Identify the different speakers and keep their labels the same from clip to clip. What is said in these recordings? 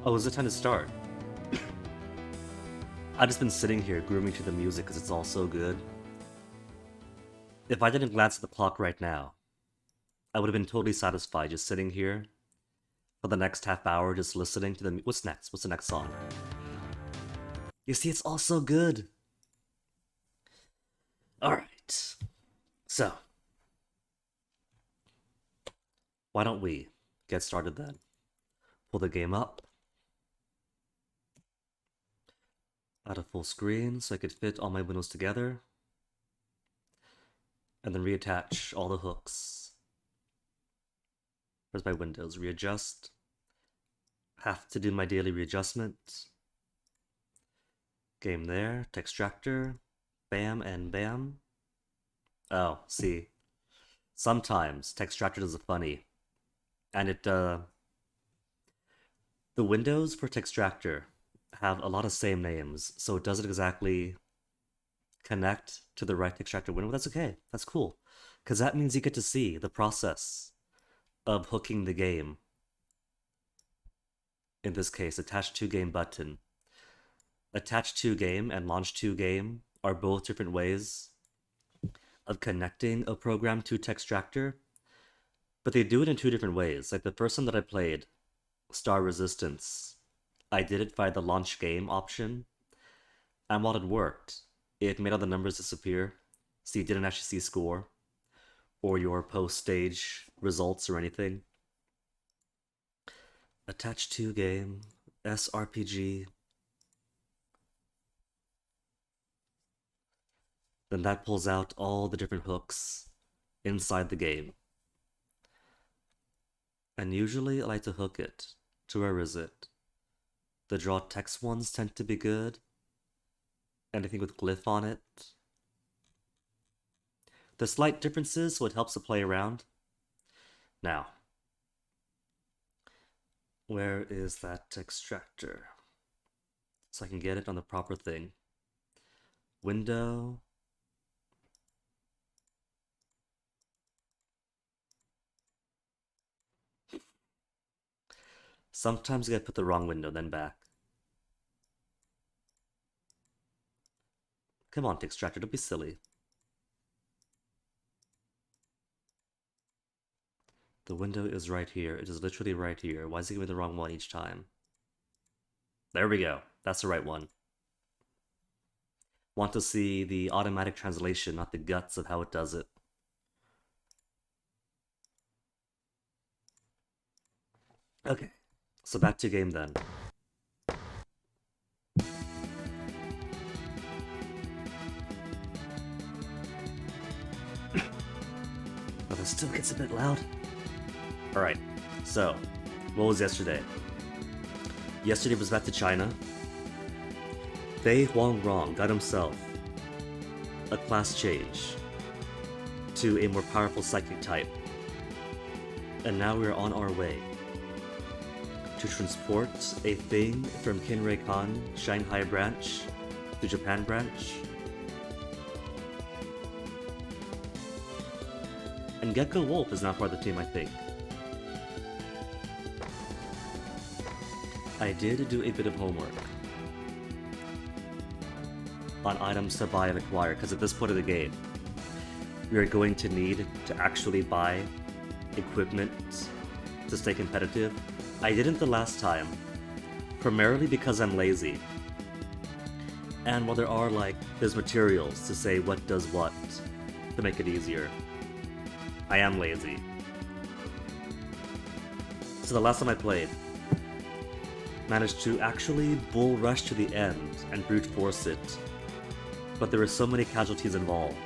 Speaker 1: Oh, is it time to start? I've just been sitting here grooving to the music because it's all so good. If I didn't glance at the clock right now, I would have been totally satisfied just sitting here for the next half hour just listening to the... What's next? What's the next song? You see, it's all so good. Alright. So, why don't we get started then? Pull the game up. Add a full screen so I could fit all my windows together. And then reattach all the hooks. Where's my windows? Readjust. Have to do my daily readjustment. Game there. Textractor. Bam and bam. Oh, see. Sometimes Textractor does it funny. And the windows for Textractor have a lot of same names, so it doesn't exactly connect to the right Textractor window. That's okay. That's cool. Because that means you get to see the process of hooking the game. In this case, attach to game button. Attach to game and launch to game are both different ways of connecting a program to Textractor, but they do it in two different ways. Like the first one that I played, Star Resistance, I did it via the launch game option, and while it worked, it made all the numbers disappear, so you didn't actually see score or your post-stage results or anything. Attach to game, SRPG. Then that pulls out all the different hooks inside the game. And usually I like to hook it to where is it? The draw text ones tend to be good. Anything with glyph on it. There's slight differences, so it helps to play around. Now, where is that Textractor? So I can get it on the proper thing. Window. Sometimes you gotta put the wrong window, then back. Come on, Textractor, don't be silly. The window is right here. It is literally right here. Why is it giving me the wrong one each time? There we go. That's the right one. Want to see the automatic translation, not the guts of how it does it. Okay, so back to game then. But it still gets a bit loud. Alright, so, what was yesterday? Yesterday was back to China. Fei Huangrong got himself a class change to a more powerful psychic type. And now we are on our way to transport a thing from Kinrei Khan Shanghai branch to Japan branch. And Gecko Wolf is now part of the team, I think. I did do a bit of homework on items to buy and acquire, because at this point of the game, we are going to need to actually buy equipment to stay competitive. I didn't the last time, primarily because I'm lazy. And while there's materials to say what does what to make it easier, I am lazy. So the last time I played, managed to actually bull rush to the end and brute force it, but there were so many casualties involved,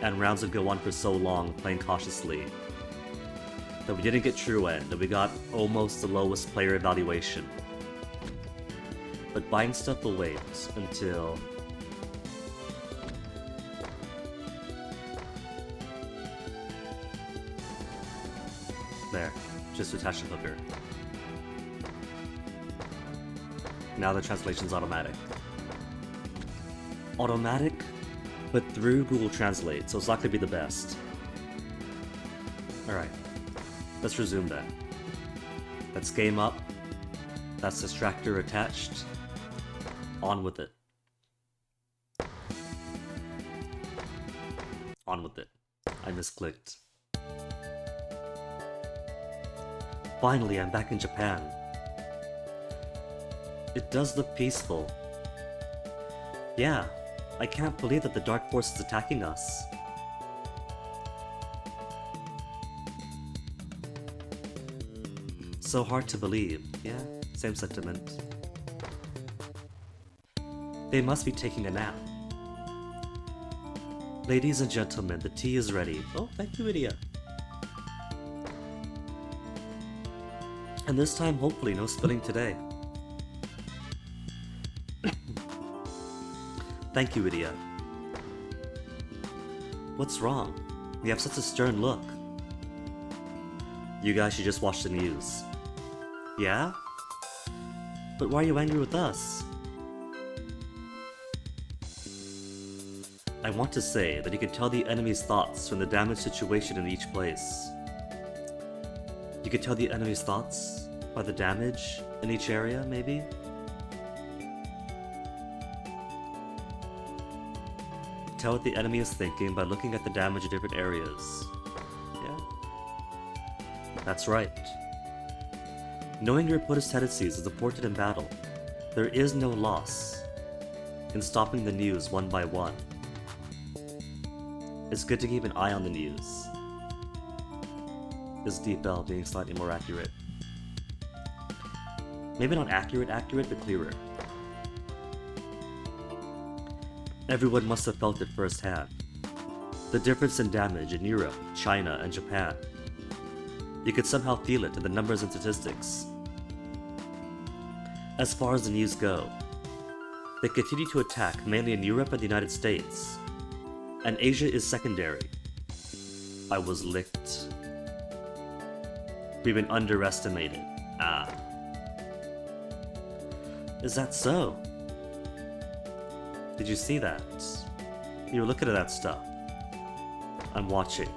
Speaker 1: and rounds would go on for so long playing cautiously, that we didn't get true end, and we got almost the lowest player evaluation. But buying stuff will wait until... There, just attach the hooker. Now the translation's automatic. Automatic, but through Google Translate, so it's not gonna be the best. Alright, let's resume then. Let's game up. That's distractor attached. On with it. On with it. I misclicked. Finally, I'm back in Japan. It does look peaceful. Yeah, I can't believe that the Dark Force is attacking us. So hard to believe. Yeah, same sentiment. They must be taking a nap. Ladies and gentlemen, the tea is ready. Oh, thank you, Idia. And this time, hopefully, no spilling today. Thank you, Idia. What's wrong? You have such a stern look. You guys should just watch the news. Yeah? But why are you angry with us? I want to say that you can tell the enemy's thoughts from the damage situation in each place. You could tell the enemy's thoughts by the damage in each area, maybe? Tell what the enemy is thinking by looking at the damage in different areas. Yeah? That's right. Knowing your opponent's tendencies is important in battle. There is no loss in stopping the news one by one. It's good to keep an eye on the news. This Deep L being slightly more accurate. Maybe not accurate, but clearer. Everyone must have felt it firsthand. The difference in damage in Europe, China, and Japan. You could somehow feel it in the numbers and statistics. As far as the news go, they continue to attack mainly in Europe and the United States, and Asia is secondary. I was licked. We've been underestimated. Ah. Is that so? Did you see that? You were looking at that stuff. I'm watching.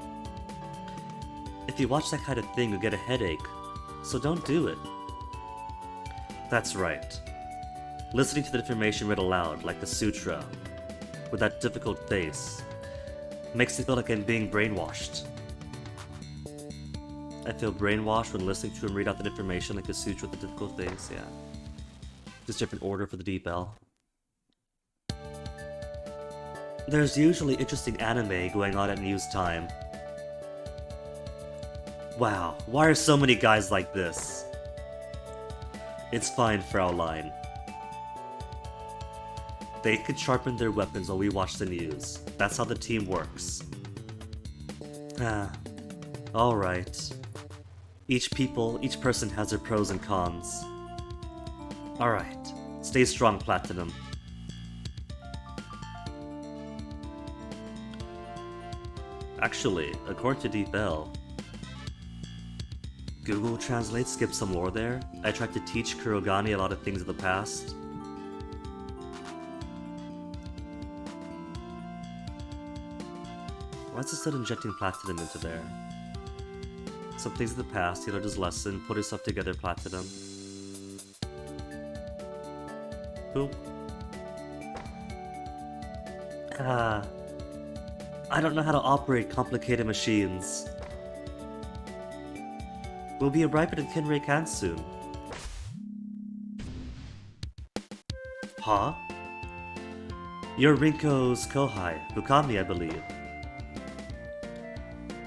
Speaker 1: If you watch that kind of thing, you'll get a headache, so don't do it. That's right. Listening to the information read aloud, like the sutra, with that difficult face, makes me feel like I'm being brainwashed. I feel brainwashed when listening to him read out that information like the sutra with the difficult face, yeah. Just different order for the Deep L. There's usually interesting anime going on at news time. Wow, why are so many guys like this? It's fine, Fraulein. They can sharpen their weapons while we watch the news. That's how the team works. Ah, alright. Each person has their pros and cons. Alright, stay strong, Platinum. Actually, according to Deep L, Google Translate skipped some lore there. I tried to teach Kurogane a lot of things of the past. Why is it still injecting Platinum into there? Some things of the past, he learned his lesson, put himself together, Platinum. Boop. I don't know how to operate complicated machines. We'll be arriving at Kinrei-kan soon. Huh? You're Rinko's Kohai, Fukami, I believe.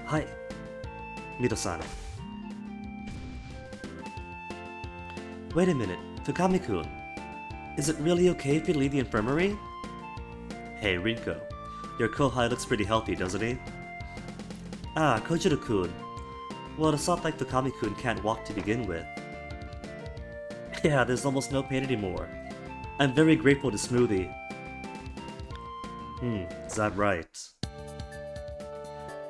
Speaker 1: Hi, Mido-san. Wait a minute, Fukami-kun. Is it really okay if we leave the infirmary? Hey, Rinko. Your Kohai looks pretty healthy, doesn't he? Ah, Kojiro-kun. Well, it's not like Fukami-kun can't walk to begin with. Yeah, there's almost no pain anymore. I'm very grateful to Smoothie. Is that right?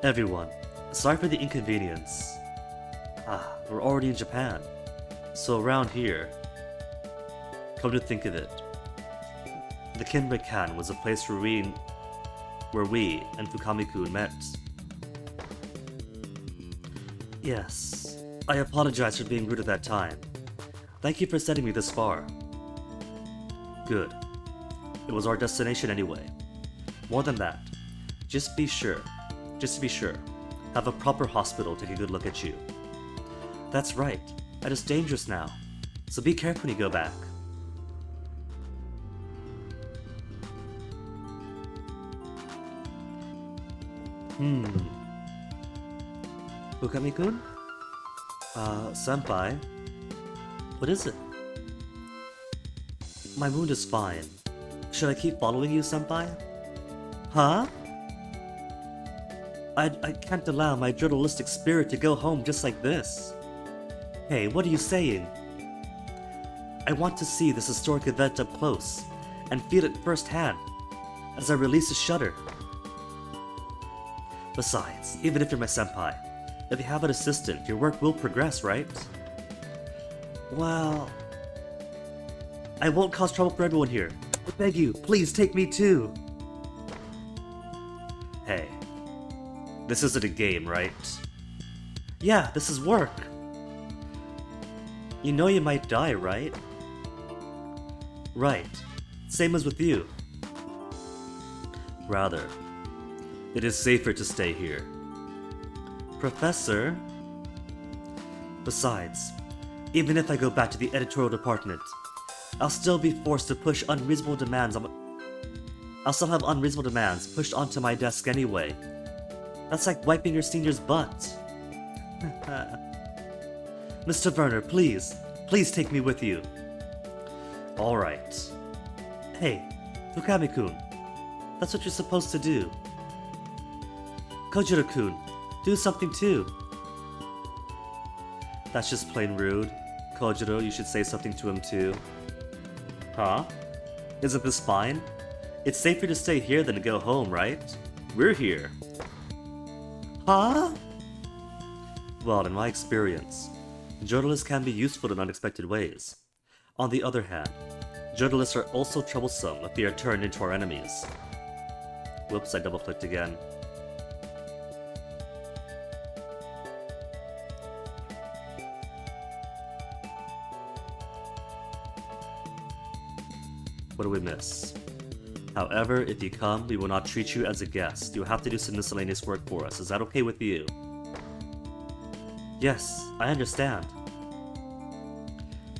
Speaker 1: Everyone, sorry for the inconvenience. Ah, we're already in Japan. So around here, come to think of it, the Kinrei-kan was a place where we and Fukami-kun met. Yes, I apologize for being rude at that time. Thank you for sending me this far. Good. It was our destination anyway. More than that, just to be sure, have a proper hospital take a good look at you. That's right, that is dangerous now, so be careful when you go back. Ukami-kun? Senpai? What is it? My wound is fine. Should I keep following you, senpai? Huh? I can't allow my journalistic spirit to go home just like this. Hey, what are you saying? I want to see this historic event up close and feel it firsthand as I release a shutter. Besides, even if you're my senpai, if you have an assistant, your work will progress, right? Well, I won't cause trouble for everyone here. I beg you, please take me too. Hey, this isn't a game, right? Yeah, this is work. You know you might die, right? Right. Same as with you. Rather, it is safer to stay here. Professor? Besides, even if I go back to the editorial department, I'll still be forced to push unreasonable demands on I'll still have unreasonable demands pushed onto my desk anyway. That's like wiping your senior's butt. Mr. Werner, please take me with you. Alright. Hey, Fukami-kun, that's what you're supposed to do. Kojiro-kun, do something too. That's just plain rude. Kojiro, you should say something to him too. Huh? Isn't this fine? It's safer to stay here than to go home, right? We're here. Huh? Well, in my experience, journalists can be useful in unexpected ways. On the other hand, journalists are also troublesome if they are turned into our enemies. Whoops, I double-clicked again. What do we miss? However, if you come, we will not treat you as a guest. You'll have to do some miscellaneous work for us. Is that okay with you? Yes, I understand.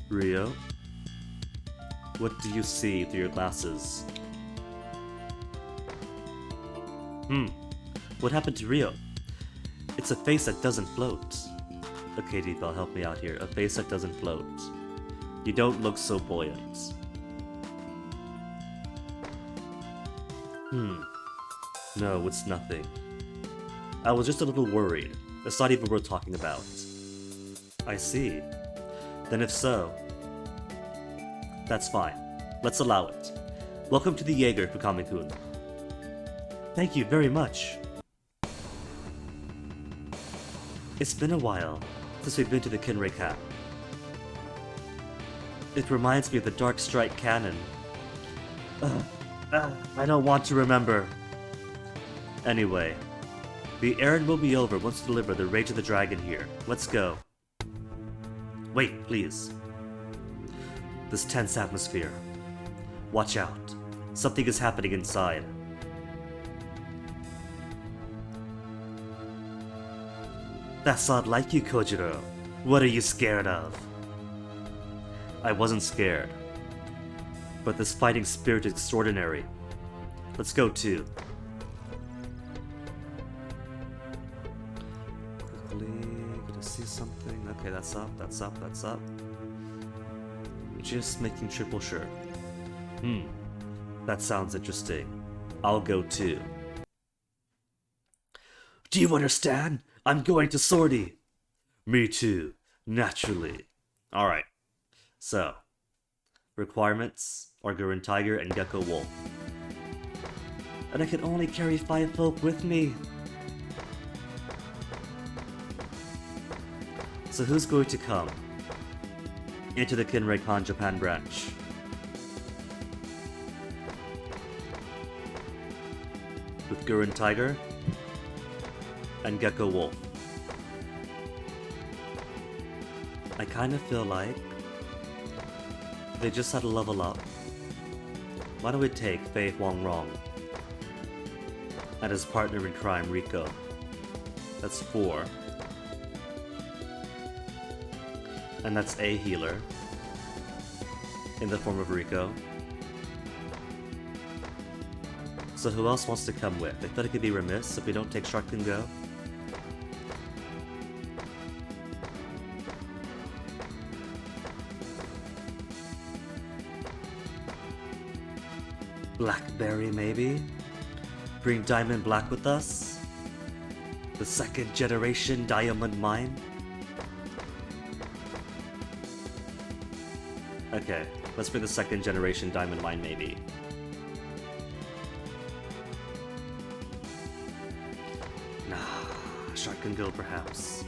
Speaker 1: Rio? What do you see through your glasses? What happened to Rio? It's a face that doesn't float. Okay, Deepel, help me out here. A face that doesn't float. You don't look so buoyant. No, it's nothing. I was just a little worried. It's not even worth talking about. I see. Then if so, that's fine. Let's allow it. Welcome to the Jaeger, Fukami-kun. Thank you very much. It's been a while since we've been to the Kinrei camp. It reminds me of the Dark Strike cannon. I don't want to remember. Anyway, the errand will be over once we deliver the Rage of the Dragon here. Let's go. Wait, please. This tense atmosphere. Watch out. Something is happening inside. That's not like you, Kojiro. What are you scared of? I wasn't scared. But this fighting spirit is extraordinary. Let's go too. Quickly, gonna see something. Okay, that's up, that's up, that's up. Just making triple sure. That sounds interesting. I'll go too. Do you understand? I'm going to Sortie. Me too, naturally. Alright, so requirements are Gurren Tiger and Gecko Wolf. And I can only carry 5 folk with me. So who's going to come into the Kinrei-Kan Japan branch? With Gurren Tiger and Gecko Wolf. I kind of feel like They just had to level up. Why don't we take Fei Huangrong and his partner in crime, Rico? That's 4. And that's a healer in the form of Rico. So who else wants to come with? I thought it could be remiss if we don't take Shark and Go. Blackberry, maybe? Bring Diamond Black with us? The second generation Diamond Mine? Okay, let's bring the second generation Diamond Mine, maybe. Nah, Shark and Go, perhaps.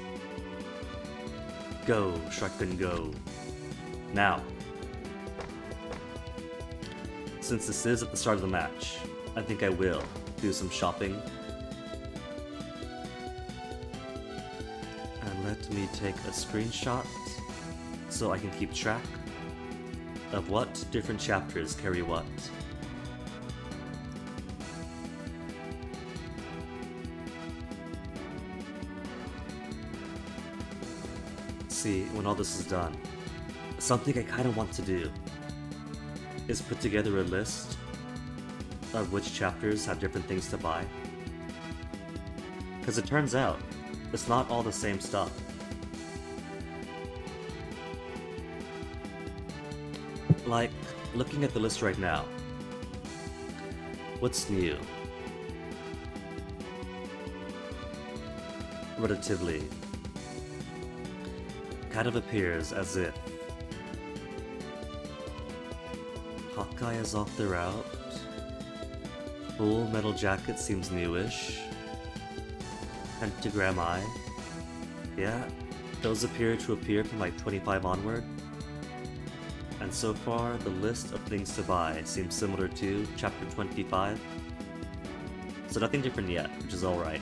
Speaker 1: Go, Shark and Go. Now. Since this is at the start of the match, I think I will do some shopping. And let me take a screenshot so I can keep track of what different chapters carry what. See, when all this is done, something I kind of want to do is put together a list of which chapters have different things to buy. Because it turns out, it's not all the same stuff. Like, looking at the list right now, what's new? Relatively, kind of appears as if Hawkeye is off the route. Full Metal Jacket seems newish. Pentagram Eye. Yeah, those appear from like 25 onward. And so far, the list of things to buy seems similar to chapter 25. So nothing different yet, which is alright.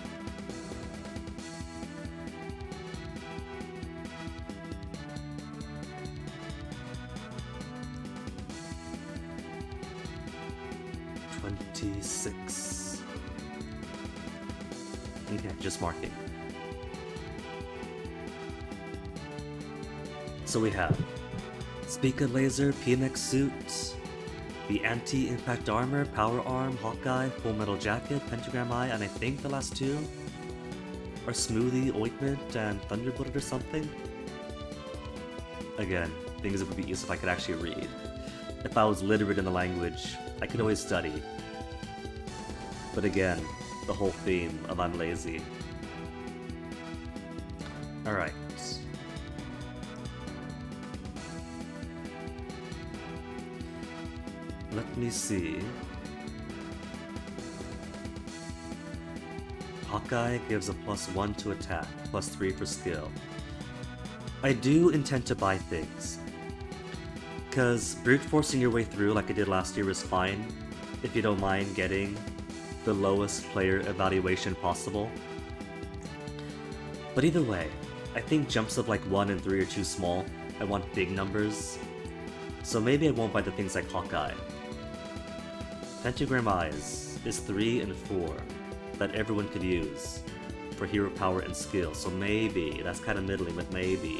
Speaker 1: Okay, just marking. So we have Spica Laser, PMX Suit, the Anti-Impact Armor, Power Arm, Hawkeye, Full Metal Jacket, Pentagram Eye, and I think the last two are Smoothie, Ointment, and Thunderbolt or something. Again, things that would be useful if I could actually read. If I was literate in the language, I could always study. But again, the whole theme of I'm lazy. Alright. Let me see. Hawkeye gives a +1 to attack, +3 for skill. I do intend to buy things. Because brute forcing your way through like I did last year is fine, if you don't mind getting the lowest player evaluation possible. But either way, I think jumps of like 1 and 3 are too small. I want big numbers. So maybe I won't buy the things like Hawkeye. Pentagram Eyes is 3 and 4 that everyone could use for hero power and skill, so maybe, that's kind of middling, but maybe.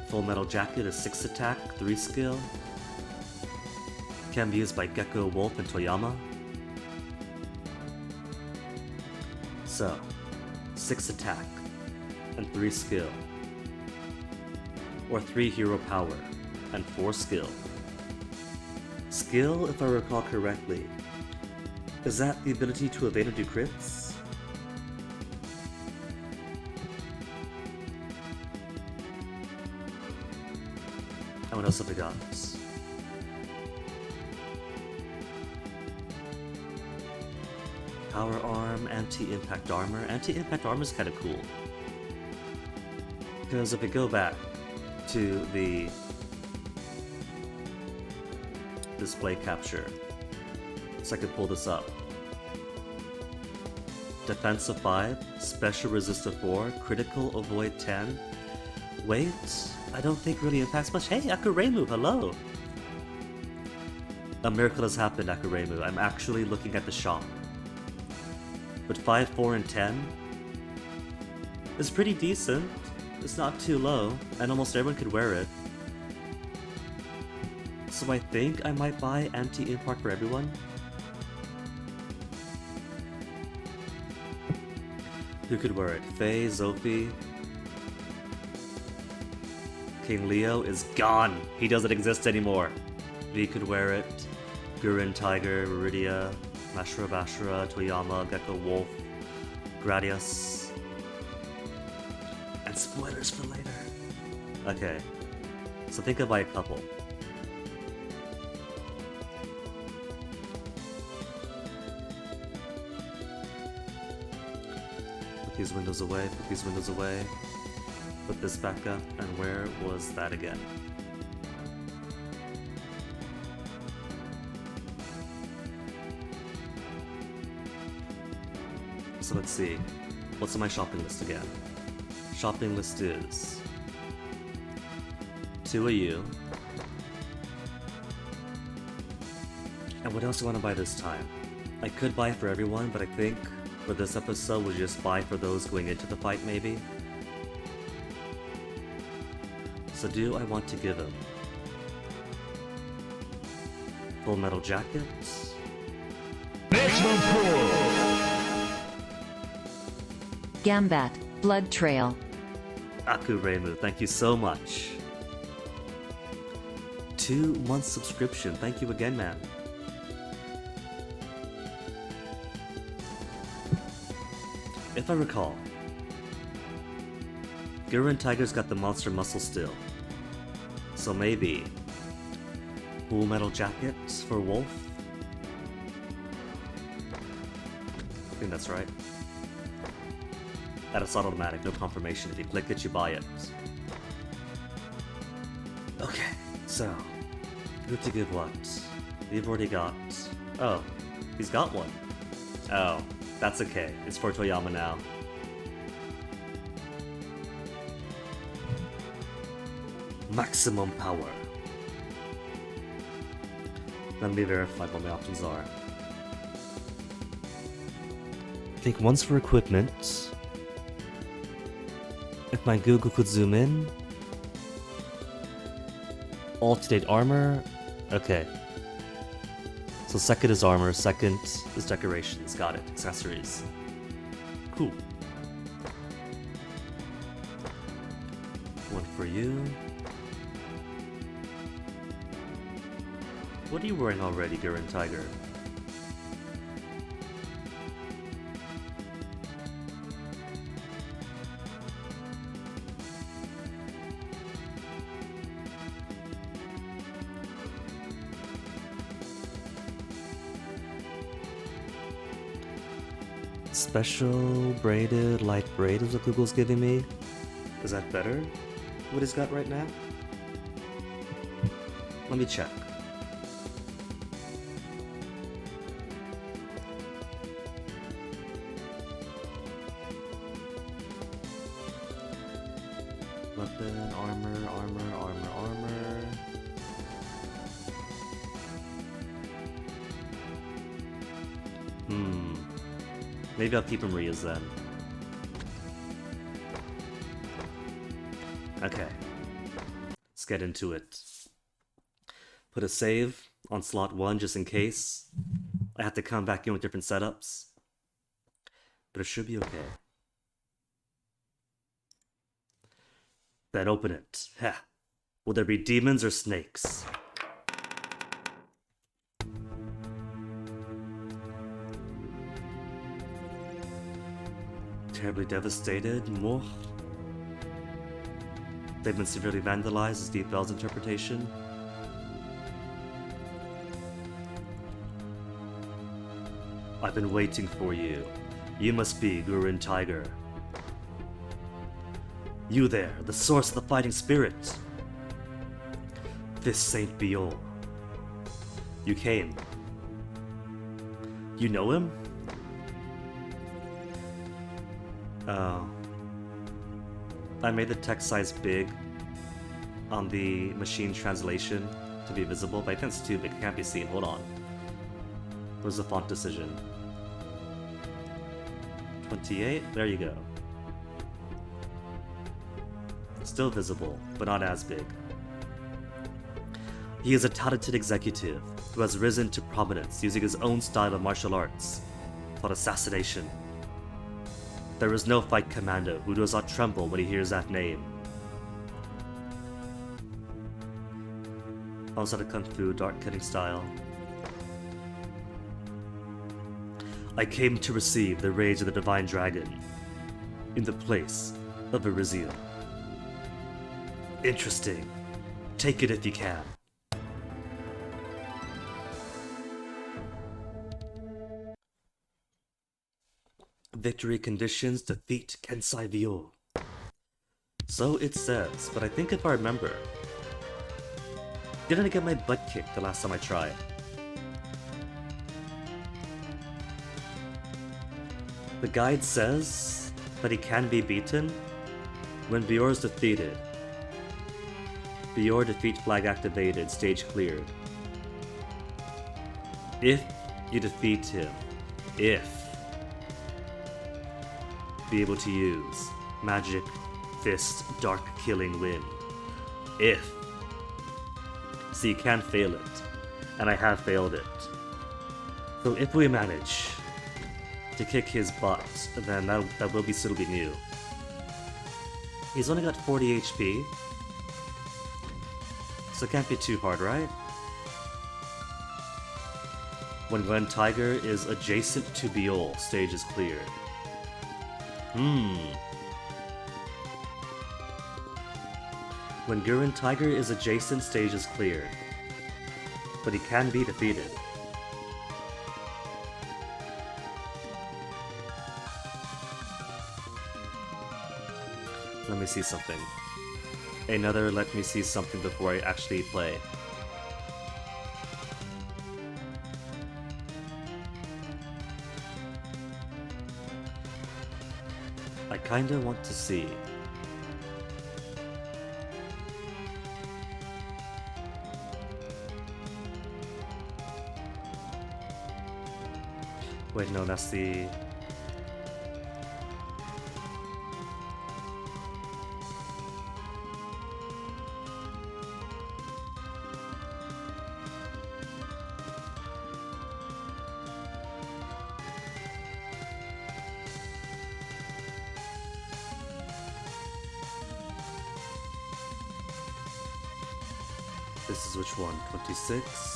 Speaker 1: Full Metal Jacket is 6 attack, 3 skill. Can be used by Gecko, Wolf, and Toyama. So, 6 attack and 3 skill. Or 3 hero power and 4 skill. Skill, if I recall correctly, is that the ability to evade or do crits? And what else have we got? Power Arm, Anti-Impact Armor. Anti-Impact Armor is kind of cool. Because if we go back to the display capture, so I can pull this up. Defense of 5, Special Resist of 4, Critical Avoid 10. Wait, I don't think really impacts much. Hey, Akuremu, hello! A miracle has happened, Akuremu. I'm actually looking at the shop. But 5, 4, and 10 is pretty decent. It's not too low, and almost everyone could wear it. So I think I might buy anti-import for everyone. Who could wear it? Faye, Zophie. King Leo is gone. He doesn't exist anymore. V could wear it. Gurren Tiger, Viridia, Mashra Bashra, Toyama, Gecko Wolf, Gradius. And spoilers for later. Okay. So think I'll buy a couple. Put these windows away, put these windows away. Put this back up, and where was that again? So let's see. What's on my shopping list again? Shopping list is 2 of you. And what else do I want to buy this time? I could buy for everyone, but I think for this episode we'll just buy for those going into the fight maybe. So do I want to give him Full Metal Jacket?
Speaker 2: Gambat, Blood Trail.
Speaker 1: Akuremu, thank you so much. 2-month subscription, thank you again, man. If I recall, Gurren Tiger's got the monster muscle still. So maybe Full Metal Jacket for Wolf? I think that's right. That is automatic, no confirmation. If you click it, you buy it. Okay, so who to give what? We've already got... Oh, he's got one. Oh, that's okay. It's for Toyama now. Maximum power. Let me verify what my options are. I think one's for equipment. If my Google could zoom in. All-to-date armor. Okay. So second is armor, second is decorations. Got it. Accessories. Cool. One for you. What are you wearing already, Gurren Tiger? Special braided, light braid is what Google's giving me. Is that better? What he's got right now? Let me check. Weapon, armor, armor, armor, armor. Maybe I'll keep him reused then. Okay. Let's get into it. Put a save on slot 1 just in case I have to come back in with different setups. But it should be okay. Then open it. Ha! Will there be demons or snakes? Terribly devastated. More. They've been severely vandalized, is Deep Bell's interpretation. I've been waiting for you. You must be Gurren Tiger. You there, the source of the fighting spirit. This Saint Biol. You came. You know him? Oh. I made the text size big on the machine translation to be visible, but I think it's too big, it can't be seen. Hold on. Where's the font decision? 28? There you go. Still visible, but not as big. He is a talented executive who has risen to prominence using his own style of martial arts called assassination. There is no fight commando who does not tremble when he hears that name. Also the Kung Fu dart cutting style. I came to receive the rage of the Divine Dragon in the place of Elysium. Interesting. Take it if you can. Victory conditions defeat Kensai Viol. So it says, but I think if I remember, didn't I get my butt kicked the last time I tried? The guide says that he can be beaten when Vior is defeated. Vior defeat flag activated, stage cleared. If you defeat him, be able to use Magic Fist Dark Killing Wind. So you can fail it, and I have failed it. So if we manage to kick his butt, then that will be suitably new. He's only got 40 HP, so it can't be too hard, right? When Glen Tiger is adjacent to Viol, stage is cleared. When Gurren Tiger is adjacent, stage is cleared. But he can be defeated. Let me see something. Another let me see something before I actually play. I kinda want to see. Wait, no, that's the... This is which one? 26?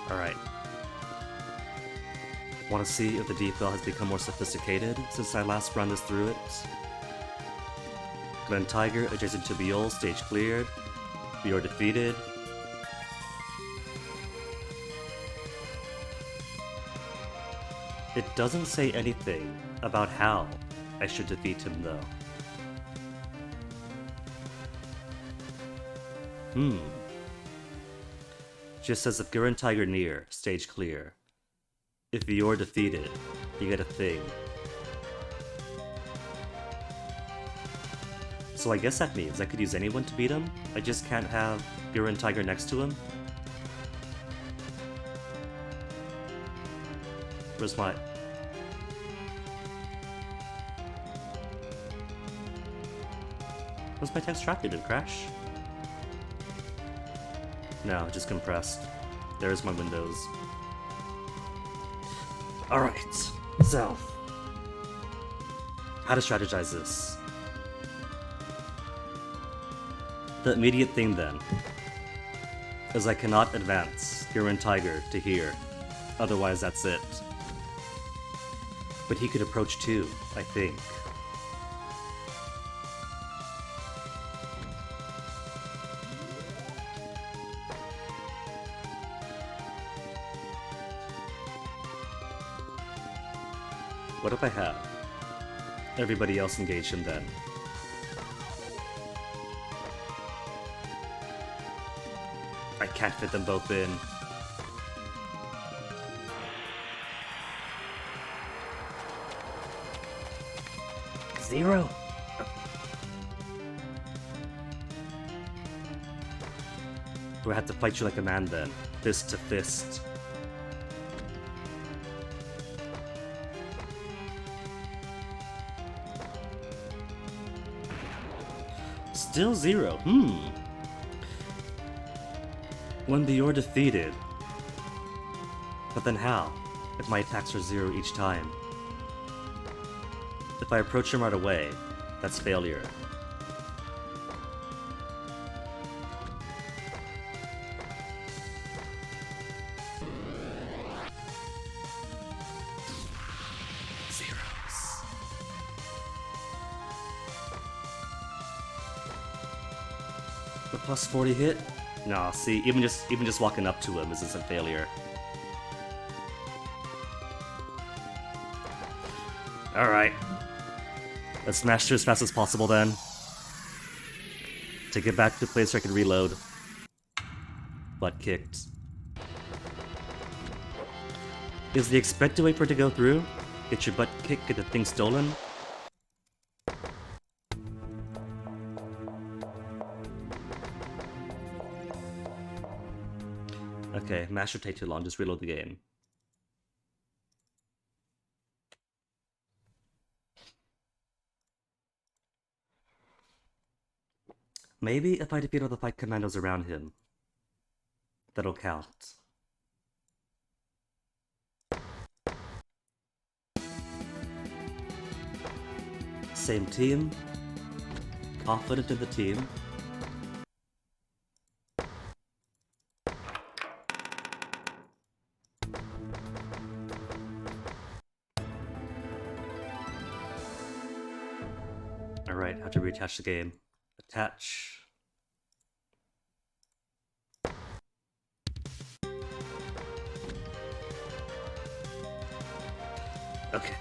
Speaker 1: Alright. Want to see if the DPL has become more sophisticated since I last ran this through it? Glen Tiger adjacent to Viol, stage cleared. Vior defeated. It doesn't say anything about how I should defeat him, though. Just says if Gurren Tiger near, stage clear. If Vior defeated, you get a thing. So I guess that means I could use anyone to beat him? I just can't have Gurren Tiger next to him? Where's my... Where's my text tracker? Did it crash? No, just compressed. There's my windows. Alright, so... how to strategize this? The immediate thing then is I cannot advance Gurren Tiger to here. Otherwise that's it. But he could approach too, I think. What if I have everybody else engage him then? I can't fit them both in. 0. Do I have to fight you like a man then? Fist to fist. Still 0. When you're defeated. But then how? If my attacks are 0 each time. If I approach him right away, that's failure. Zeros. The plus 40 hit? Nah, see, even just walking up to him is a failure. Alright. Let's smash through as fast as possible then. To get back to the place where I can reload. Butt kicked. Is the expected way for it to go through? Get your butt kicked, get the thing stolen? Okay, mash should take too long, just reload the game. Maybe if I defeat all the fight commandos around him, that'll count. Same team. Confident in the team. Alright, have to reattach the game. Attach. Okay.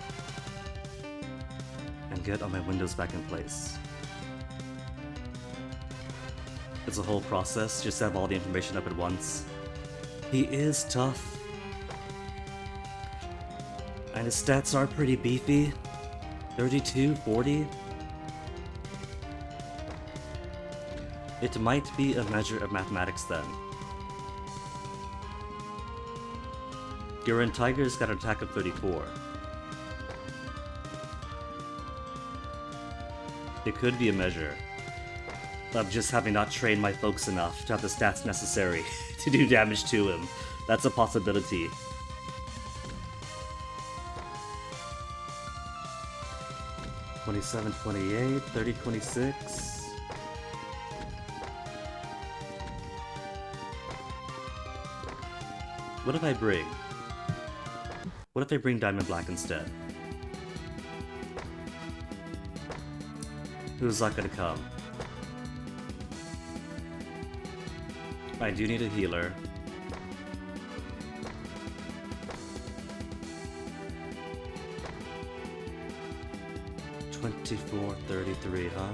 Speaker 1: And get all my windows back in place. It's a whole process, just to have all the information up at once. He is tough. And his stats are pretty beefy. 32, 40. It might be a measure of mathematics then. Gurren Tiger's got an attack of 34. It could be a measure of just having not trained my folks enough to have the stats necessary to do damage to him. That's a possibility. $27, $28, $30, $26. What if I bring? What if I bring Diamond Black instead? Who's not gonna come? I do need a healer. $24.33, huh?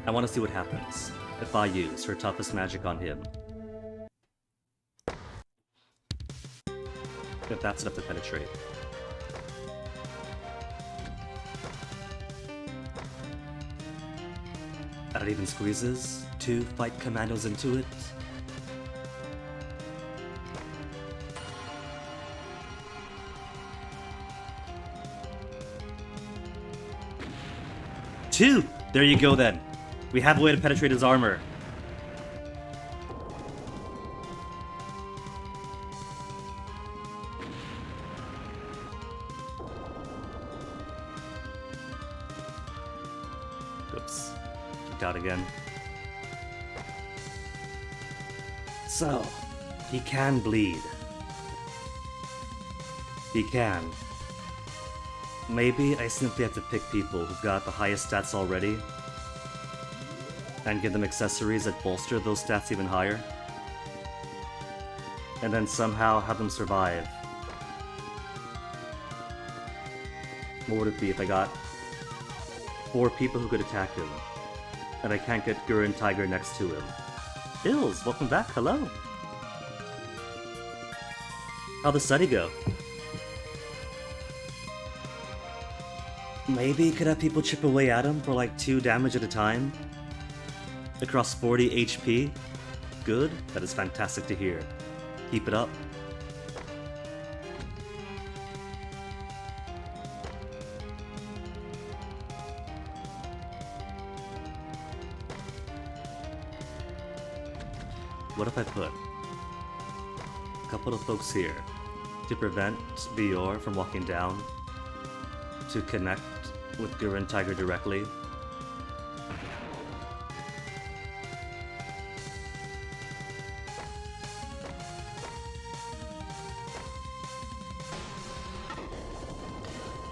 Speaker 1: I want to see what happens if I use her toughest magic on him. If that's enough to penetrate. And it even squeezes 2 fight commandos into it. Two! There you go then. We have a way to penetrate his armor. Oops. Kicked out again. So, he can bleed. He can. Maybe I simply have to pick people who've got the highest stats already. and give them accessories that bolster those stats even higher, and then somehow have them survive. What would it be if I got 4 people who could attack him, and I can't get Gurren Tiger next to him? Hills, welcome back, hello! How'd the study go? Maybe could have people chip away at him for like 2 damage at a time? Across 40 HP? Good, that is fantastic to hear. Keep it up. What if I put a couple of folks here to prevent Bior from walking down to connect with Gurren Tiger directly?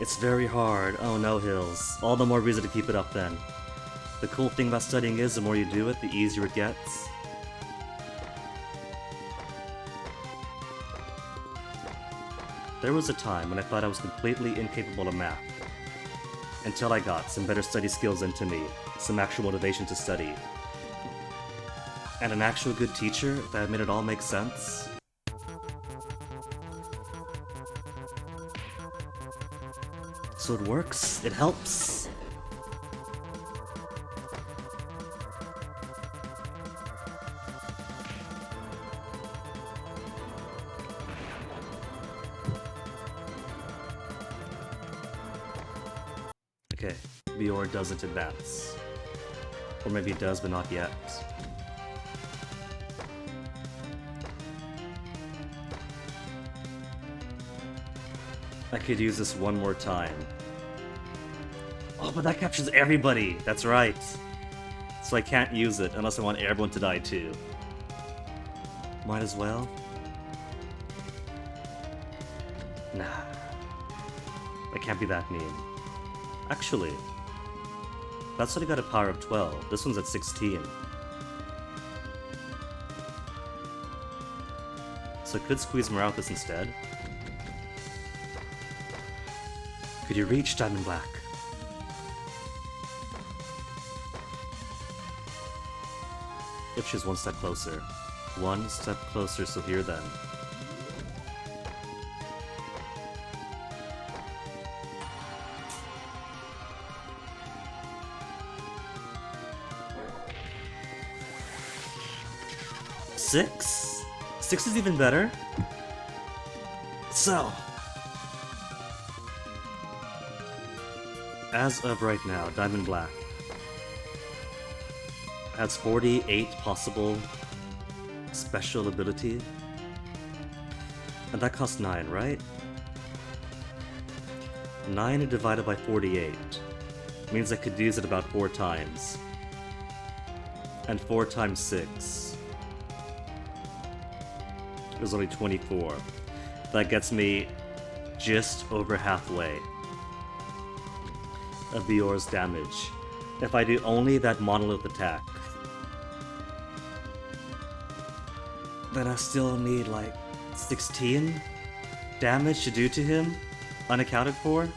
Speaker 1: It's very hard. Oh no, Hills. All the more reason to keep it up then. The cool thing about studying is the more you do it, the easier it gets. There was a time when I thought I was completely incapable of math. Until I got some better study skills into me, some actual motivation to study, and an actual good teacher that made it all make sense. So it works, it helps. Okay, Bior doesn't advance. Or maybe it does, but not yet. I could use this one more time. Oh, but that captures everybody! That's right! So I can't use it unless I want everyone to die too. Might as well. Nah. I can't be that mean. Actually, that's what I got a power of 12. This one's at 16. So I could squeeze Marauthas instead. Could you reach Diamond Black? If she's one step closer. One step closer, so here then. Six? 6 is even better? So, as of right now, Diamond Black has 48 possible special ability. And that costs 9, right? 9 divided by 48 means I could use it about 4 times. And 4 times 6 is only 24. That gets me just over halfway of Bior's damage if I do only that monolith attack. Then I still need like 16 damage to do to him, unaccounted for.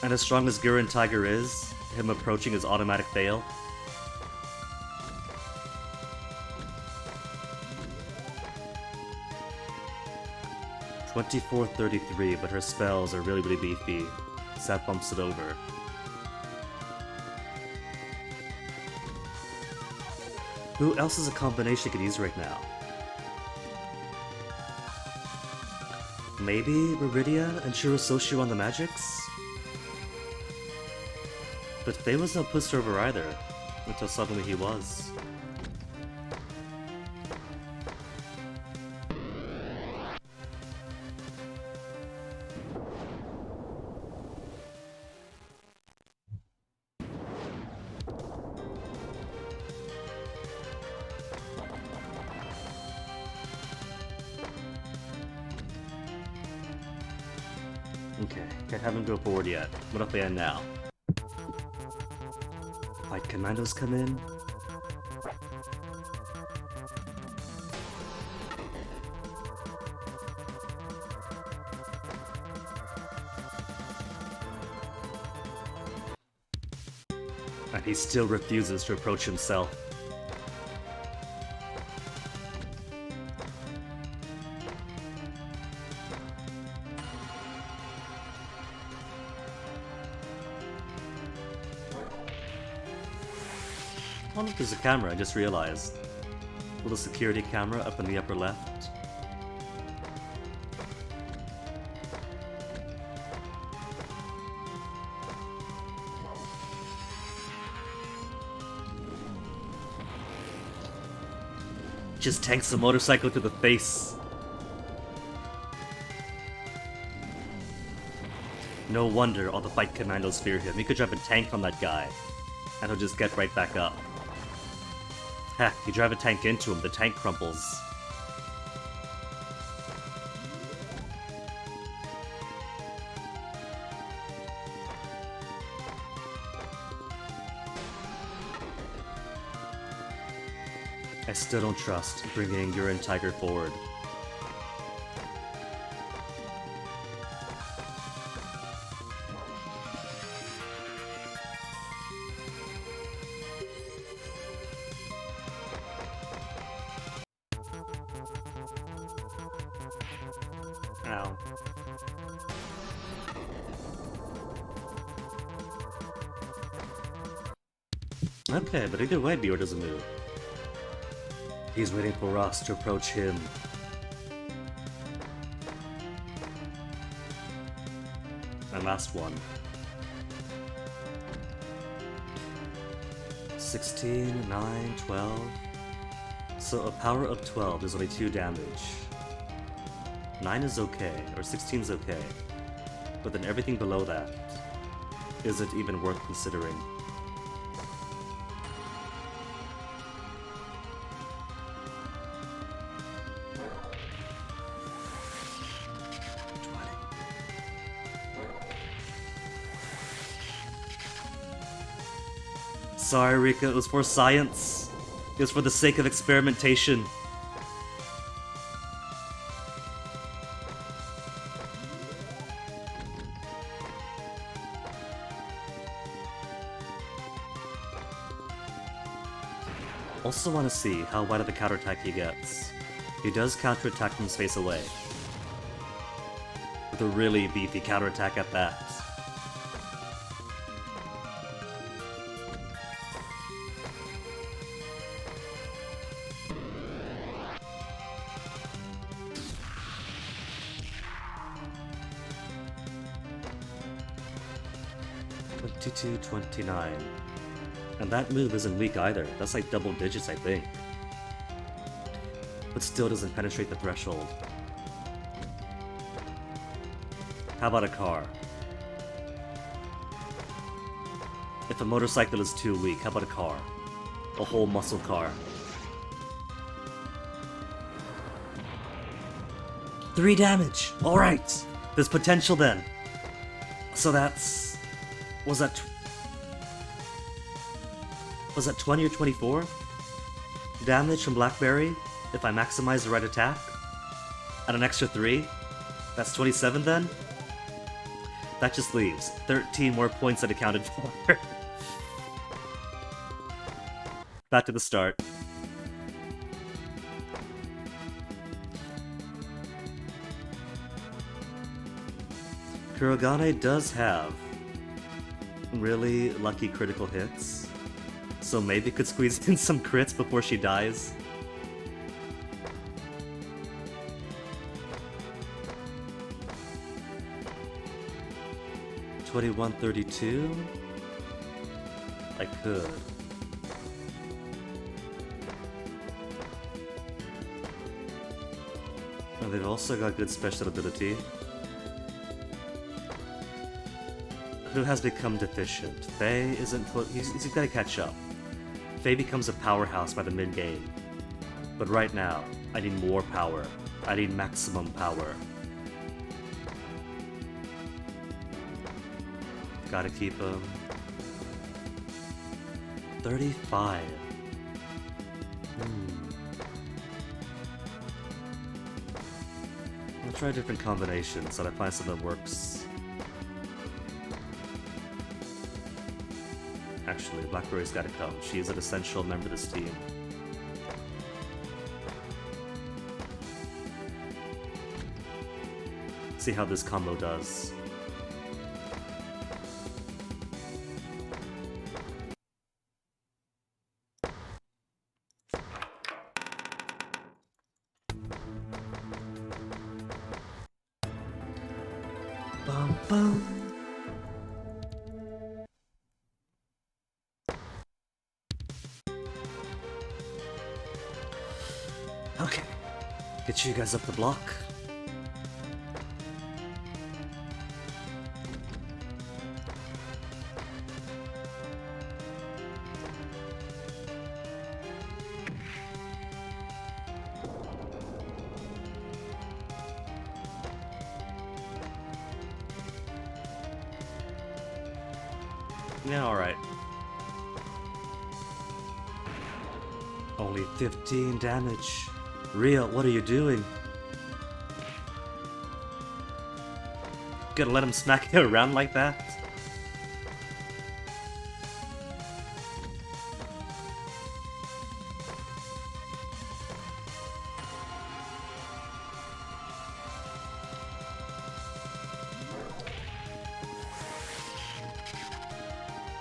Speaker 1: And as strong as Gurren Tiger is, him approaching his automatic fail. $24.33, but her spells are really, really beefy, so that bumps it over. Who else is a combination I could use right now? Maybe Viridia and Shirososhu on the magics? But Faye was no pushover either, until suddenly he was. Okay, can't have him go forward yet. What if I end now? fight commandos come in. And he still refuses to approach himself. Oh, look, there's a camera, I just realized. Little security camera up in the upper left. Just tanks the motorcycle to the face. No wonder all the fight commandos fear him. He could drive a tank on that guy, and he'll just get right back up. Heck, you drive a tank into him, the tank crumples. I still don't trust bringing Gurren Tiger forward. Ow. Okay, but either way, Bior doesn't move. He's waiting for us to approach him. And last one. 16, 9, 12. So a power of 12 is only 2 damage. 9 is okay, or 16 is okay. But then everything below that isn't even worth considering. Sorry, Rika, it was for science. It was for the sake of experimentation. Also want to see how wide of the counterattack he gets. He does counterattack from space away. With a really beefy counterattack at that. $22.29. And that move isn't weak either. That's like double digits, I think. But still doesn't penetrate the threshold. How about a car? If a motorcycle is too weak, how about a car? A whole muscle car. 3 damage! Alright! There's potential then. So that's... Was that 20 or 24? Damage from Blackberry, if I maximize the right attack? And an extra 3? That's 27 then? That just leaves 13 more points that accounted for. Back to the start. Kurogane does have really lucky critical hits, so maybe could squeeze in some crits before she dies. $21.32? I could. And they've also got good special ability. Who has become deficient? Faye isn't... He's gotta catch up. Faye becomes a powerhouse by the mid-game. But right now, I need more power. I need maximum power. Gotta keep him. 35. I'll try different combinations so I find something that works. Actually, Blackberry's gotta come. She is an essential member of this team. See how this combo does. Bum bum. Okay, get you guys up the block. Yeah, alright. Only 15 damage. Ria, what are you doing? Gonna let him smack you around like that?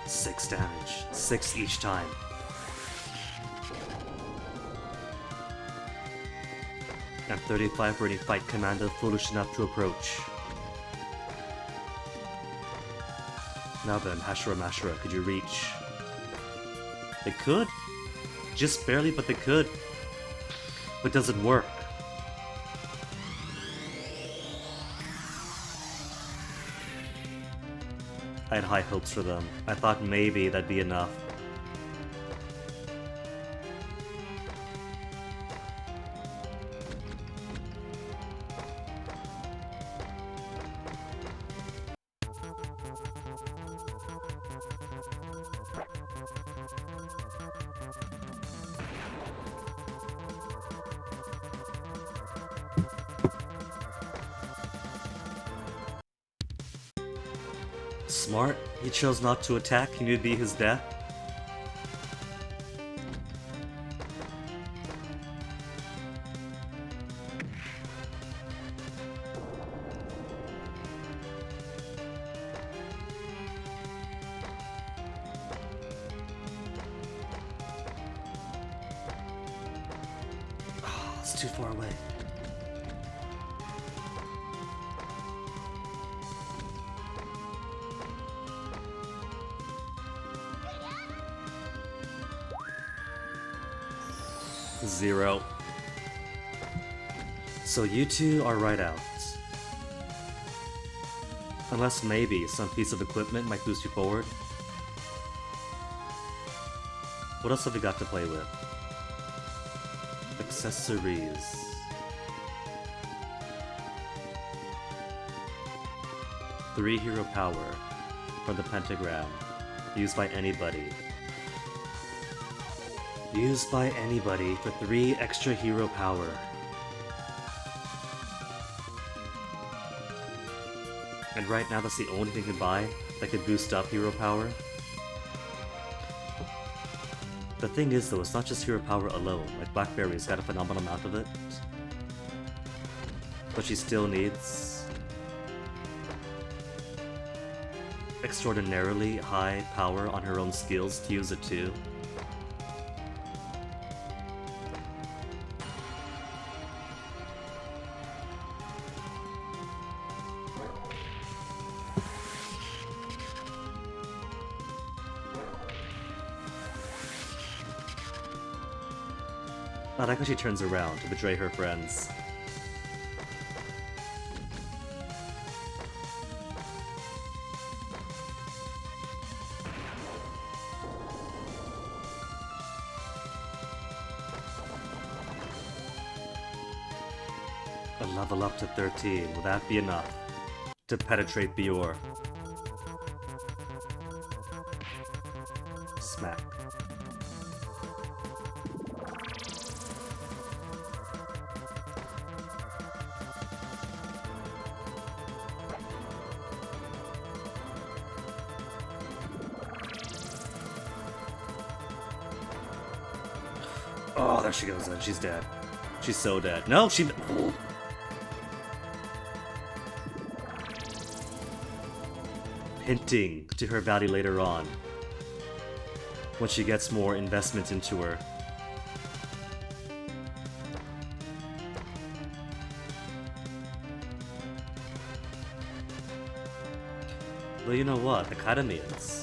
Speaker 1: Six damage. 6 each time. And 35 for any fight commander foolish enough to approach. Now then, Hashira Mashira, could you reach? They could. Just barely, but they could. But does it work? I had high hopes for them. I thought maybe that'd be enough. Smart. He chose not to attack. He knew it'd be his death. Oh, it's too far away. Zero. So you two are right out. Unless maybe some piece of equipment might boost you forward. What else have we got to play with? Accessories. Three hero power from the pentagram. Used by anybody. Used by anybody for 3 extra hero power. And right now that's the only thing you can buy that could boost up hero power. The thing is though, it's not just hero power alone. Like Blackberry's got a phenomenal amount of it. But she still needs extraordinarily high power on her own skills to use it too. I like how she turns around to betray her friends. A level up to 13, will that be enough to penetrate Bior? Smack. Oh, there she goes then. She's dead. She's so dead. No, she... Hinting to her value later on. When she gets more investment into her. Well, you know what? Academians.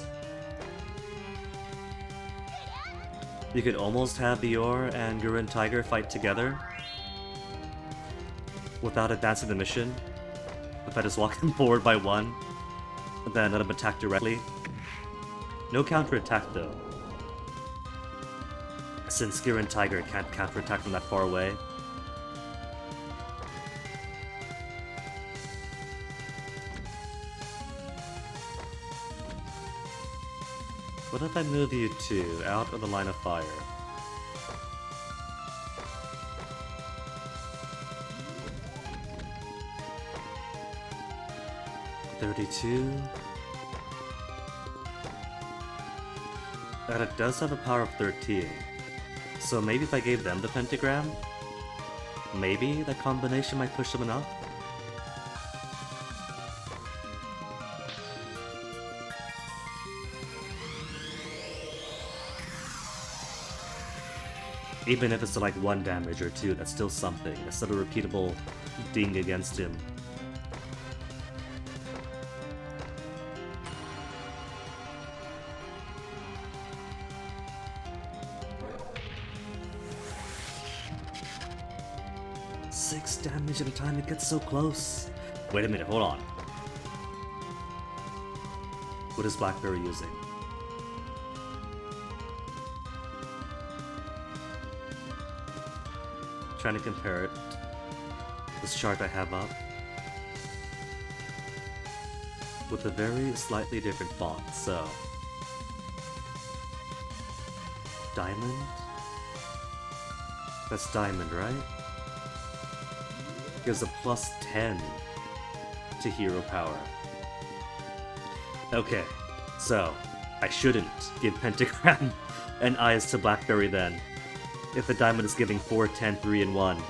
Speaker 1: You could almost have Bior and Gurren Tiger fight together without advancing the mission. If I just walk them forward by one, and then let them attack directly. No counterattack though. Since Gurren Tiger can't counterattack from that far away. What if I move you two out of the line of fire? $32. And it does have a power of 13. So maybe if I gave them the pentagram, maybe that combination might push them enough? Even if it's to like 1 damage or 2, that's still something. That's still a repeatable ding against him. Six damage at a time, it gets so close. Wait a minute, hold on. What is Blackberry using? Trying to compare it. This chart I have up with a very slightly different font. So, Diamond. That's Diamond, right? Gives a plus 10 to hero power. Okay, so I shouldn't give Pentagram and Eyes to Blackberry then. If the diamond is giving 4, 10, 3, and 1.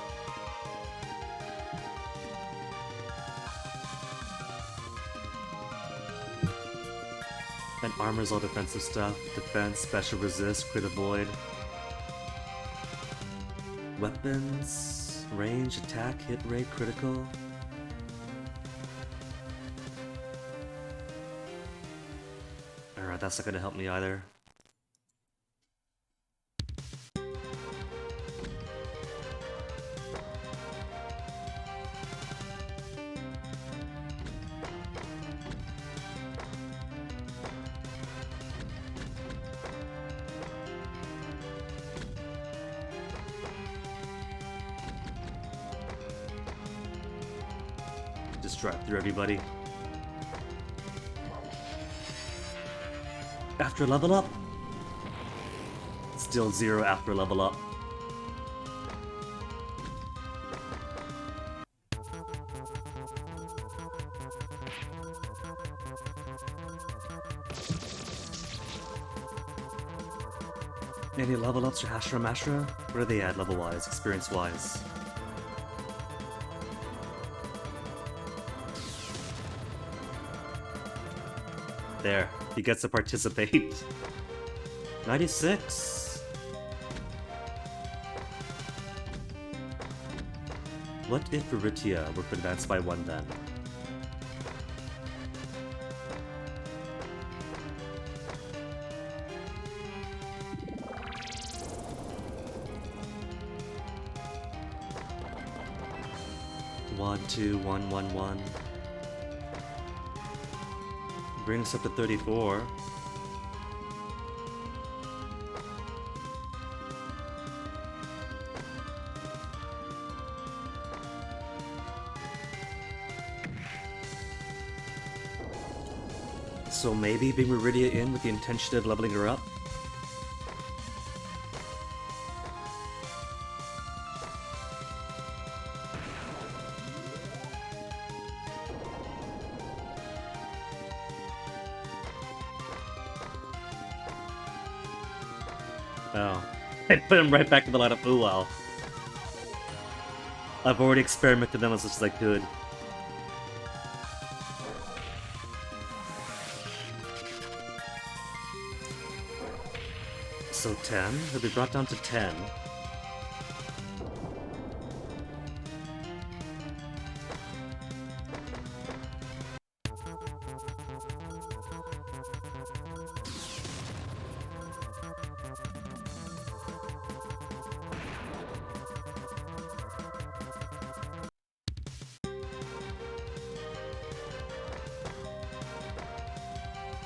Speaker 1: And armor's all defensive stuff. Defense, special resist, crit avoid. Weapons, range, attack, hit rate, critical. Alright, that's not gonna help me either. Just drive through everybody. After level up. Still 0 after level up. Any level ups for Hashra Mashra? Where are they at level wise, experience wise? There, he gets to participate. 96. What if Viritia were advanced by 1 then? One, 2, 1, 1, 1. Brings us up to 34. So maybe bring Viridia in with the intention of leveling her up? Oh, I put him right back in the lineup. Oh wow. I've already experimented them as much as I could. So 10? He'll be brought down to 10.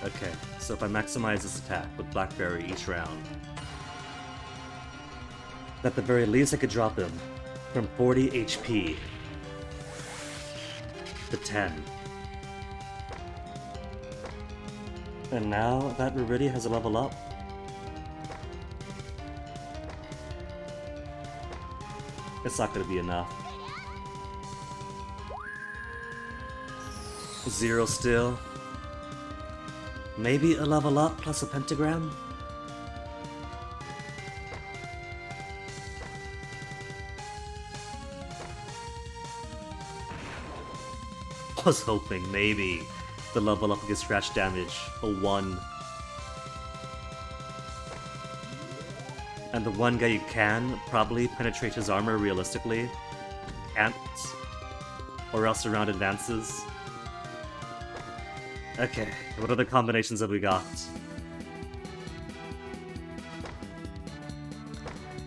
Speaker 1: Okay, so if I maximize this attack with Blackberry each round, at the very least I could drop him from 40 HP to 10. And now that Ruridity has a level up, it's not gonna be enough. 0 still. Maybe a level up plus a pentagram? I was hoping maybe the level up against scratch damage, a 1. And the one guy you can probably penetrate his armor realistically. Can't. Or else the round advances. Okay, what other combinations have we got?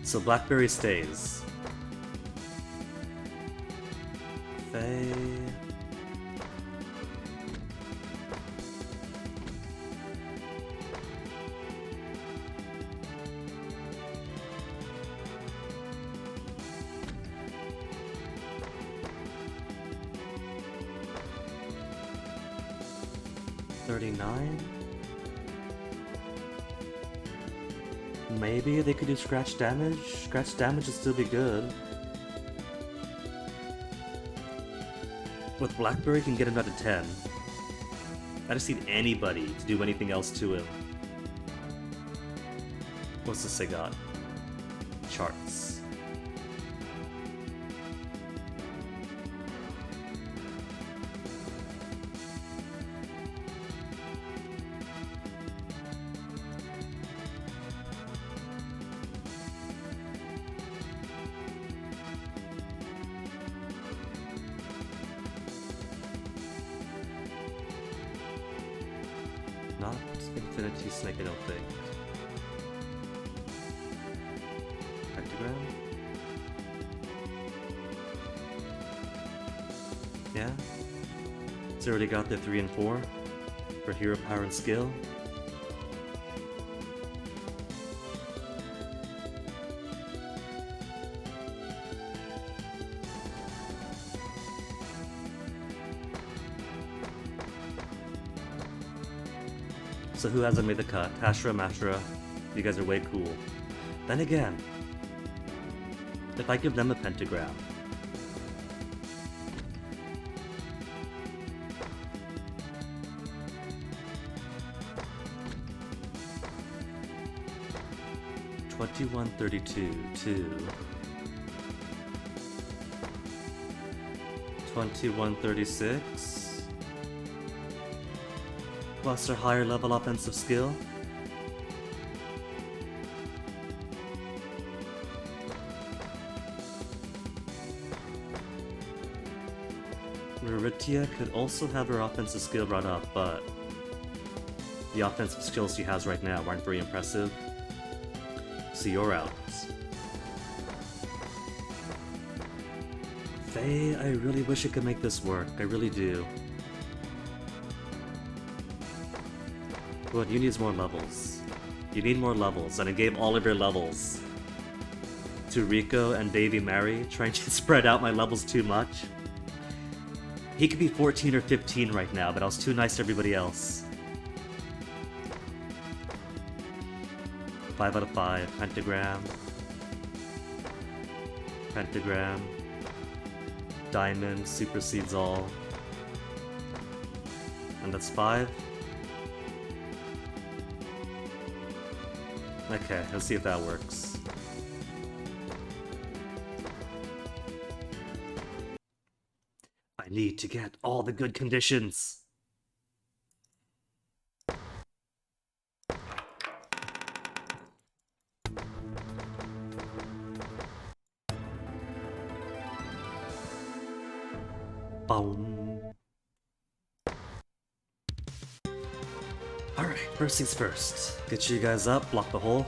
Speaker 1: So Blackberry stays. Faye... 39? Maybe they could do scratch damage? Scratch damage would still be good. With Blackberry, you can get him down to 10. I just need anybody to do anything else to him. What's this I got? Charts. Not Infinity Snake, I don't think. Pentagram? Yeah? It's already got their 3 and 4 for hero power and skill. So who hasn't made the cut? Hashra, Mashra, you guys are way cool. Then again, if I give them a pentagram, $21.32 to $21.36. Plus their higher level offensive skill. Raritia could also have her offensive skill brought up, but the offensive skills she has right now aren't very impressive. So you're out. Faye, I really wish I could make this work. I really do. What you need is more levels. You need more levels, and I gave all of your levels to Rico and Davy Mary, trying to spread out my levels too much. He could be 14 or 15 right now, but I was too nice to everybody else. 5 out of 5. Pentagram. Pentagram. Diamond supersedes all. And that's 5. Okay, let's see if that works. need to get all the good conditions. Boom. Alright, first things first. Get you guys up, block the hole.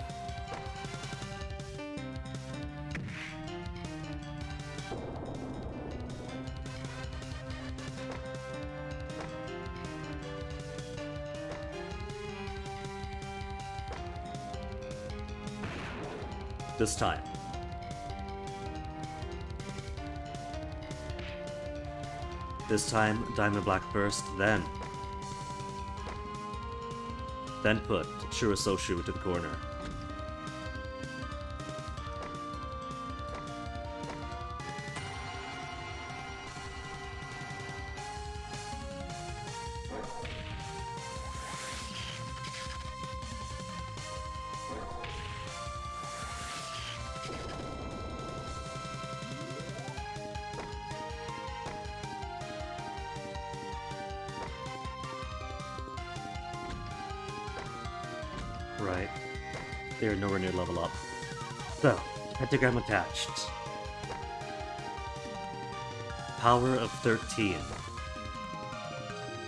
Speaker 1: This time. This time, Diamond Black first, then put Shurasoshu into the corner. Right. They are nowhere near level up. So, pentagram attached. Power of 13.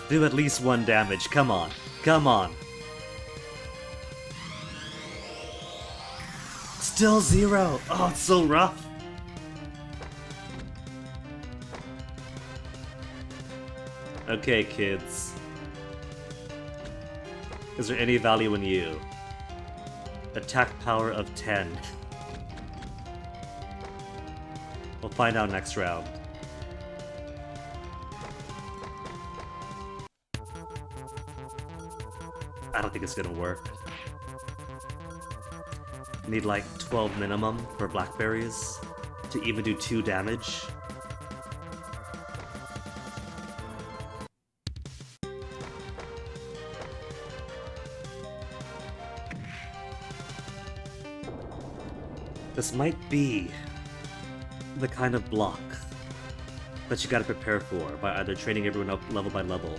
Speaker 1: Do at least 1 damage, come on. Come on. Still 0! Oh, it's so rough! Okay, kids. Is there any value in you? Attack power of 10. We'll find out next round. I don't think it's gonna work. Need like 12 minimum for blackberries to even do 2 damage. This might be the kind of block that you gotta prepare for by either training everyone up level by level,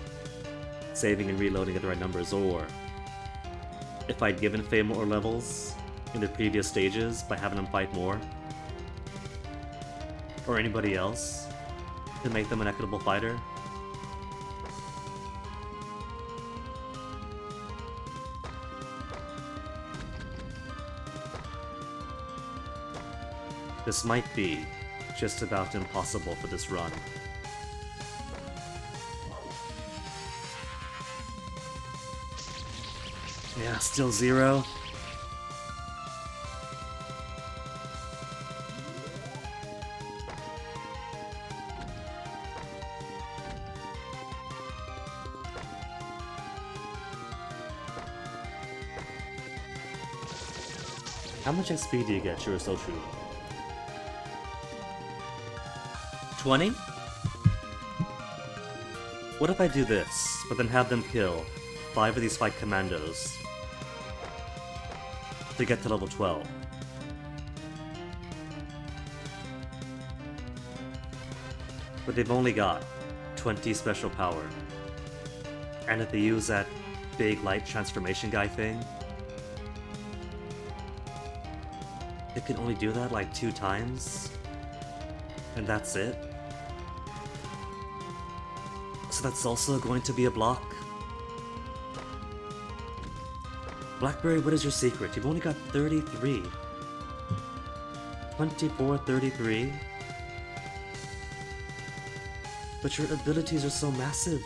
Speaker 1: saving and reloading at the right numbers, or if I'd given Faye more levels in the previous stages by having them fight more, or anybody else to make them an equitable fighter. This might be just about impossible for this run. Yeah, still 0. How much XP do you get, Shurasoshu? 20? What if I do this, but then have them kill 5 of these fight commandos to get to level 12? But they've only got 20 special power. And if they use that big light transformation guy thing, it can only do that like 2 times. And that's it. So that's also going to be a block. Blackberry, what is your secret? You've only got 33. 24, 33. But your abilities are so massive.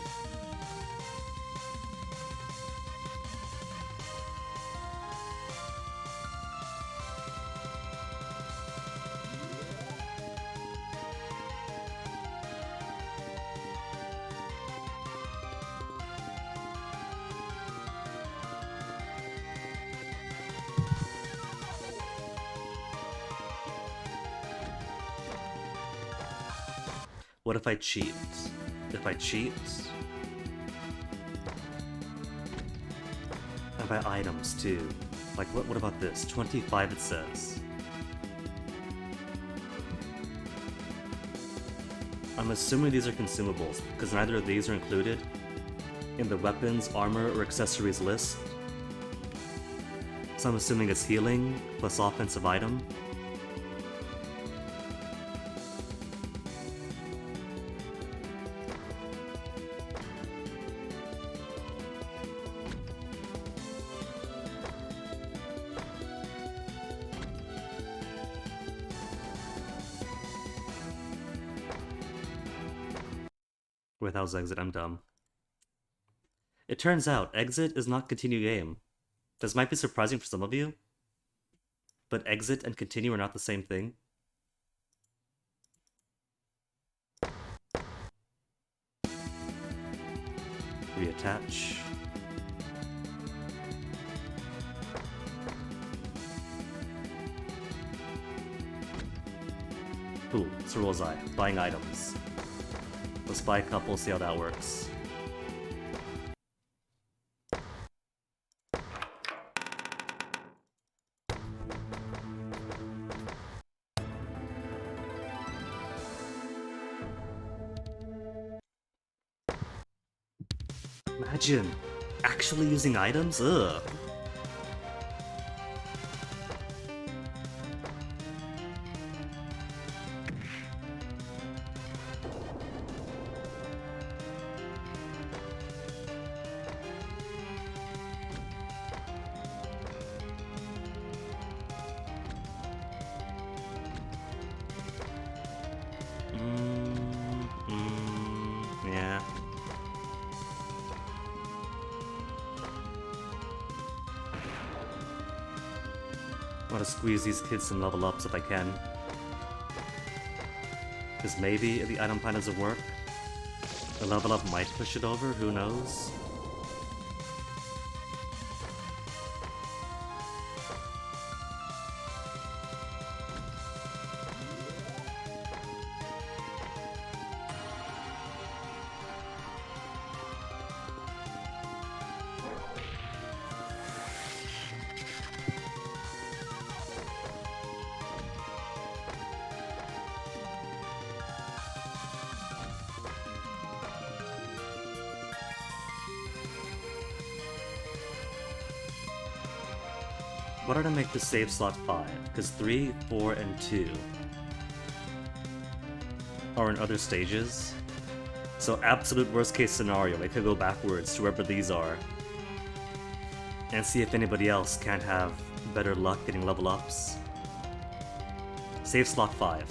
Speaker 1: What if I cheat? If I cheat, I buy items too. Like what about this? 25 it says. I'm assuming these are consumables, because neither of these are included in the weapons, armor, or accessories list. So I'm assuming it's healing plus offensive item. Wait, that was exit, I'm dumb. It turns out, exit is not continue game. This might be surprising for some of you, but exit and continue are not the same thing. Reattach. Cool, Cerule's Eye, buying items. Let's buy a couple, see how that works. Imagine actually using items? Ugh. Yeah. I want to squeeze these kids some level ups if I can. Because maybe if the item plan doesn't work, the level up might push it over, who knows? What did I make the save slot 5? Because 3, 4, and 2 are in other stages. So absolute worst case scenario, I could go backwards to wherever these are and see if anybody else can't have better luck getting level ups. Save slot 5.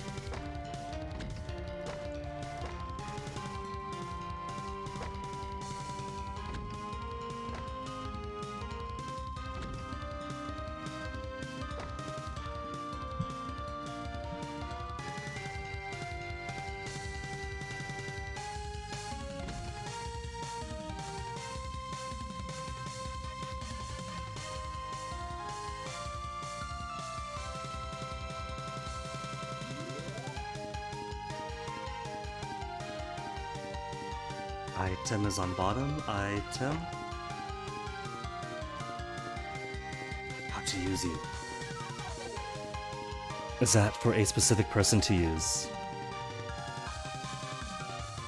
Speaker 1: Item is on bottom. Item. How to use you. Is that for a specific person to use?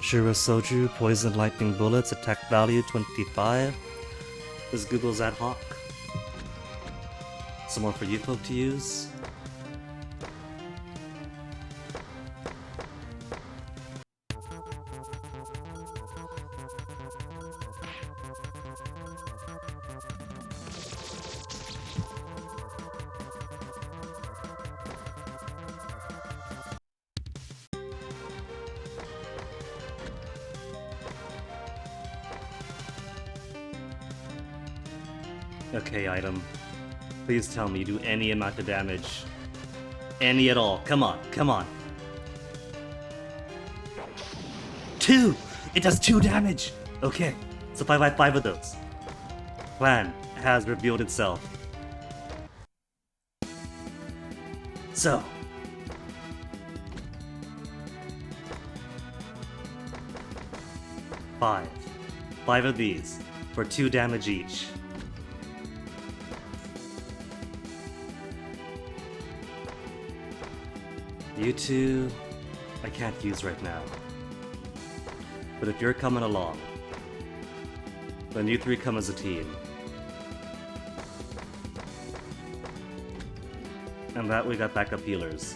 Speaker 1: Shura Soju, Poison Lightning Bullets, attack value 25. Is Google's ad hoc? Someone for you folk to use? Okay, item. Please tell me you do any amount of damage. Any at all. Come on, come on. 2! It does 2 damage! Okay, so 5 by 5 of those. Plan has revealed itself. So. Five of these for 2 damage each. You two, I can't use right now. But if you're coming along, then you three come as a team. And that we got backup healers.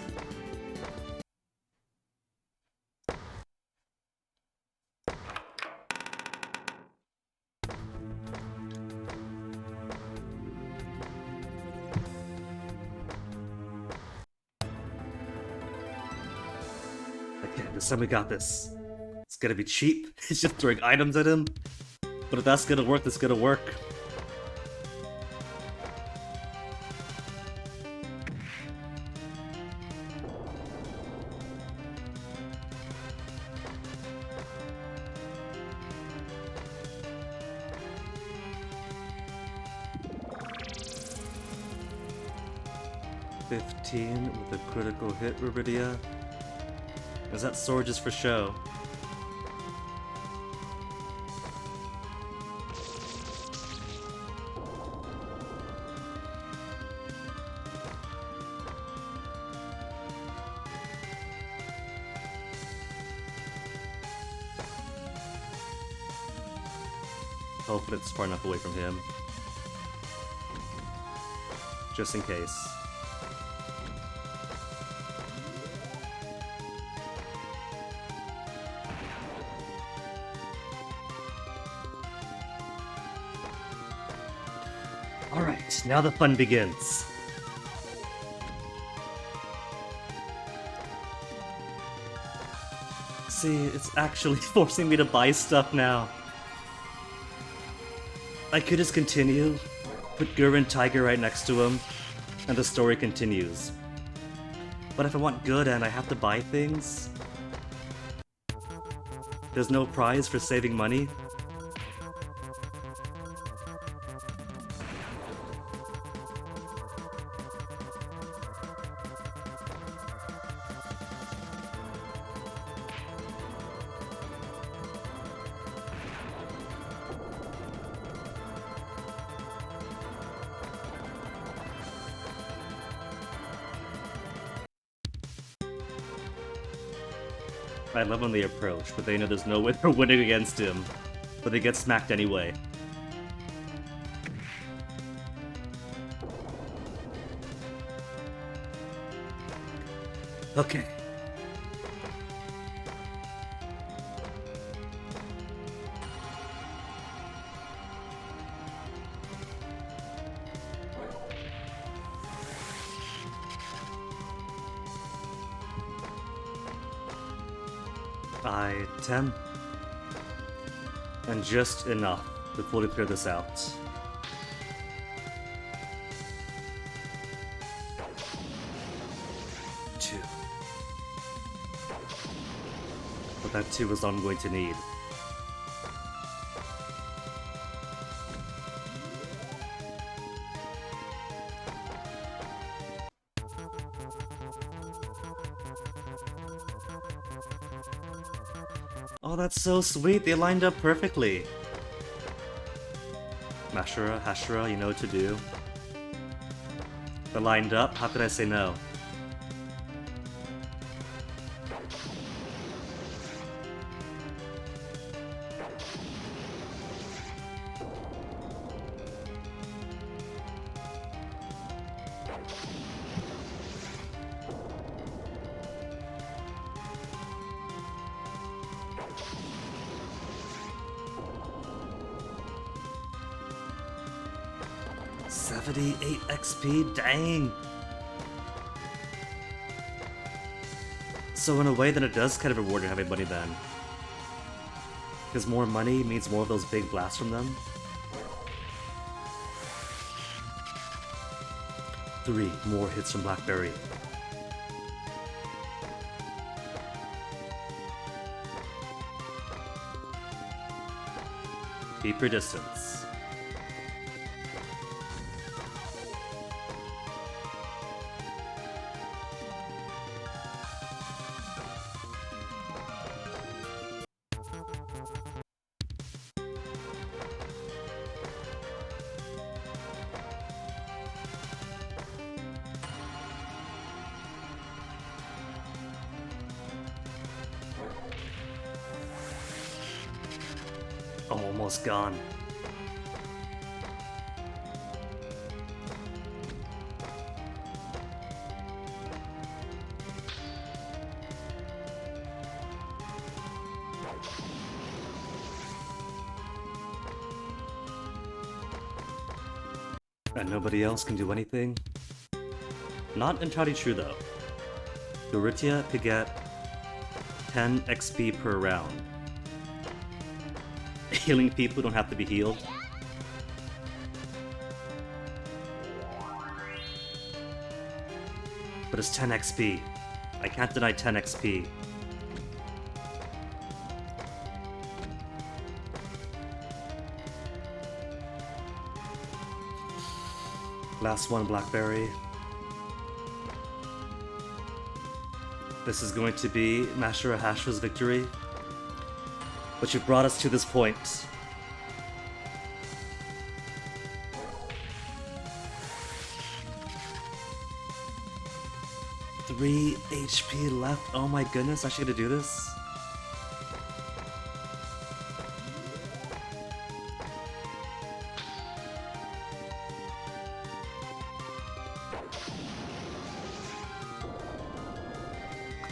Speaker 1: Okay, this time we got this. It's gonna be cheap. It's just throwing items at him. But if that's gonna work, that's gonna work. $15 with a critical hit, Rubidia. Is that sword just for show? Hopefully it's far enough away from him. Just in case. Alright, now the fun begins. See, it's actually forcing me to buy stuff now. I could just continue, put Gurren Tiger right next to him, and the story continues. But if I want good and I have to buy things, there's no prize for saving money. I love when they approach, but they know there's no way they're winning against him. But they get smacked anyway. Okay. Item. And just enough to fully clear this out. Two. But that 2 is all I'm going to need. Oh, that's so sweet. They lined up perfectly. Mashura, Hashira, you know what to do. They're lined up. How could I say no? $78 XP? Dang! So in a way, then it does kind of reward you having money then. Because more money means more of those big blasts from them. 3 more hits from Blackberry. Keep your distance. almost gone. And nobody else can do anything? Not entirely true though. Doritia could get 10 XP per round. Healing people don't have to be healed. But it's 10 XP. I can't deny 10 XP. Last one, Blackberry. This is going to be Master Ahashi's victory. But you've brought us to this point. Three HP left. Oh my goodness, I should do this.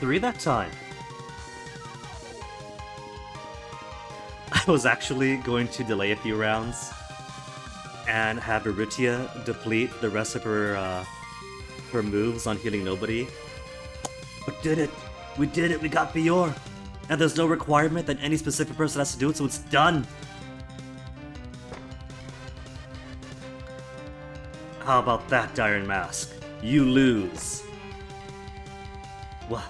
Speaker 1: Three that time. I was actually going to delay a few rounds and have Doritia deplete the rest of her moves on healing nobody. But did it! We did it! We got Bior! And there's no requirement that any specific person has to do it, so it's done! How about that, Iron Mask? You lose! What?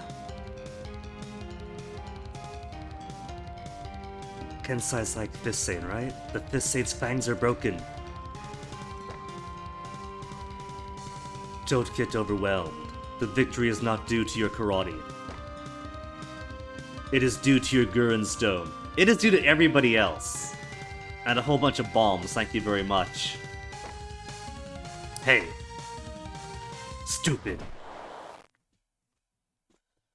Speaker 1: Kensai's like Fist-Saint, right? The Fist-Saint's fangs are broken. Don't get overwhelmed. The victory is not due to your karate. It is due to your Gurren Stone. It is due to everybody else. And a whole bunch of bombs, thank you very much. Hey. Stupid.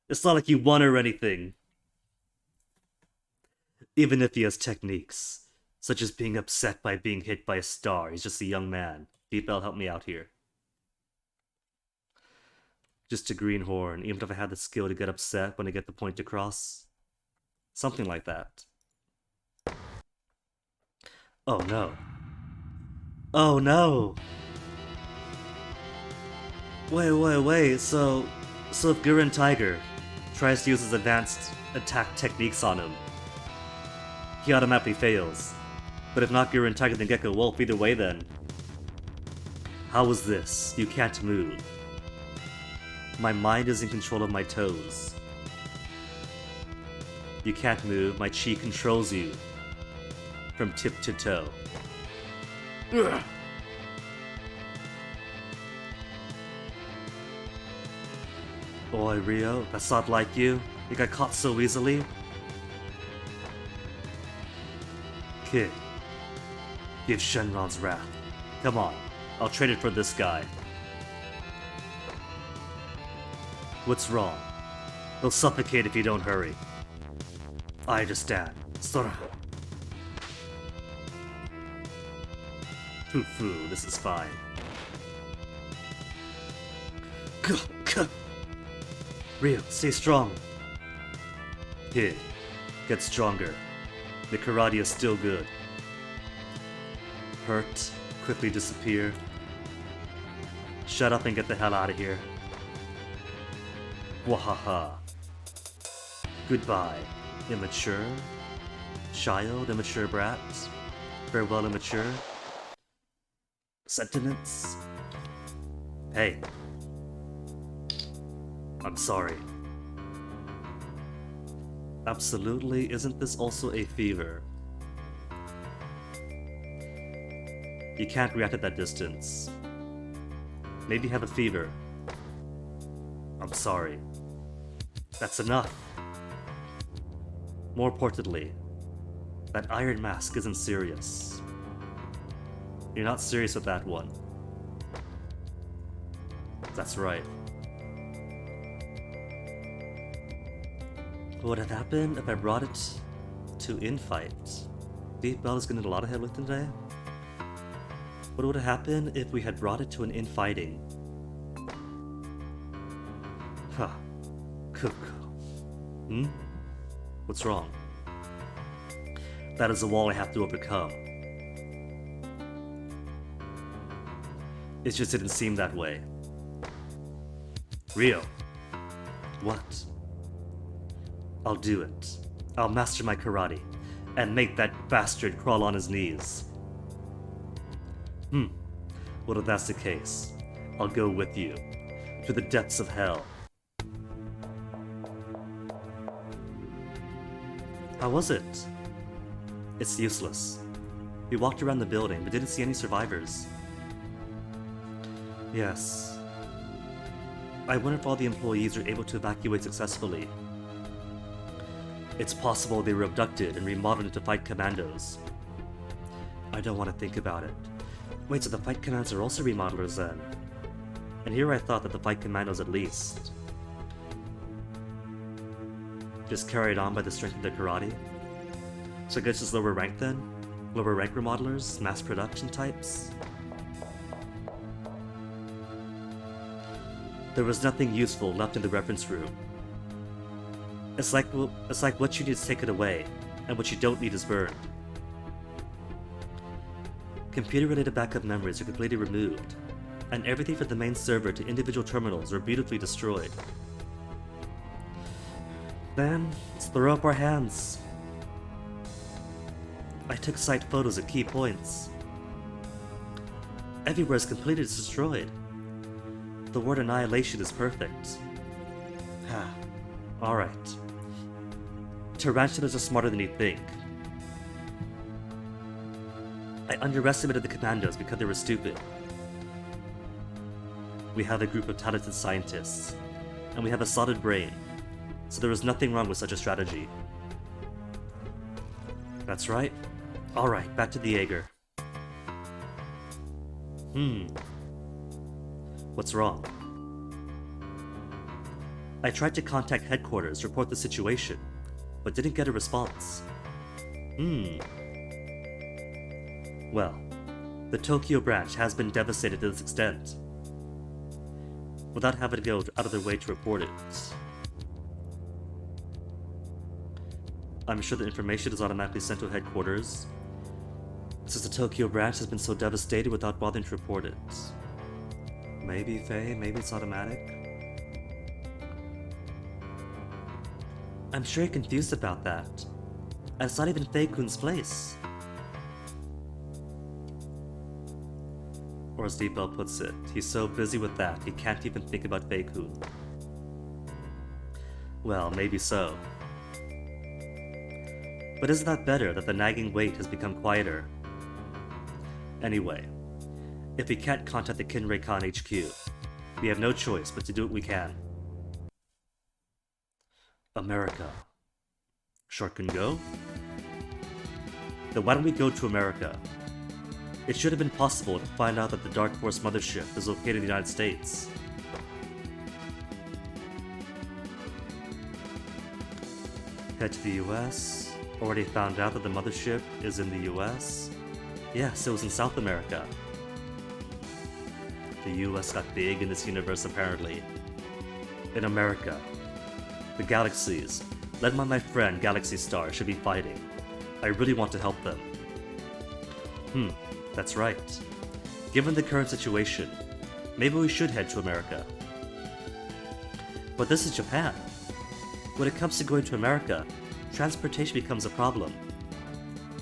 Speaker 1: It's not like you won or anything. Even if he has techniques, such as being upset by being hit by a star, he's just a young man. Beepel, help me out here. Just a greenhorn, even if I had the skill to get upset when I get the point across. Something like that. Oh no. Oh no! Wait, so if Gurren Tiger tries to use his advanced attack techniques on him, he automatically fails. But if not Gurren Tiger, then Gecko Wolf, either way then. How was this? You can't move. My mind is in control of my toes. You can't move, my chi controls you. From tip to toe. Ugh. Boy, Rio, that's not like you. You got caught so easily. Kid, give Shenron's wrath. Come on, I'll trade it for this guy. What's wrong? He'll suffocate if you don't hurry. I understand. Sora. Foo-foo, this is fine. Rio, stay strong. Kid, get stronger. The karate is still good. Hurt, quickly disappear. Shut up and get the hell out of here. Wahaha. Goodbye, immature. Child, immature brat. Farewell, immature. Sentiments. Hey. I'm sorry. Absolutely, isn't this also a fever? You can't react at that distance. Maybe have a fever. I'm sorry. That's enough. More importantly, that Iron Mask isn't serious. You're not serious with that one. That's right. What would have happened if I brought it to infight? Deep Bell is getting a lot of headlifting today. What would have happened if we had brought it to an infighting? Huh. Cook. Hmm? What's wrong? That is a wall I have to overcome. It just didn't seem that way. Rio. What? I'll do it. I'll master my karate and make that bastard crawl on his knees. Well, if that's the case, I'll go with you to the depths of hell. How was it? It's useless. We walked around the building but didn't see any survivors. Yes. I wonder if all the employees are able to evacuate successfully. It's possible they were abducted and remodeled into fight commandos. I don't want to think about it. Wait, so the fight commandos are also remodelers then? And here I thought that the fight commandos at least just carried on by the strength of their karate. So I guess it's lower rank then? Lower rank remodelers? Mass production types? There was nothing useful left in the reference room. It's like what you need is taken away, and what you don't need is burned. Computer-related backup memories are completely removed, and everything from the main server to individual terminals are beautifully destroyed. Then, let's throw up our hands. I took site photos at key points. Everywhere is completely destroyed. The word annihilation is perfect. Alright. Tarantulas are smarter than you think. I underestimated the commandos because they were stupid. We have a group of talented scientists, and we have a solid brain, so there is nothing wrong with such a strategy. That's right. Alright, back to the Jaeger. What's wrong? I tried to contact headquarters to report the situation, but didn't get a response. Well, the Tokyo branch has been devastated to this extent, without having to go out of their way to report it. I'm sure the information is automatically sent to headquarters, since the Tokyo branch has been so devastated without bothering to report it. Maybe, Faye, maybe it's automatic? I'm sure you're confused about that. And it's not even Faye-kun's place. Or as Deep Bell puts it, he's so busy with that, he can't even think about Faye-kun. Well, maybe so. But isn't that better that the nagging weight has become quieter? Anyway, if we can't contact the Kinrei-kan HQ, we have no choice but to do what we can. America. Short can go? Then why don't we go to America? It should have been possible to find out that the Dark Force mothership is located in the United States. Head to the US. Already found out that the mothership is in the US. Yes, it was in South America. The US got big in this universe apparently. In America, the galaxies, led by my friend Galaxy Star, should be fighting. I really want to help them. That's right. Given the current situation, maybe we should head to America. But this is Japan. When it comes to going to America, transportation becomes a problem.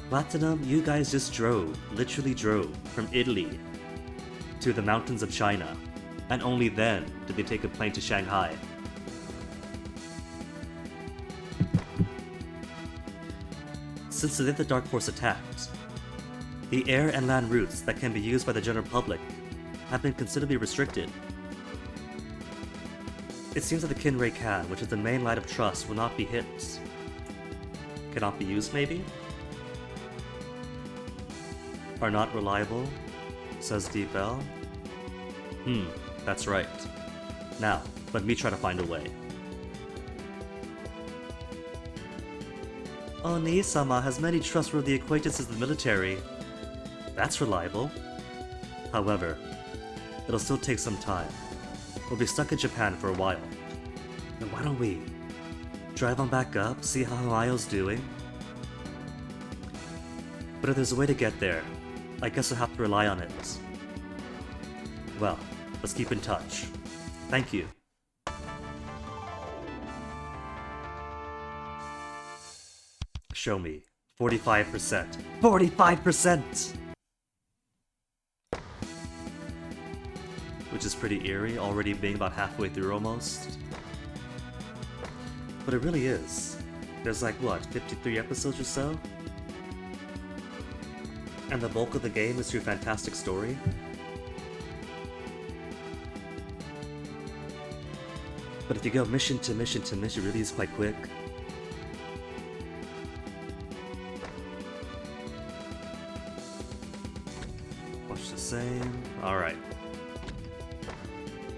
Speaker 1: Platinum, you guys just drove, literally drove, from Italy to the mountains of China, and only then did they take a plane to Shanghai. Since the day the Dark Force attacked, the air and land routes that can be used by the general public have been considerably restricted. It seems that the Kinrei-kan, which is the main line of trust, will not be hit. Cannot be used, maybe? Are not reliable, says Deep Bell. That's right. Now, let me try to find a way. Oni-sama has many trustworthy acquaintances in the military. That's reliable. However, it'll still take some time. We'll be stuck in Japan for a while. Then why don't we drive on back up, see how Hayao's doing? But if there's a way to get there, I guess I'll have to rely on it. Well, let's keep in touch. Thank you. Show me. 45%. 45%! Which is pretty eerie, already being about halfway through almost. But it really is. There's like, what, 53 episodes or so? And the bulk of the game is through fantastic story? But if you go mission to mission to mission, it really is quite quick. Watch the same. Alright.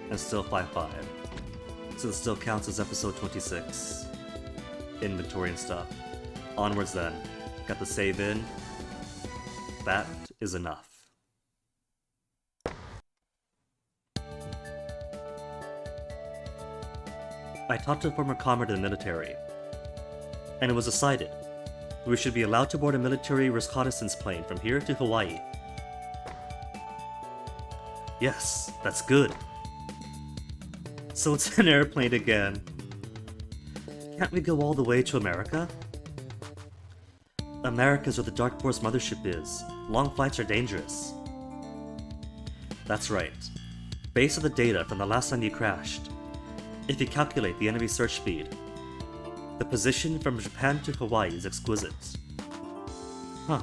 Speaker 1: And still 5-5. So it still counts as episode 26. Inventory and stuff. Onwards then. Got the save in. That is enough. I talked to a former comrade in the military, and it was decided we should be allowed to board a military reconnaissance plane from here to Hawaii. Yes, that's good. So it's an airplane again. Can't we go all the way to America? America's where the Dark Force mothership is. Long flights are dangerous. That's right. Based on the data from the last time you crashed, if you calculate the enemy search speed, the position from Japan to Hawaii is exquisite. Huh.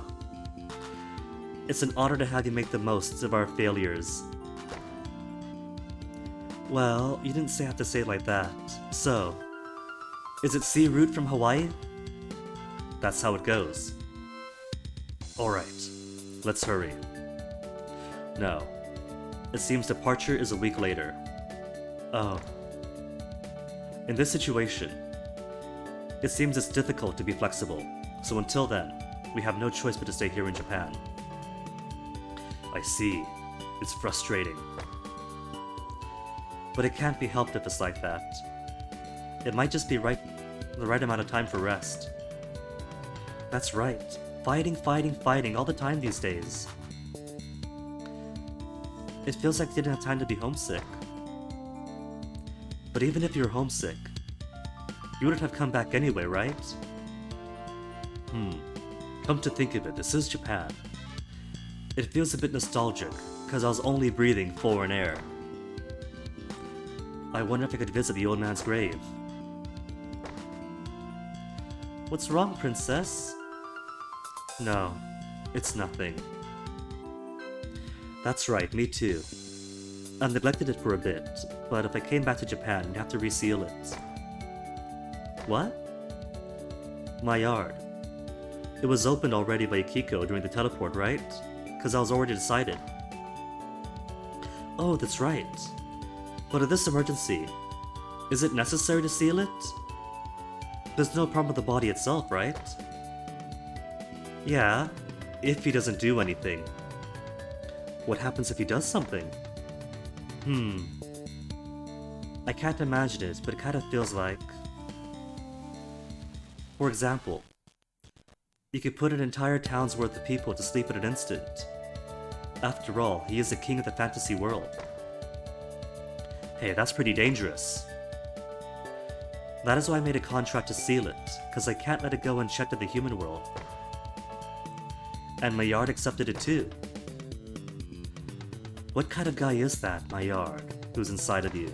Speaker 1: It's an honor to have you make the most of our failures. Well, you didn't have to say it like that. So, is it sea route from Hawaii? That's how it goes. Alright, let's hurry. No. It seems departure is a week later. Oh. In this situation, it seems it's difficult to be flexible, so until then, we have no choice but to stay here in Japan. I see. It's frustrating. But it can't be helped if it's like that. It might just be the right amount of time for rest. That's right. Fighting all the time these days. It feels like you didn't have time to be homesick. But even if you're homesick, you wouldn't have come back anyway, right? Come to think of it, this is Japan. It feels a bit nostalgic, because I was only breathing foreign air. I wonder if I could visit the old man's grave. What's wrong, princess? No, it's nothing. That's right, me too. I've neglected it for a bit, but if I came back to Japan, I'd have to reseal it. What? My yard. It was opened already by Akiko during the teleport, right? Because I was already decided. Oh, that's right. But in this emergency, is it necessary to seal it? There's no problem with the body itself, right? Yeah, if he doesn't do anything. What happens if he does something? I can't imagine it, but it kind of feels like... For example, you could put an entire town's worth of people to sleep in an instant. After all, he is the king of the fantasy world. Hey, that's pretty dangerous. That is why I made a contract to seal it, because I can't let it go unchecked in the human world. And Maillard accepted it too. What kind of guy is that, Maillard, who's inside of you?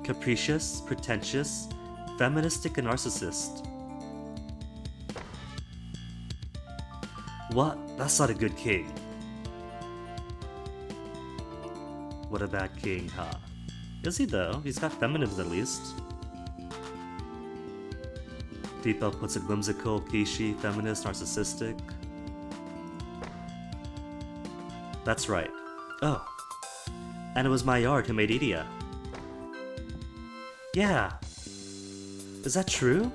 Speaker 1: Capricious, pretentious, feministic, and narcissist. What? That's not a good king. What a bad king, huh? Is he though? He's got feminism at least. Deepa puts it whimsical, quiche, feminist, narcissistic. That's right. Oh. And it was Maillard who made Idia. Yeah. Is that true?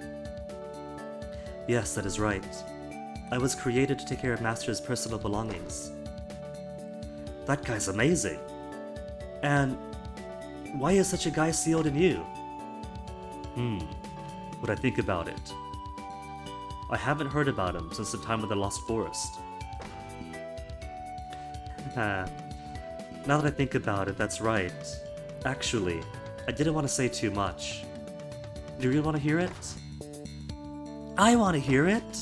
Speaker 1: Yes, that is right. I was created to take care of Master's personal belongings. That guy's amazing. And why is such a guy sealed in you? What I think about it. I haven't heard about him since the time of the Lost Forest. Now that I think about it, that's right. Actually, I didn't want to say too much. Do you really want to hear it? I want to hear it!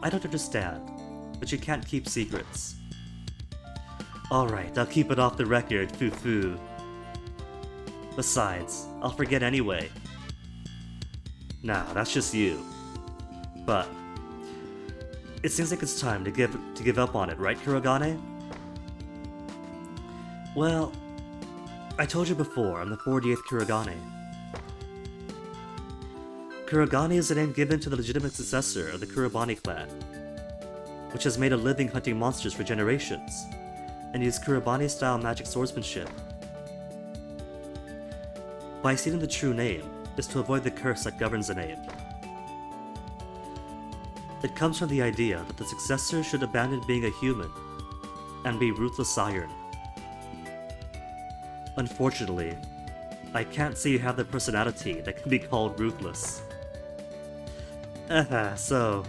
Speaker 1: I don't understand, but you can't keep secrets. Alright, I'll keep it off the record, foo-foo. Besides, I'll forget anyway. Nah, that's just you. But it seems like it's time to give up on it, right, Kurogane? Well, I told you before, I'm the 48th Kurogane. Kurogane is the name given to the legitimate successor of the Kurobani clan, which has made a living hunting monsters for generations, and used Kurobani-style magic swordsmanship. By stating the true name is to avoid the curse that governs the name. It comes from the idea that the successor should abandon being a human and be ruthless iron. Unfortunately, I can't say you have the personality that can be called ruthless. So,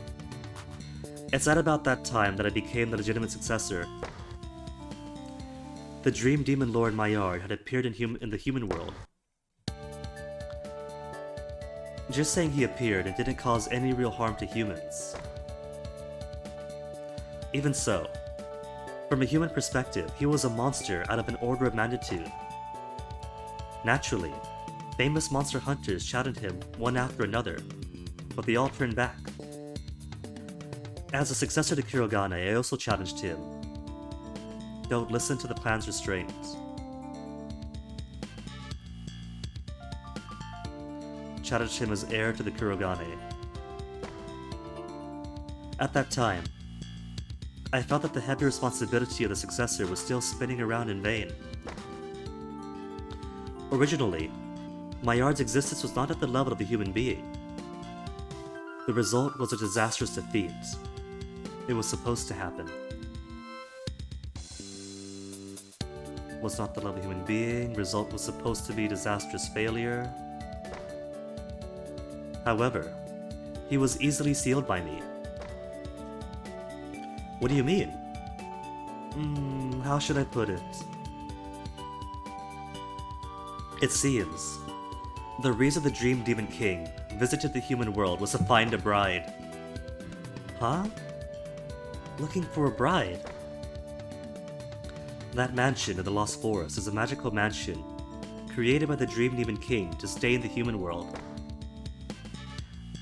Speaker 1: it's at about that time that I became the legitimate successor. The Dream Demon Lord Maillard had appeared in the human world. Just saying he appeared and didn't cause any real harm to humans. Even so, from a human perspective, he was a monster out of an order of magnitude. Naturally, famous monster hunters shouted him one after another, but they all turned back. As a successor to Kurogane, I also challenged him. Don't listen to the clan's restraints. Challenged him as heir to the Kurogane. At that time, I felt that the heavy responsibility of the successor was still spinning around in vain. Originally, Maillard's existence was not at the level of a human being. The result was a disastrous defeat. It was supposed to happen. Was not the level of a human being, result was supposed to be disastrous failure. However, he was easily sealed by me. What do you mean? How should I put it? It seems, the reason the Dream Demon King visited the human world was to find a bride. Huh? Looking for a bride? That mansion in the Lost Forest is a magical mansion created by the Dream Demon King to stay in the human world.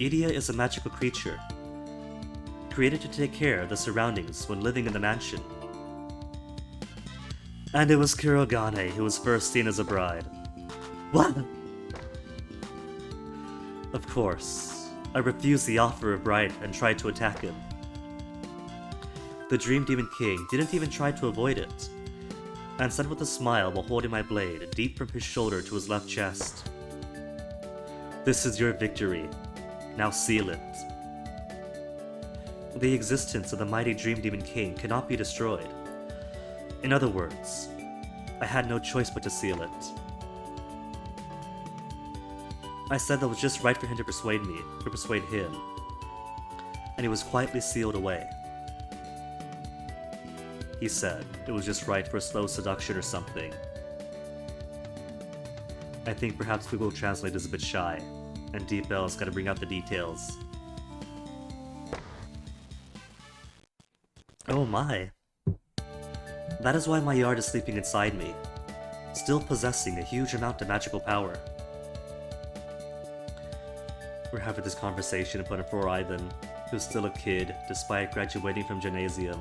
Speaker 1: Idia is a magical creature, created to take care of the surroundings when living in the mansion. And it was Kurogane who was first seen as a bride. What? Of course, I refused the offer of bride and tried to attack him. The Dream Demon King didn't even try to avoid it, and said with a smile while holding my blade deep from his shoulder to his left chest. This is your victory. Now seal it. The existence of the mighty Dream Demon King cannot be destroyed. In other words, I had no choice but to seal it. I said that it was just right for him to persuade him, and he was quietly sealed away. He said it was just right for a slow seduction or something. I think perhaps Google Translate is a bit shy, and Deep L's gotta bring out the details. Oh my. That is why Maillard is sleeping inside me, still possessing a huge amount of magical power. We're having this conversation in front of poor Ivan, who's still a kid despite graduating from gymnasium,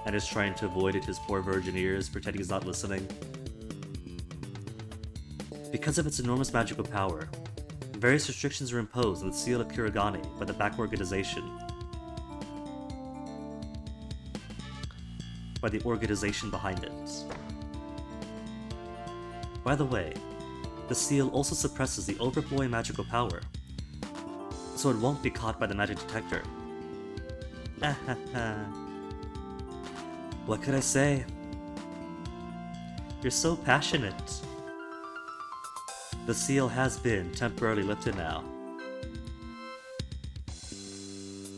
Speaker 1: and is trying to avoid it his poor virgin ears, pretending he's not listening. Because of its enormous magical power, various restrictions are imposed on the seal of Kurogane by the back organization. By the organization behind it. By the way, the seal also suppresses the overflowing magical power. so it won't be caught by the magic detector. What could I say? You're so passionate. The seal has been temporarily lifted now.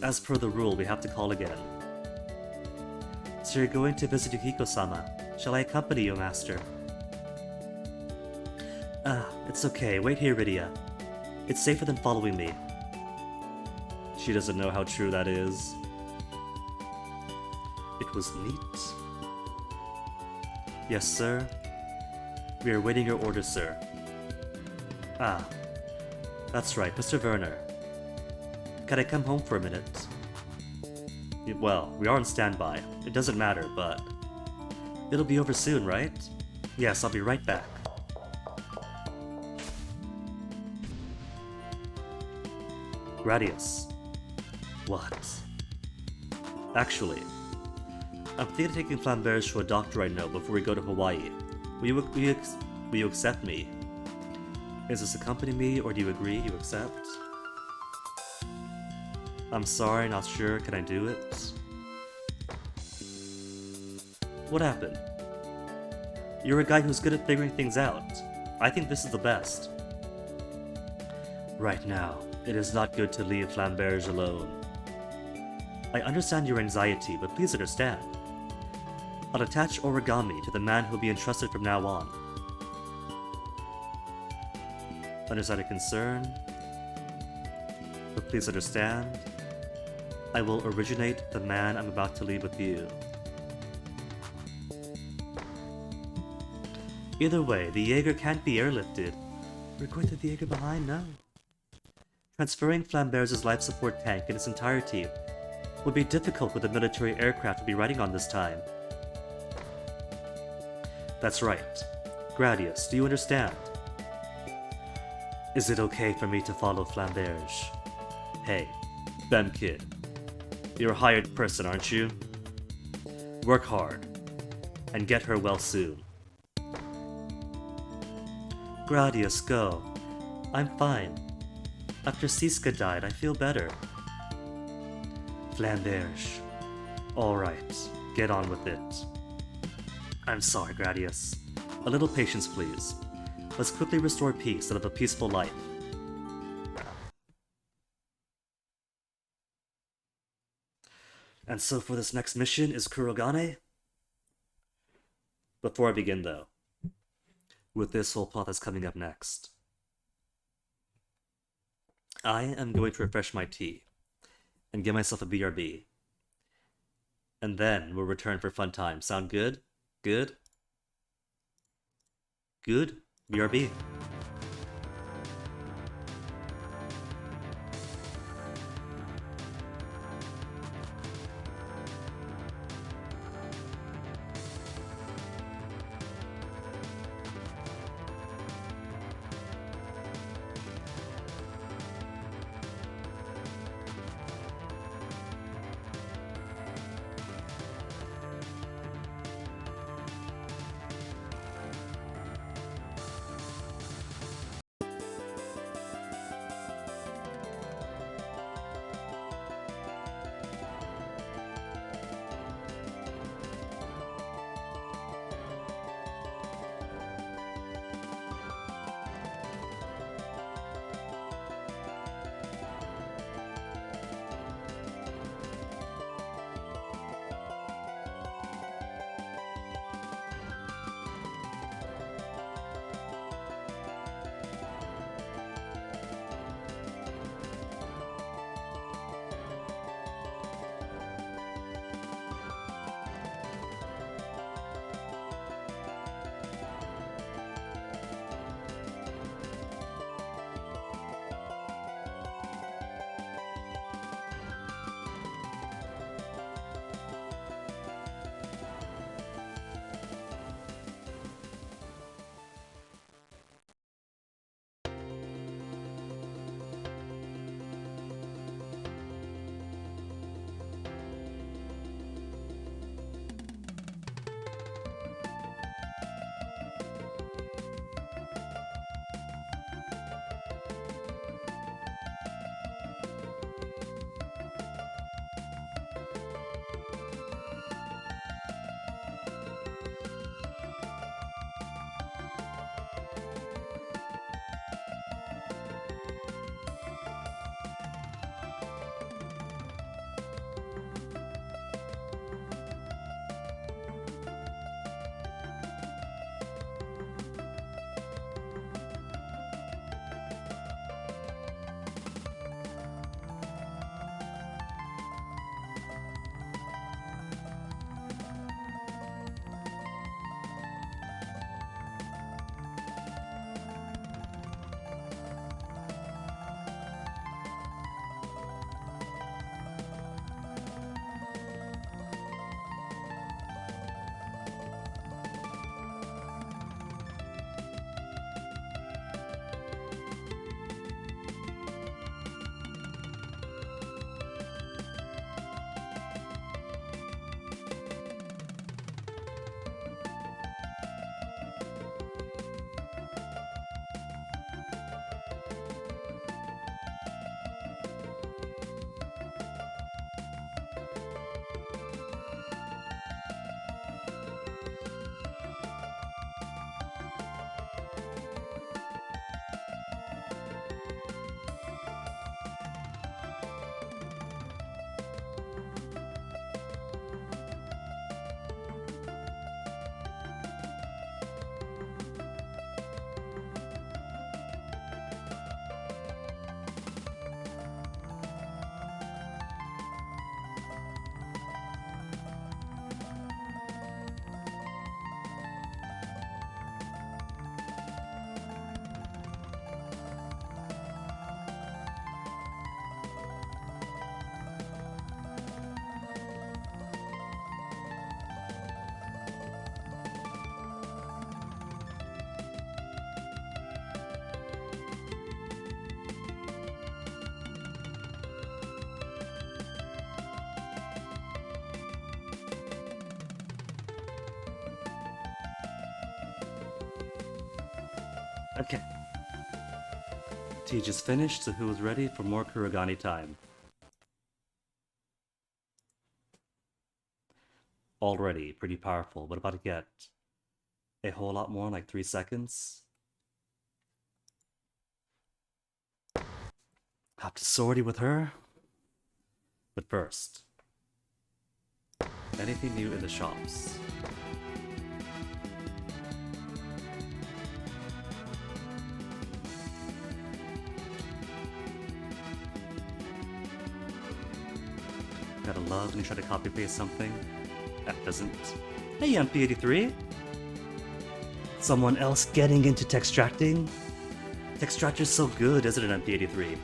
Speaker 1: As per the rule, we have to call again. So you're going to visit Yukiko-sama. Shall I accompany you, Master? It's okay. Wait here, Rydia. It's safer than following me. She doesn't know how true that is. It was neat. Yes, sir. We are waiting your orders, sir. Ah, that's right, Mr. Werner. Can I come home for a minute? Well, we are on standby. It doesn't matter, but... It'll be over soon, right? Yes, I'll be right back. Gradius. What? Actually, I'm thinking of taking Flamberge to a doctor I know before we go to Hawaii. Will you accept me? Is this accompany me, or do you agree you accept? I'm sorry, not sure, can I do it? What happened? You're a guy who's good at figuring things out. I think this is the best. Right now, it is not good to leave Flamberge alone. I understand your anxiety, but please understand. I'll attach origami to the man who'll be entrusted from now on. Understand a concern, but please understand, I will originate the man I'm about to leave with you. Either way, the Jaeger can't be airlifted. We're going to the Jaeger behind now. Transferring Flamberge's life support tank in its entirety would be difficult with the military aircraft we'll be riding on this time. That's right. Gradius, do you understand? Is it okay for me to follow Flamberge? Hey, Bem Kid. You're a hired person, aren't you? Work hard, and get her well soon. Gradius, go. I'm fine. After Siska died, I feel better. Flamberge. Alright, get on with it. I'm sorry, Gradius. A little patience, please. Let's quickly restore peace and live a peaceful life. And so for this next mission is Kurogane? Before I begin, though, with this whole plot that's coming up next, I am going to refresh my tea and give myself a BRB. And then we'll return for fun time. Sound good? Good? Good? BRB. Okay. Tea just finished, so who's ready for more Kurogane time? Already pretty powerful. What about to get a whole lot more in like 3 seconds? Have to sortie with her. But first, anything new in the shops? Gotta love when you try to copy paste something that doesn't. Hey, MP83! Someone else getting into textracting? Textractor's so good, isn't it, MP83?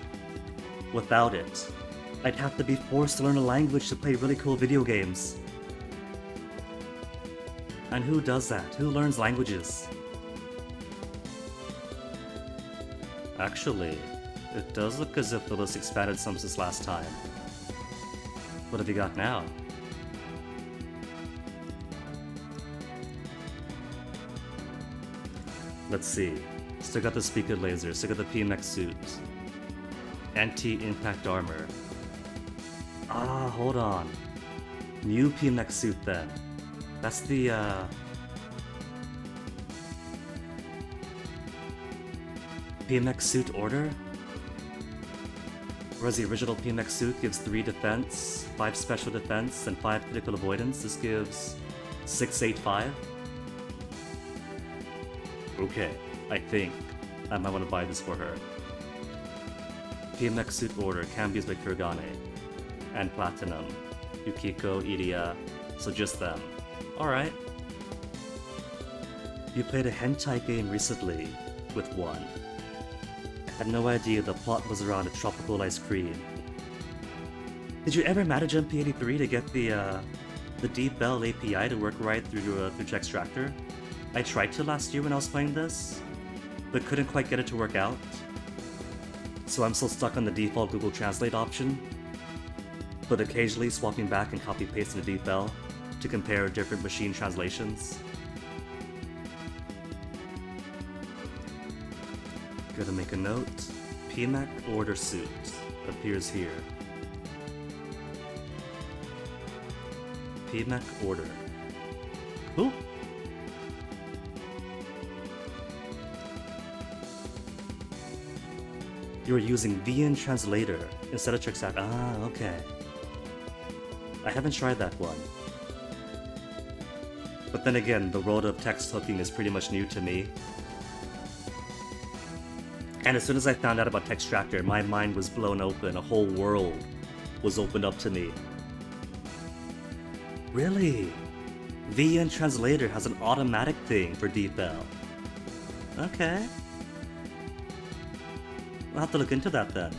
Speaker 1: Without it, I'd have to be forced to learn a language to play really cool video games. And who does that? Who learns languages? Actually, it does look as if the list expanded some since last time. What have you got now? Let's see. Still got the speaker laser, still got the PMX suit. Anti-impact armor. Ah, hold on. New PMX suit then. That's the, PMX suit order? Whereas the original PMX suit gives 3 defense, 5 special defense, and 5 critical avoidance, this gives 6, 8, 5. Okay, I think I might want to buy this for her. PMX suit order can be used by Kurogane and Platinum, Yukiko, Iria, so just them. Alright. You played a hentai game recently with one. I had no idea the plot was around a tropical ice cream. Did you ever manage MP83 to get the Deep Bell API to work right through Textractor? I tried to last year when I was playing this, but couldn't quite get it to work out. So I'm still stuck on the default Google Translate option, but occasionally swapping back and copy-pasting the Deep Bell to compare different machine translations. Gotta make a note. PMAC order suit appears here. PMAC order. Cool. You're using VN Translator instead of Textactor. Ah, okay. I haven't tried that one. But then again, the world of text hooking is pretty much new to me. And as soon as I found out about Textractor, my mind was blown open. A whole world was opened up to me. Really? VN Translator has an automatic thing for Deep Bell. Okay. I'll have to look into that then.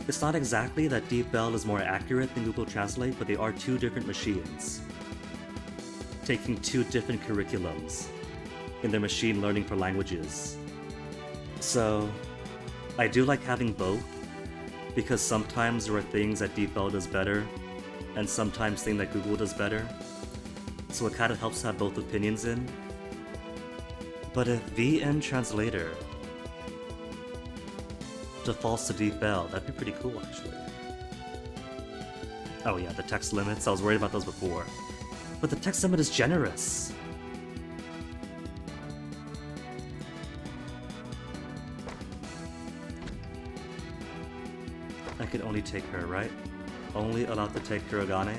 Speaker 1: It's not exactly that Deep Bell is more accurate than Google Translate, but they are 2 different machines, taking 2 different curriculums in their machine learning for languages. So, I do like having both, because sometimes there are things that Deep Bell does better, and sometimes things that Google does better. So it kind of helps to have both opinions in. But if VN Translator defaults to Deep Bell, that'd be pretty cool, actually. Oh yeah, the text limits. I was worried about those before. But the text limit is generous. I can only take her, right? Only allowed to take Kurogane?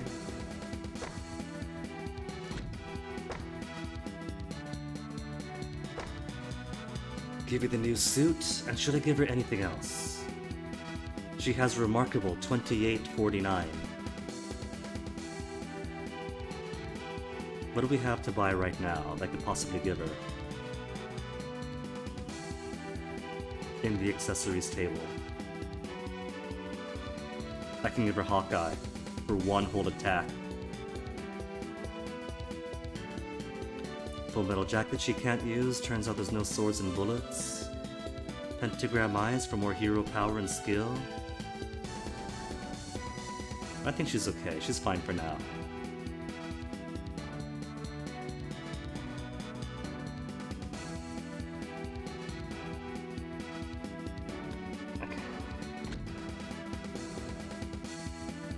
Speaker 1: Give you the new suit, and should I give her anything else? She has remarkable 2849. What do we have to buy right now that I could possibly give her? In the accessories table. I can give her Hawkeye for 1 whole attack. Full metal jacket she can't use, turns out there's no swords and bullets. Pentagram eyes for more hero power and skill. I think she's okay, she's fine for now.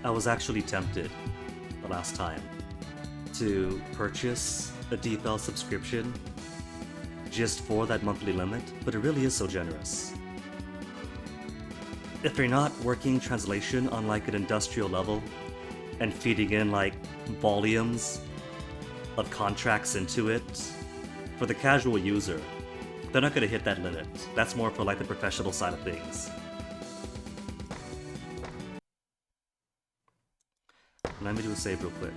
Speaker 1: I was actually tempted the last time to purchase a DeepL subscription just for that monthly limit, but it really is so generous. If you're not working translation on like an industrial level and feeding in like volumes of contracts into it, for the casual user, they're not going to hit that limit. That's more for like the professional side of things. Let me do a save real quick.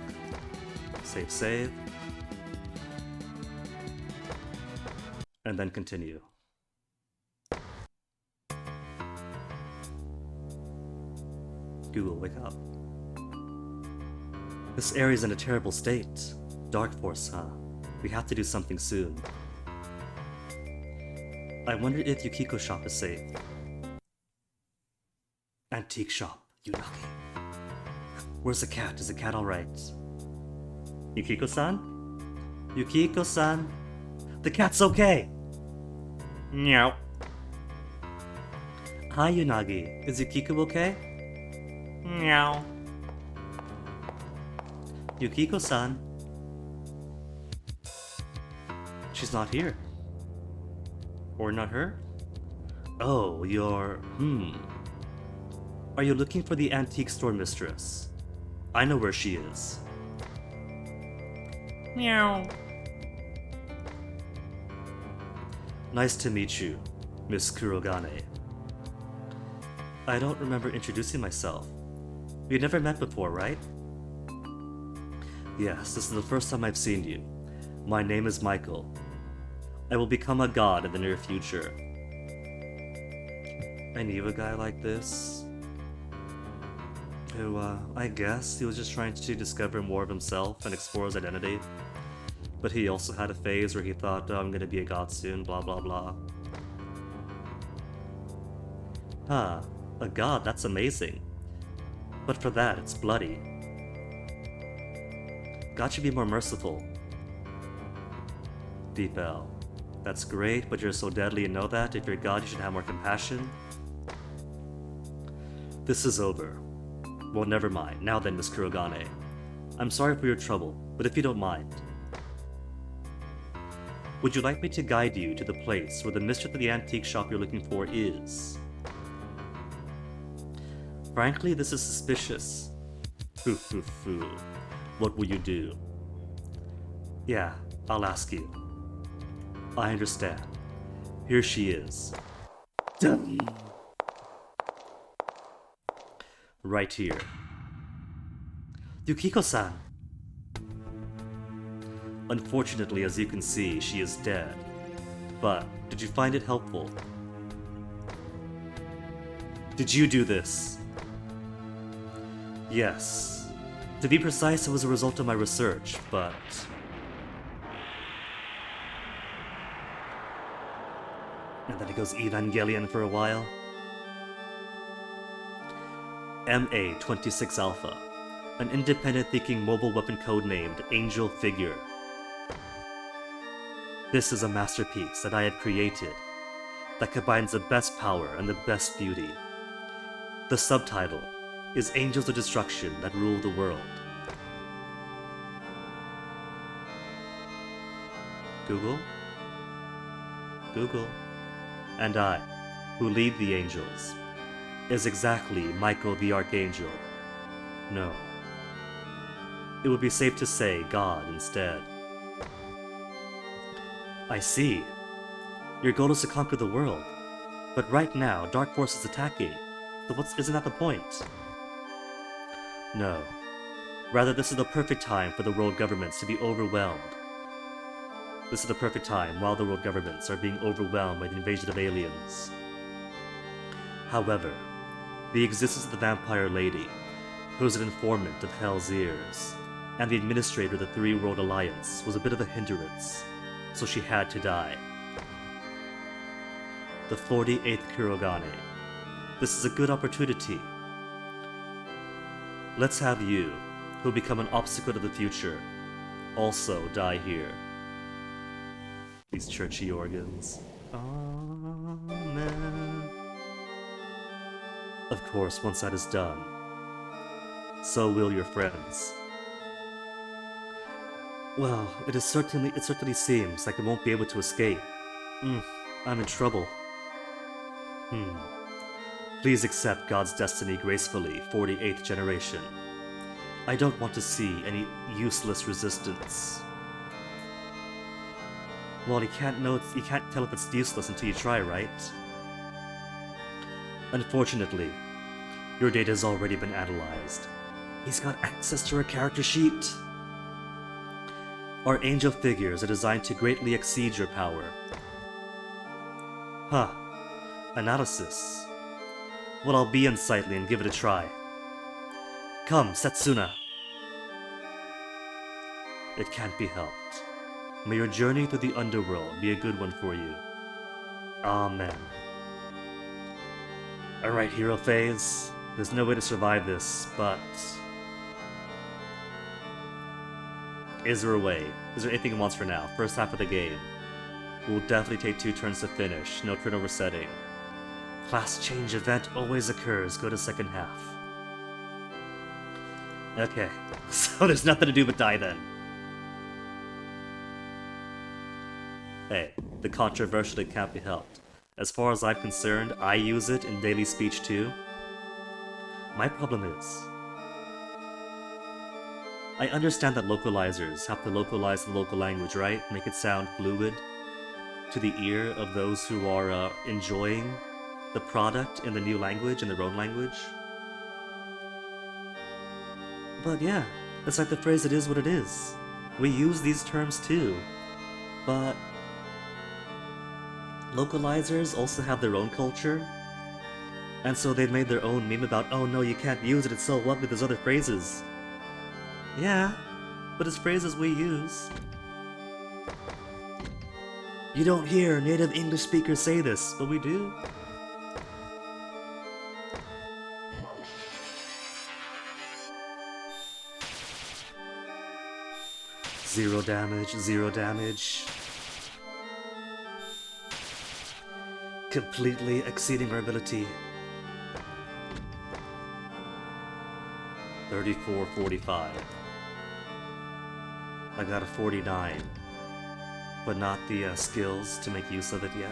Speaker 1: Save. And then continue. Google, wake up. This area's in a terrible state. Dark Force, huh? We have to do something soon. I wonder if Yukiko shop is safe. Antique shop, Unagi. Where's the cat? Is the cat alright? Yukiko-san? Yukiko-san? The cat's okay! Meow. Hi, Unagi. Is Yukiko okay? Meow. Yukiko-san? She's not here. Or not her? Oh, you're... Are you looking for the antique store mistress? I know where she is. Meow. Nice to meet you, Miss Kurogane. I don't remember introducing myself. We never met before, right? Yes, this is the first time I've seen you. My name is Michael. I will become a god in the near future. I knew a guy like this, who, I guess he was just trying to discover more of himself and explore his identity. But he also had a phase where he thought, oh, I'm gonna be a god soon, blah blah blah. Huh, a god, that's amazing. But for that, it's bloody. God should be more merciful. DeepL. That's great, but you're so deadly and know that. If you're God, you should have more compassion. This is over. Well, never mind. Now then, Miss Kurogane. I'm sorry for your trouble, but if you don't mind, would you like me to guide you to the place where the mistress of the antique shop you're looking for is? Frankly, this is suspicious. Foo. What will you do? Yeah, I'll ask you. I understand. Here she is. Dun. Right here. Yukiko-san! Unfortunately, as you can see, she is dead. But, did you find it helpful? Did you do this? Yes. To be precise, it was a result of my research, but... And then it goes Evangelion for a while. MA-26 Alpha, an independent-thinking mobile weapon codenamed Angel Figure. This is a masterpiece that I have created that combines the best power and the best beauty. The subtitle is Angels of Destruction that rule the world. Google? And I, who lead the angels, is exactly Michael the Archangel. No. It would be safe to say God instead. I see. Your goal is to conquer the world. But right now, Dark Force is attacking. So isn't that the point? No. Rather, this is the perfect time for the world governments to be overwhelmed. This is the perfect time while the world governments are being overwhelmed by the invasion of aliens. However, the existence of the Vampire Lady, who is an informant of Hell's Ears, and the administrator of the Three World Alliance was a bit of a hindrance, so she had to die. The 48th Kurogane. This is a good opportunity. Let's have you, who become an obstacle to the future, also die here. These churchy organs. Amen. Of course, once that is done, So will your friends. Well, it certainly seems like I won't be able to escape. I'm in trouble. Please accept God's destiny gracefully, 48th generation. I don't want to see any useless resistance. Well, you can't tell if it's useless until you try, right? Unfortunately, your data has already been analyzed. He's got access to our character sheet. Our angel figures are designed to greatly exceed your power. Huh. Analysis. Well, I'll be unsightly and give it a try. Come, Setsuna. It can't be helped. May your journey through the underworld be a good one for you. Amen. Alright, hero phase. There's no way to survive this, but... Is there a way? Is there anything it wants for now? First half of the game. Will definitely take 2 turns to finish. No turnover setting. Class change event always occurs. Go to second half. Okay. So there's nothing to do but die then. Hey, the controversial can't be helped. As far as I'm concerned, I use it in daily speech too. My problem is, I understand that localizers have to localize the local language, right? Make it sound fluid to the ear of those who are enjoying the product in the new language, in their own language. But yeah, it's like the phrase, it is what it is. We use these terms too, but localizers also have their own culture, and so they've made their own meme about, oh no, you can't use it, it's so ugly, there's other phrases. Yeah, but it's phrases we use. You don't hear native English speakers say this, but we do. Zero damage, 0 damage. Completely exceeding our ability. 34-45. I got a 49, but not the skills to make use of it yet.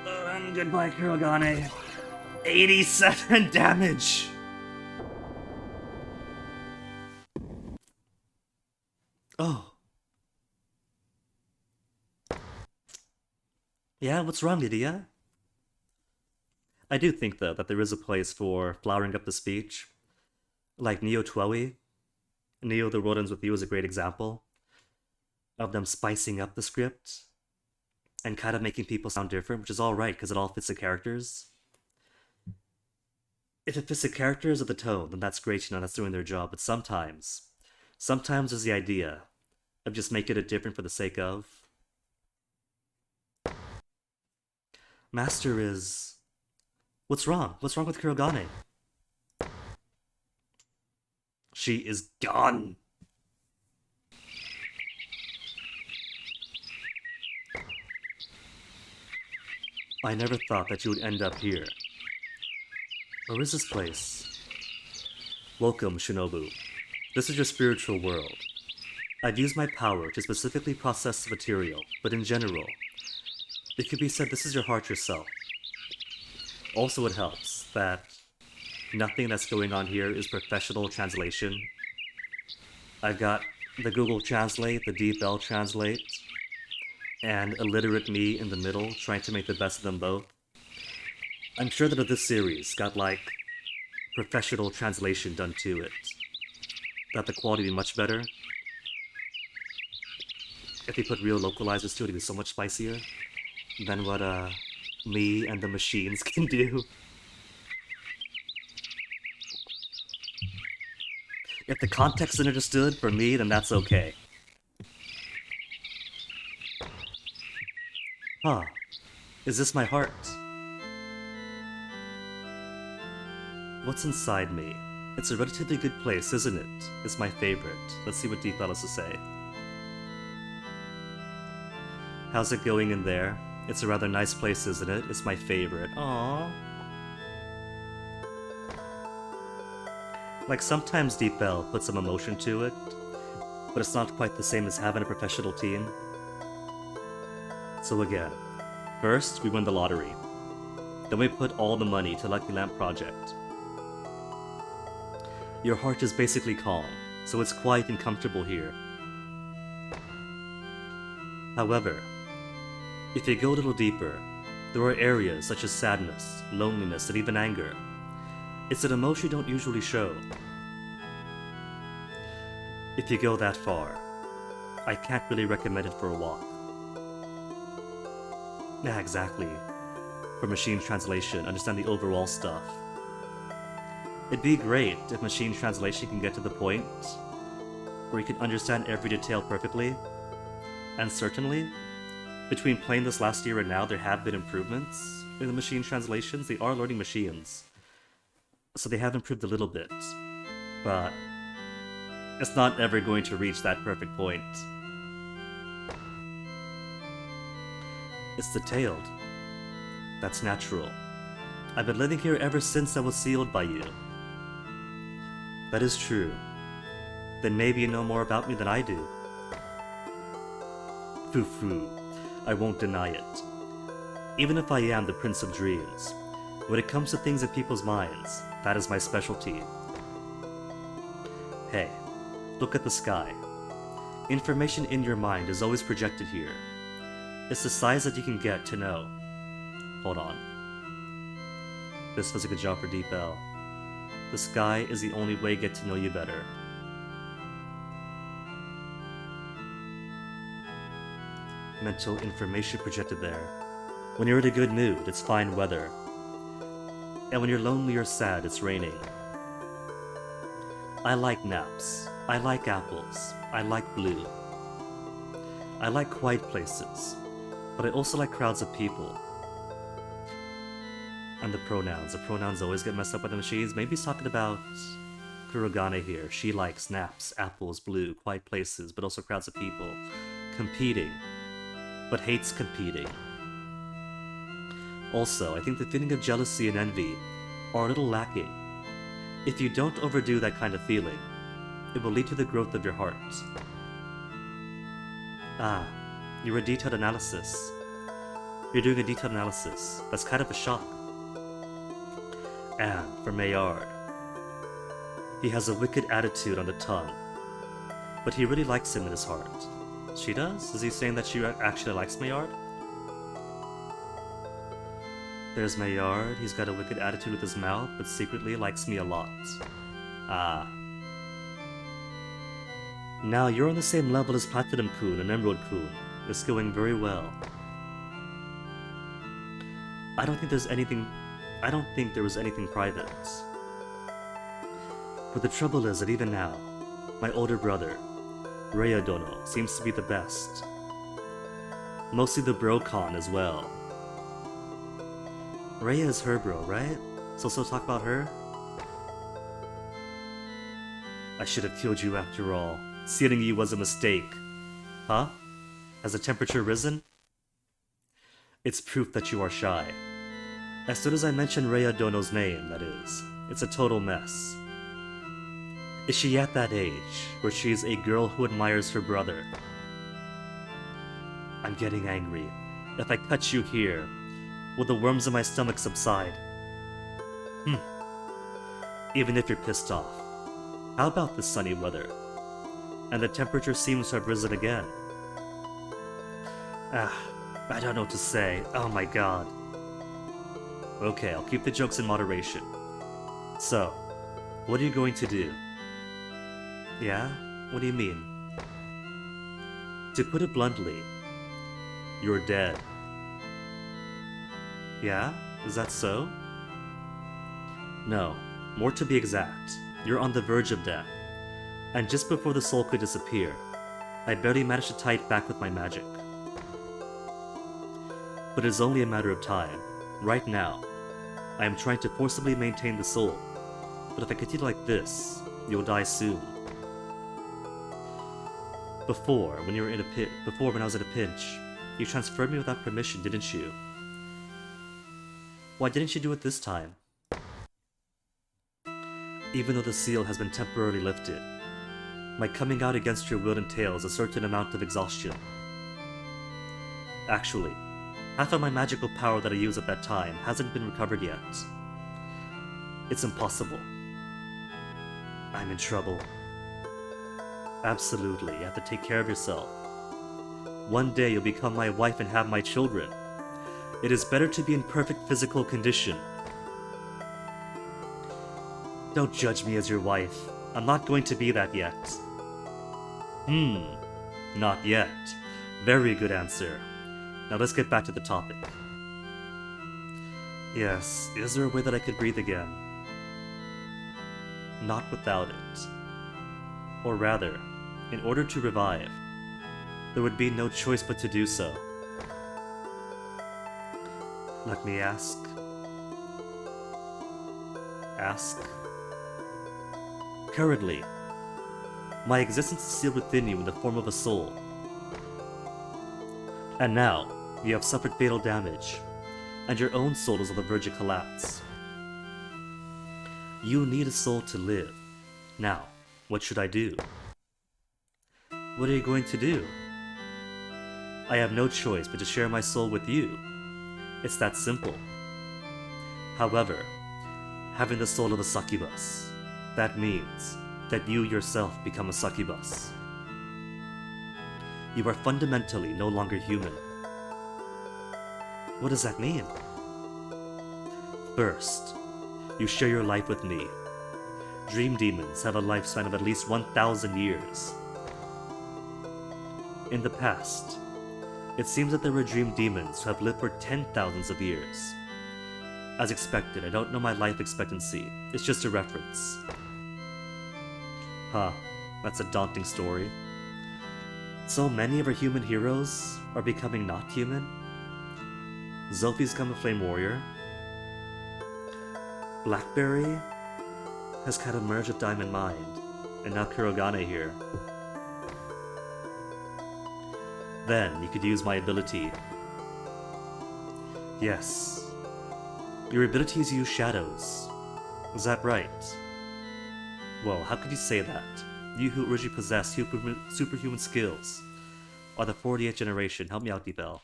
Speaker 1: And goodbye, Kurogane. 87 damage! Oh. Yeah, what's wrong, Lydia? I do think, though, that there is a place for flowering up the speech. Like Neo Twoey. Neo the Rodents with You is a great example of them spicing up the script and kind of making people sound different, which is alright, because it all fits the characters. If it fits the characters or the tone, then that's great, you know, that's doing their job. But sometimes there's the idea of just making it different for the sake of. Master is... What's wrong? What's wrong with Kurogane? She is gone! I never thought that you would end up here. Where is this place? Welcome, Shinobu. This is your spiritual world. I'd use my power to specifically process the material, but in general, it could be said this is your heart yourself. Also, it helps that nothing that's going on here is professional translation. I've got the Google Translate, the DeepL Translate, and illiterate me in the middle, trying to make the best of them both. I'm sure that if this series got, like, professional translation done to it, that the quality would be much better. If they put real localizers to it, it'd be so much spicier than what, me and the machines can do. If the context is understood for me, then that's okay. Huh. Is this my heart? What's inside me? It's a relatively good place, isn't it? It's my favorite. Let's see what DeepL has to say. How's it going in there? It's a rather nice place, isn't it? It's my favorite. Aww. Like, sometimes Deep Bell puts some emotion to it, but it's not quite the same as having a professional team. So again, first we win the lottery. Then we put all the money to Lucky Lamp Project. Your heart is basically calm, so it's quiet and comfortable here. However, if you go a little deeper, there are areas such as sadness, loneliness, and even anger. It's an emotion you don't usually show. If you go that far, I can't really recommend it for a walk. Yeah, exactly. For machine translation, understand the overall stuff. It'd be great if machine translation can get to the point where you can understand every detail perfectly. And certainly, between playing this last year and now, there have been improvements in the machine translations. They are learning machines, so they have improved a little bit. But it's not ever going to reach that perfect point. It's detailed. That's natural. I've been living here ever since I was sealed by you. That is true. Then maybe you know more about me than I do. Foo-foo. I won't deny it. Even if I am the Prince of Dreams, when it comes to things in people's minds, that is my specialty. Hey, look at the sky. Information in your mind is always projected here. It's the size that you can get to know. Hold on. This was a good job for Deep Bell. The sky is the only way to get to know you better. Mental information projected there. When you're in a good mood, it's fine weather. And when you're lonely or sad, it's raining. I like naps. I like apples. I like blue. I like quiet places, but I also like crowds of people. And the pronouns always get messed up by the machines. Maybe he's talking about Kurogane here. She likes naps, apples, blue, quiet places, but also crowds of people. Competing, but hates competing. Also, I think the feeling of jealousy and envy are a little lacking. If you don't overdo that kind of feeling, it will lead to the growth of your heart. Ah, you're a detailed analysis. You're doing a detailed analysis. That's kind of a shock. And for Maillard, he has a wicked attitude on the tongue, but he really likes him in his heart. She does? Is he saying that she actually likes Maillard? There's Maillard. He's got a wicked attitude with his mouth, but secretly likes me a lot. Ah. Now you're on the same level as Platinum-kun and Emerald-kun. It's going very well. I don't think there was anything private. But the trouble is that even now, my older brother, Raya Dono, seems to be the best. Mostly the bro-con as well. Raya is her bro, right? So talk about her? I should have killed you after all. Sealing you was a mistake. Huh? Has the temperature risen? It's proof that you are shy. As soon as I mention Raya Dono's name, that is, it's a total mess. Is she at that age where she is a girl who admires her brother? I'm getting angry. If I cut you here, will the worms in my stomach subside? Even if you're pissed off, how about this sunny weather? And the temperature seems to have risen again. I don't know what to say. Oh my god. Okay, I'll keep the jokes in moderation. So, what are you going to do? Yeah? What do you mean? To put it bluntly, you're dead. Yeah? Is that so? No. More to be exact, you're on the verge of death. And just before the soul could disappear, I barely managed to tie it back with my magic. But it is only a matter of time. Right now, I am trying to forcibly maintain the soul. But if I continue like this, you'll die soon. Before, when I was in a pinch, You transferred me without permission, didn't you? Why didn't you do it this time? Even though the seal has been temporarily lifted, my coming out against your will entails a certain amount of exhaustion. Actually, half of my magical power that I used at that time hasn't been recovered yet. It's impossible. I'm in trouble. Absolutely, you have to take care of yourself. One day you'll become my wife and have my children. It is better to be in perfect physical condition. Don't judge me as your wife. I'm not going to be that yet. Not yet. Very good answer. Now let's get back to the topic. Yes, is there a way that I could breathe again? Not without it. Or rather, in order to revive, there would be no choice but to do so. Let me ask. Ask? Currently, my existence is sealed within you in the form of a soul. And now, you have suffered fatal damage, and your own soul is on the verge of collapse. You need a soul to live. Now, what should I do? What are you going to do? I have no choice but to share my soul with you. It's that simple. However, having the soul of a succubus, that means that you yourself become a succubus. You are fundamentally no longer human. What does that mean? First, you share your life with me. Dream demons have a lifespan of at least 1,000 years. In the past, it seems that there were dream demons who have lived for 10,000s of years. As expected, I don't know my life expectancy. It's just a reference. Huh, that's a daunting story. So many of our human heroes are becoming not human. Zophie's become a flame warrior. Blackberry has kind of merged with Diamond Mind, and now Kurogane here. Then you could use my ability. Yes. Your abilities use shadows. Is that right? Well, how could you say that? You who originally possess superhuman skills are the 48th generation. Help me out, D-Bell.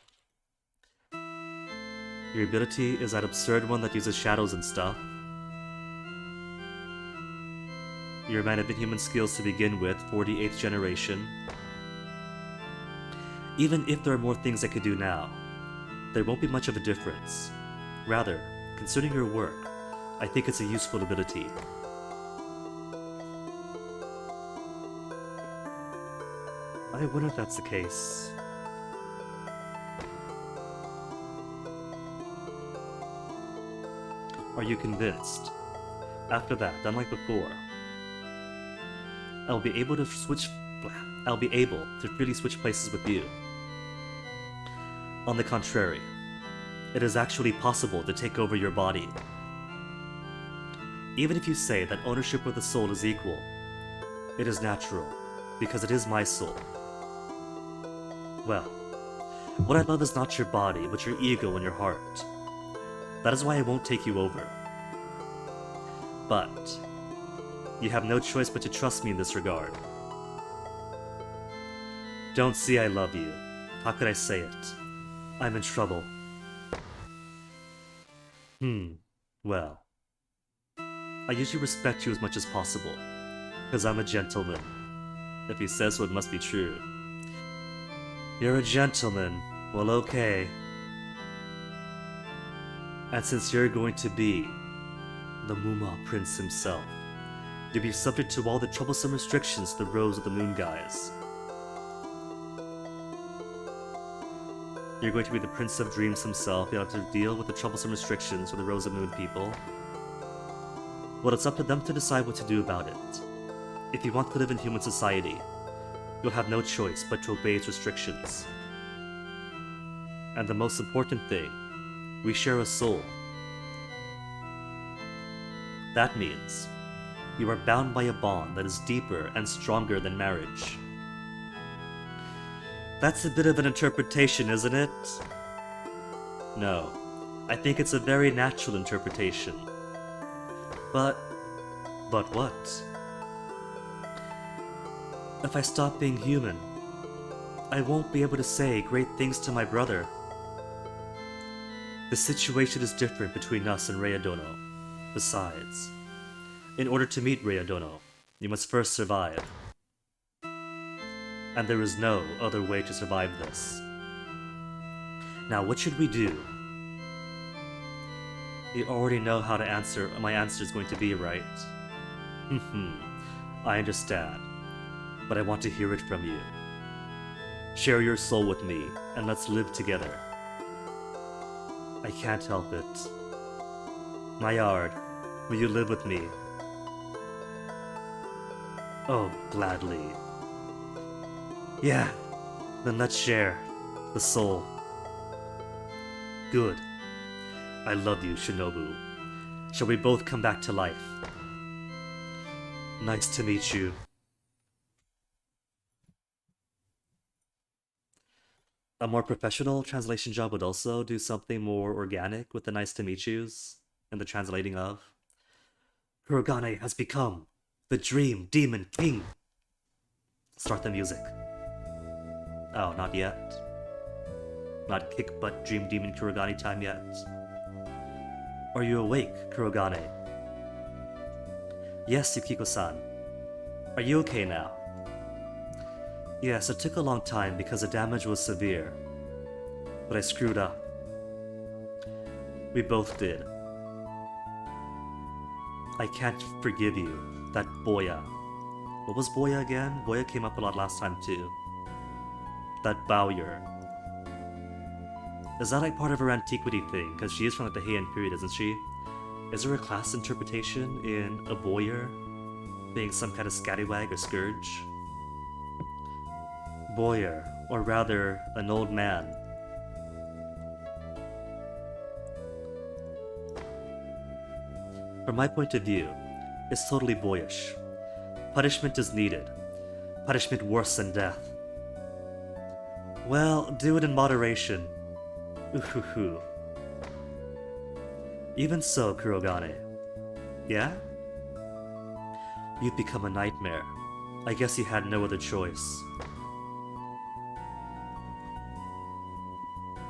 Speaker 1: Your ability is that absurd one that uses shadows and stuff. Your man of inhuman skills to begin with, 48th generation. Even if there are more things I could do now, there won't be much of a difference. Rather, considering your work, I think it's a useful ability. I wonder if that's the case. Are you convinced? After that, unlike before, I'll be able to freely switch places with you. On the contrary, it is actually possible to take over your body. Even if you say that ownership of the soul is equal, it is natural, because it is my soul. Well, what I love is not your body, but your ego and your heart. That is why I won't take you over. But you have no choice but to trust me in this regard. Don't see I love you. How could I say it? I'm in trouble. Well. I usually respect you as much as possible, because I'm a gentleman. If he says so, it must be true. You're a gentleman. Well, okay. And since you're going to be the Muma Prince himself, you'll be subject to all the troublesome restrictions to the Rose of the Moon guys. You're going to be the Prince of Dreams himself. You'll have to deal with the troublesome restrictions for the Rose of Moon people. Well, it's up to them to decide what to do about it. If you want to live in human society, you'll have no choice but to obey its restrictions. And the most important thing, we share a soul. That means you are bound by a bond that is deeper and stronger than marriage. That's a bit of an interpretation, isn't it? No. I think it's a very natural interpretation. But what? If I stop being human, I won't be able to say great things to my brother. The situation is different between us and Raiadono. Besides, in order to meet Raiadono, you must first survive. And there is no other way to survive this. Now, what should we do? You already know how to answer. My answer is going to be, right? I understand, but I want to hear it from you. Share your soul with me, and let's live together. I can't help it. Maillard, will you live with me? Oh, gladly. Yeah, then let's share the soul. Good. I love you, Shinobu. Shall we both come back to life? Nice to meet you. A more professional translation job would also do something more organic with the nice to meet yous and the translating of. Kurogane has become the Dream Demon King. Start the music. Oh, not yet. Not kick butt Dream Demon Kurogane time yet. Are you awake, Kurogane? Yes, Yukiko-san. Are you okay now? Yes, it took a long time because the damage was severe. But I screwed up. We both did. I can't forgive you. That Boya. What was Boya again? Boya came up a lot last time too. That Bowyer. Is that like part of her antiquity thing? Because she is from like the Heian period, isn't she? Is there a class interpretation in a Boyer being some kind of scallywag or scourge? Boyer, or rather, an old man. From my point of view, it's totally boyish. Punishment is needed. Punishment worse than death. Well, do it in moderation. Ooh. Even so, Kurogane. Yeah? You've become a nightmare. I guess you had no other choice.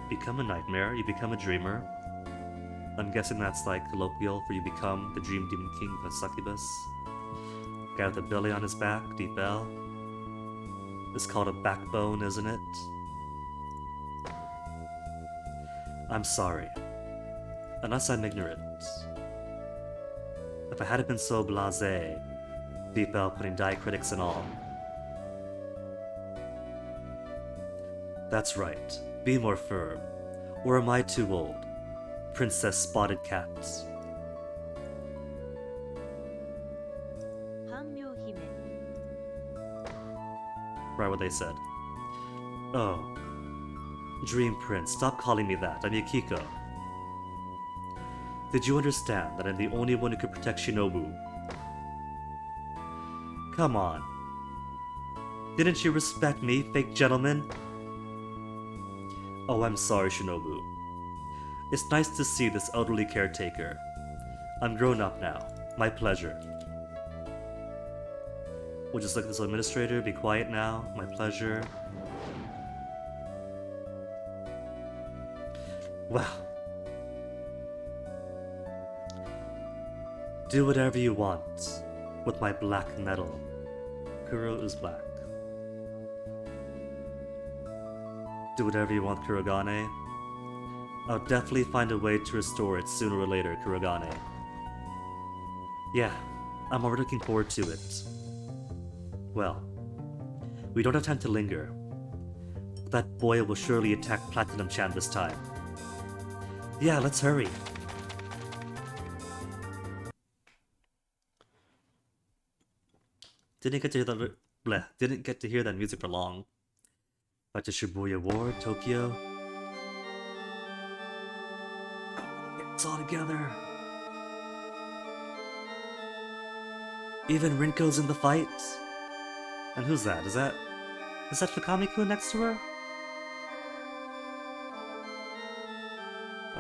Speaker 1: Become a nightmare? You become a dreamer? I'm guessing that's like colloquial for you become the Dream Demon King of a succubus. Guy with a belly on his back, deep L. It's called a backbone, isn't it? I'm sorry. Unless I'm ignorant. If I hadn't been so blasé, deep L putting diacritics and all. That's right. Be more firm. Or am I too old? Princess Spotted Cats. Right what they said. Oh. Dream Prince, stop calling me that. I'm Yukiko. Did you understand that I'm the only one who could protect Shinobu? Come on. Didn't you respect me, fake gentleman? Oh, I'm sorry, Shinobu. It's nice to see this elderly caretaker. I'm grown up now. My pleasure. We'll just look at this administrator. Be quiet now. My pleasure. Well. Do whatever you want with my black metal. Kuro is black. Do whatever you want, Kurogane. I'll definitely find a way to restore it sooner or later, Kurogane. Yeah, I'm already looking forward to it. Well, we don't have time to linger. That boy will surely attack Platinum Chan this time. Yeah, let's hurry. Didn't get to hear that music for long. Back to Shibuya Ward, Tokyo. It's all together. Even Rinko's in the fight. And who's that? Is that Fukami-kun next to her?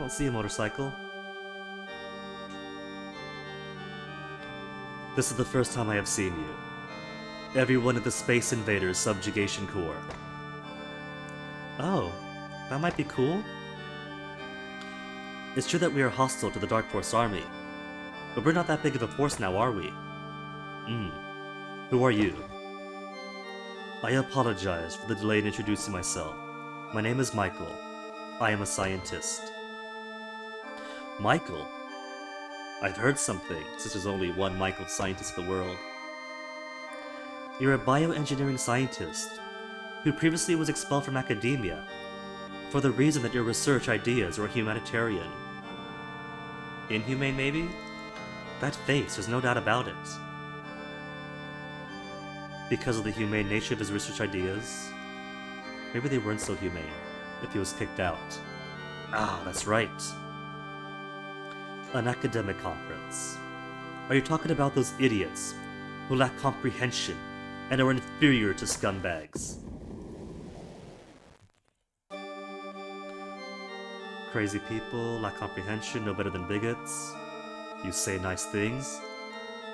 Speaker 1: I don't see a motorcycle. This is the first time I have seen you. Everyone at the Space Invaders Subjugation Corps. Oh, that might be cool. It's true that we are hostile to the Dark Force army, but we're not that big of a force now, are we? Who are you? I apologize for the delay in introducing myself. My name is Michael. I am a scientist. Michael? I've heard something, since there's only one Michael scientist in the world. You're a bioengineering scientist who previously was expelled from academia for the reason that your research ideas were humanitarian. Inhumane, maybe? That face, there's no doubt about it. Because of the humane nature of his research ideas? Maybe they weren't so humane if he was kicked out. Ah, that's right. An academic conference. Are you talking about those idiots who lack comprehension and are inferior to scumbags? Crazy people, lack comprehension, no better than bigots. You say nice things.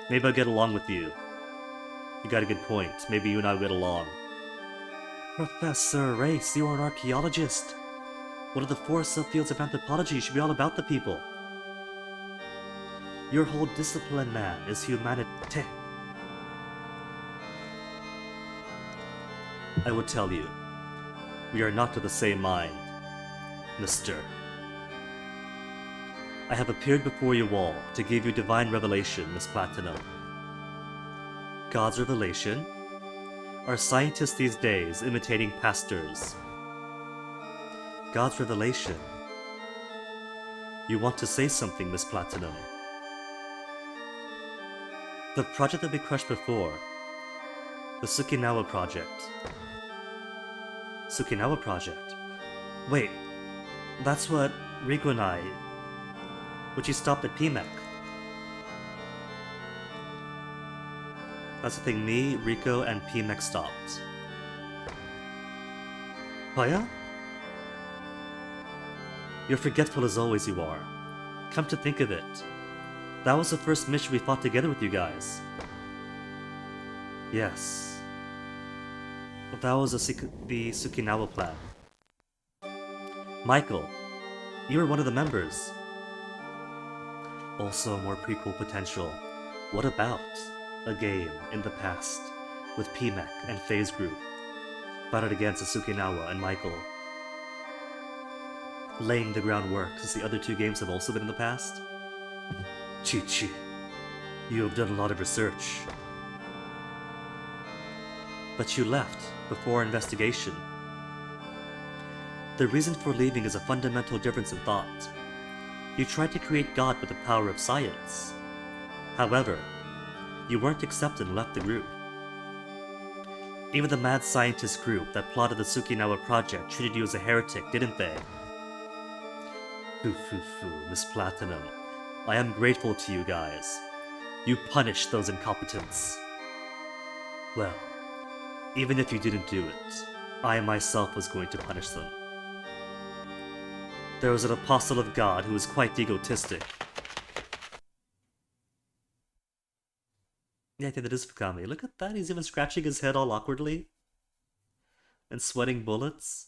Speaker 1: Maybe I'll get along with you. You got a good point. Maybe you and I will get along. Professor Race, you are an archaeologist. One of the four subfields of anthropology should be all about the people. Your whole discipline, man, is humanity. I will tell you, we are not of the same mind, Mr. I have appeared before you all to give you divine revelation, Miss Platinum. God's revelation? Are scientists these days imitating pastors? God's revelation? You want to say something, Miss Platinum? The project that we crushed before. The Sukinawa project. Sukinawa project? Wait, that's what Riku and I... which you stopped at PMEC. That's the thing me, Rico, and PMEC stopped. Paya? You're forgetful as always, you are. Come to think of it, that was the first mission we fought together with you guys. Yes. But that was the Sukinawa plan. Michael, you were one of the members. Also more prequel potential. What about a game in the past with PMEC and FaZe Group fought against Sukinawa and Michael? Laying the groundwork since the other two games have also been in the past? Chi-Chi, you have done a lot of research. But you left before investigation. The reason for leaving is a fundamental difference in thought. You tried to create God with the power of science. However, you weren't accepted and left the group. Even the mad scientist group that plotted the Sukinawa project treated you as a heretic, didn't they? Foo, Miss Platinum. I am grateful to you guys. You punished those incompetents. Well, even if you didn't do it, I myself was going to punish them. There was an apostle of God who was quite egotistic. Yeah, I think that is Fukami. Look at that, he's even scratching his head all awkwardly. And sweating bullets.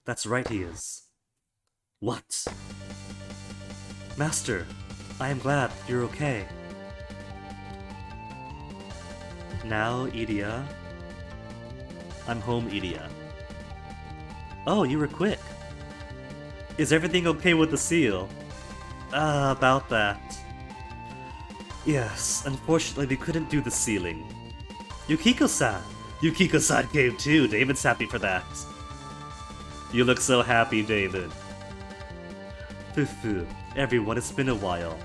Speaker 1: That's right, he is. What? Master, I am glad you're okay. Now, Idia. I'm home, Idia. Oh, you were quick. Is everything okay with the seal? About that. Yes, unfortunately we couldn't do the sealing. Yukiko-san! Yukiko-san came too, David's happy for that. You look so happy, David. Foo, everyone, it's been a while.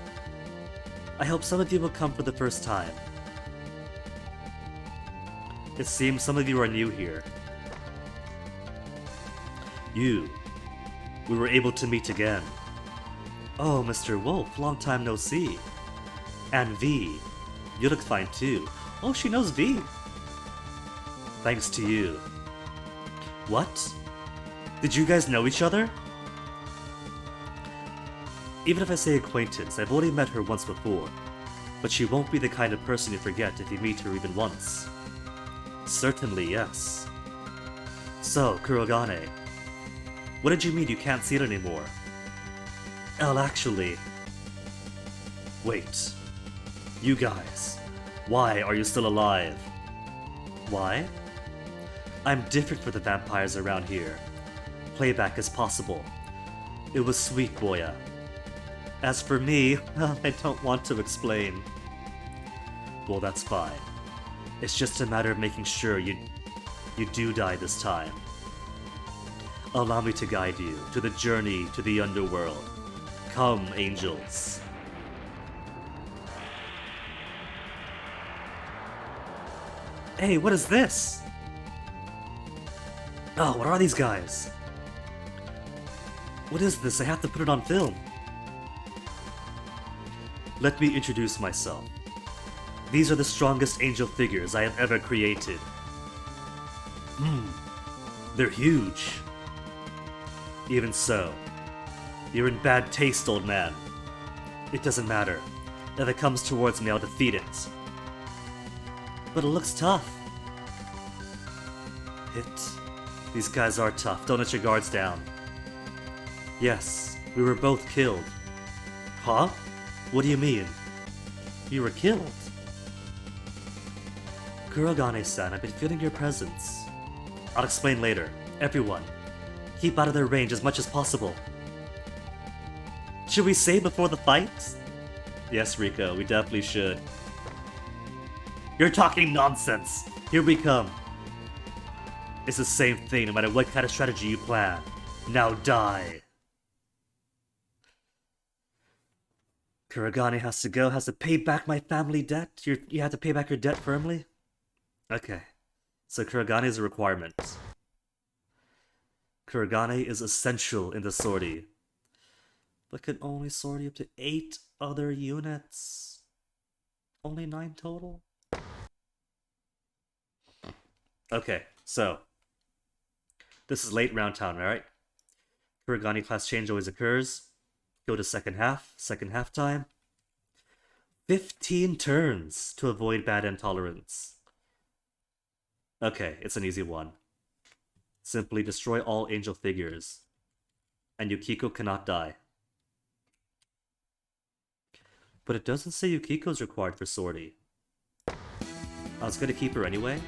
Speaker 1: I hope some of you will come for the first time. It seems some of you are new here. We were able to meet again. Oh, Mr. Wolf, long time no see. And V, you look fine too. Oh, she knows V. Thanks to you. What? Did you guys know each other? Even if I say acquaintance, I've only met her once before, but she won't be the kind of person you forget if you meet her even once. Certainly, yes. So, Kurogane, what did you mean you can't see it anymore? Actually... Wait. You guys, why are you still alive? Why? I'm different from the vampires around here. Playback is possible. It was sweet, Boya. As for me, I don't want to explain. Well, that's fine. It's just a matter of making sure you do die this time. Allow me to guide you to the journey to the underworld. Come, angels. Hey, what is this? Oh, what are these guys? What is this? I have to put it on film. Let me introduce myself. These are the strongest angel figures I have ever created. They're huge. Even so, you're in bad taste, old man. It doesn't matter. If it comes towards me, I'll defeat it. But it looks tough. These guys are tough. Don't let your guards down. Yes, we were both killed. Huh? What do you mean? You were killed? Kurogane-san, I've been feeling your presence. I'll explain later. Everyone, keep out of their range as much as possible. Should we save before the fight? Yes, Rico, we definitely should. You're talking nonsense! Here we come. It's the same thing no matter what kind of strategy you plan. Now die! Kurogane has to go, has to pay back my family debt? You have to pay back your debt firmly? Okay. So Kurogane is a requirement. Kurogane is essential in the sortie. But can only sortie up to 8 other units. Only 9 total? Okay, so. This is late round town, right? Kurogane class change always occurs. Go to second half time. 15 turns to avoid bad intolerance. Okay, it's an easy one. Simply destroy all angel figures. And Yukiko cannot die. But it doesn't say Yukiko's required for sortie. I was gonna keep her anyway.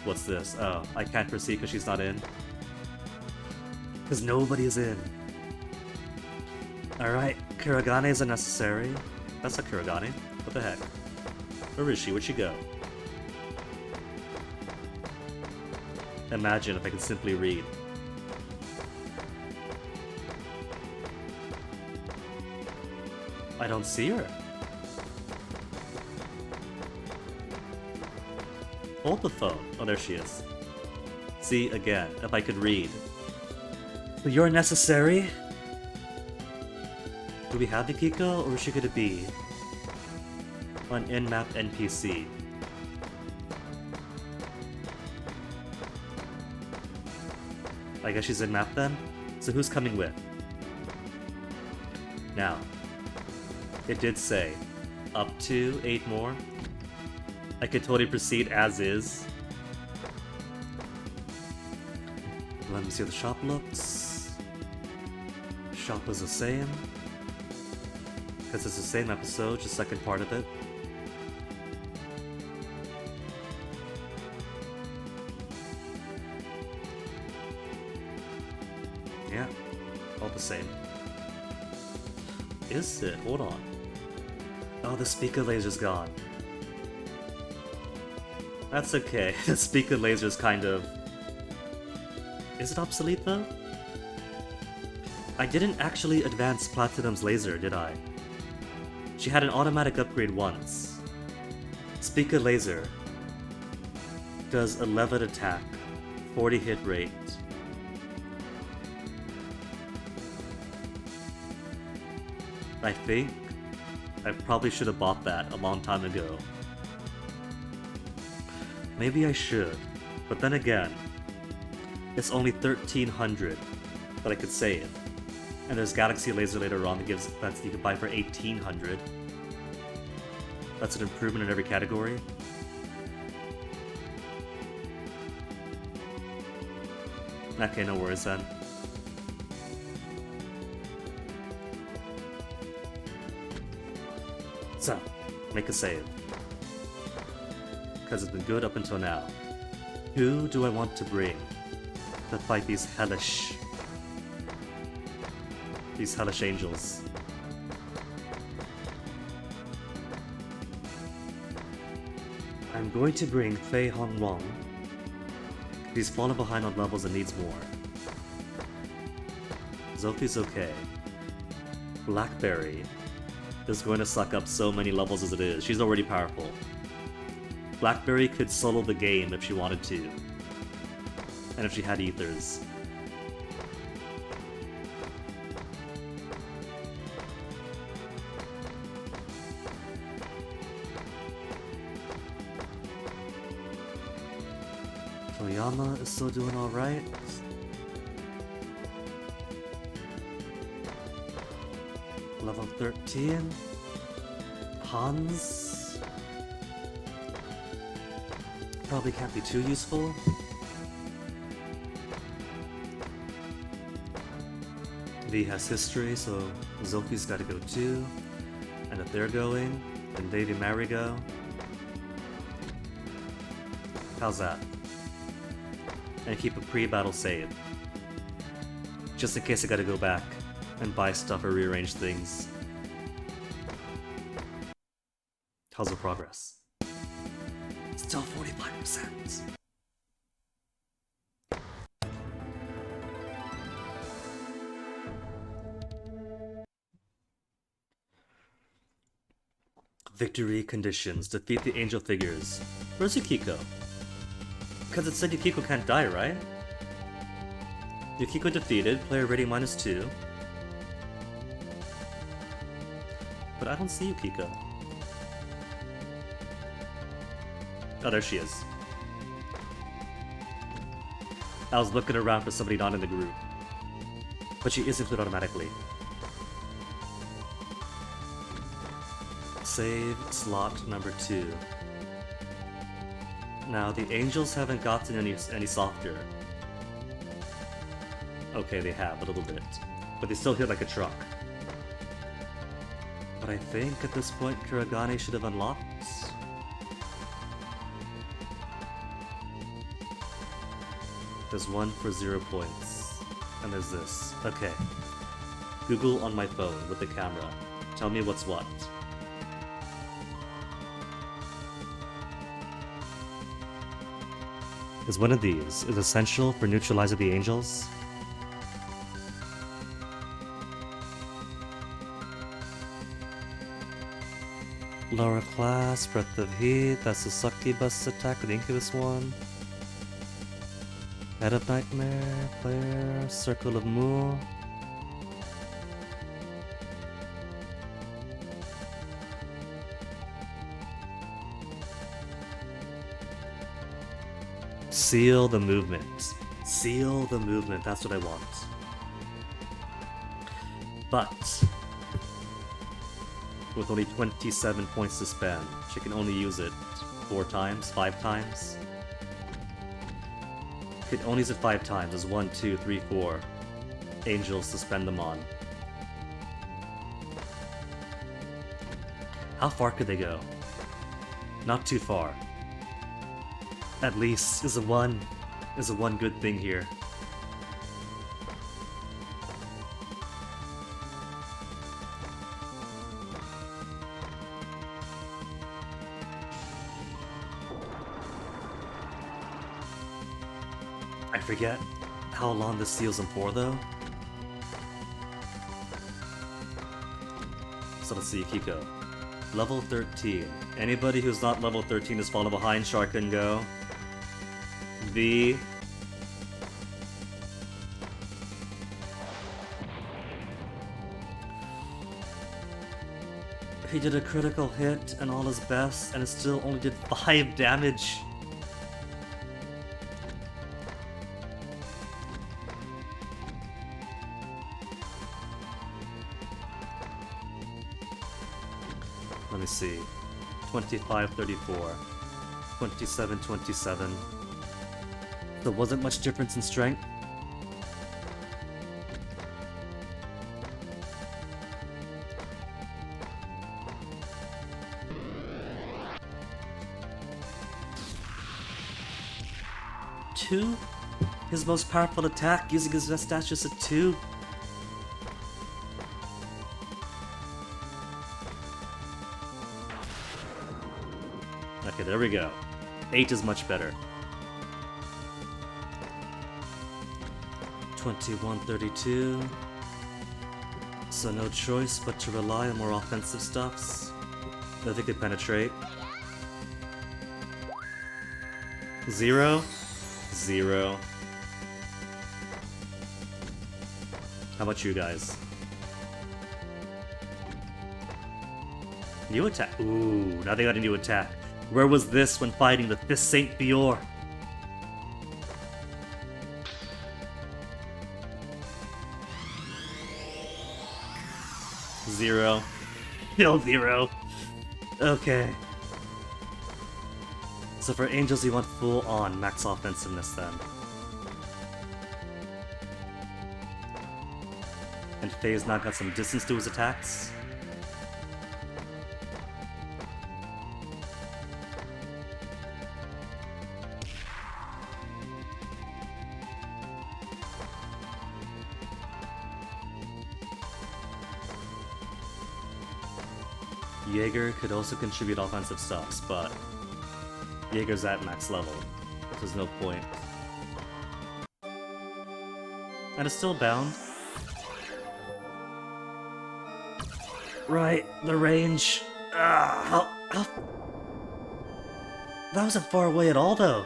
Speaker 1: What's this? Oh, I can't proceed because she's not in. Because nobody is in. Alright, Kurogane is unnecessary. That's not Kurogane. What the heck? Where is she? Where'd she go? Imagine if I could simply read. I don't see her. Hold the phone. Oh, there she is. See, again, if I could read. But you're necessary? Do we have Yukiko, or is she gonna be an in-map NPC? I guess she's in-map then? So who's coming with? Now, it did say up to 8 more. I could totally proceed as is. Let me see how the shop looks. Shop is the same. Because it's the same episode, just second part of it. Yeah, all the same. Is it? Hold on. Oh, the speaker laser's gone. That's okay. The speaker laser's kind of... Is it obsolete though? I didn't actually advance Platinum's laser, did I? She had an automatic upgrade once. Speaker laser does 11 attack, 40 hit rate. I think I probably should have bought that a long time ago. Maybe I should, but then again, it's only 1300 that I could save. And there's Galaxy Laser later on that you can buy for 1800. That's an improvement in every category. Okay, no worries then. So, make a save. Because it's been good up until now. Who do I want to bring to fight these hellish angels? I'm going to bring Fei Hong Wong. He's fallen behind on levels and needs more. Zophie's okay. Blackberry is going to suck up so many levels as it is. She's already powerful. Blackberry could solo the game if she wanted to. And if she had ethers. Toyama is still doing alright. Level 13. Hans probably can't be too useful. V has history, so Zophie's gotta go too. And if they're going, then Davy Mary go. How's that? And keep a pre-battle save. Just in case I gotta go back and buy stuff or rearrange things. How's the progress? Still 45%. Victory conditions. Defeat the angel figures. Where's Yukiko? Because it said Yukiko can't die, right? Yukiko defeated, player rating -2. But I don't see Yukiko. Oh, there she is. I was looking around for somebody not in the group. But she is included automatically. Save slot number 2. Now, the angels haven't gotten any softer. Okay, they have, a little bit. But they still hit like a truck. But I think at this point, Kuragane should have unlocked. There's one for 0 points. And there's this. Okay. Google on my phone with the camera. Tell me what's what. Is one of these is essential for neutralizing the angels? Lower class, Breath of Heat, that's the succubus attack, the incubus one. Head of Nightmare, player, Circle of Mu. Seal the movement. Seal the movement, that's what I want. But with only 27 points to spend, she can only use it 4 times, 5 times. Could only use it 5 times. There's 1, 2, 3, 4 angels to spend them on. How far could they go? Not too far. At least is a one good thing here. I forget how long this seals them for though. So let's see, Yukiko. Level 13. Anybody who's not level 13 is falling behind, Shark and Go. V. He did a critical hit and all his best, and it still only did 5 damage. Let me see. 25, 34. 27, 27. There wasn't much difference in strength. Two? His most powerful attack using his best stats just a 2? Okay, there we go. 8 is much better. 21, 32. So no choice but to rely on more offensive stuffs that they could penetrate. 0? 0. How about you guys? New attack. Ooh, now they got a new attack. Where was this when fighting the Fifth Saint Bior? Zero. Still 0. Okay. So for Angels, you want full-on max offensiveness then. And Faye's now got some distance to his attacks. Jaeger could also contribute offensive stuffs, but Jaeger's at max level, so there's no point. And it's still bound. Right, the range. How... That wasn't far away at all, though.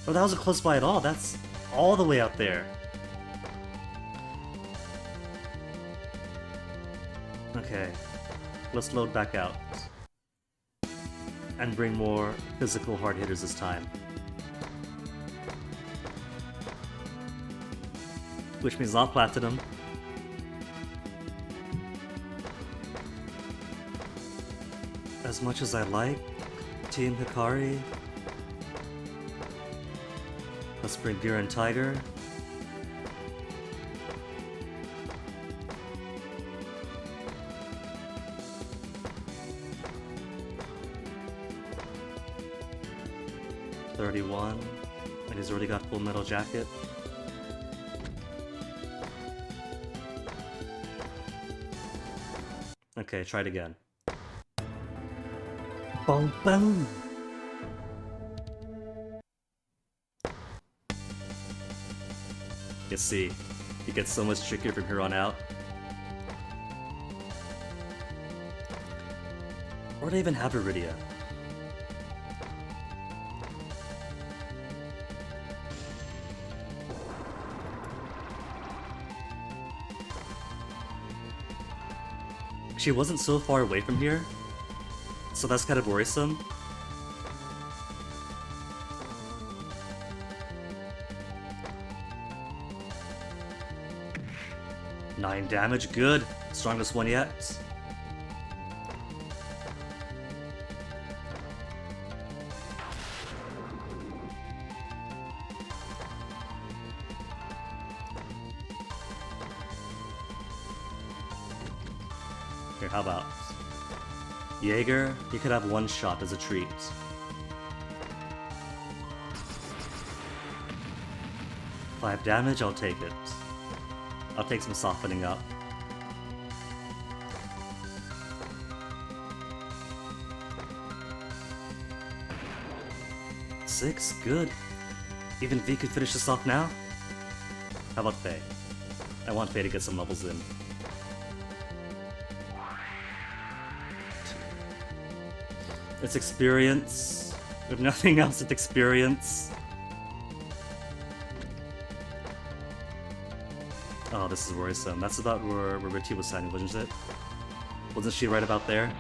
Speaker 1: Or that wasn't close by at all. That's all the way out there. Okay, let's load back out. And bring more physical hard hitters this time. Which means not platinum. As much as I like Team Hikari, let's bring Gurren Tiger. $31, and he's already got Full Metal Jacket. Okay, try it again. Boom, boom! You see, it gets so much trickier from here on out. Or do I even have Iridia? She wasn't so far away from here, so that's kind of worrisome. Nine damage, good. Strongest one yet. Here, how about Jaeger? You could have one shot as a treat. Five damage, I'll take it. I'll take some softening up. Six, good. Even V could finish this off now? How about Faye? I want Faye to get some levels in. It's experience. If nothing else, it's experience. Oh, this is worrisome. That's about where Ritchie was signing, wasn't it? Wasn't she right about there?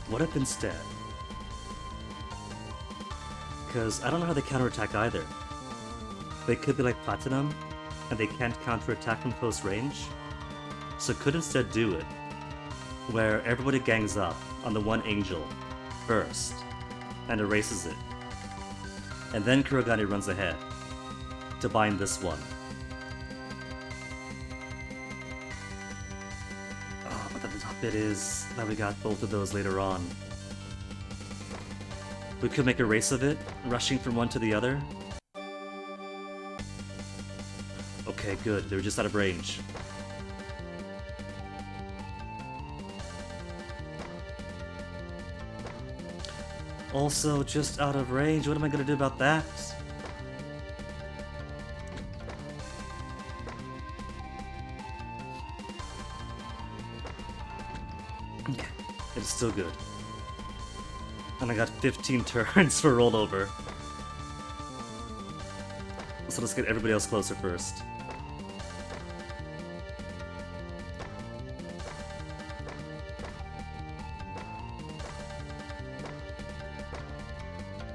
Speaker 1: What if instead? Because I don't know how they counterattack either. They could be like Platinum, and they can't counterattack from close range. So could instead do it, where everybody gangs up on the one angel first, and erases it. And then Kurogane runs ahead to bind this one. Oh, but the top bit is that we got both of those later on. We could make a race of it, rushing from one to the other. Okay, good. They were just out of range. Also, just out of range. What am I gonna do about that? Okay, it is still good. And I got 15 turns for rollover. So let's get everybody else closer first.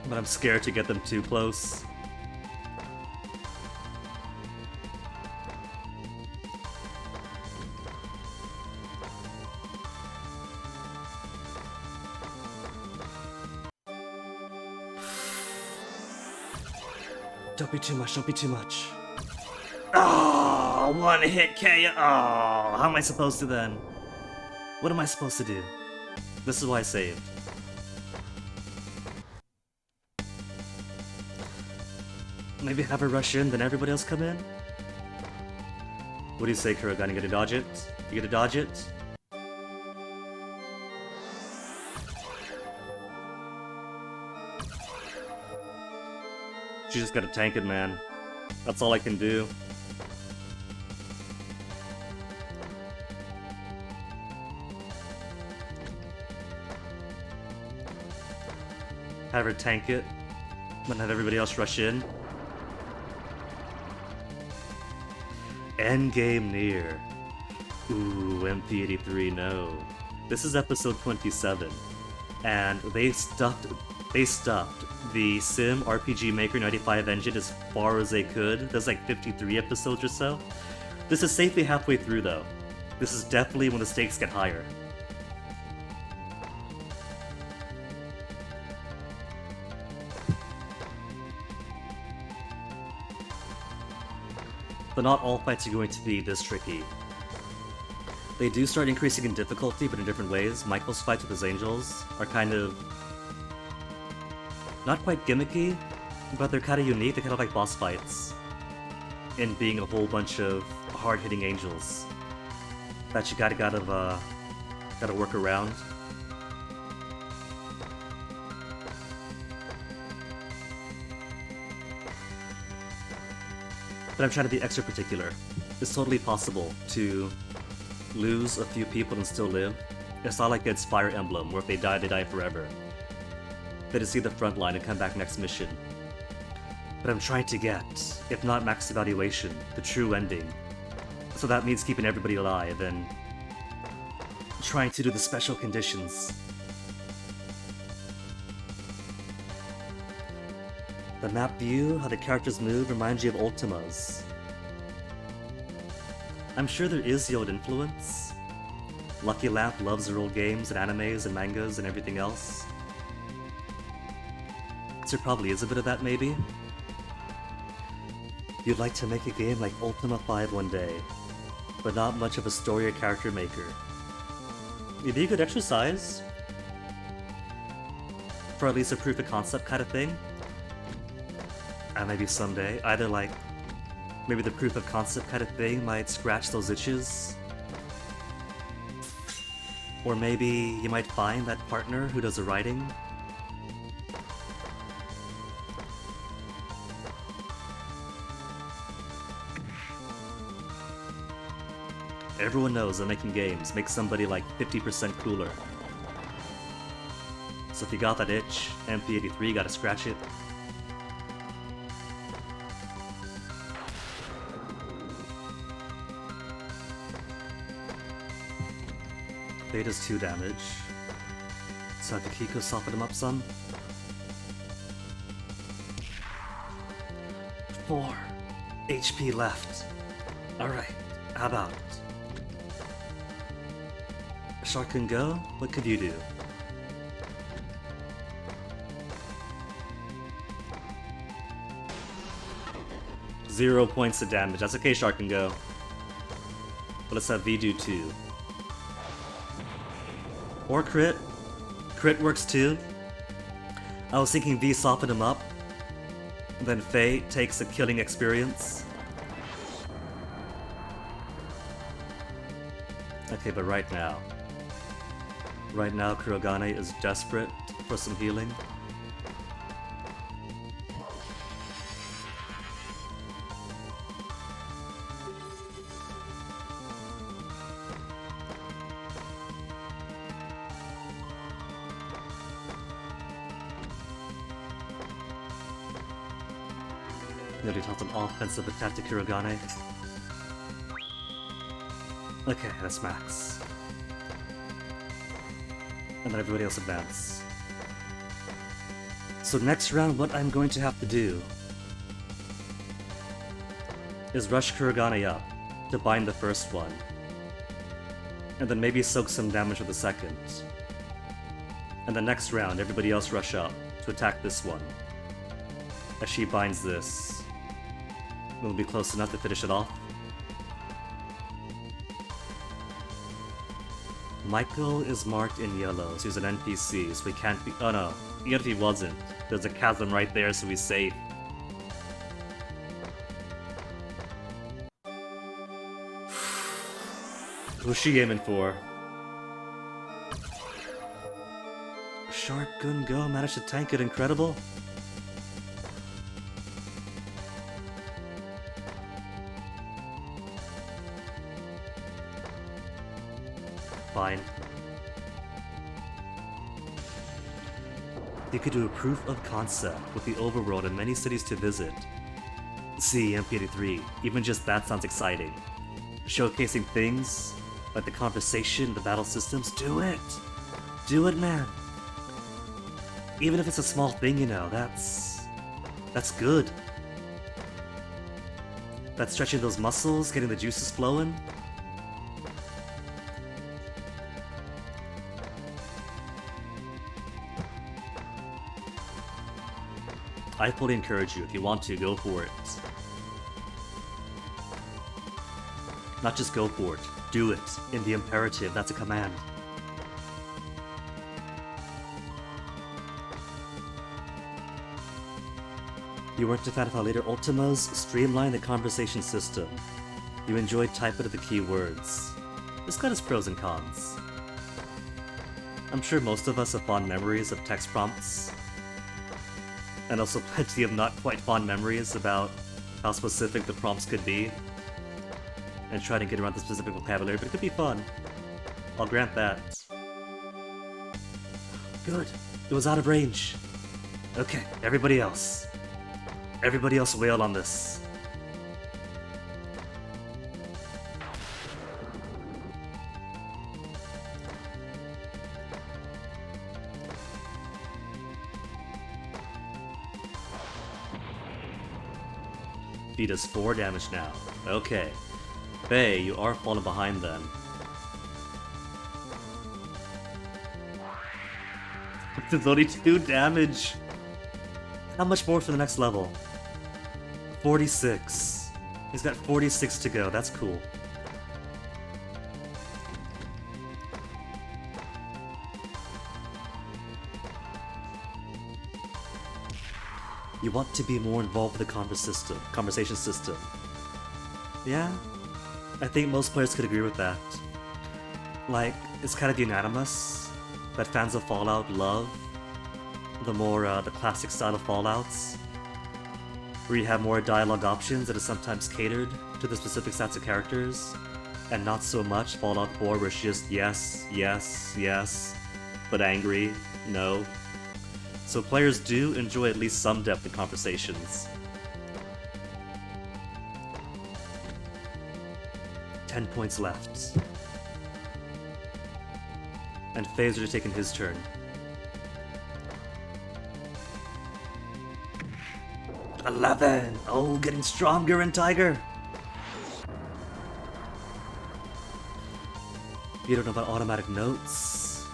Speaker 1: But I'm scared to get them too close. Don't be too much, don't be too much. Oh, one hit KO. Oh, how am I supposed to then? What am I supposed to do? This is why I saved. Maybe have her rush in, then everybody else come in? What do you say, Kurogane? You gonna dodge it? You gonna dodge it? She just gotta tank it, man. That's all I can do. Have her tank it, then have everybody else rush in. Endgame near. Ooh, MP83, no. This is episode 27, and they stuffed the Sim RPG Maker 95 engine as far as they could. There's like 53 episodes or so. This is safely halfway through, though. This is definitely when the stakes get higher. But not all fights are going to be this tricky. They do start increasing in difficulty, but in different ways. Michael's fights with his angels are kind of not quite gimmicky, but they're kind of unique. They're kind of like boss fights in being a whole bunch of hard-hitting angels that you gotta work around. But I'm trying to be extra particular. It's totally possible to lose a few people and still live. It's not like it's Fire Emblem, where if they die forever. They just see the front line and come back next mission. But I'm trying to get, if not max evaluation, the true ending. So that means keeping everybody alive and trying to do the special conditions. The map view, how the characters move, reminds you of Ultima's. I'm sure there is the old influence. Lucky Lamp loves their old games and animes and mangas and everything else. So there probably is a bit of that, maybe. You'd like to make a game like Ultima 5 one day, but not much of a story or character maker. It'd be a good exercise. For at least a proof of concept kind of thing. And maybe someday, either like, maybe the proof of concept kind of thing might scratch those itches. Or maybe you might find that partner who does the writing. Everyone knows that making games makes somebody like 50% cooler. So if you got that itch, MP83 gotta scratch it. Fate is 2 damage. have Akiko soften him up some. 4 HP left. Alright, how about it? Shark can go? What could you do? Zero points of damage. That's okay, Shark can go. But let's have V do 2. Or crit. Crit works too. I was thinking V soften him up. Then Faye takes a killing experience. Okay, but right now, Kurogane is desperate for some healing. Nearly taught an offensive attack to Kurogane. Okay, that's max. And then everybody else advance. So next round, what I'm going to have to do is rush Kurogane up to bind the first one. And then maybe soak some damage with the second. And the next round, everybody else rush up to attack this one. As she binds this, we'll be close enough to finish it off. Michael is marked in yellow, so he's an NPC, so we can't be- oh no, even if he wasn't, there's a chasm right there, so he's safe. Who's she aiming for? Shark Gun Go managed to tank it, incredible. Fine. You could do a proof of concept with the overworld and many cities to visit. See, MP83, even just that sounds exciting. Showcasing things like the conversation, the battle systems, do it! Do it, man! Even if it's a small thing, you know, that's good. That's stretching those muscles, getting the juices flowing. I fully encourage you, if you want to, go for it. Not just go for it, do it. In the imperative, that's a command. You weren't a fan of how later Ultimas streamlined the conversation system. You enjoyed typing of the keywords. This got its pros and cons. I'm sure most of us have fond memories of text prompts. And also plenty of not quite fond memories about how specific the prompts could be. And trying to get around the specific vocabulary, but it could be fun. I'll grant that. Good. It was out of range. Okay, everybody else. Everybody else wail on this. He does 4 damage now. Okay. Faye, you are falling behind then. There's only 2 damage. How much more for the next level? 46. He's got 46 to go. That's cool. You want to be more involved with the conversation system. Yeah, I think most players could agree with that. Like, it's kind of unanimous that fans of Fallout love the classic style of Fallouts, where you have more dialogue options that is sometimes catered to the specific sets of characters, and not so much Fallout 4 where it's just yes, yes, yes, but angry, no. So players do enjoy at least some depth in conversations. 10 points left. And Phaser taking his turn. 11! Oh, getting stronger in Tiger! You don't know about automatic notes?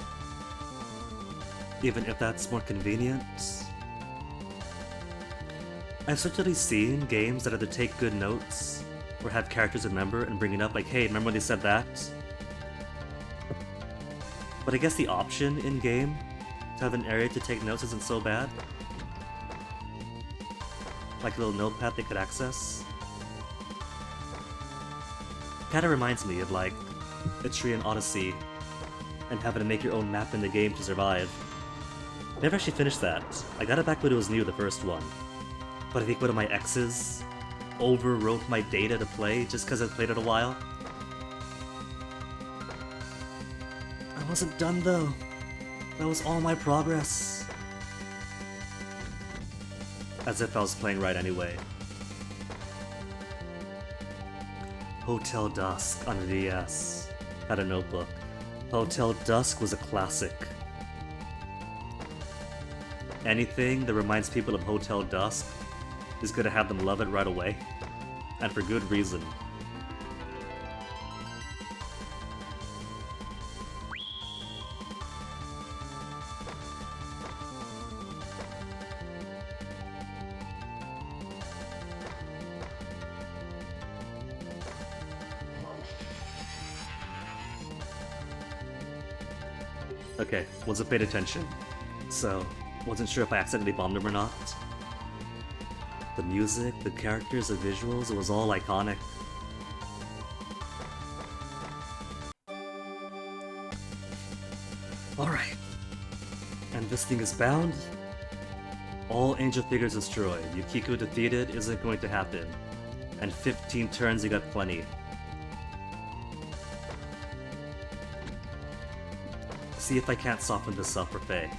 Speaker 1: Even if that's more convenient? I've certainly seen games that either take good notes or have characters remember and bring it up like, hey, remember when they said that? But I guess the option in-game to have an area to take notes isn't so bad. Like a little notepad they could access. Kinda reminds me of like Etrian Odyssey and having to make your own map in the game to survive. Never actually finished that. I got it back when it was new, the first one. But I think one of my exes overwrote my data to play just because I've played it a while. I wasn't done though. That was all my progress. As if I was playing right anyway. Hotel Dusk on the DS. Had a notebook. Hotel Dusk was a classic. Anything that reminds people of Hotel Dusk is gonna have them love it right away. And for good reason. Okay, wasn't paying attention, so wasn't sure if I accidentally bombed him or not. The music, the characters, the visuals, it was all iconic. Alright. And this thing is bound. All angel figures destroyed. Yukiko defeated isn't going to happen. And 15 turns, you got plenty. See if I can't soften this up for Faye.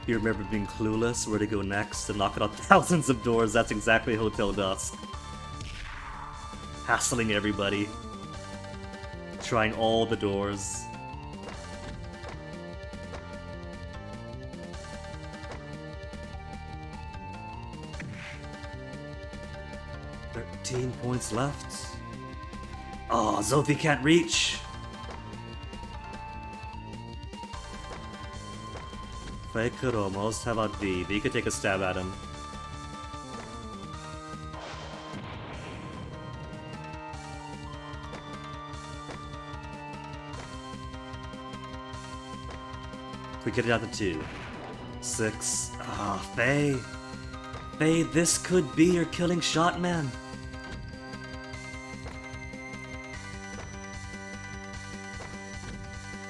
Speaker 1: You remember being clueless where to go next and knocking on thousands of doors? That's exactly Hotel Dusk. Hassling everybody. Trying all the doors. "13 points left. Oh, Zophie can't reach. Faye could almost. How about V? V could take a stab at him. We get it out to 2. 6. Ah, Faye. Faye, this could be your killing shot, man.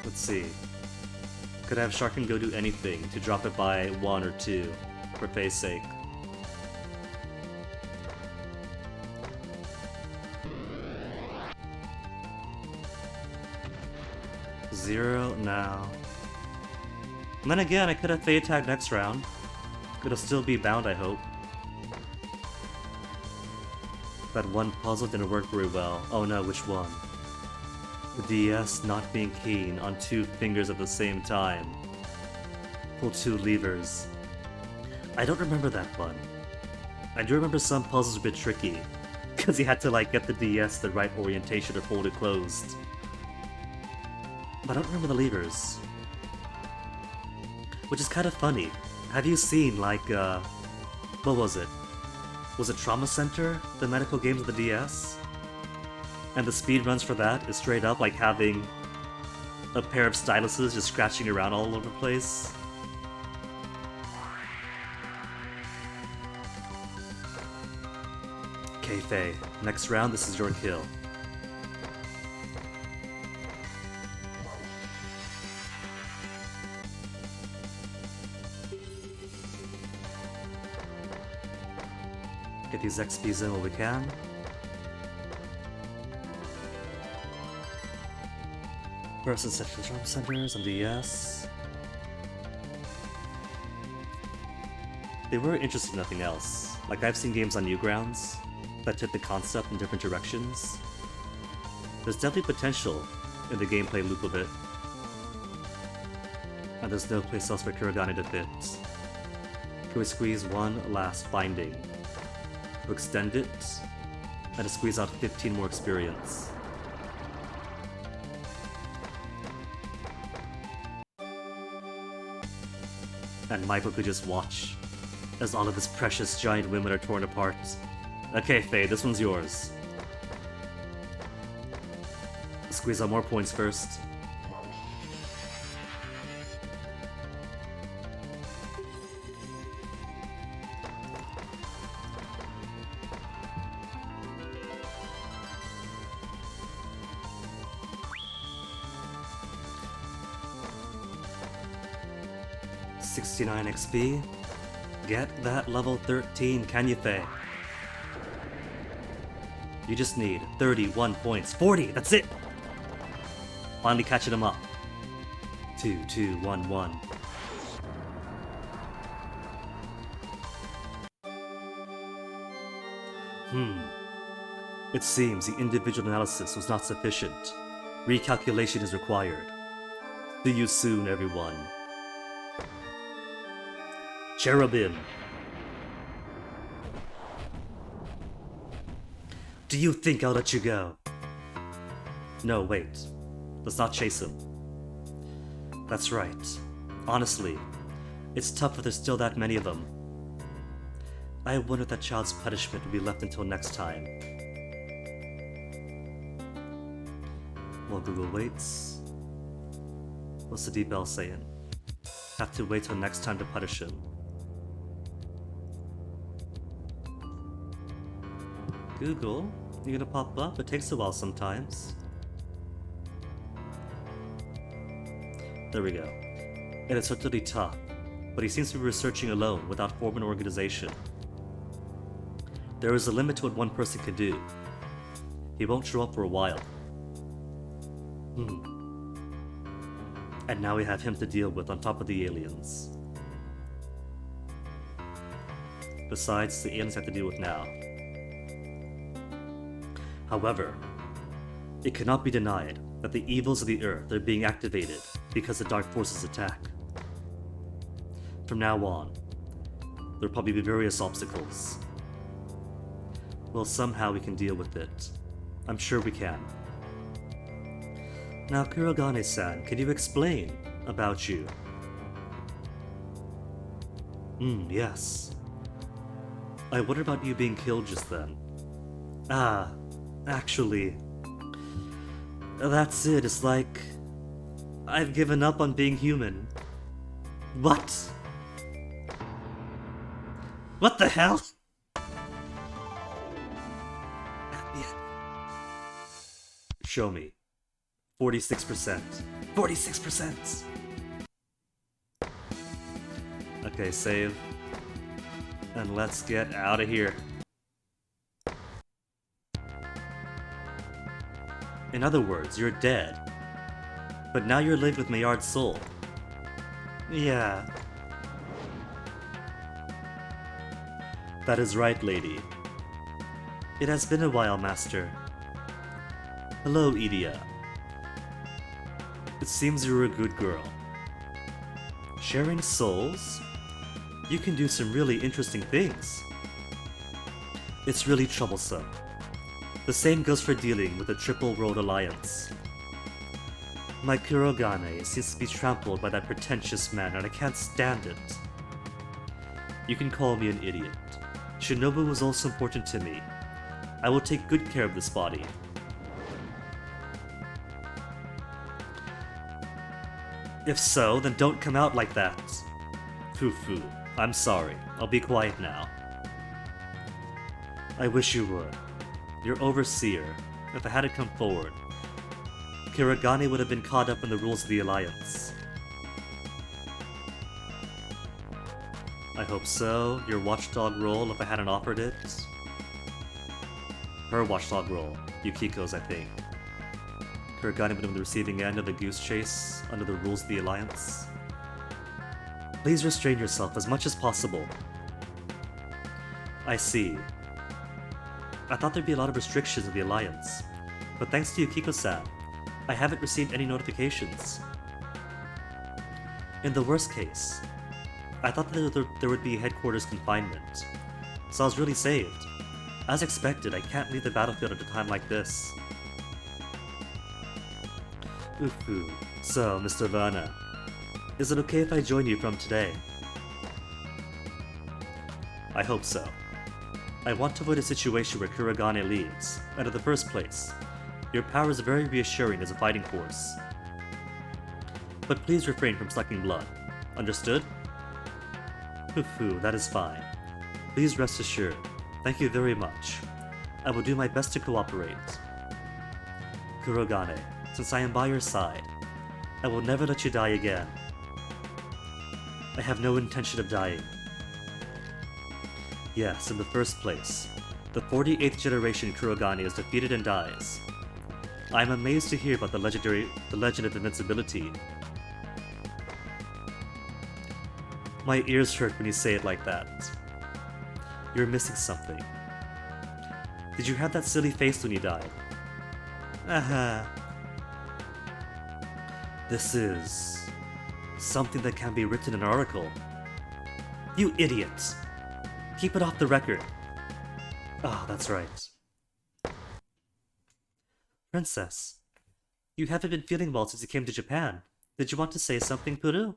Speaker 1: Let's see. Could have Sharkin go do anything to drop it by 1 or 2, for Faye's sake. Zero now. And then again, I could have Faye attack next round. It'll still be bound, I hope. That one puzzle didn't work very well. Oh no, which one? The DS not being keen on 2 fingers at the same time. Pull 2 levers. I don't remember that one. I do remember some puzzles a bit tricky, because you had to like get the DS the right orientation or hold it closed. But I don't remember the levers. Which is kind of funny. Have you seen like, what was it? Was it Trauma Center? The medical games of the DS? And the speedruns for that is straight up like having a pair of styluses just scratching around all over the place. Okay, Faye. Next round, this is your kill. Get these XPs in while we can. Versus Central Trauma Centers on DS. They were interested in nothing else. Like, I've seen games on Newgrounds that took the concept in different directions. There's definitely potential in the gameplay loop of it. And there's no place else for Kurogane to fit. Can we squeeze one last binding? To extend it, and to squeeze out 15 more experience. And Michael could just watch as all of his precious giant women are torn apart. Okay, Faye, this one's yours. Squeeze out more points first. $69 XP. Get that level 13, can you, Faye? You just need 31 points. 40, that's it! Finally catching him up. 2, 2, 1, 1. It seems the individual analysis was not sufficient. Recalculation is required. See you soon, everyone. Cherubim. Do you think I'll let you go? No, wait. Let's not chase him. That's right. Honestly, it's tough if there's still that many of them. I wonder if that child's punishment will be left until next time. While Google waits. What's the deep bell saying? Have to wait till next time to punish him. Google, you gonna pop up? It takes a while sometimes. There we go. It is certainly tough, but he seems to be researching alone without forming an organization. There is a limit to what one person can do. He won't show up for a while. And now we have him to deal with on top of the aliens. Besides, the aliens have to deal with now. However, it cannot be denied that the evils of the Earth are being activated because the Dark Forces attack. From now on, there'll probably be various obstacles. Well, somehow we can deal with it. I'm sure we can. Now, Kurogane-san, can you explain about you? Yes. I wonder about you being killed just then. Actually, that's it. It's like I've given up on being human. What? What the hell? Show me. 46%. 46%! Okay, save. And let's get out of here. In other words, you're dead. But now you're linked with Maillard's soul. Yeah. That is right, lady. It has been a while, Master. Hello, Edea. It seems you're a good girl. Sharing souls? You can do some really interesting things. It's really troublesome. The same goes for dealing with the Triple World Alliance. My Kurogane seems to be trampled by that pretentious man, and I can't stand it. You can call me an idiot. Shinobu was also important to me. I will take good care of this body. If so, then don't come out like that. Fufu, I'm sorry. I'll be quiet now. I wish you were. Your overseer, if I hadn't come forward, Kurogane would have been caught up in the rules of the Alliance. I hope so. Your watchdog role, if I hadn't offered it. Her watchdog role, Yukiko's, I think. Kurogane would have been the receiving end of the goose chase under the rules of the Alliance. Please restrain yourself as much as possible. I see. I thought there'd be a lot of restrictions of the Alliance, but thanks to Yukiko-san, I haven't received any notifications. In the worst case, I thought that there would be headquarters confinement, so I was really saved. As expected, I can't leave the battlefield at a time like this. Ooh. So, Mr. Werner, is it okay if I join you from today? I hope so. I want to avoid a situation where Kurogane leaves, and in the first place, your power is very reassuring as a fighting force. But please refrain from sucking blood. Understood? That is fine. Please rest assured. Thank you very much. I will do my best to cooperate. Kurogane, since I am by your side, I will never let you die again. I have no intention of dying. Yes, in the first place, the 48th generation Kurogane is defeated and dies. I am amazed to hear about the legend of invincibility. My ears hurt when you say it like that. You're missing something. Did you have that silly face when you died? Aha. This is something that can be written in an article. You idiot! Keep it off the record. Ah, that's right. Princess, you haven't been feeling well since you came to Japan. Did you want to say something, Puru?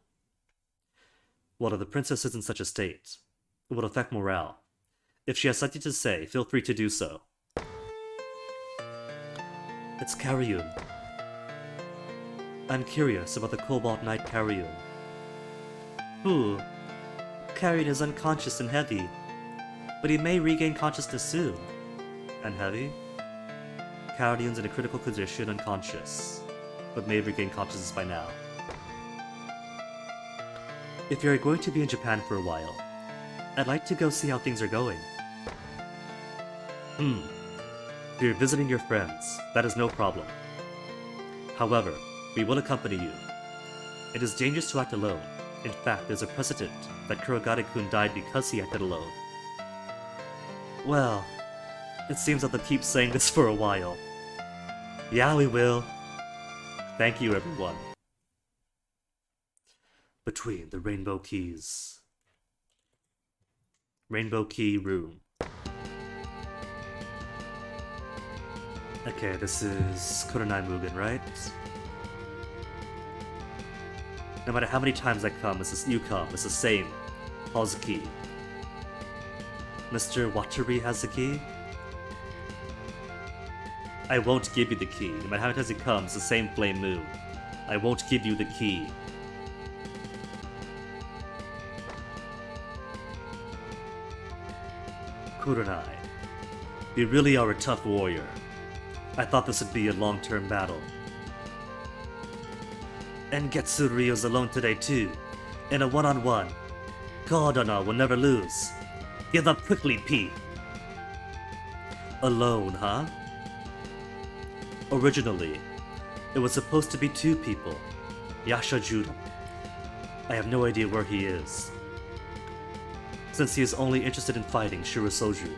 Speaker 1: Well, if the princess is in such a state, it would affect morale. If she has something to say, feel free to do so. It's Karyun. I'm curious about the Cobalt Knight Karyun. Karyun is unconscious and heavy, but he may regain consciousness soon. And heavy? Karyun's in a critical condition, unconscious, but may regain consciousness by now. If you're going to be in Japan for a while, I'd like to go see how things are going. If you're visiting your friends, that is no problem. However, we will accompany you. It is dangerous to act alone. In fact, there's a precedent that Kurogane-kun died because he acted alone. Well, it seems that they'll keep saying this for a while. Yeah, we will. Thank you, everyone. Between the Rainbow Keys. Rainbow Key Room. Okay, this is Kurenai Mugen, right? No matter how many times I come, you come, it's the same. How's the key? Mr. Watari has the key? I won't give you the key. No matter how many times it comes, the same Flame Moon. I won't give you the key. Kurenai, you really are a tough warrior. I thought this would be a long-term battle. And Getsu Ryo's alone today too, in a one-on-one. Kodana will never lose. Give up quickly, P. Alone, huh? Originally, it was supposed to be 2 people. Yasha Juda. I have no idea where he is. Since he is only interested in fighting Shirasoju,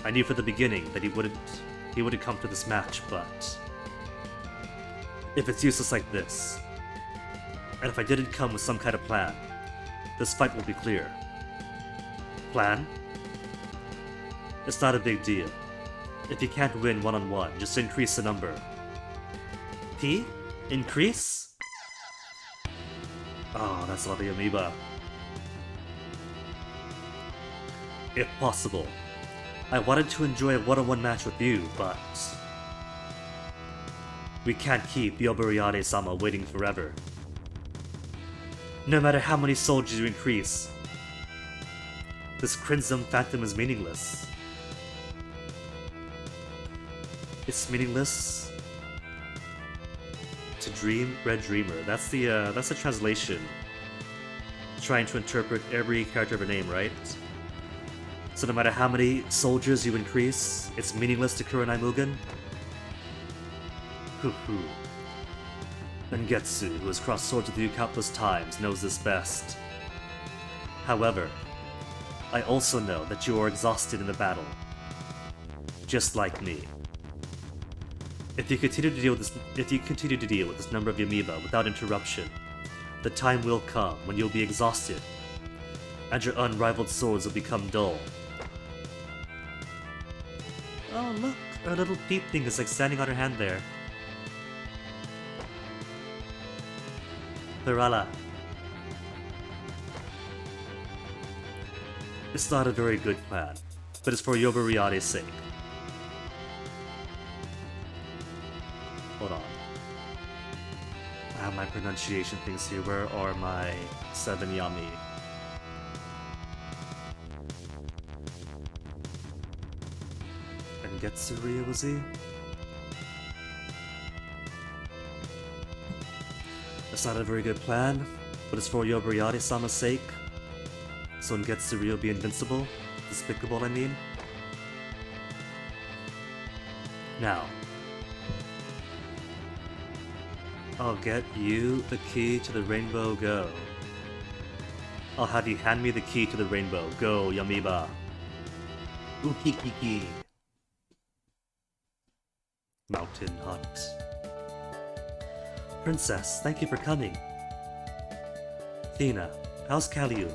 Speaker 1: I knew from the beginning that he wouldn't come to this match, but if it's useless like this, and if I didn't come with some kind of plan, this fight will be clear. Plan? It's not a big deal. If you can't win one-on-one, just increase the number. P? Increase? Oh, that's a lot of amoeba. If possible, I wanted to enjoy a one-on-one match with you, but we can't keep Yoburiade-sama waiting forever. No matter how many soldiers you increase, this Crimson Phantom is meaningless. It's meaningless to dream, Red Dreamer. That's the translation. Trying to interpret every character of a name, right? So no matter how many soldiers you increase, it's meaningless to Kurenai Mugen? And Getsu, who has crossed swords with you countless times, knows this best. However, I also know that you are exhausted in the battle. Just like me. If you continue to deal with this number of amoeba without interruption, the time will come when you'll be exhausted, and your unrivaled swords will become dull. Oh look, her little peep thing is like standing on her hand there. Perala. It's not a very good plan, but it's for Yobariade's sake. Hold on. I have my pronunciation things here. Where are my 7 Yami? And Getsuria, was he? That's not a very good plan, but it's for Yobariade-sama's sake. So Getsuria will be invincible. Despicable, I mean. Now, I'll get you the key to the Rainbow Go. I'll have you hand me the key to the Rainbow. Go, Yamiba. Ukikiki. Mountain Hut. Princess, thank you for coming. Thena, how's Kaliun?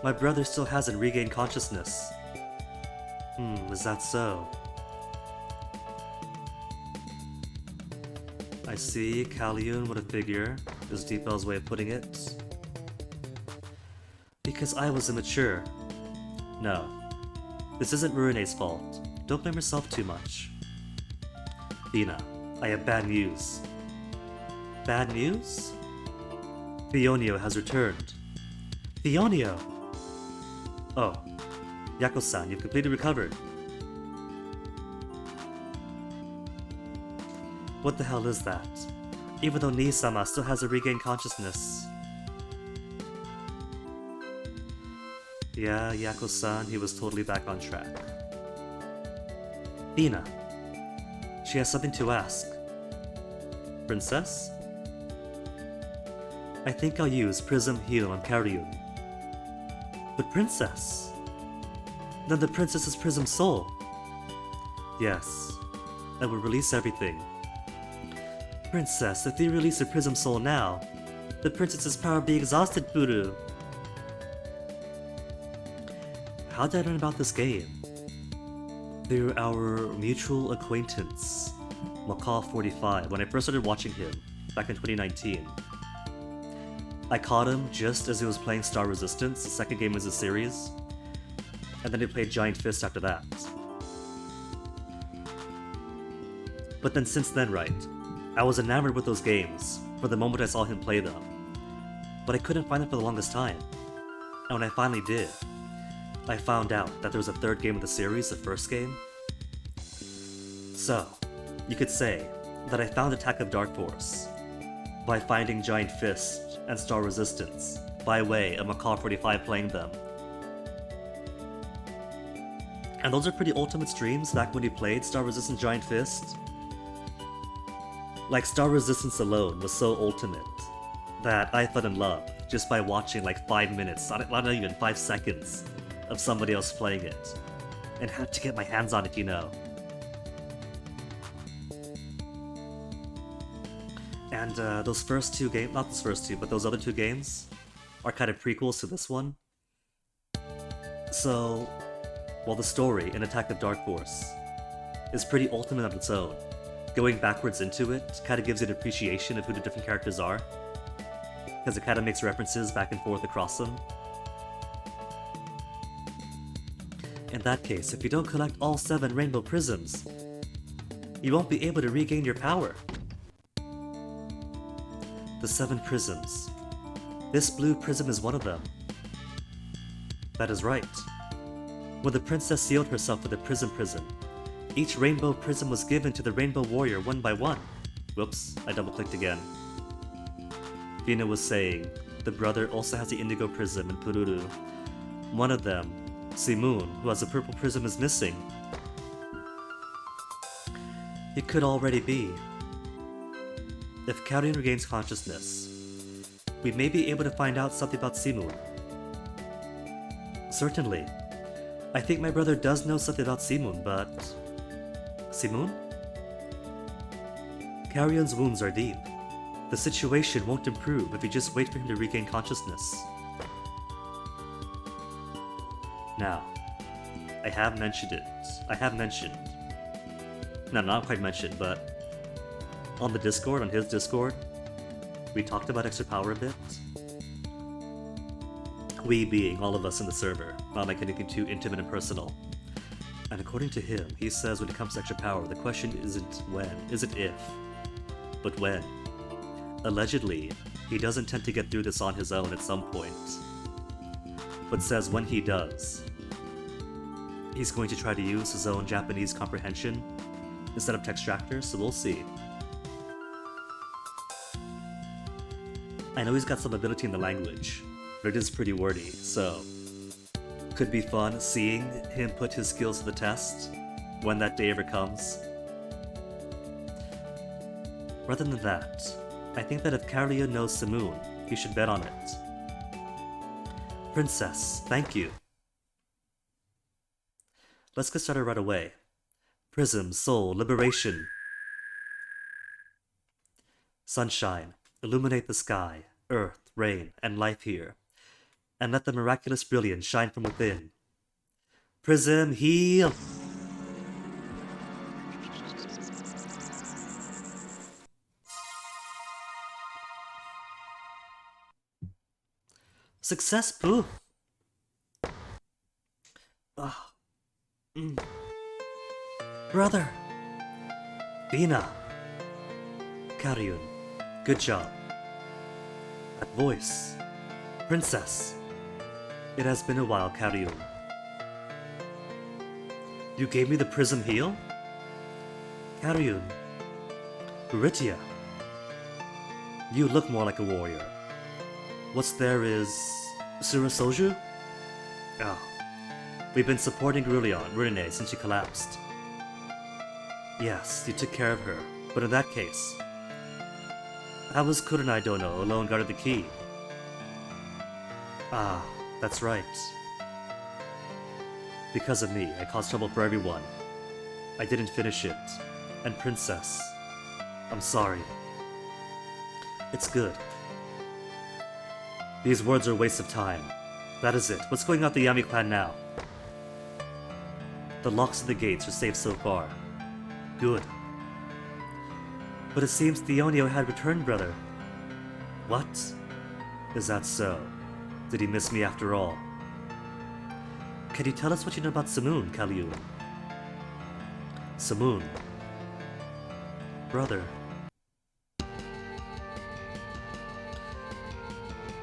Speaker 1: My brother still hasn't regained consciousness. Is that so? I see, Kaliun, what a figure, is Deepel's way of putting it. Because I was immature. No, this isn't Ruine's fault. Don't blame yourself too much. Thena, I have bad news. Bad news? Theonio has returned. Theonio! Oh, Yako-san, you've completely recovered. What the hell is that? Even though Nii-sama still hasn't regained consciousness. Yeah, Yako-san, he was totally back on track. Thena. She has something to ask. Princess? I think I'll use Prism Heal on Karyun. But Princess? Then the Princess's Prism Soul. Yes, I will release everything. Princess, if you release your Prism Soul now, the Princess's power will be exhausted, Buru. How did I learn about this game? Through our mutual acquaintance, Macaw45, when I first started watching him, back in 2019. I caught him just as he was playing Star Resistance, the second game in the series, and then he played Giant Fist after that. But then since then, right, I was enamored with those games from the moment I saw him play them, but I couldn't find them for the longest time. And when I finally did, I found out that there was a third game of the series, the first game. So, you could say that I found Attack of Dark Force by finding Giant Fist and Star Resistance by way of Macaw45 playing them. And those are pretty ultimate streams back when he played Star Resistance Giant Fist. Like, Star Resistance alone was so ultimate that I fell in love just by watching like 5 minutes, not even 5 seconds, of somebody else playing it, and had to get my hands on it, you know. And those first two games, not those first two, but those other two games, are kind of prequels to this one. So, while the story in Attack of Dark Force is pretty ultimate on its own, going backwards into it kind of gives you an appreciation of who the different characters are, because it kind of makes references back and forth across them. In that case, if you don't collect all 7 Rainbow Prisms, you won't be able to regain your power. The 7 Prisms. This blue prism is one of them. That is right. When the princess sealed herself with the Prism, each Rainbow Prism was given to the Rainbow Warrior one by one. Whoops, I double-clicked again. Thena was saying, the brother also has the Indigo Prism in Pururu. One of them, Simoon, who has a Purple Prism, is missing. It could already be. If Karyun regains consciousness, we may be able to find out something about Simoon. Certainly. I think my brother does know something about Simoon, but... Simoon? Karyun's wounds are deep. The situation won't improve if you just wait for him to regain consciousness. Now, I have mentioned it. I have mentioned. No, not quite mentioned, but on the Discord, on his Discord, we talked about extra power a bit. We being all of us in the server, not like anything too intimate and personal. And according to him, he says when it comes to extra power, the question isn't when, isn't if, but when. Allegedly, he does intend to get through this on his own at some point, but says when he does, he's going to try to use his own Japanese comprehension instead of Textractor, so we'll see. I know he's got some ability in the language, but it is pretty wordy, so could be fun seeing him put his skills to the test when that day ever comes. Rather than that, I think that if Karyun knows Simoon, he should bet on it. Princess, thank you. Let's get started right away. Prism, soul, liberation. Sunshine, illuminate the sky, earth, rain, and life here, and let the miraculous brilliance shine from within. Prism, heal! Success, Pooh! Brother! Bina! Karyun, good job. That voice. Princess. It has been a while, Karyun. You gave me the prism heal? Karyun. Buritia. You look more like a warrior. What's there is... Surasoju? Ah. We've been supporting Rune since she collapsed. Yes, you took care of her, but in that case... How was Kurenai Dono alone guarded the key? Ah, that's right. Because of me, I caused trouble for everyone. I didn't finish it. And Princess, I'm sorry. It's good. These words are a waste of time. That is it. What's going on with the Yami clan now? The locks of the gates are safe so far. Good. But it seems Theonio had returned, brother. What? Is that so? Did he miss me after all? Can you tell us what you know about Simoon, Karyun? Simoon. Brother.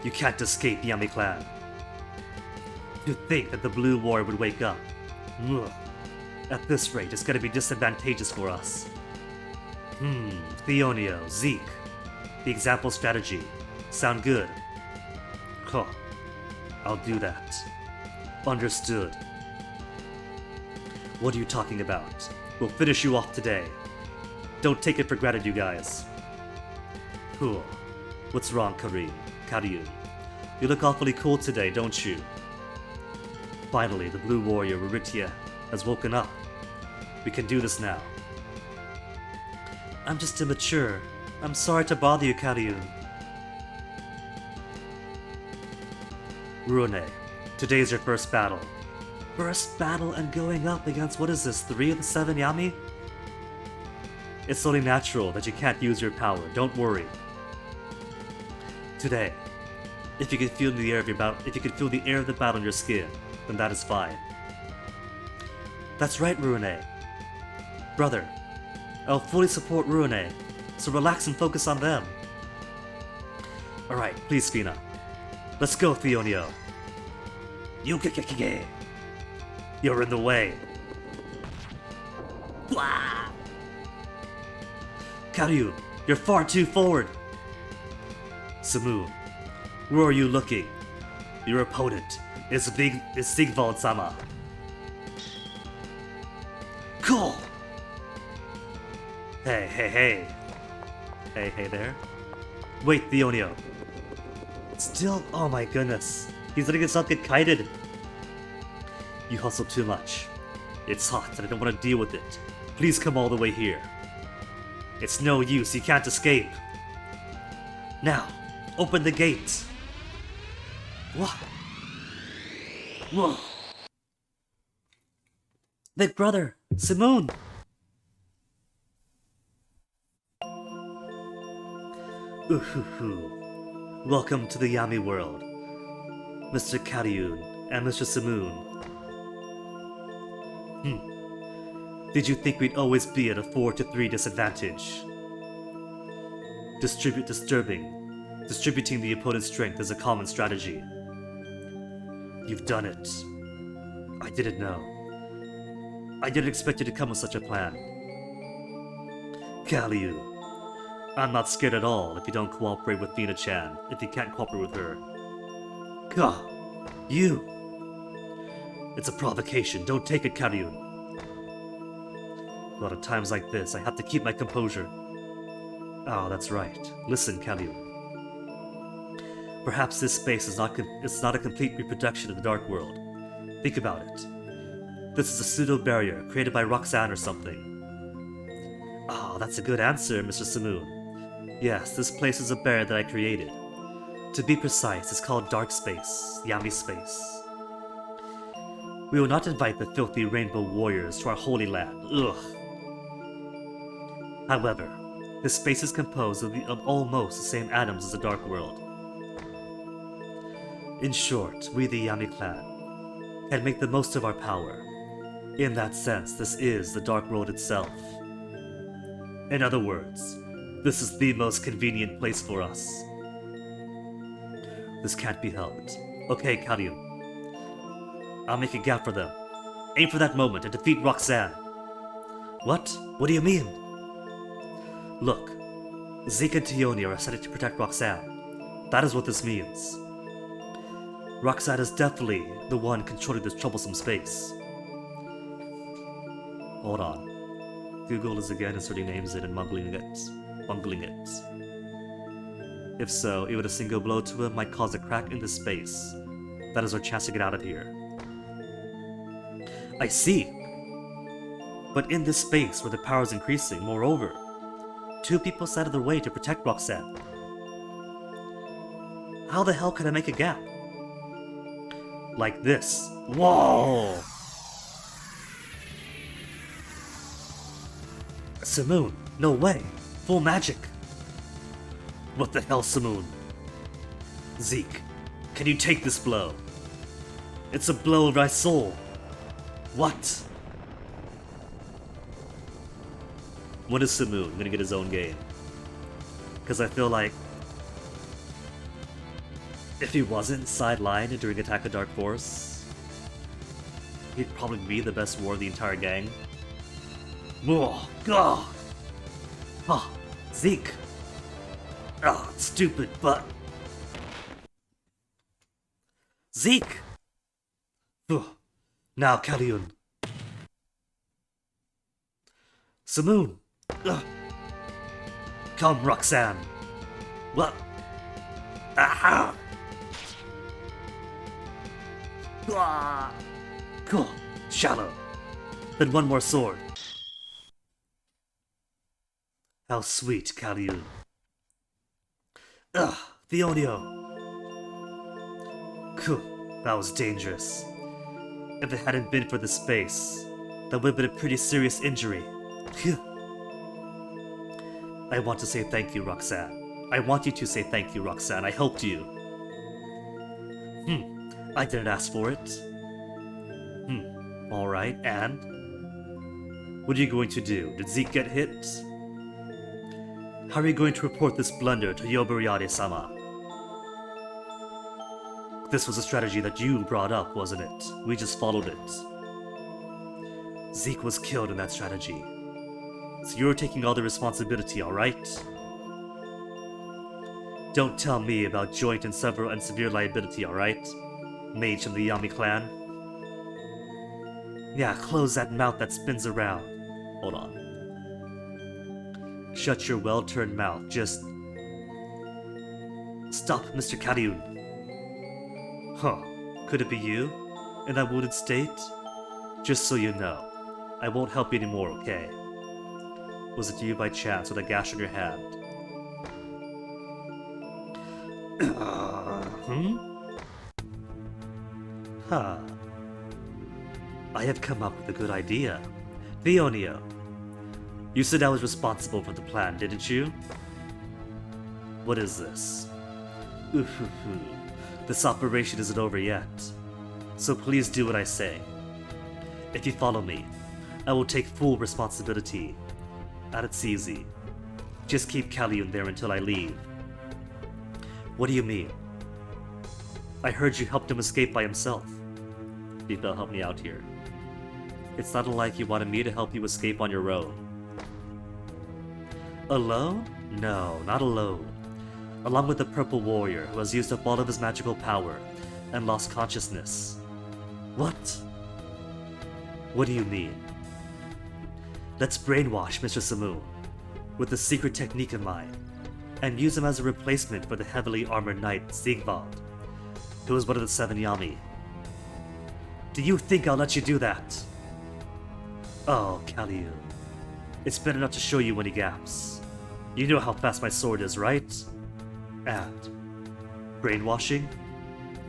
Speaker 1: You can't escape Yami clan. You'd think that the Blue Warrior would wake up. Ugh. At this rate, it's gonna be disadvantageous for us. Theonio, Zeke. The example strategy. Sound good? Huh. I'll do that. Understood. What are you talking about? We'll finish you off today. Don't take it for granted, you guys. Cool. What's wrong, Karyun? You look awfully cool today, don't you? Finally, the Blue Warrior, Buritia, has woken up. We can do this now. I'm just immature. I'm sorry to bother you, Karyun. Rune, today's your first battle. First battle and going up against, what is this, 3 of the 7 Yami? It's only natural that you can't use your power, don't worry. Today, if you can feel the air of the battle in your skin, then that is fine. That's right, Rune. Brother, I'll fully support Rune, so relax and focus on them. Alright, please, Fina. Let's go, Theonio. Yukikikige. You're in the way. Blah! Karyun, you're far too forward. Simoon, where are you looking? Your opponent is Sigvald-sama. Cool! Hey. Hey there. Wait, Theonio. Still, oh my goodness. He's letting himself get kited. You hustle too much. It's hot and I don't want to deal with it. Please come all the way here. It's no use, you can't escape. Now, open the gate. What? Whoa. Big brother! Simoon! Ooh-hoo-hoo. Welcome to the Yami world, Mr. Karyun and Mr. Simoon. Did you think we'd always be at a 4-3 disadvantage? Distributing the opponent's strength is a common strategy. You've done it. I didn't know. I didn't expect you to come with such a plan. Kalyu, I'm not scared at all if you don't cooperate with Nina-chan, if you can't cooperate with her. Gah! You! It's a provocation, don't take it, Kalyu. A lot of times like this, I have to keep my composure. Oh, that's right. Listen, Kalyu. Perhaps this space is not a complete reproduction of the Dark World. Think about it. This is a pseudo-barrier created by Roxanne or something. Ah, that's a good answer, Mr. Simoon. Yes, this place is a barrier that I created. To be precise, it's called Dark Space, Yami Space. We will not invite the filthy rainbow warriors to our holy land. Ugh. However, this space is composed of almost the same atoms as the Dark World. In short, we the Yami clan can make the most of our power. In that sense, this is the Dark World itself. In other words, this is the most convenient place for us. This can't be helped. Okay, Karyun. I'll make a gap for them. Aim for that moment and defeat Roxanne. What? What do you mean? Look, Zeke and Tioni are set to protect Roxanne. That is what this means. Roxanne is definitely the one controlling this troublesome space. Hold on. Google is again inserting names in and bungling it. If so, even a single blow to him might cause a crack in the space. That is our chance to get out of here. I see! But in this space where the power is increasing, moreover, 2 people sat in their way to protect Roxanne. How the hell can I make a gap? Like this. Whoa! Simoon, no way. Full magic. What the hell, Simoon? Zeke, can you take this blow? It's a blow of my soul. What? When is Simoon gonna get his own game? Because I feel like if he wasn't sidelined during Attack of Dark Force, he'd probably be the best warrior of the entire gang. Oh, God! Ah, Zeke! Ah, stupid, but... Zeke! Ugh. Now, Karyun. Simoon! Ugh. Come, Roxanne! What? Aha! Ah! Cool. Shallow. Then one more sword. How sweet, Karyun. Ugh, Theonio. Cool. That was dangerous. If it hadn't been for the space, that would have been a pretty serious injury. Phew. I want to say thank you, Roxanne. I want you to say thank you, Roxanne. I helped you. I didn't ask for it. Alright, and? What are you going to do? Did Zeke get hit? How are you going to report this blunder to Yobariade-sama? This was a strategy that you brought up, wasn't it? We just followed it. Zeke was killed in that strategy. So you're taking all the responsibility, alright? Don't tell me about joint and several and severe liability, alright? Mage from the Yami clan. Yeah, close that mouth that spins around. Hold on. Shut your well-turned mouth, just... Stop, Mr. Karyun. Huh, could it be you? In that wounded state? Just so you know, I won't help you anymore, okay? Was it you by chance with a gash on your hand? Huh? I have come up with a good idea. Theonio, you said I was responsible for the plan, didn't you? What is this? Ooh-hoo-hoo. This operation isn't over yet, so please do what I say. If you follow me, I will take full responsibility. And it's easy. Just keep Callion there until I leave. What do you mean? I heard you helped him escape by himself. Beefbell, help me out here. It's not like you wanted me to help you escape on your own. Alone? No, not alone. Along with the Purple Warrior, who has used up all of his magical power and lost consciousness. What? What do you mean? Let's brainwash Mr. Simoon with a secret technique in mind, and use him as a replacement for the heavily armored knight Siegwald, who is one of the 7 Yami. Do you think I'll let you do that? Oh, Callion. It's better not to show you any gaps. You know how fast my sword is, right? And brainwashing?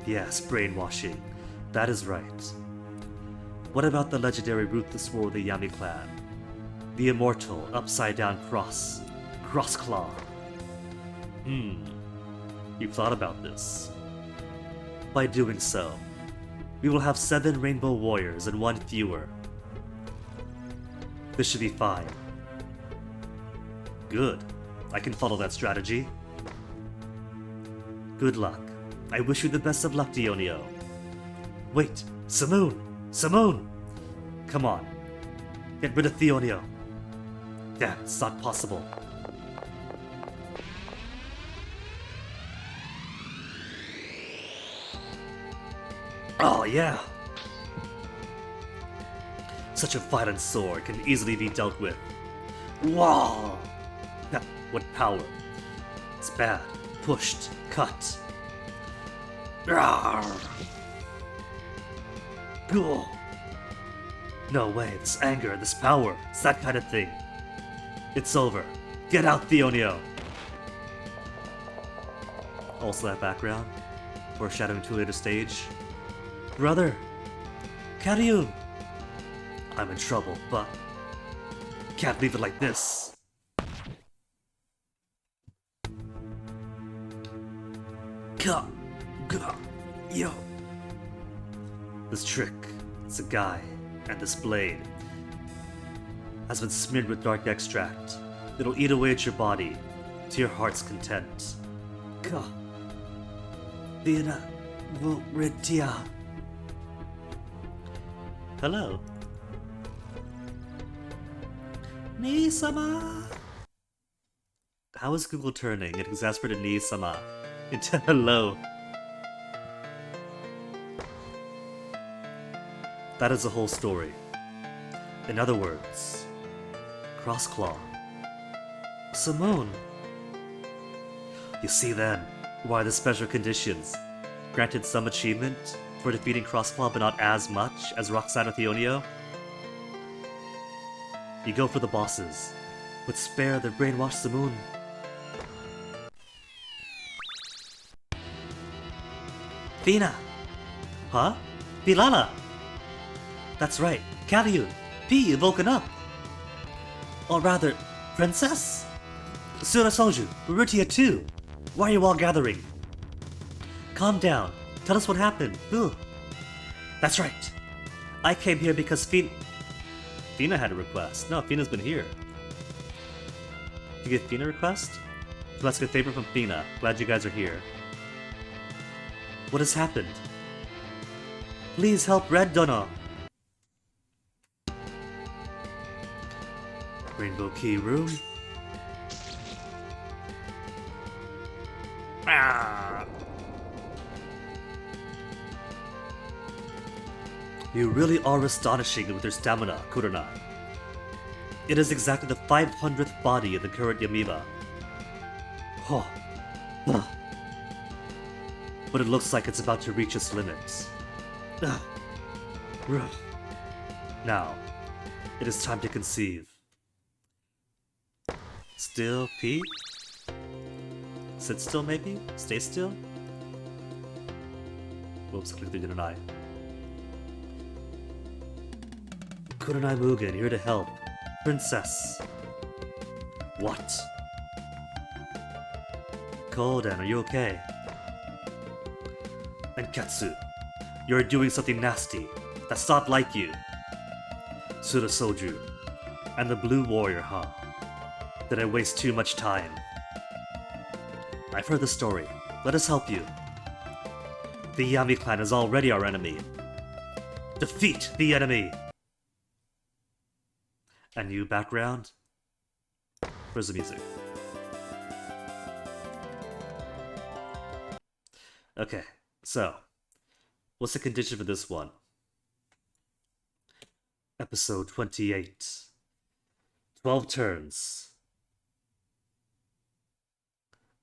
Speaker 1: Yes, brainwashing. That is right. What about the legendary Ruthless War of the Yami clan? The immortal upside-down cross. Crossclaw. You've thought about this. By doing so, we will have 7 Rainbow Warriors and 1 fewer. This should be fine. Good. I can follow that strategy. Good luck. I wish you the best of luck, Dionio. Wait, Simoon! Simoon! Come on. Get rid of Theonio. Damn, it's not possible. Oh, yeah! Such a violent sword can easily be dealt with. Wow! Now, what power? It's bad. Pushed. Cut. Rawr. Cool. No way, this anger, this power, it's that kind of thing. It's over. Get out, Theonio! Also that background, foreshadowing to a later stage. Brother! Callion! I'm in trouble, but can't leave it like this. Yo. This trick, it's a guy, and this blade has been smeared with dark extract. It'll eat away at your body, to your heart's content. Vina Ritia. Hello. Nii-sama. How is Google turning an exasperated Nii-sama into hello? That is the whole story. In other words, Crossclaw. Simoon. You see then why the special conditions granted some achievement for defeating Crossclaw but not as much as Roxanne or Theonio? You go for the bosses, but spare the brainwashed Simoon. Fina! Huh? Pilala! That's right, Callion! P, you've woken up! Or rather, Princess? Sura Soju, Rutia too! Why are you all gathering? Calm down. Tell us what happened. Ugh. That's right. I came here because Fina had a request. No, Fina's been here. You get Fina a request? Let's get a favor from Fina. Glad you guys are here. What has happened? Please help Red Dono. Rainbow Key Room. Ah. You really are astonishing with your stamina, Kurana. It is exactly the 500th body of the current Yamiba. Oh. Ugh. But it looks like it's about to reach its limits. Ugh. Ugh. Now, it is time to conceive. Still, P? Sit still, maybe? Stay still? Whoops, clicked through an eye. Kurenai Mugen, here to help. Princess. What? Koden, are you okay? And Ketsu, you're doing something nasty. That's not like you. Sura Soju. And the Blue Warrior, huh? Did I waste too much time? I've heard the story. Let us help you. The Yami clan is already our enemy. Defeat the enemy! A new background? Where's the music? Okay, so, what's the condition for this one? Episode 28. 12 turns.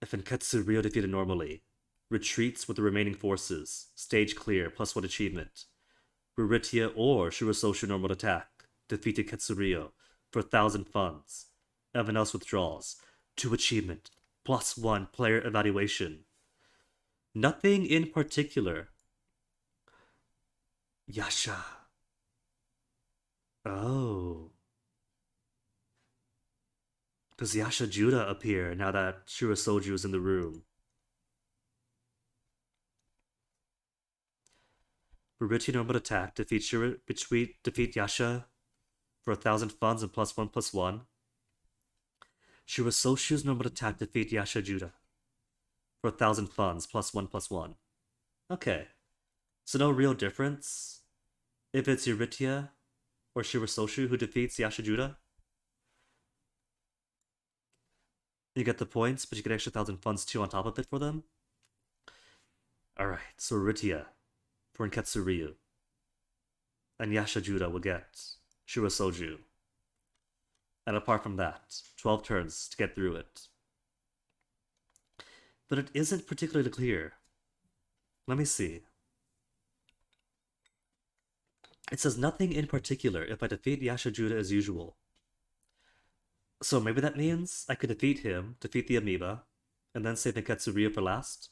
Speaker 1: If Enketsu Ryo defeated normally, retreats with the remaining forces, stage clear, +1 achievement. Buritia or Shurososhu normal attack, defeated Ketsuryo for 1,000 funds. Everyone else withdraws, 2 achievement, +1 player evaluation. Nothing in particular. Yasha. Oh. Does Yasha Judah appear now that Shurasoju is in the room? Buritia normal attack, defeat Yasha for 1,000 funds and +1/+1. Shurososhu's normal attack, defeat Yasha Judah for 1,000 funds, +1/+1. Okay. So no real difference if it's Eurytia or Shurososhu who defeats Yasha Judah. You get the points, but you get extra 1,000 funds too on top of it for them. Alright, so Eurytia for Enketsu Ryu. And Yasha Judah will get Shurasoju. And apart from that, 12 turns to get through it. But it isn't particularly clear. Let me see. It says nothing in particular if I defeat Yasha Judah as usual. So maybe that means I could defeat him, defeat the amoeba, and then save Enketsu Ryu for last?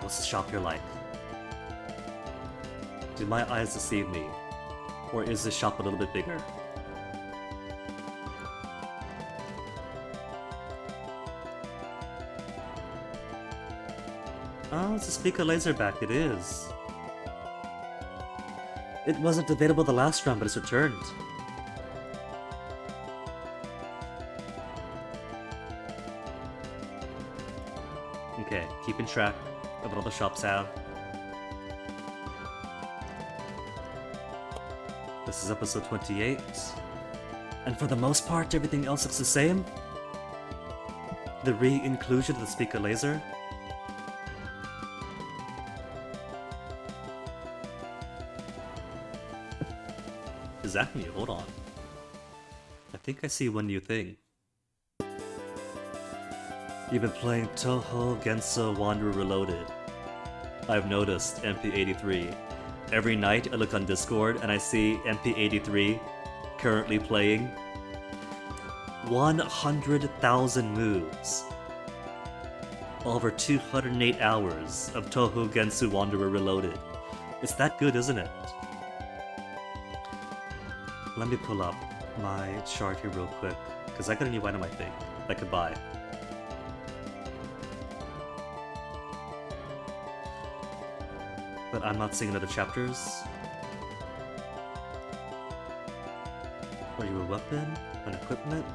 Speaker 1: What's the shop here like? Did my eyes deceive me? Or is this shop a little bit bigger? Oh, it's a Speaker Laserback, it is. It wasn't available the last round, but it's returned. Okay, keeping track of what all the shops have. This is episode 28. And for the most part, everything else looks the same. The re-inclusion of the Speaker Laser. Exactly, hold on. I think I see one new thing. You've been playing Touhou Genso Wanderer Reloaded. I've noticed MP83. Every night I look on Discord and I see MP83 currently playing 100,000 moves. Over 208 hours of Touhou Genso Wanderer Reloaded. It's that good, isn't it? Let me pull up my chart here real quick, because I got a new item I think I could buy. But I'm not seeing other chapters. Are you a weapon? An equipment?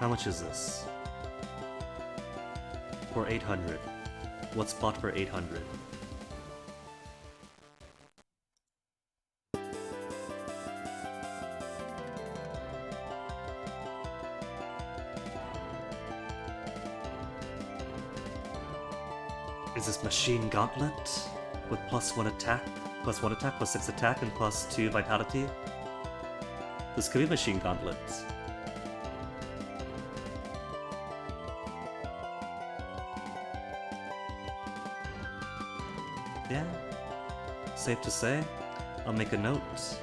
Speaker 1: How much is this? For 800. What's bought for 800? Is this Machine Gauntlet with +1 attack, +1 attack, +6 attack, and +2 vitality? This could be Machine Gauntlet. Yeah, safe to say. I'll make a note.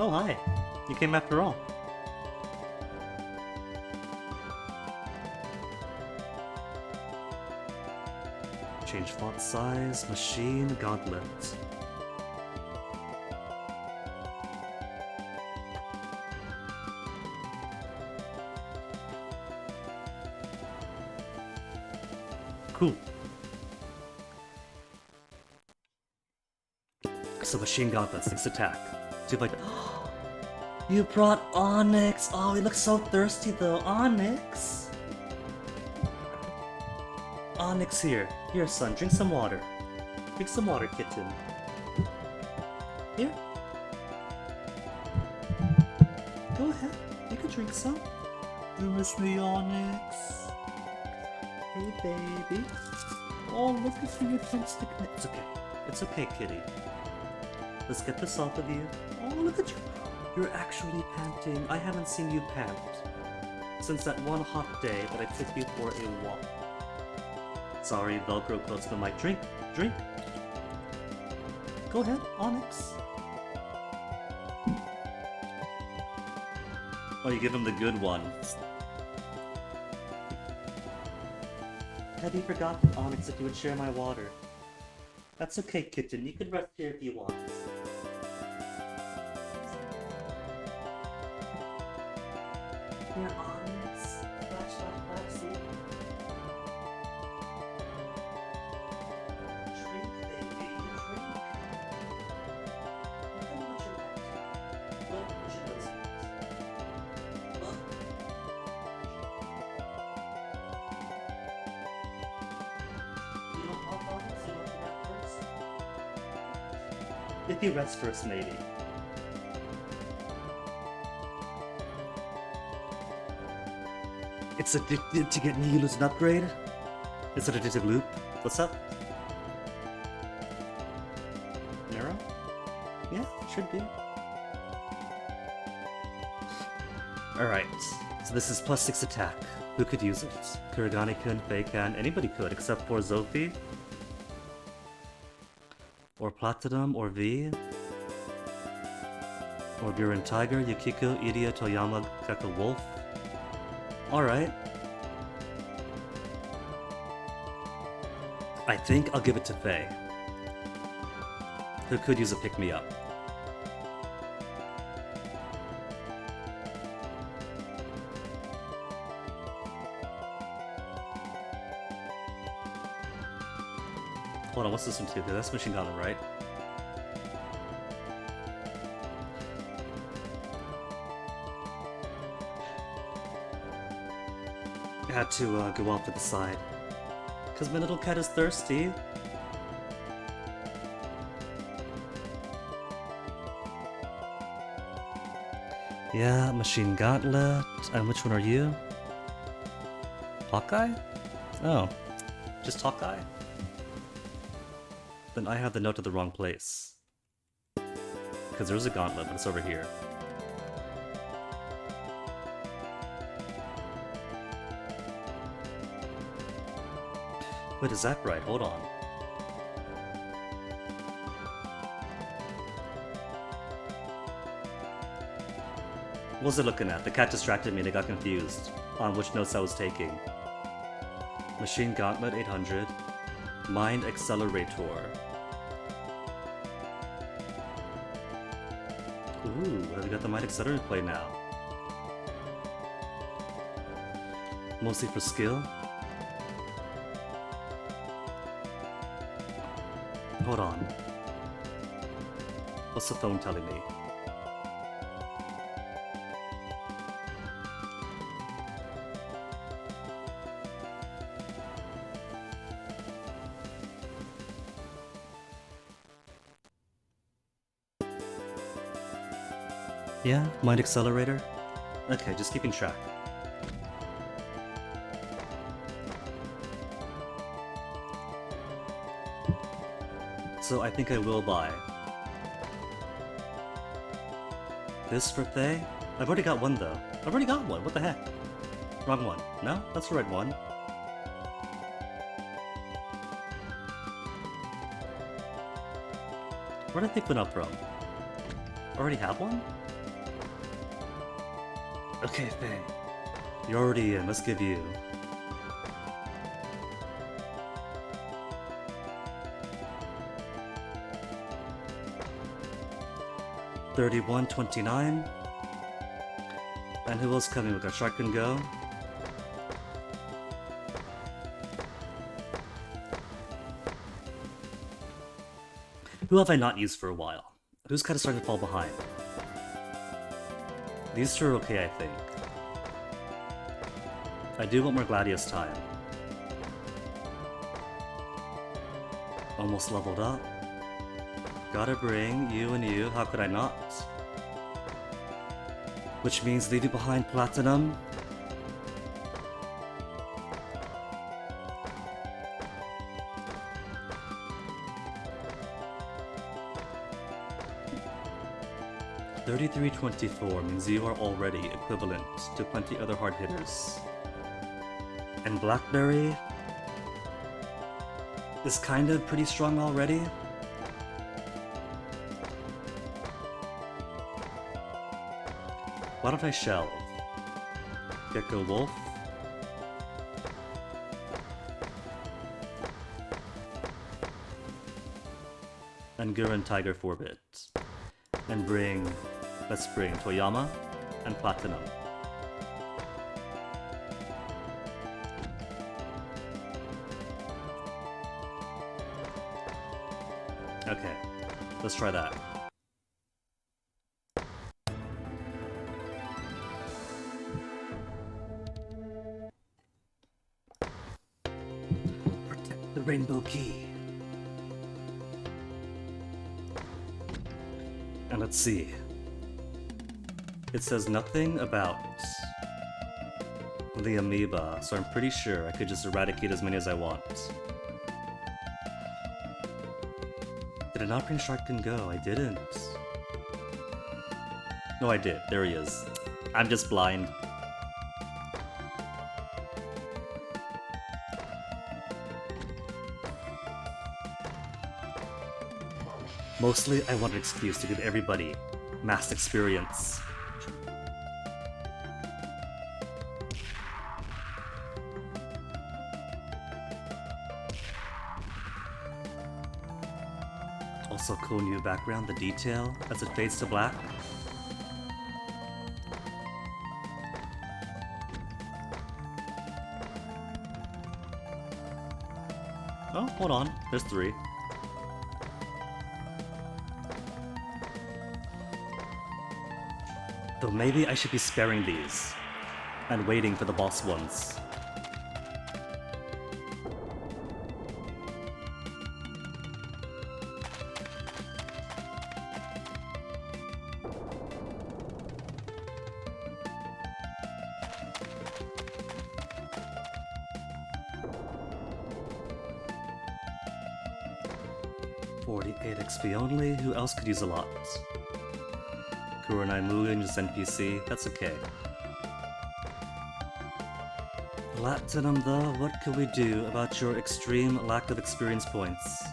Speaker 1: Oh, hi. You came after all. Change font size, machine, gauntlet. Cool. So machine gauntlet, 6 attack. 2 bite. You brought Onyx! Oh, he looks so thirsty though. Onyx! Onyx here. Here, son, drink some water. Drink some water, kitten. Here. Go ahead. You can drink some. You miss me, Onyx. Hey, baby. Oh, look at your fantastic. It's okay. It's okay, kitty. Let's get this off of you. Oh, look at you. You're actually panting. I haven't seen you pant since that one hot day that I took you for a walk. Sorry, Velcro close to the mic. Drink. Drink. Go ahead, Onyx. Oh, you give him the good one. Had you forgotten, Onyx, that you would share my water? That's okay, kitten. You can rest here if you want. Here, Onyx. Watch, see? Drink, baby. Drink. Look at what you're back to. Look what your nose is. Look. You don't want Onyx? You want to rest first? If you rest first, maybe. It's addicted to getting you lose an upgrade? It's an addictive loop. What's up? Narrow? Yeah, should be. Alright, so this is plus 6 attack. Who could use it? Kuragane-kun, Faye-kan, anybody could except for Zophie. Or Platinum, or V. Or Buren Tiger, Yukiko, Iria, Toyama, Gekko Wolf. Alright. I think I'll give it to Faye, who could use a pick-me-up. Hold on, what's this one too? That's Machine Gauntlet, right? I had to go off to the side. Because my little cat is thirsty. Yeah, Machine Gauntlet. And which one are you? Hawkeye? Oh, just Hawkeye? Then I have the note to the wrong place. Because there's a gauntlet, but it's over here. Wait, is that right? Hold on. What was I looking at? The cat distracted me and I got confused on which notes I was taking. Machine Gauntlet 800. Mind Accelerator. Ooh, have you got the Mind Accelerator play now? Mostly for skill? Hold on. What's the phone telling me? Yeah, Mind Accelerator? Okay, just keeping track. So I think I will buy this for Faye. I've already got one though. I've already got one, what the heck? Wrong one. No? That's the right one. Where did I pick one up from? Already have one? Okay, Faye. You're already in. Let's give you. $31.29. And who else coming? We got Shark and Go. Who have I not used for a while? Who's kind of starting to fall behind? These two are okay, I think. I do want more Gladius time. Almost leveled up. Gotta bring you and you, how could I not? Which means leaving behind Platinum. $33.24 means you are already equivalent to plenty other hard hitters. And Blackberry is kind of pretty strong already. Why don't I shelve? Gecko Wolf. And Gurren Tiger Forbit. And let's bring Toyama and Platinum. Okay, let's try that. Protect the Rainbow Key. And let's see. It says nothing about the amoeba, so I'm pretty sure I could just eradicate as many as I want. Did I not bring Shark and Go? I didn't. No, I did. There he is. I'm just blind. Mostly, I want an excuse to give everybody mass experience. Also, cool new background, the detail as it fades to black. Oh, hold on. There's 3. Though maybe I should be sparing these and waiting for the boss ones. $48 XP only? Who else could use a lot? Kurenai Mugen, just NPC, that's okay. Platinum though, what can we do about your extreme lack of experience points?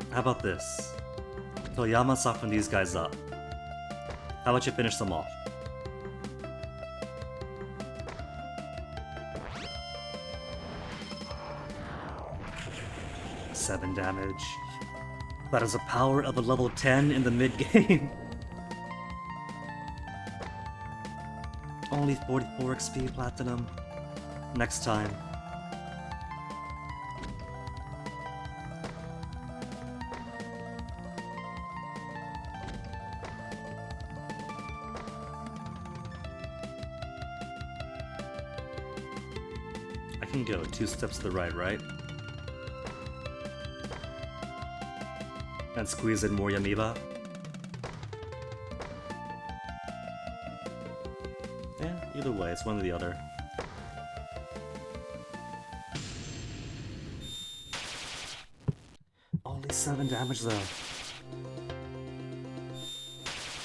Speaker 1: How about this? Toyama soften these guys up. How about you finish them off? $7 damage. That is the power of a level 10 in the mid-game. Only 44 XP Platinum. Next time. I can go 2 steps to the right? And squeeze in more Yamiba. Yeah, either way, it's one or the other. Only 7 damage though.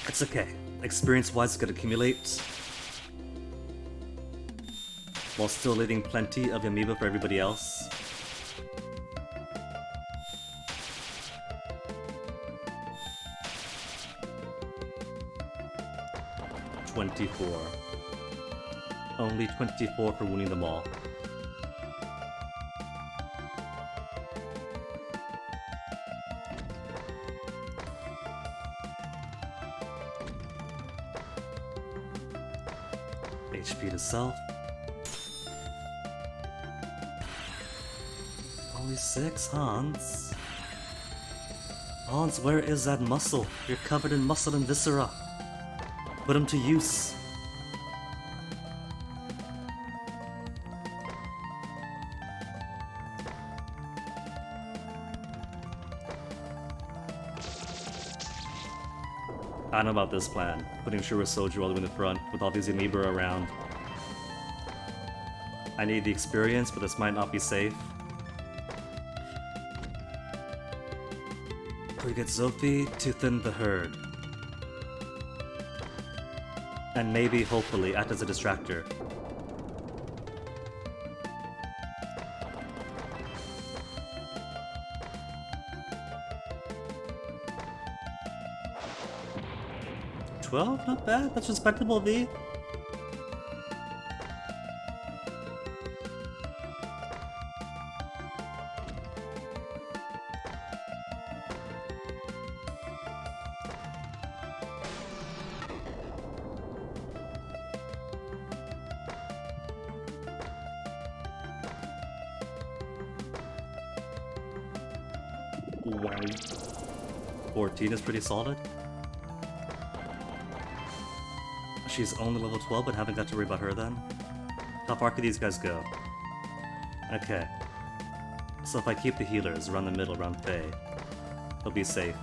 Speaker 1: It's okay. Experience-wise, it's gonna accumulate. While still leaving plenty of Yamiba for everybody else. 24. Only 24 for wounding them all. HP to self. Only 6, Hans. Hans, where is that muscle? You're covered in muscle and viscera. Put him to use. I don't know about this plan, putting Shura Soju all the way in the front with all these Amiibo around. I need the experience, but this might not be safe. We get Zophie to thin the herd. And maybe, hopefully, act as a distractor. $12? Not bad, that's respectable, V. Wow. 14 is pretty solid. She's only level 12, but haven't got to worry about her then. How far could these guys go? Okay. So if I keep the healers around the middle, around Faye, they'll be safe.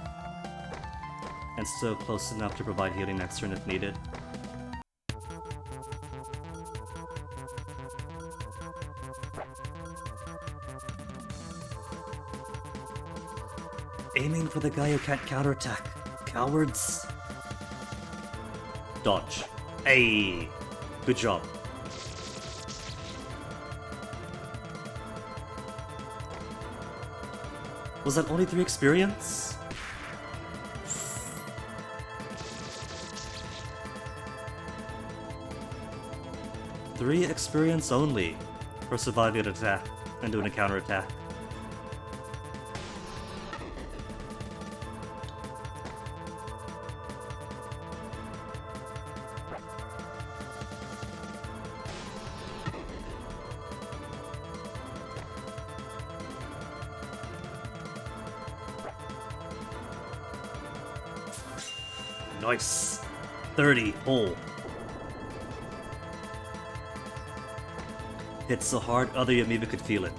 Speaker 1: And still close enough to provide healing next turn if needed. Aiming for the guy who can't counterattack. Cowards. Dodge. Hey! Good job. Was that only 3 experience? Three experience only for surviving an attack and doing a counterattack. Nice. 30 whole. Hit so hard other Amiibo could feel it.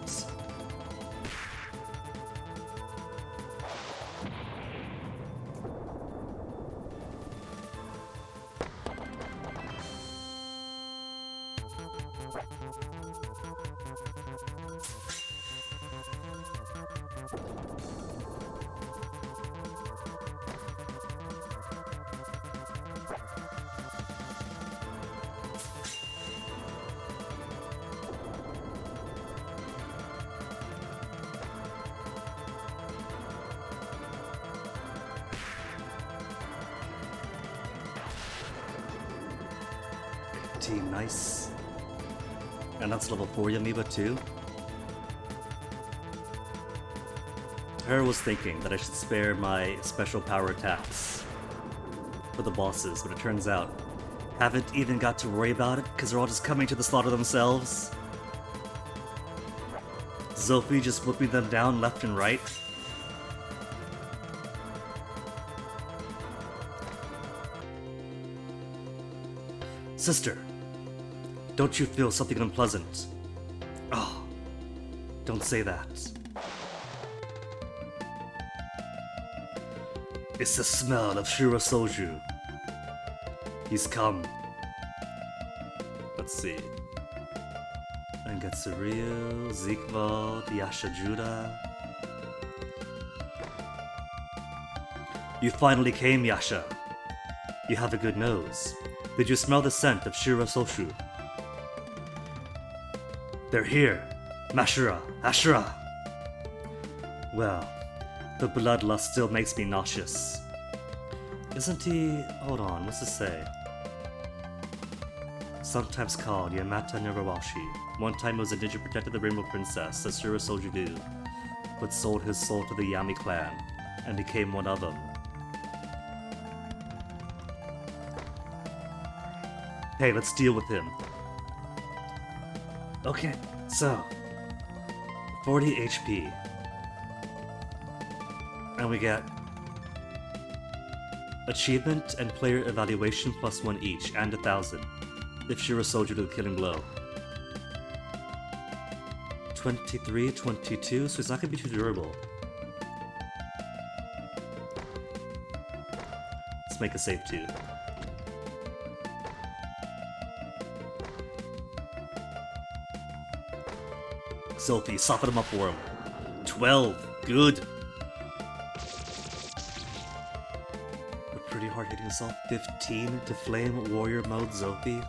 Speaker 1: Nice. And that's level 4 Amiibo too. Her was thinking that I should spare my special power attacks for the bosses, but it turns out haven't even got to worry about it because they're all just coming to the slaughter themselves. Zophie just whipping them down left and right. Sister, don't you feel something unpleasant? Oh, don't say that. It's the smell of Shura Soju. He's come. Let's see. Angetsu-ryu, Zeekvald, Yasha Judah. You finally came, Yasha. You have a good nose. Did you smell the scent of Shura Soju? They're here. Mashura, Ashura. Well, the bloodlust still makes me nauseous. Isn't he... Hold on, what's this say? sometimes called Yamata Narawashi. One time it was a ninja protected the Rainbow Princess, Sasura Soldier do, but sold his soul to the Yami clan, and became one of them. Hey, let's deal with him. Okay, so 40 HP. And we get achievement and player evaluation +1 each, and 1,000 if Shiro Soldier to the killing blow. 23, 22, so it's not gonna be too durable. Let's make a save too. Sophie, soften him up for him. 12, good. We're pretty hard hitting us off. 15 to Flame Warrior mode, Sophie.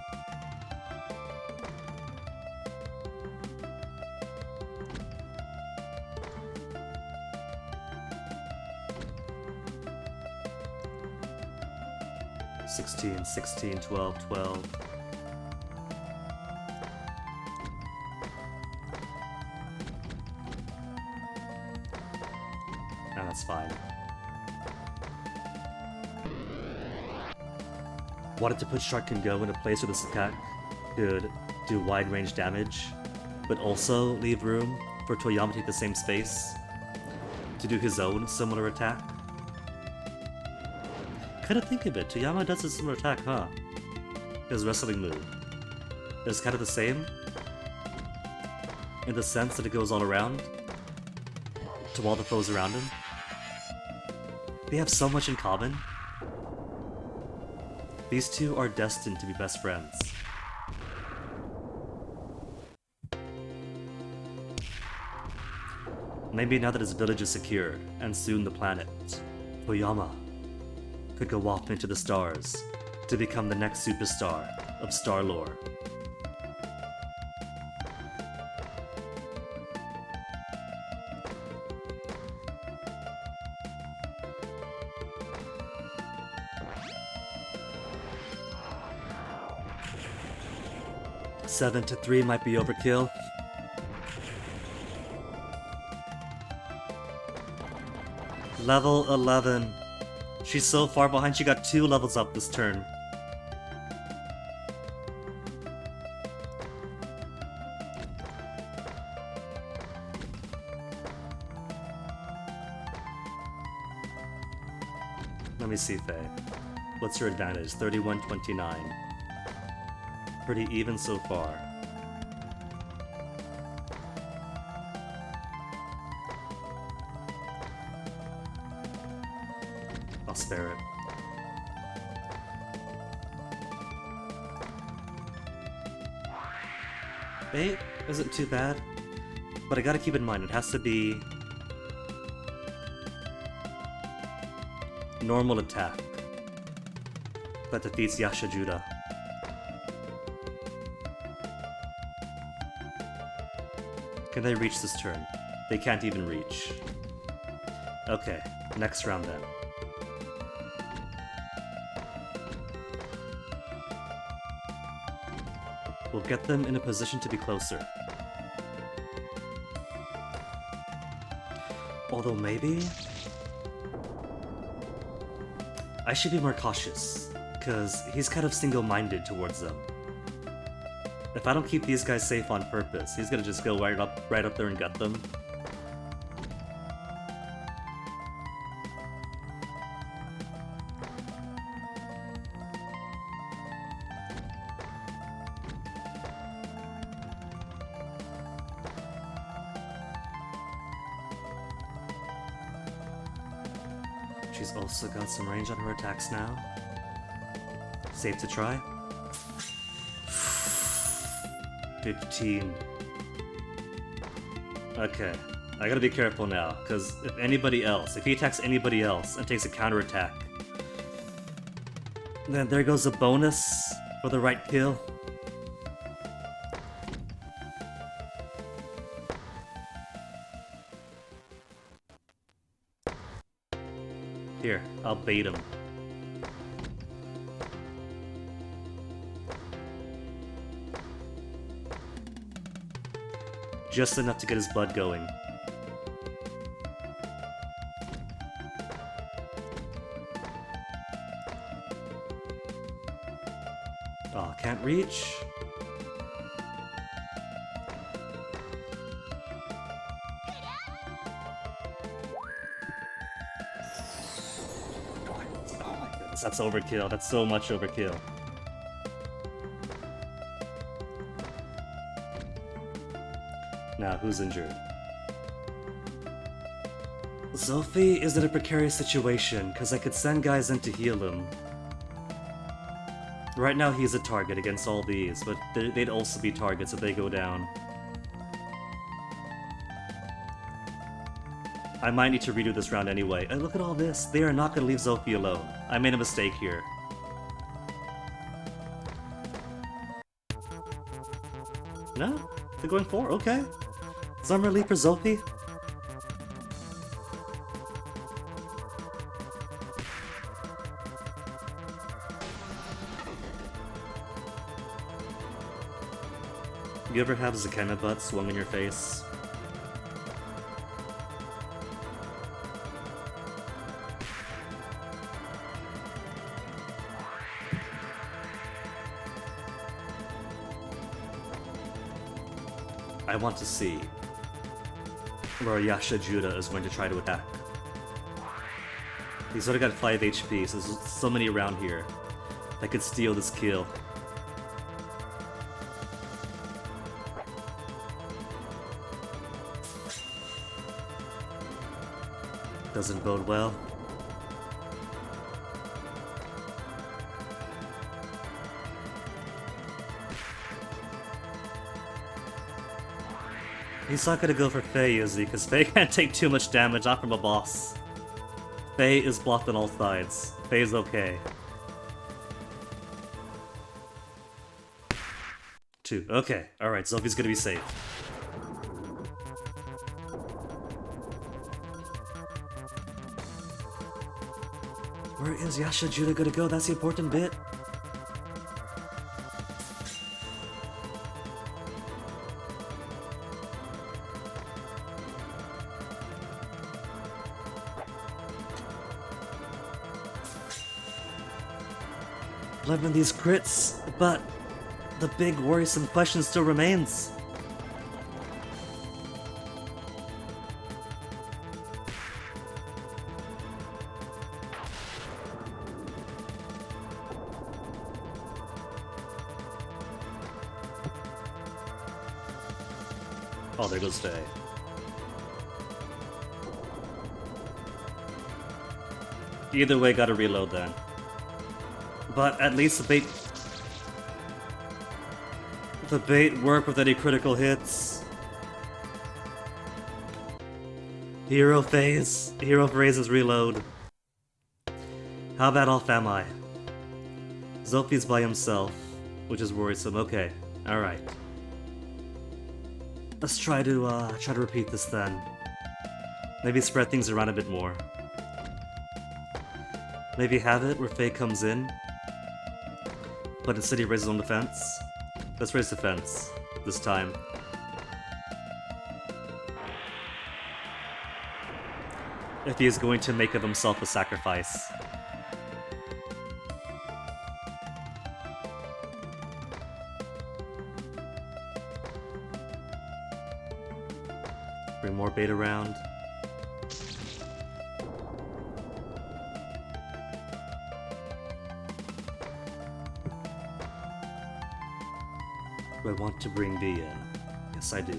Speaker 1: $16, 16, 12, 12. That's fine. Wanted to put Shark-N-Go in a place where this attack could do wide range damage, but also leave room for Toyama to take the same space to do his own similar attack. Kinda think of it, Toyama does a similar attack, huh? His wrestling move. It's kind of the same, in the sense that it goes all around to all the foes around him. They have so much in common. These two are destined to be best friends. Maybe now that his village is secured, and soon the planet, Toyama could go off into the stars to become the next superstar of Star lore. Seven to 3 might be overkill. Level 11. She's so far behind, she got 2 levels up this turn. Let me see, Faye. What's your advantage? 31-29. Pretty even so far. I'll spare it. Eight isn't too bad, but I gotta keep in mind it has to be normal attack that defeats Yasha Judah. Can they reach this turn? They can't even reach. Okay, next round then. We'll get them in a position to be closer. Although maybe I should be more cautious, because he's kind of single-minded towards them. If I don't keep these guys safe on purpose, he's gonna just go right up there and gut them. She's also got some range on her attacks now. Safe to try. 15. Okay, I gotta be careful now, because if he attacks anybody else and takes a counterattack, then there goes a bonus for the right kill. Here, I'll bait him. just enough to get his blood going. Oh, can't reach. That's overkill. That's so much overkill. Now, who's injured? Zophi is in a precarious situation, because I could send guys in to heal him. Right now he's a target against all these, but they'd also be targets if they go down. I might need to redo this round anyway. And look at all this. They are not going to leave Zophi alone. I made a mistake here. No? They're going for? Okay. Summer Leap for Zophi? You ever have Zakena butt swung in your face? I want to see where Yasha Judah is going to try to attack. He's already got 5 HP, so there's so many around here that could steal this kill. Doesn't bode well. He's not gonna go for Faye, is he? Because Faye can't take too much damage, not from a boss. Faye is blocked on all sides. Faye's okay. 2. Okay, alright, Zophi's gonna be safe. Where is Yasha Judah gonna go? That's the important bit. Loving these crits, but the big worrisome question still remains. Oh, there goes Faye. Either way, gotta reload then. But at least the bait worked with any critical hits. Hero phase. Hero phrases reload. How bad off am I? Zophi's by himself, which is worrisome. Okay, alright. Let's try to repeat this then. Maybe spread things around a bit more. Maybe have it where Faye comes in, but instead he raises his own defense. Let's raise defense this time. If he is going to make of himself a sacrifice. Bring more bait around. Do I want to bring B in? Yes, I do.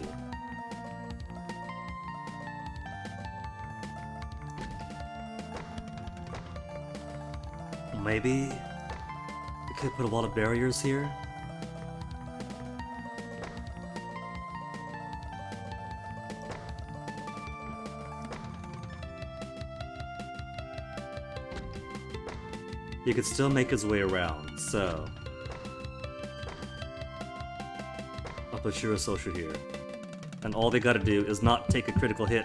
Speaker 1: Maybe we could put a lot of barriers here. He could still make his way around, so I'll put Shiro Social here. And all they gotta do is not take a critical hit.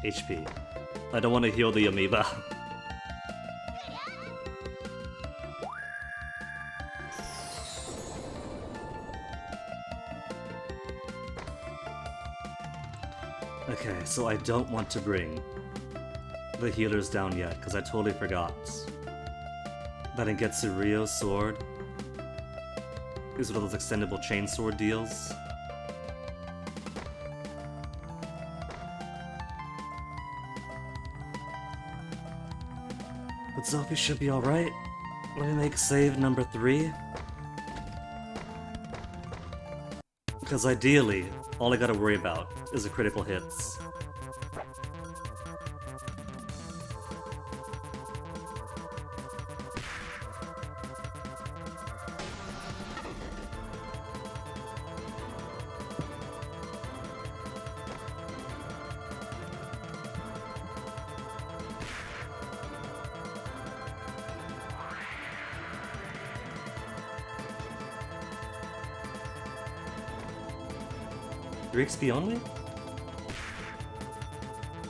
Speaker 1: HP. I don't want to heal the amoeba. Okay, so I don't want to bring the healers down yet, because I totally forgot that in Getsurio's sword is one of those extendable chainsword deals. But Zophie should be alright. Let me make save number 3. Because ideally, all I gotta worry about is the critical hits. Three XP only?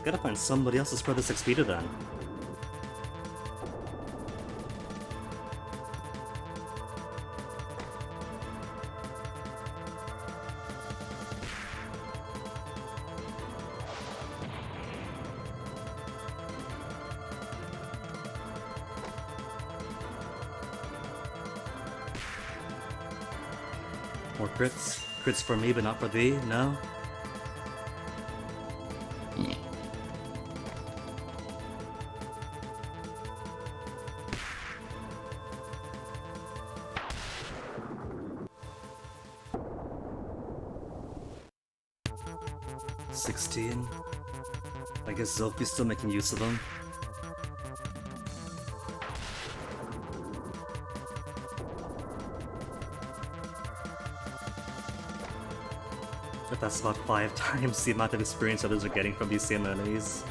Speaker 1: Gotta find somebody else to spread this XP to then. More crits. Crits for me, but not for thee? No? $16. I guess Zophie's still making use of them. But that's about 5 times the amount of experience others are getting from these same enemies.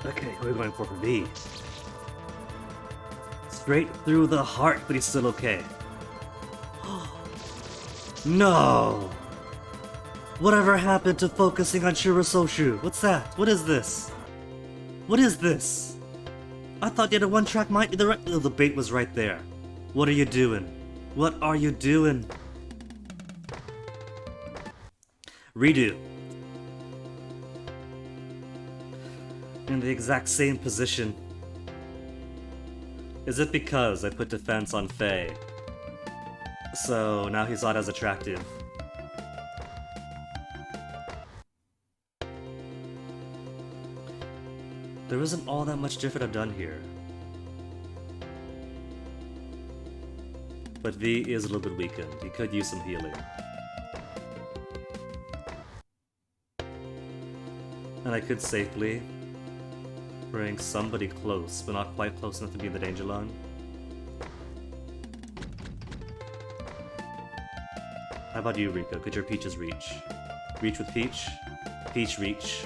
Speaker 1: Okay, who are we going for B? Straight through the heart, but he's still okay. No! Whatever happened to focusing on Shirososhu? What's that? What is this? What is this? I thought you had a one-track mind. Oh, the bait was right there. What are you doing? What are you doing? Redo. In the exact same position. Is it because I put defense on Faye? So now he's not as attractive. There isn't all that much different I've done here. But V is a little bit weakened. He could use some healing. And I could safely bring somebody close, but not quite close enough to be in the danger line. How about you, Rika? Could your Peaches reach? Reach with Peach? Peach reach.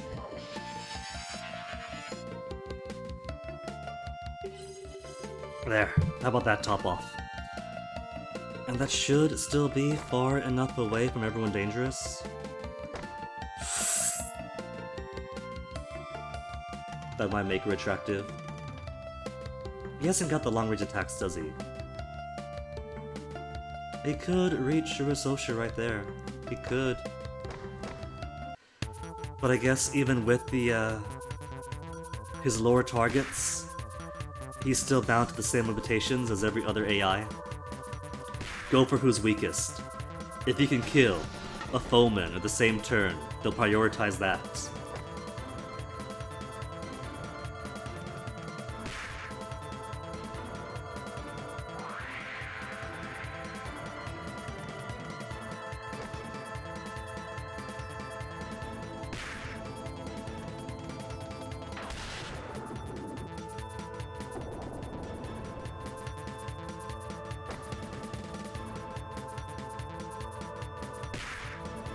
Speaker 1: There. How about that top off? And that should still be far enough away from everyone dangerous. That might make her attractive. He hasn't got the long-range attacks, does he? He could reach Shirososhu right there. He could. But I guess even with the, his lower targets, he's still bound to the same limitations as every other AI. Go for who's weakest. If you can kill a foeman at the same turn, they'll prioritize that.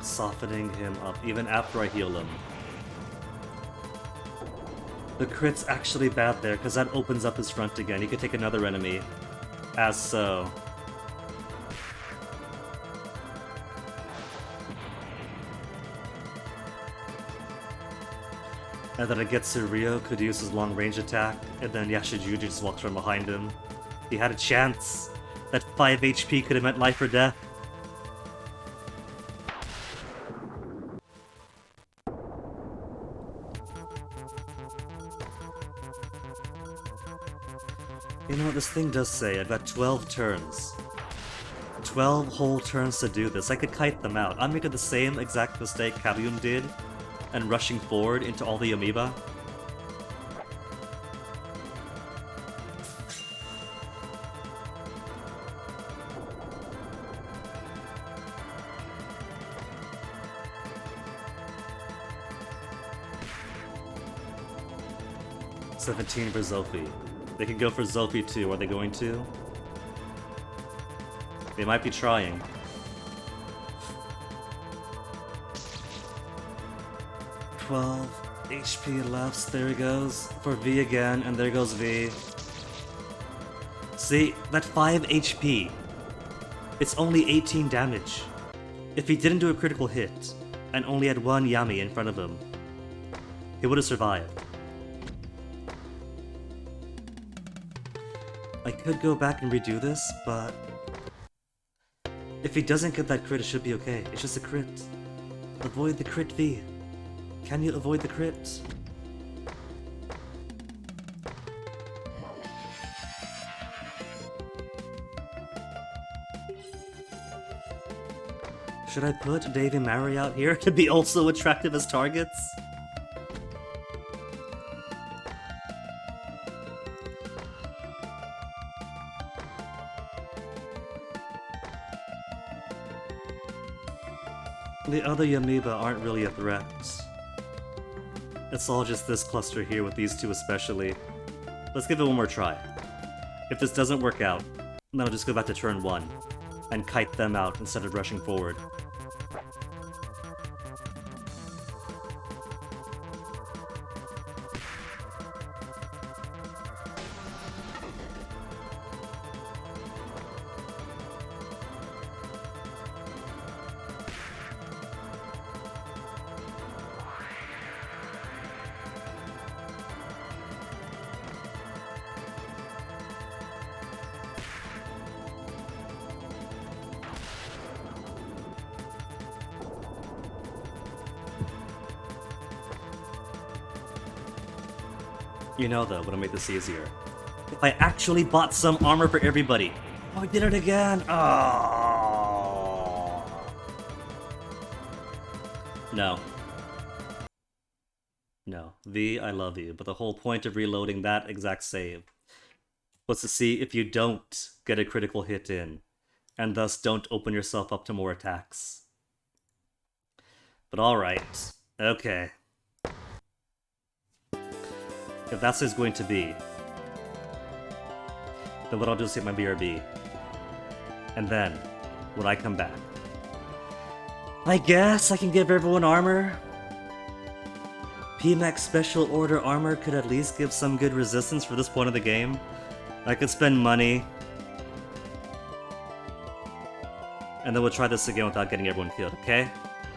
Speaker 1: Softening him up, even after I heal him. The crit's actually bad there, because that opens up his front again. He could take another enemy. As so. And then Agetsurio could use his long range attack, and then Yashijuji just walks from behind him. He had a chance. That 5 HP could have meant life or death. You know what this thing does say? I've got 12 turns. 12 whole turns to do this. I could kite them out. I'm making the same exact mistake Kabyun did, and rushing forward into all the amoeba. $17 for Zophie. They could go for Zophie too. Are they going to? They might be trying. $12 HP left. There he goes. For V again, and there goes V. See, that 5 HP. It's only 18 damage. If he didn't do a critical hit, and only had one Yami in front of him, he would have survived. I could go back and redo this, but if he doesn't get that crit, it should be okay. It's just a crit. Avoid the crit, V. Can you avoid the crit? Should I put Dave and Mary out here to be also attractive as targets? The other Yamiba aren't really a threat. It's all just this cluster here with these two especially. Let's give it one more try. If this doesn't work out, then I'll just go back to turn 1 and kite them out instead of rushing forward. You know though, what'll make this easier? If I actually bought some armor for everybody. Oh, I did it again! Oh. No. No. V, I love you, but the whole point of reloading that exact save was to see if you don't get a critical hit in, and thus don't open yourself up to more attacks. But alright. Okay. If that's what it's going to be, then what I'll do is take my BRB. And then, when I come back, I guess I can give everyone armor? PMAX Special Order armor could at least give some good resistance for this point of the game. I could spend money. And then we'll try this again without getting everyone killed, okay?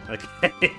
Speaker 1: Okay.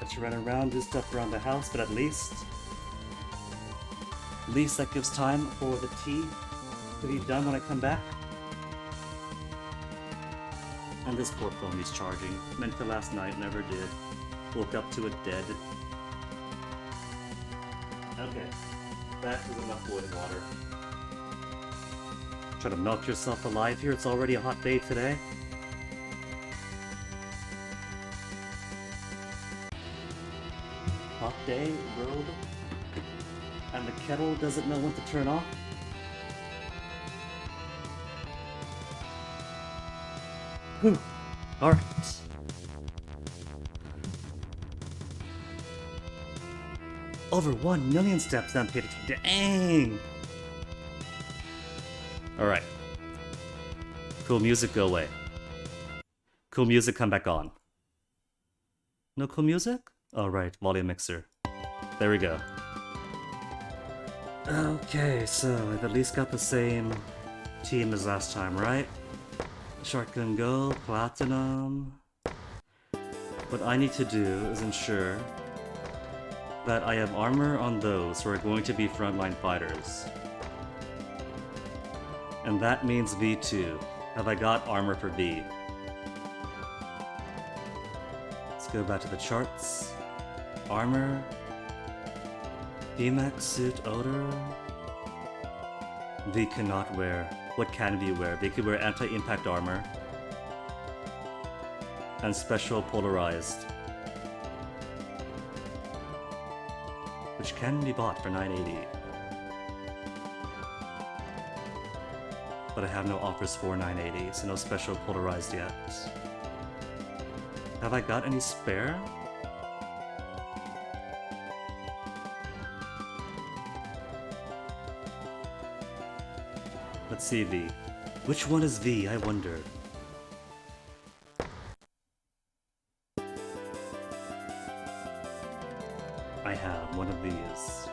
Speaker 1: Let you run around, do stuff around the house, but at least that gives time for the tea to be done when I come back. And this poor phone needs charging. Meant to last night, never did. Woke up to it dead. Okay, that is enough boiling water. Try to melt yourself alive here, it's already a hot day today. Hot day, world. And the kettle doesn't know when to turn off. Whew. Alright. Over 1 million steps down, Peter. Dang! Alright. Cool music, go away. Cool music, come back on. No cool music? Alright, volume mixer. There we go. Okay, so I've at least got the same team as last time, right? Shotgun Gold, Platinum. What I need to do is ensure that I have armor on those who are going to be frontline fighters. And that means V2. Have I got armor for V? Let's go back to the charts. Armor. VMAX suit odor. V cannot wear. What can V wear? They could wear anti-impact armor. And special polarized. Which can be bought for 980. But I have no offers for 980, so no special polarized yet. Have I got any spare? Let's see V. Which one is V, I wonder? I have one of these.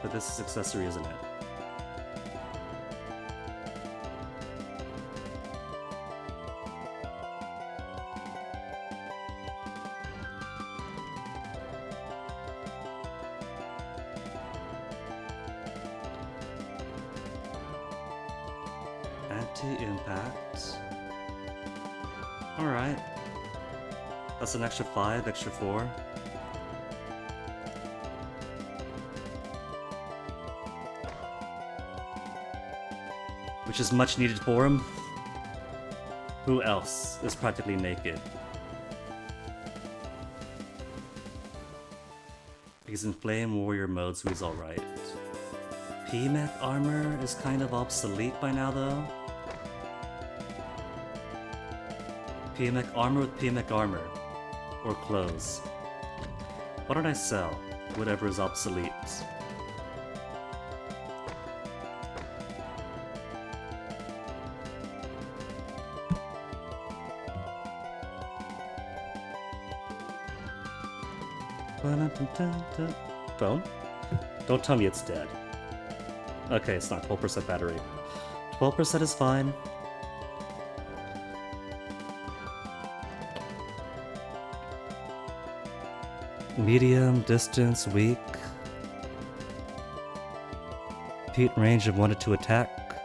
Speaker 1: But this is accessory, isn't it? Anti-impact. Alright. That's an extra 5, extra 4. Which is much needed for him. Who else is practically naked? He's in Flame Warrior mode, so he's alright. PMEC armor is kind of obsolete by now, though. PMEC armor with PMEC armor. Or clothes. Why don't I sell whatever is obsolete? Phone? Don't tell me it's dead. Okay, it's not 12% battery. 12% is fine. Medium, distance, weak. Repeat range of 1 to 2 attack.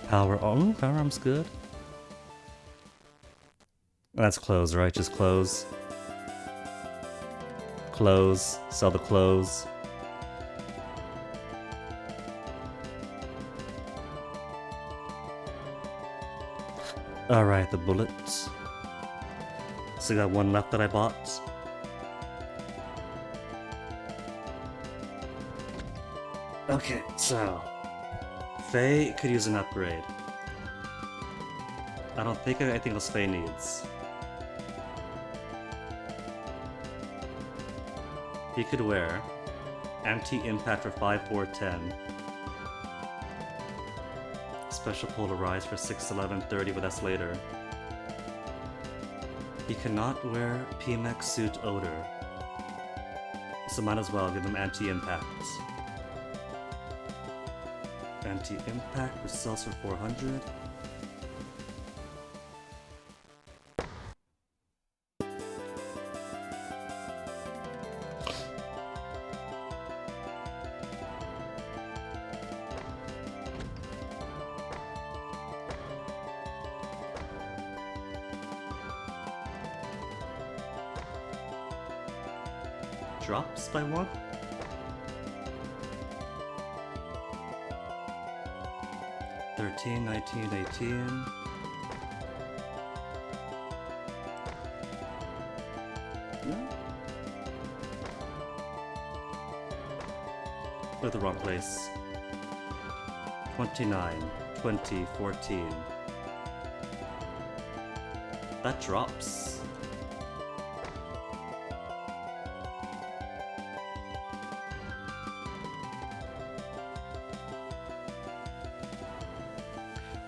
Speaker 1: Power arm's good. That's clothes, right? Just clothes. Clothes. Sell the clothes. Alright, the bullets. So got one left that I bought. Okay, so Faye could use an upgrade. I don't think anything else Faye needs. He could wear anti-impact for 5, 4, 10. Special polarize for 6, 11, 30, but that's later. He cannot wear PMX suit odor, so might as well give him anti-impact. Anti-impact, which sells for 400. Drops by one? $13, $19, $18. No? We're at the wrong place. 29, 20, 14. That drops.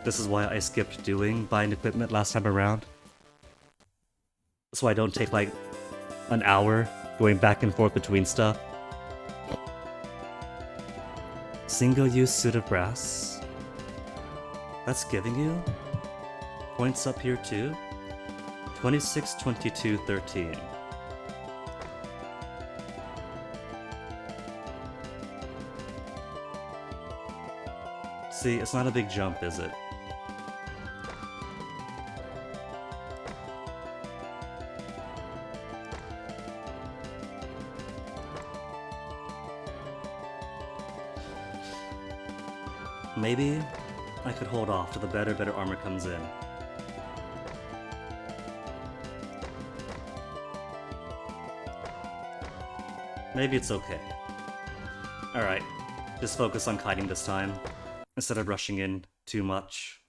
Speaker 1: This is why I skipped buying equipment last time around. So I don't take like an hour going back and forth between stuff. Single-use suit of brass. That's giving you points up here too. 26, 22, 13. See, it's not a big jump, is it? Maybe I could hold off till the better armor comes in. Maybe it's okay. Alright, just focus on kiting this time, instead of rushing in too much.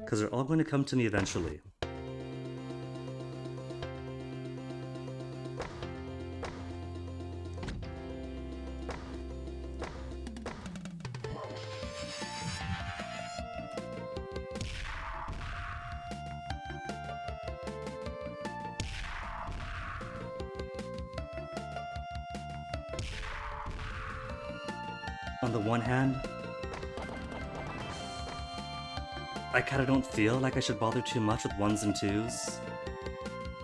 Speaker 1: Because they're all going to come to me eventually. On the one hand, I kinda don't feel like I should bother too much with 1s and 2s.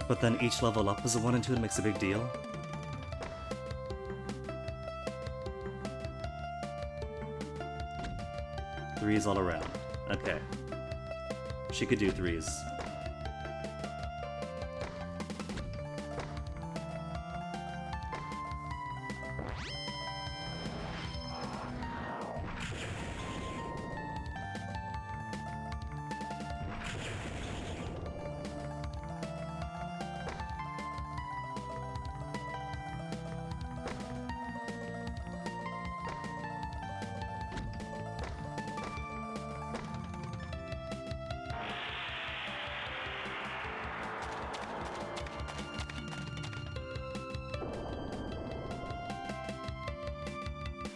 Speaker 1: But then each level up is a 1 and 2 and makes a big deal. Threes all around. Okay. She could do 3s.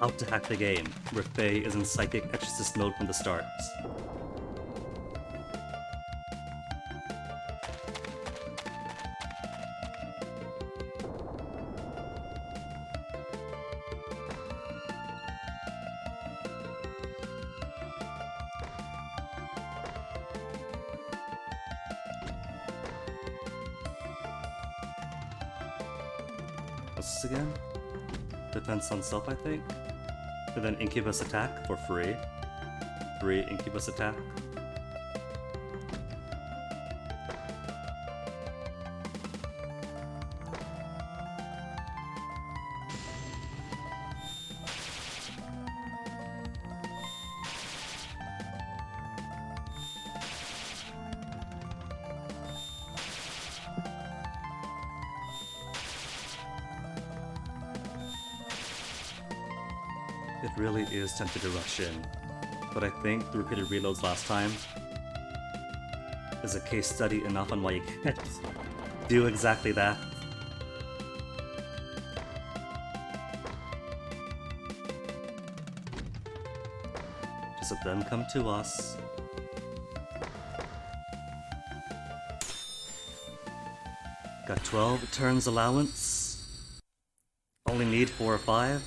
Speaker 1: How to hack the game, where Faye is in psychic exorcist mode from the start. What's this again? Defense on self, I think? And then Incubus attack for free. Free Incubus attack. It really is tempted to rush in, but I think the repeated reloads last time is a case study enough on why you can't do exactly that. Just let them come to us, Got 12 turns allowance. Only need 4 or 5.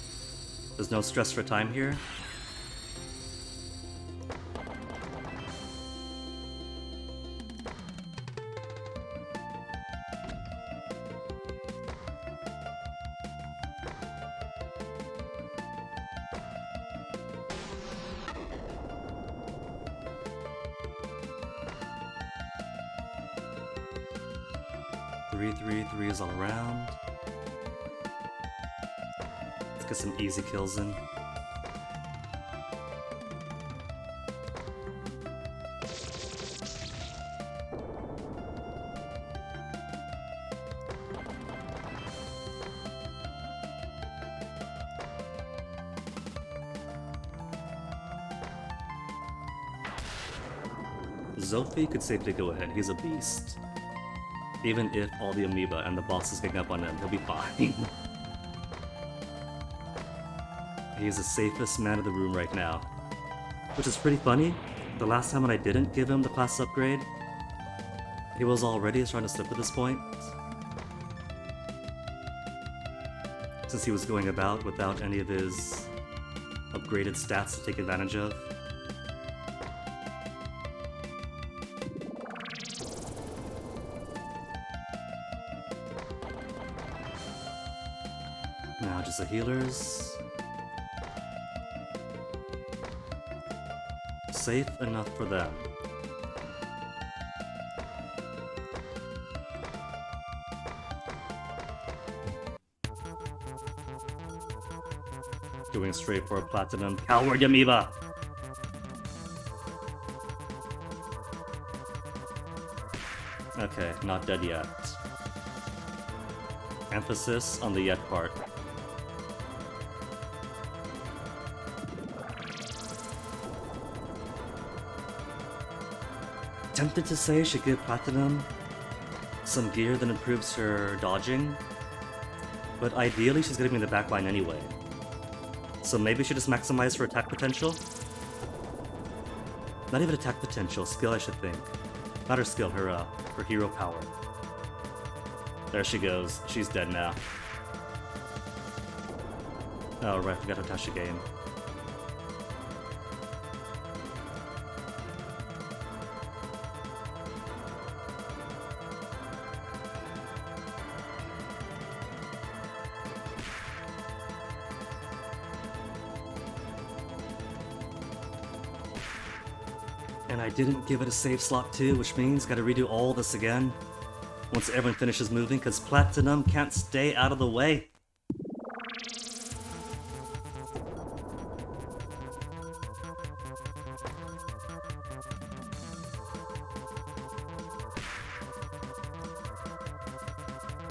Speaker 1: There's no stress for time here. Threes all around. Let's get some easy kills in. Zophie could safely go ahead, he's a beast. Even if all the amoeba and the boss is getting up on him, he'll be fine. He's the safest man in the room right now. Which is pretty funny. The last time when I didn't give him the class upgrade, he was already trying to slip at this point. Since he was going about without any of his upgraded stats to take advantage of. Now just the healers. Safe enough for them. Going straight for a platinum. Coward amoeba! Okay, not dead yet. Emphasis on the yet part. Tempted to say she give Platinum some gear that improves her dodging, but ideally she's gonna be in the back line anyway. So maybe she just maximizes her attack potential? Not even attack potential, skill I should think. Not her skill, her hero power. There she goes, she's dead now. Oh right, forgot to touch the game. And I didn't give it a save slot too, which means gotta redo all this again once everyone finishes moving, because Platinum can't stay out of the way.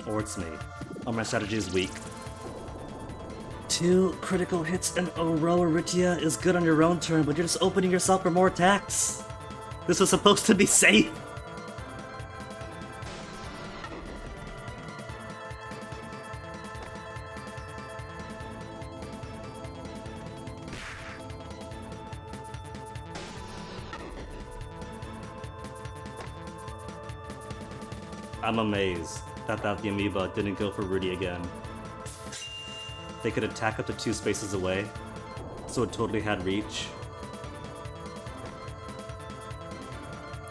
Speaker 1: Or it's me. Or my strategy is weak. 2 critical hits in a row, Aritia, is good on your own turn, but you're just opening yourself for more attacks. This was supposed to be safe. I'm amazed that the amoeba didn't go for Rudy again. They could attack up to 2 spaces away, so it totally had reach.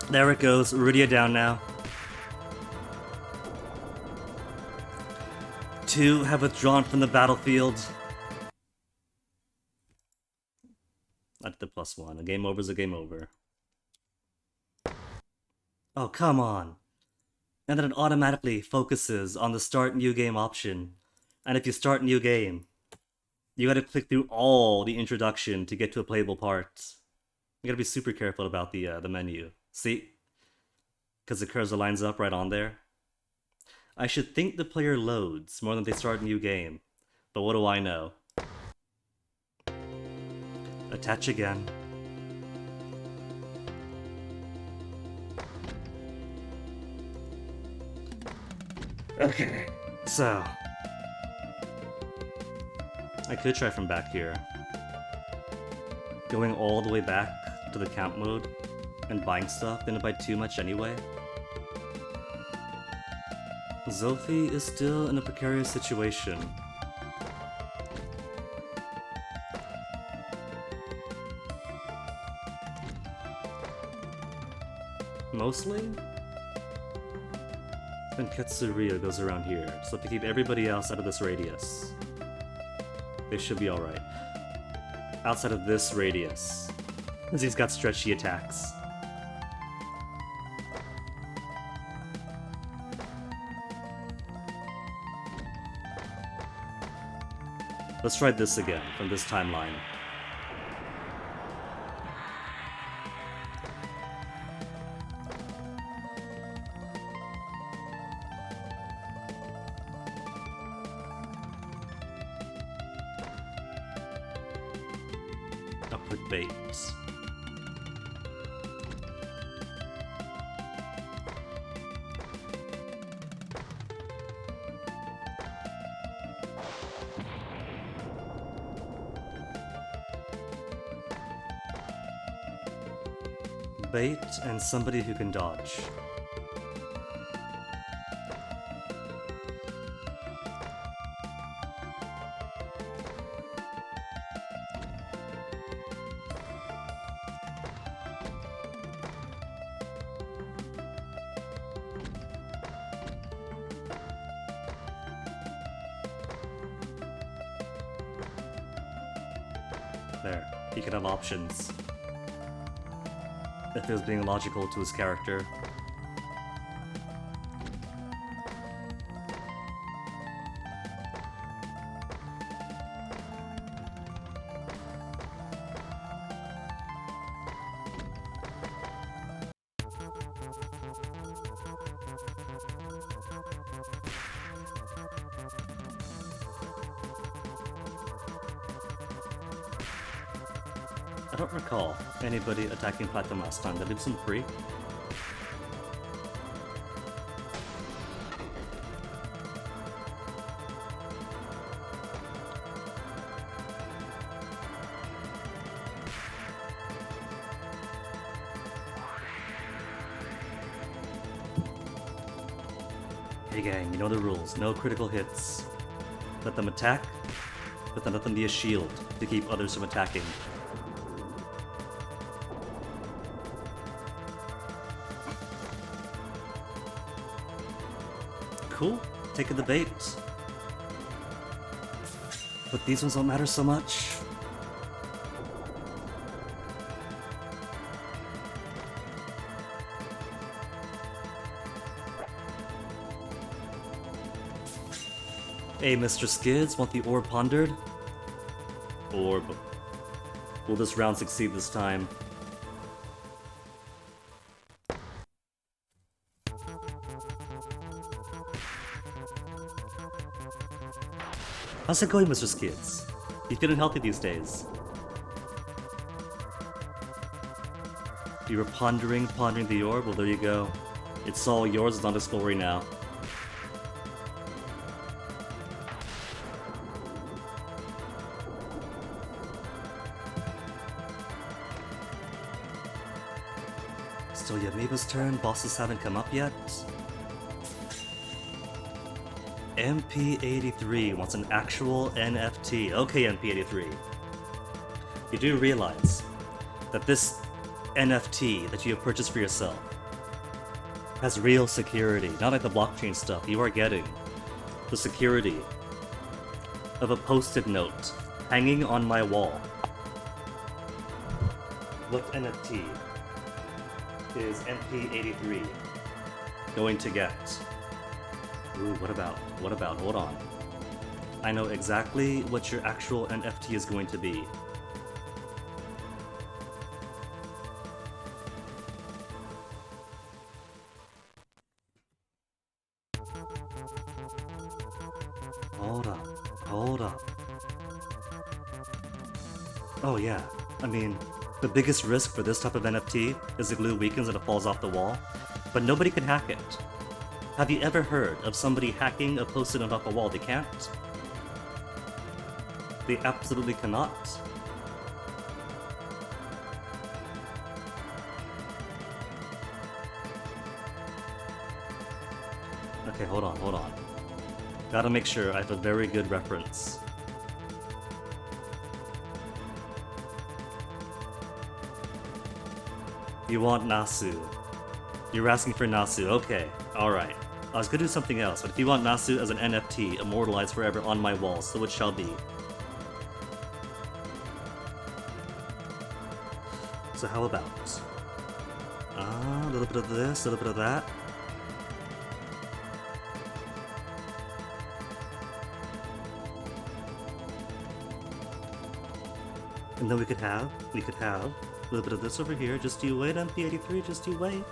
Speaker 1: There it goes, Rudia down now. 2 have withdrawn from the battlefield. That's the +1. A game over is a game over. Oh, come on. And then it automatically focuses on the start new game option. And if you start new game, you gotta click through all the introduction to get to a playable part. You gotta be super careful about the menu. See? Because the cursor lines up right on there. I should think the player loads more than they start a new game. But what do I know? Attach again. Okay, so I could try from back here. Going all the way back to the camp mode and buying stuff didn't buy too much anyway. Zophie is still in a precarious situation. Mostly? And Ketsuria goes around here, so to keep everybody else out of this radius. They should be alright. Outside of this radius. Because he's got stretchy attacks. Let's try this again, from this timeline. Upward bait. Bait and somebody who can dodge. There, he could have options. If it was being logical to his character. I don't recall anybody attacking Platinum last time. Did I do some free? Hey gang, you know the rules. No critical hits. Let them attack, but then let them be a shield to keep others from attacking. Cool, taking the bait. But these ones don't matter so much. Hey, Mr. Skids, want the orb pondered? Orb. Will this round succeed this time? How's it going, Mr. Skids? You feeling healthy these days? You were pondering the orb? Well, there you go. It's all yours, it's not its glory now. Still Yamiba's turn? Bosses haven't come up yet? MP83 wants an actual NFT. Okay, MP83. You do realize that this NFT that you have purchased for yourself has real security, not like the blockchain stuff. You are getting the security of a post-it note hanging on my wall. What NFT is MP83 going to get? Ooh, what about? Hold on. I know exactly what your actual NFT is going to be. Hold up. Oh yeah, I mean, the biggest risk for this type of NFT is the glue weakens and it falls off the wall, but nobody can hack it. Have you ever heard of somebody hacking a post-it note off a wall? They can't. They absolutely cannot. Okay, hold on, hold on. Gotta make sure I have a very good reference. You want Nasu. You're asking for Nasu. Okay, alright. I was gonna do something else, but if you want Nasu as an NFT, immortalized forever on my wall, so it shall be. So how about... a little bit of this, a little bit of that. And then we could have a little bit of this over here. Just you wait, MP83, just you wait.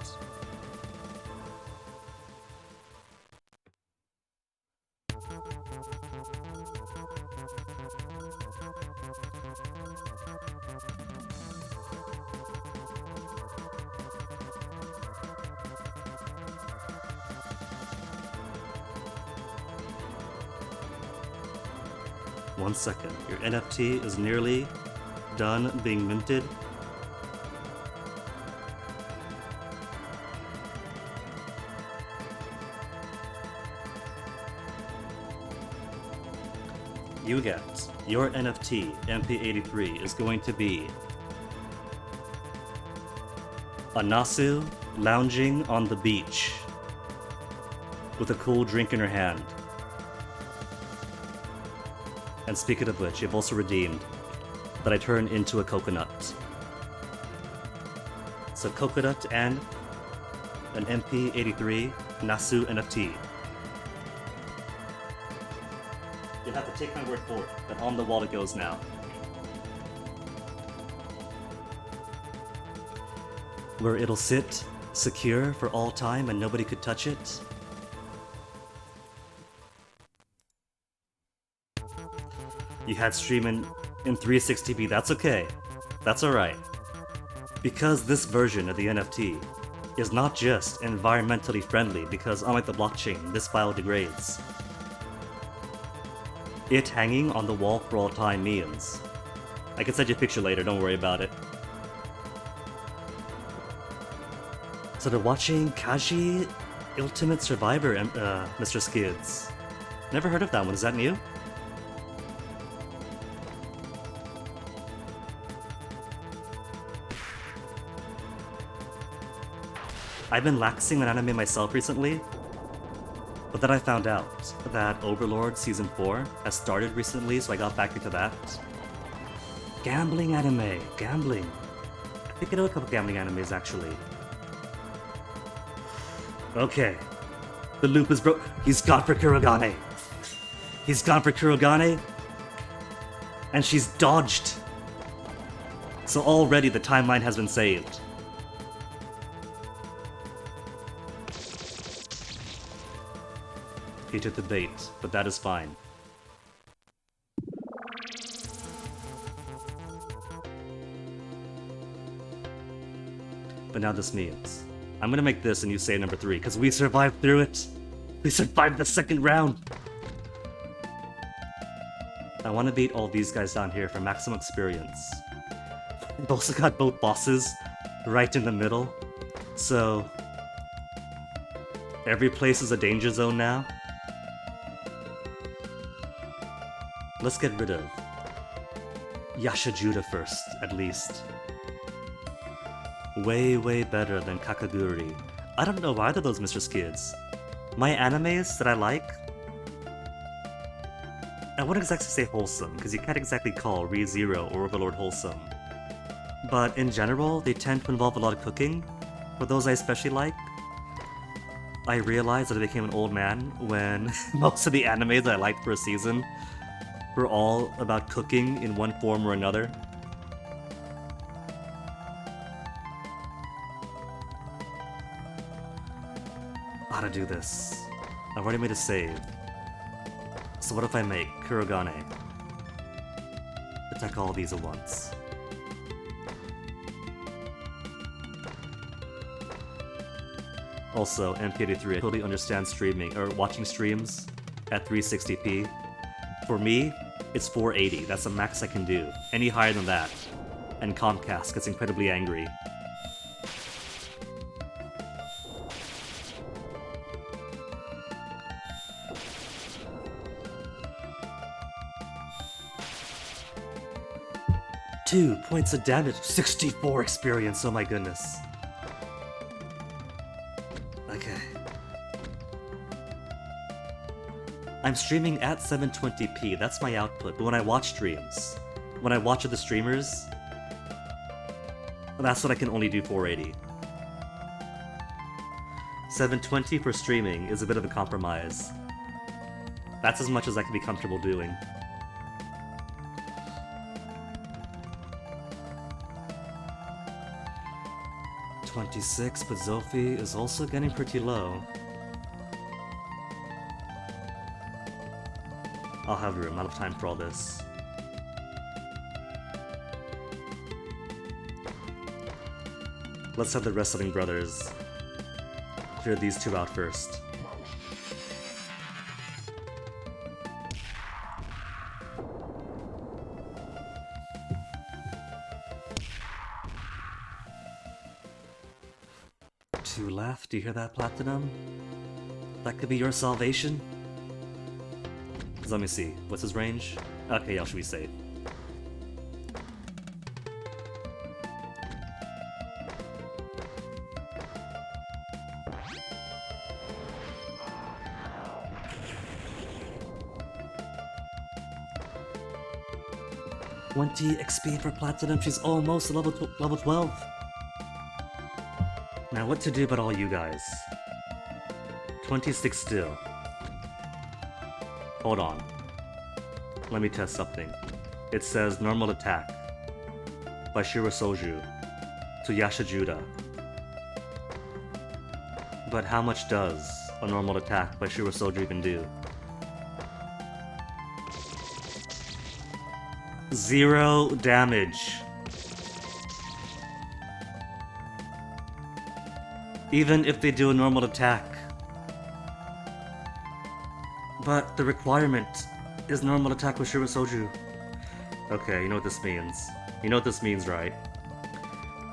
Speaker 1: One second. Your NFT is nearly done being minted. You get your NFT, MP83, is going to be a Nasu lounging on the beach with a cool drink in her hand. And speaking of which, you've also redeemed that I turn into a coconut. So coconut and an MP83 Nasu NFT. You'll have to take my word for it, that on the wall it goes now. Where it'll sit secure for all time and nobody could touch it. You had streaming in 360p, that's okay. That's alright. Because this version of the NFT is not just environmentally friendly, because unlike the blockchain, this biodegrades. It hanging on the wall for all time means... I can send you a picture later, don't worry about it. So they're watching Kaji Ultimate Survivor, Mr. Skids. Never heard of that one, is that new? I've been laxing on anime myself recently, but then I found out that Overlord Season 4 has started recently, so I got back into that. Gambling anime, gambling. I think I know a couple gambling animes actually. Okay, the loop is broke. He's gone for Kurogane. He's gone for Kurogane, and she's dodged. So already the timeline has been saved. He took the bait, but that is fine. But now this means I'm gonna make this a new save number 3, because we survived through it! We survived the second round! I want to beat all these guys down here for maximum experience. We've also got both bosses right in the middle, so... every place is a danger zone now. Let's get rid of Yashajuda first, at least. Way, way better than Kakaguri. I don't know either of those Mr. Skids. My animes that I like, I wouldn't exactly say wholesome, because you can't exactly call ReZero or Overlord wholesome. But in general, they tend to involve a lot of cooking. For those I especially like, I realized that I became an old man when most of the animes I liked for a season were all about cooking in one form or another. How to do this? I've already made a save. So what if I make Kurogane? Attack all these at once. Also, MP83, I totally understand streaming, or watching streams at 360p. For me, it's 480, that's the max I can do. Any higher than that, and Comcast gets incredibly angry. 32 points of damage, 64 experience, oh my goodness. Okay. I'm streaming at 720p, that's my output, but when I watch streams, when I watch other streamers, that's what I can only do 480. 720 for streaming is a bit of a compromise. That's as much as I can be comfortable doing. $26, but Zophie is also getting pretty low. I'll have room, I don't have time for all this. Let's have the Wrestling Brothers clear these two out first. Two left, do you hear that, Platinum? That could be your salvation? Let me see, what's his range? Okay, y'all should be safe. $20 XP for Platinum, she's almost level 12. Now what to do about all you guys? 26 still. Hold on. Let me test something. It says normal attack by Shiro Soju to Yasha Judah. But how much does a normal attack by Shiro Soju even do? 0 damage. Even if they do a normal attack. But the requirement is normal attack with Shiro Soju. Okay, you know what this means. You know what this means, right?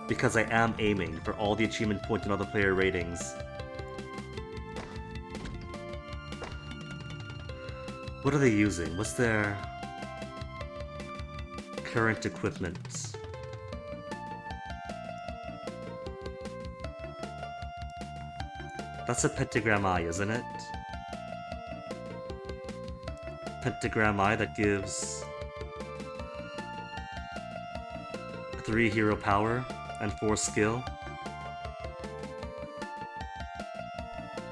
Speaker 1: Because I am aiming for all the achievement points and other player ratings. What are they using? What's their current equipment? That's a pentagram eye, isn't it? Pentagram eye that gives 3 hero power and 4 skill.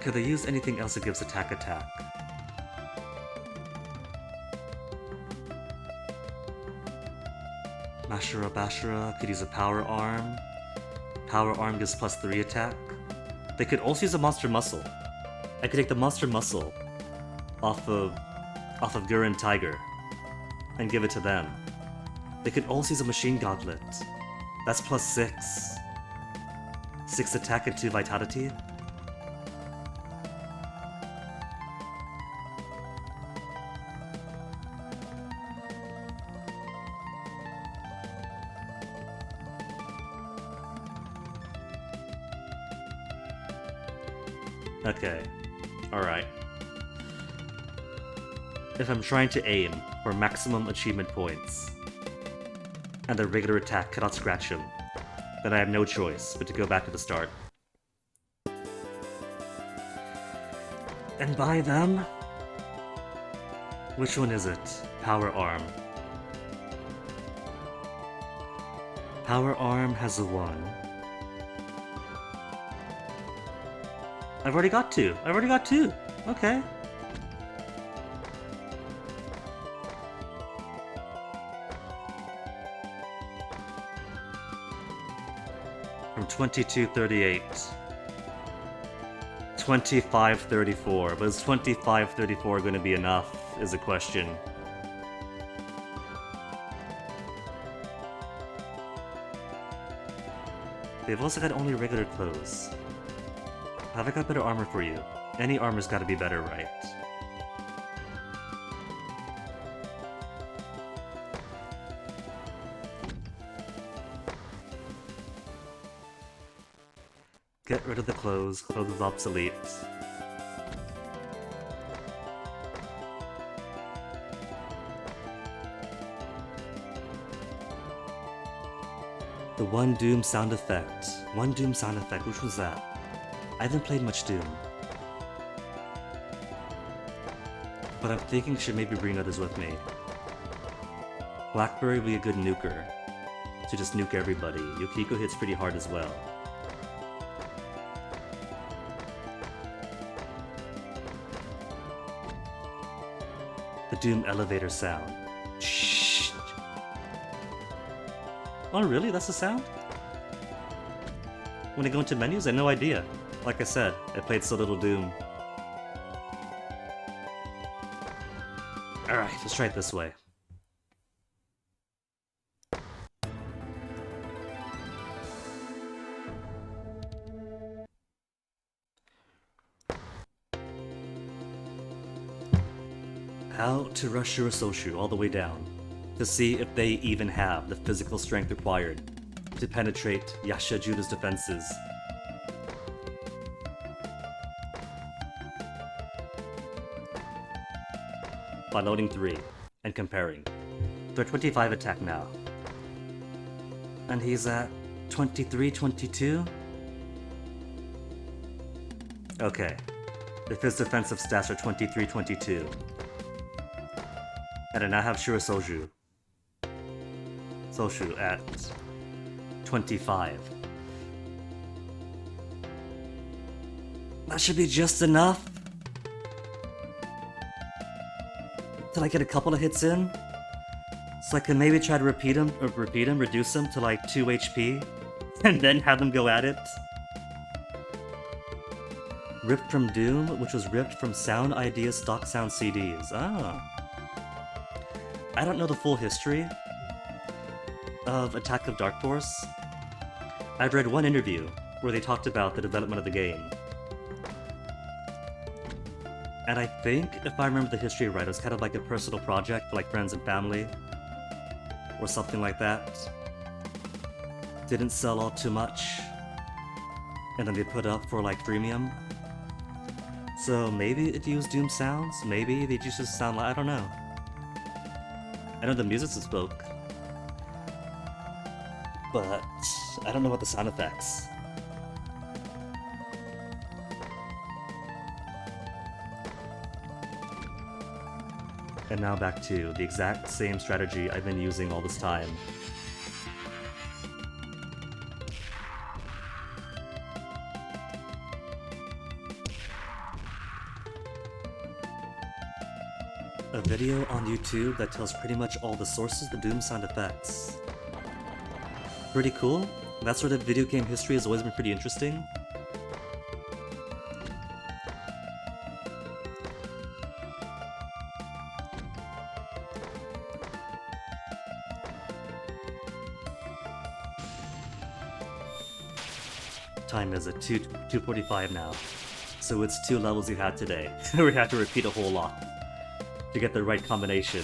Speaker 1: Could they use anything else that gives attack? Mashura Bashura could use a power arm. Power arm gives +3 attack. They could also use a monster muscle. I could take the monster muscle off of Gurren Tiger and give it to them. They could also use a machine gauntlet. That's +6. 6 attack and 2 vitality. Okay. Alright. If I'm trying to aim for maximum achievement points, and the regular attack cannot scratch him, then I have no choice but to go back to the start. And buy them? Which one is it? Power Arm. Power Arm has a 1. I've already got 2. Okay. From 2238. 2534. But is 2534 going to be enough, is a question. They've also got only regular clothes. Have I got better armor for you? Any armor's gotta be better, right? Get rid of the clothes. Clothes is obsolete. The one Doom sound effect. One Doom sound effect, which was that? I haven't played much Doom. But I'm thinking I should maybe bring others with me. Blackberry would be a good nuker. To just nuke everybody. Yukiko hits pretty hard as well. The Doom elevator sound. Shh. Oh really? That's the sound? When I go into menus, I had no idea. Like I said, I played so little Doom. Alright, let's try it this way. How to rush Shirososhu all the way down, to see if they even have the physical strength required to penetrate Yasha Juda's defenses. By loading 3 and comparing. They're 25 attack now. And he's at 23, 22? Okay. If his defensive stats are 23, 22. And I now have Shirososhu at 25. That should be just enough. Till I get a couple of hits in. So I can maybe try to reduce him to like 2 HP, and then have them go at it. Ripped from Doom, which was ripped from Sound Ideas stock sound CDs. Ah. I don't know the full history of Attack of Dark Force. I've read one interview where they talked about the development of the game. And I think, if I remember the history right, it was kind of like a personal project for like friends and family. Or something like that. Didn't sell all too much. And then they put up for like freemium. So maybe it used Doom sounds, maybe they just sound like, I don't know. I know the music's bespoke, but I don't know about the sound effects. And now back to the exact same strategy I've been using all this time. A video on YouTube that tells pretty much all the sources of the Doom sound effects. Pretty cool. That sort of video game history has always been pretty interesting. Time is at 2:45 now, so it's 2 levels you had today. We have to repeat a whole lot to get the right combination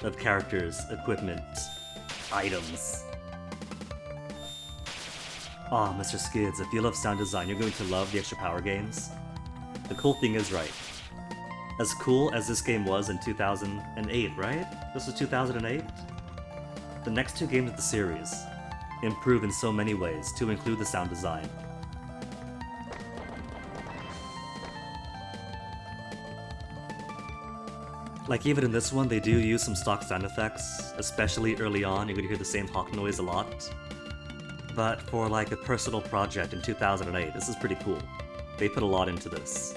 Speaker 1: of characters, equipment, items. Ah, Mr. Skids, if you love sound design, you're going to love the Extra Power games. The cool thing is, right, as cool as this game was in 2008, right? This was 2008? The next 2 games of the series improve in so many ways to include the sound design. Like even in this one, they do use some stock sound effects, especially early on, you're gonna hear the same hawk noise a lot. But for like a personal project in 2008, this is pretty cool. They put a lot into this.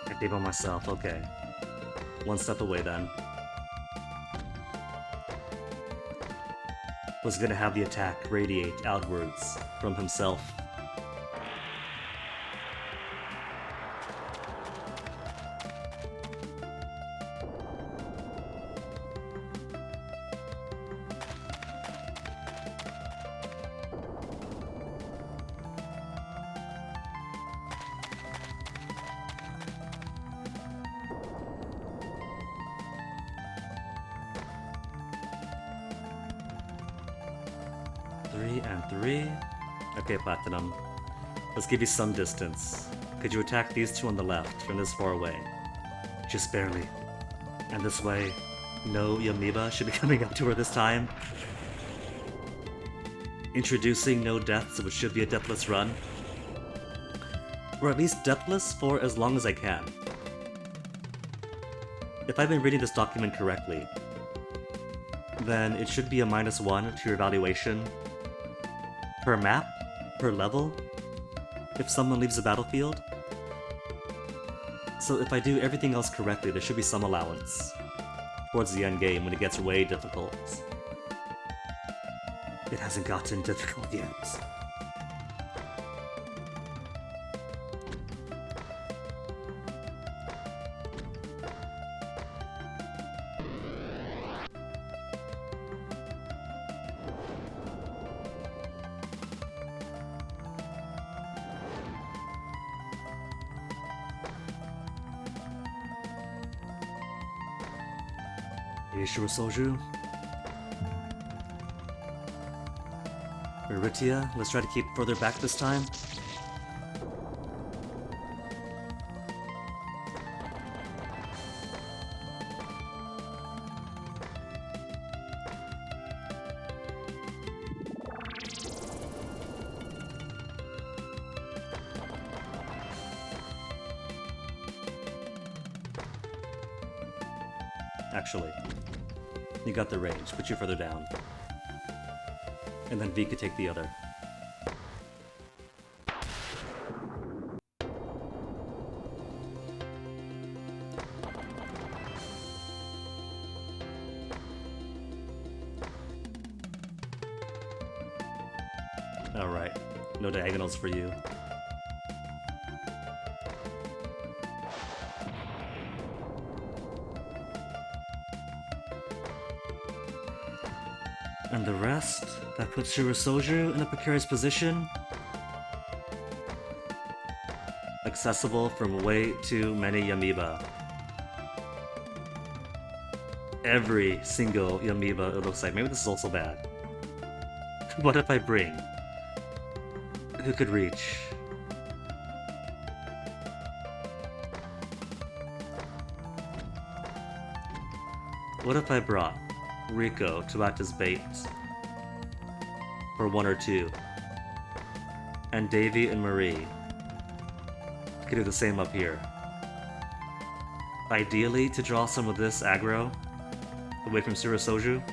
Speaker 1: I gave on myself, okay. One step away then. Was gonna have the attack radiate outwards from himself. 3 and 3. Okay, Platinum. Let's give you some distance. Could you attack these two on the left from this far away? Just barely. And this way, no Yamiba should be coming up to her this time. Introducing no deaths, which should be a deathless run. Or at least deathless for as long as I can. If I've been reading this document correctly, then it should be a -1 to your evaluation per map, per level, if someone leaves the battlefield. So if I do everything else correctly, there should be some allowance towards the end game when it gets way difficult. It hasn't gotten difficult yet. Are you sure, Soju? Aritia, let's try to keep further back this time. Actually, you got the range, put you further down. And then V could take the other. Alright, no diagonals for you. And the rest, that puts Shirasoju in a precarious position. Accessible from way too many Yamiba. Every single Yamiba, it looks like. Maybe this is also bad. What if I bring? Who could reach? What if I brought Rico to act as bait for 1 or 2, and Davy and Marie could do the same up here. Ideally, to draw some of this aggro away from Shirasoju.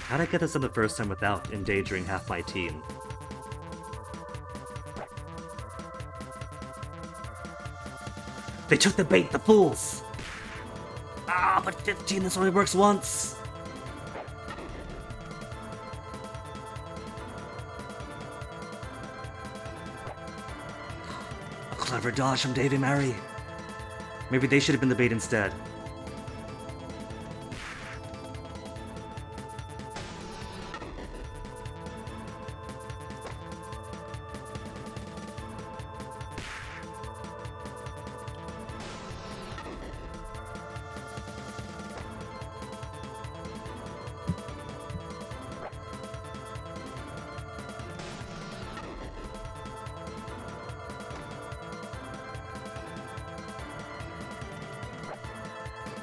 Speaker 1: How'd I get this done the first time without endangering half my team? They took the bait, the fools! Ah, but 15, this only works once! A clever dodge from Davy Mary. Maybe they should have been the bait instead.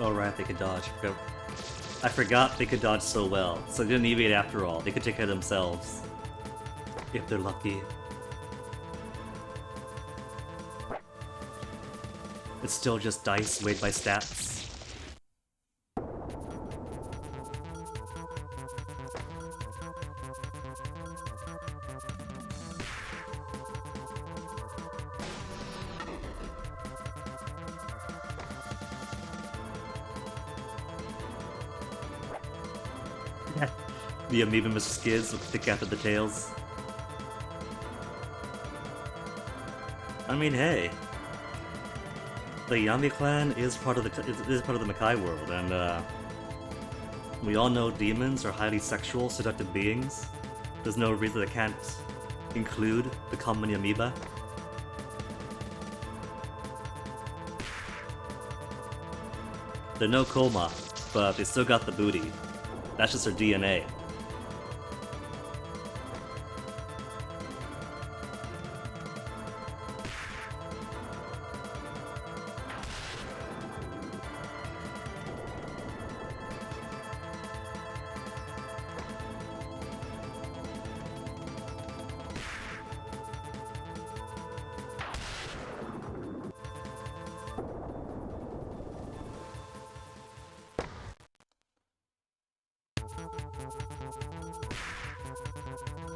Speaker 1: Oh right, they could dodge. I forgot they could dodge so well. So they didn't need it after all. They could take care of themselves. If they're lucky. It's still just dice weighed by stats. The amoeba Mr. Skids with the thick after the tails. I mean, hey, the Yami clan is part of the Makai world, and we all know demons are highly sexual, seductive beings. There's no reason they can't include the common amoeba. They're no coma, but they still got the booty. That's just their DNA.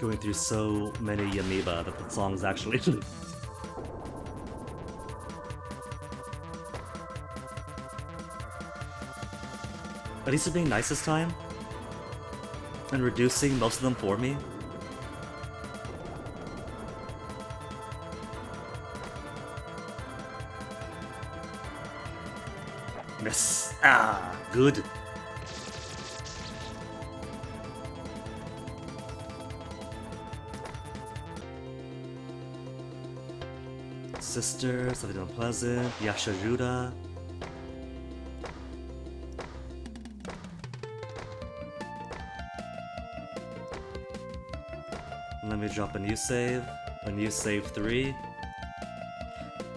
Speaker 1: Going through so many Yamiba that the song's actually... At least they're being nice this time. And reducing most of them for me. Miss. Ah, good. Sister, something unpleasant. Yasharuda. Let me drop a new save 3.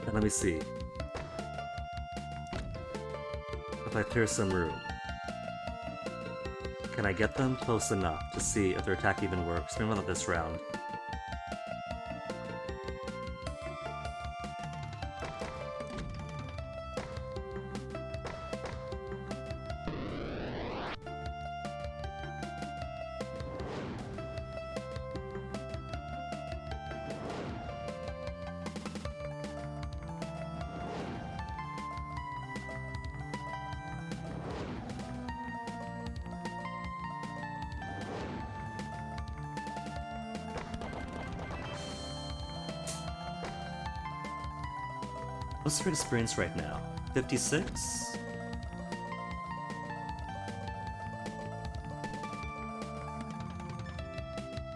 Speaker 1: And let me see. If I clear some room, can I get them close enough to see if their attack even works? Maybe not this round. What's the rate of experience right now? 56?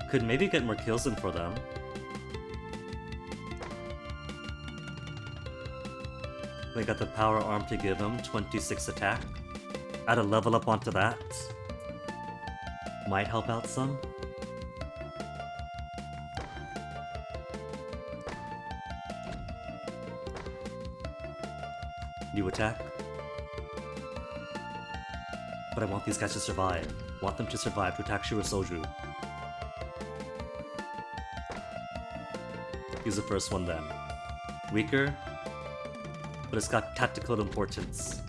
Speaker 1: Could maybe get more kills in for them. They got the power arm to give them 26 attack. Add a level up onto that. Might help out some. New attack. But I want these guys to survive. Want them to survive to attack Shirasoju. Use the first one then. Weaker, but it's got tactical importance.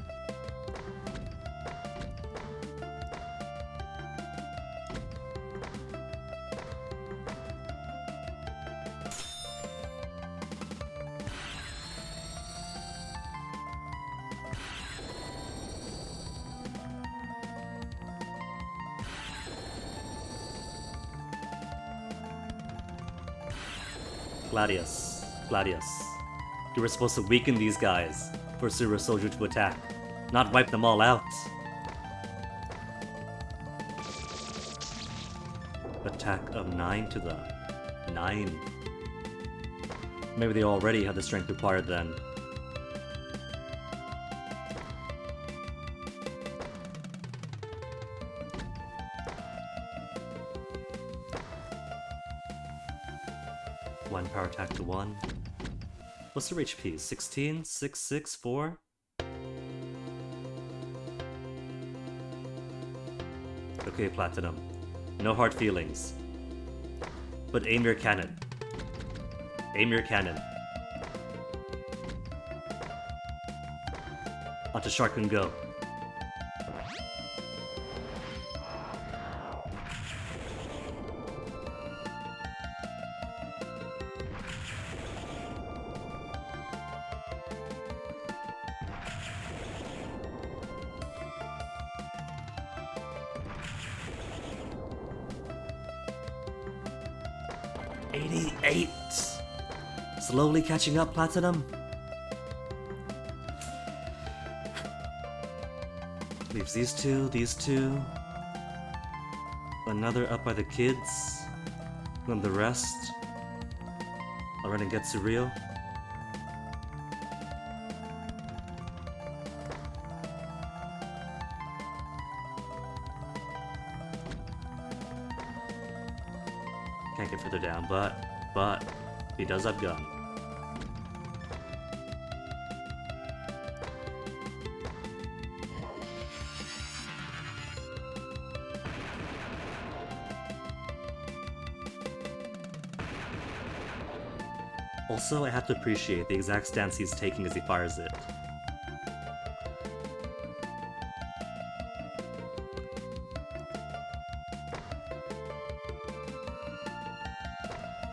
Speaker 1: Gladius. You were supposed to weaken these guys for Shirasoju to attack, not wipe them all out. Attack of 9 to them. 9. Maybe they already had the strength required then. One power attack to 1. What's their HP? 16? 6, 6, 4? Okay, Platinum. No hard feelings. But aim your cannon. Aim your cannon. Onto Shark and go. Slowly catching up, Platinum. Leaves these two. Another up by the kids. Then the rest. I'll run and get Surreal. can't get further down, but he does have gun. Also, I have to appreciate the exact stance he's taking as he fires it.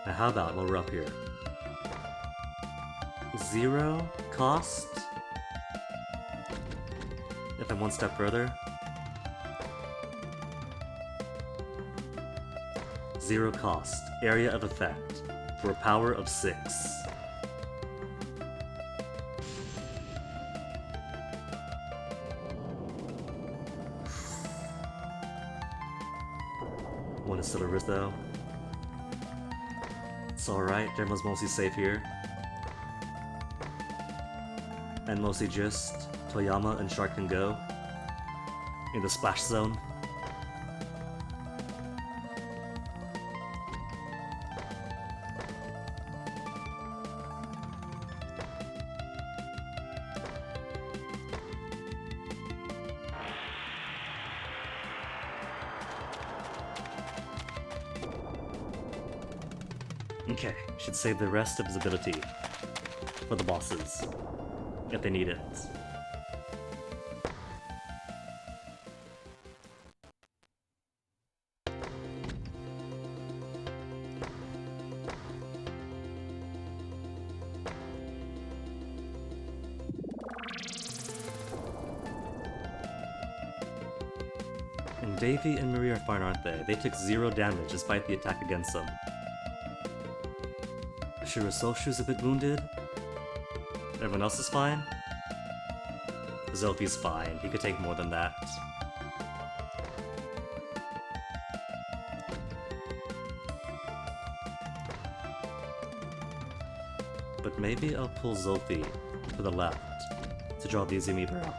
Speaker 1: Now how about while we're up here? 0 cost? If I'm one step further? 0 cost. Area of effect. For a power of 6. One is still a risk though. It's alright, Derma's mostly safe here. And mostly just Toyama and Shark can go in the splash zone. Okay, should save the rest of his ability for the bosses, if they need it. And Davy and Maria are fine, aren't they? They took 0 damage despite the attack against them. Shirososhu's a bit wounded. Everyone else is fine. Zophie's fine. He could take more than that. But maybe I'll pull Zophie to the left to draw the Izumi out.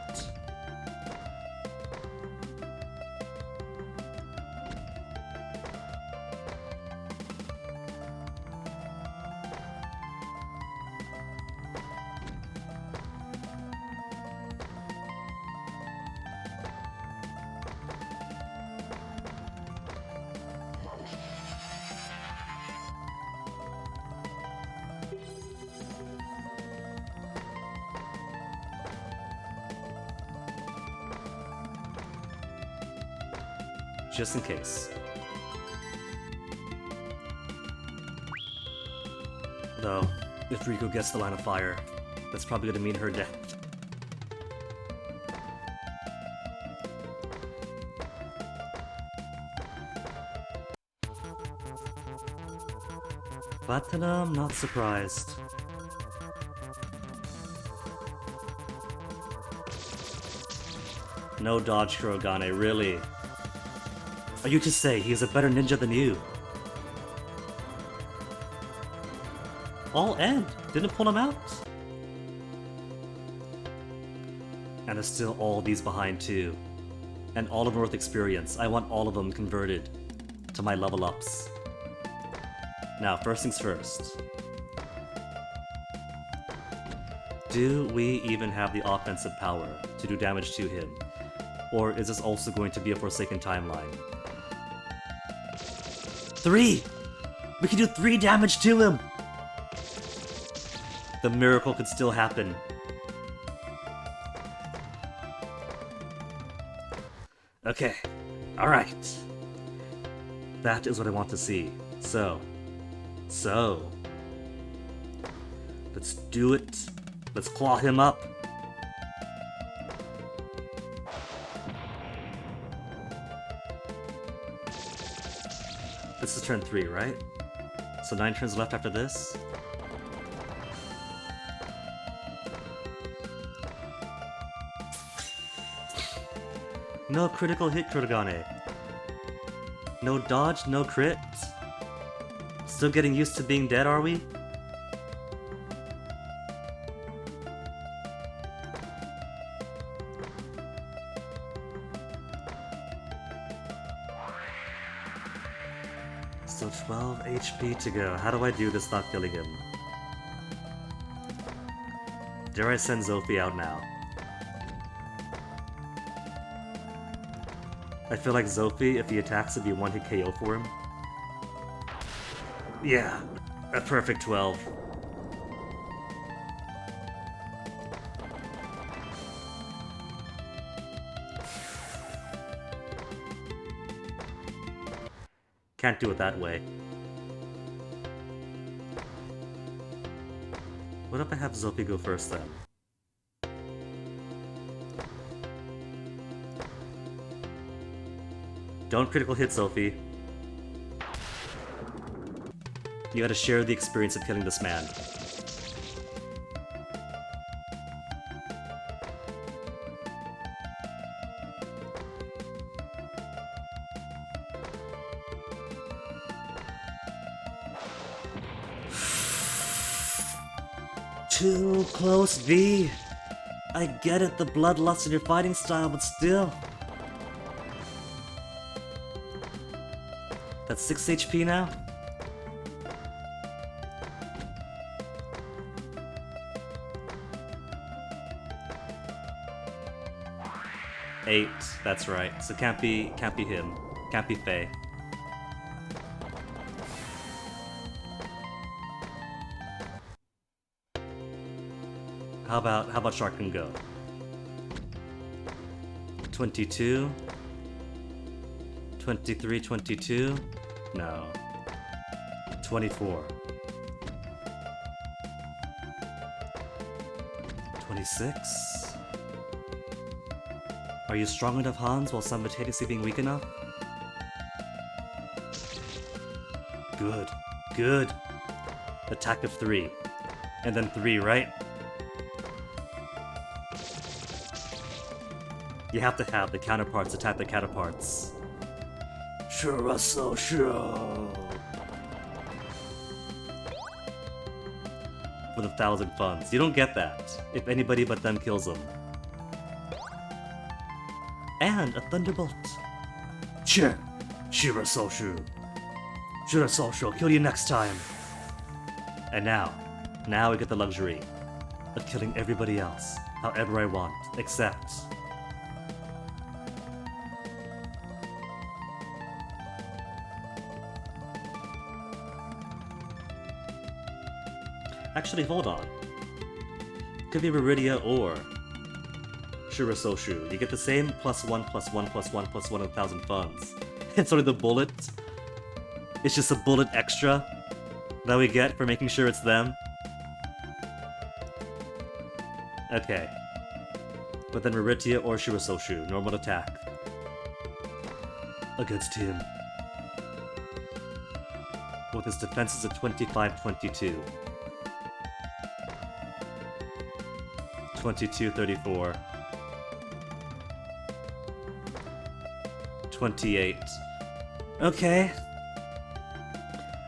Speaker 1: Just in case. Though, if Riko gets the line of fire, that's probably gonna mean her death. Platinum, not surprised. No dodge, Kurogane, really? Are you to say he is a better ninja than you? All end! Didn't pull him out? And there's still all these behind too. And all of them worth experience. I want all of them converted to my level ups. Now, first things first. Do we even have the offensive power to do damage to him? Or is this also going to be a Forsaken timeline? 3! We can do 3 damage to him! The miracle could still happen. Okay, alright. That is what I want to see. So. Let's do it. Let's claw him up. This is turn 3, right? So 9 turns left after this. No critical hit, Kurogane. No dodge, no crit. Still getting used to being dead, are we? Still 12 HP to go. How do I do this without killing him? Dare I send Zophie out now? I feel like Zophie, if he attacks, it'd be 1-hit KO for him. Yeah, a perfect 12. Can't do it that way. What if I have Zophie go first then? Don't critical hit, Zophie. You gotta share the experience of killing this man. Too close, V. I get it, the bloodlust in your fighting style, but still. That's 6 HP now? Eight, that's right. So can't be him. Can't be Faye. How about Shark and Go? 22. 23, 22. No. 24. 26. Are you strong enough, Hans, while simultaneously being weak enough? Good. Good. Attack of 3. And then 3, right? You have to have the counterparts attack the counterparts. Sure, so sure. For the 1,000 funds. You don't get that if anybody but them kills them. And a thunderbolt. Sure. Shira Soshu. Shira Soshu, kill you next time. And now I get the luxury of killing everybody else, however I want, except... Actually, hold on. Could be Viridia or Shira Soshu. You get the same +1, +1, +1, +1 1,000 funds. And sort of the bullet. It's just a bullet extra that we get for making sure it's them. Okay. But then Viridia or Shira Soshu. Normal attack. Against him. With his defenses of 25-22. 22-34. 28. Okay.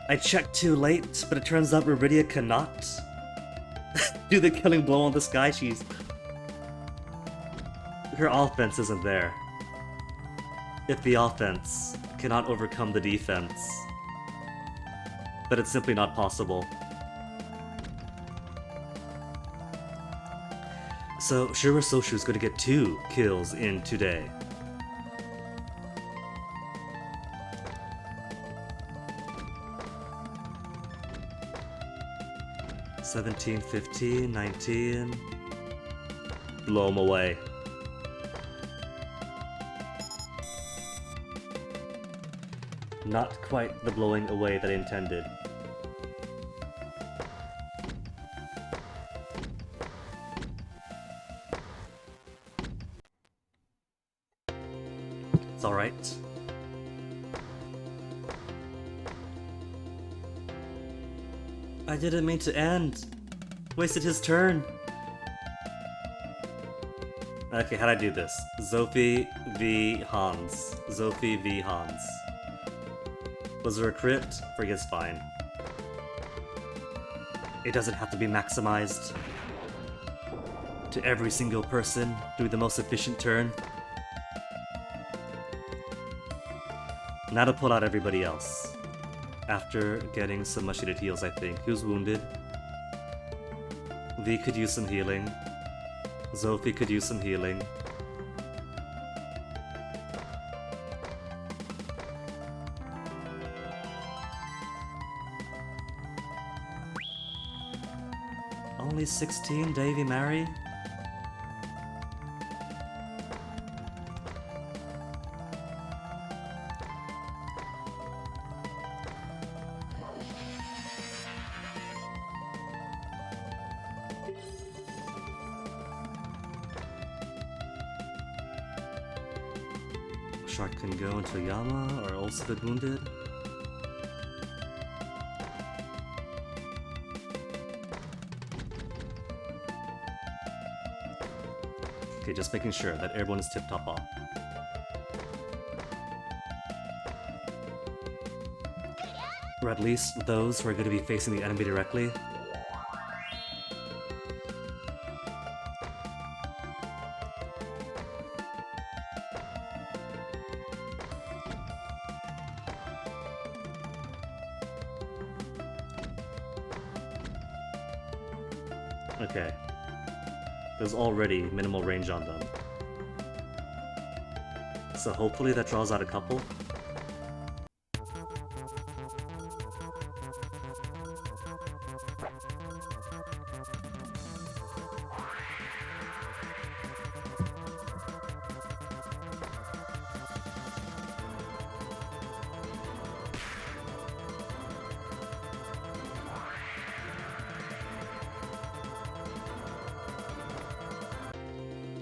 Speaker 1: I checked too late, but it turns out Viridia cannot do the killing blow on this guy. Her offense isn't there. If the offense cannot overcome the defense. But it's simply not possible. So, Shira Soshu is going to get 2 kills in today. $17, $15, $19. Blow him away. Not quite the blowing away that I intended. It's alright. I didn't mean to end. Wasted his turn. Okay, how'd I do this? Zophie v Hans. Zophie v Hans. Was there a crit? Friga's fine. It doesn't have to be maximized to every single person doing the most efficient turn. Now to pull out everybody else. After getting some much needed heals, I think. Who's wounded? V could use some healing. Zophie could use some healing. Only 16, Davy Mary? Shark can go into Yama, or also been wounded. Okay, just making sure that everyone is tip-top off. Or at least those who are going to be facing the enemy directly. Okay. There's already minimal range on them. So hopefully that draws out a couple.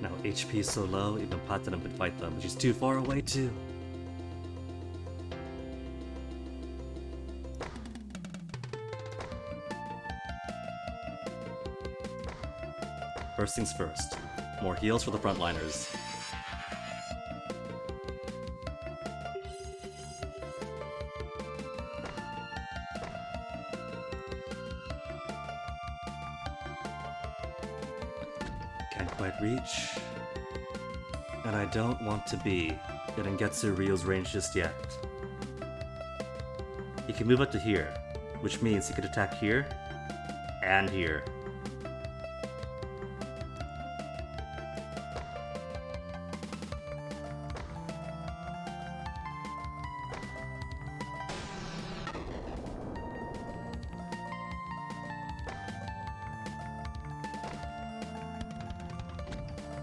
Speaker 1: Now HP is so low, even Platinum could fight them, but she's too far away too. First things first, more heals for the frontliners. Can't quite reach. And I don't want to be in Getsu Ryo's range just yet. He can move up to here, which means he could attack here and here.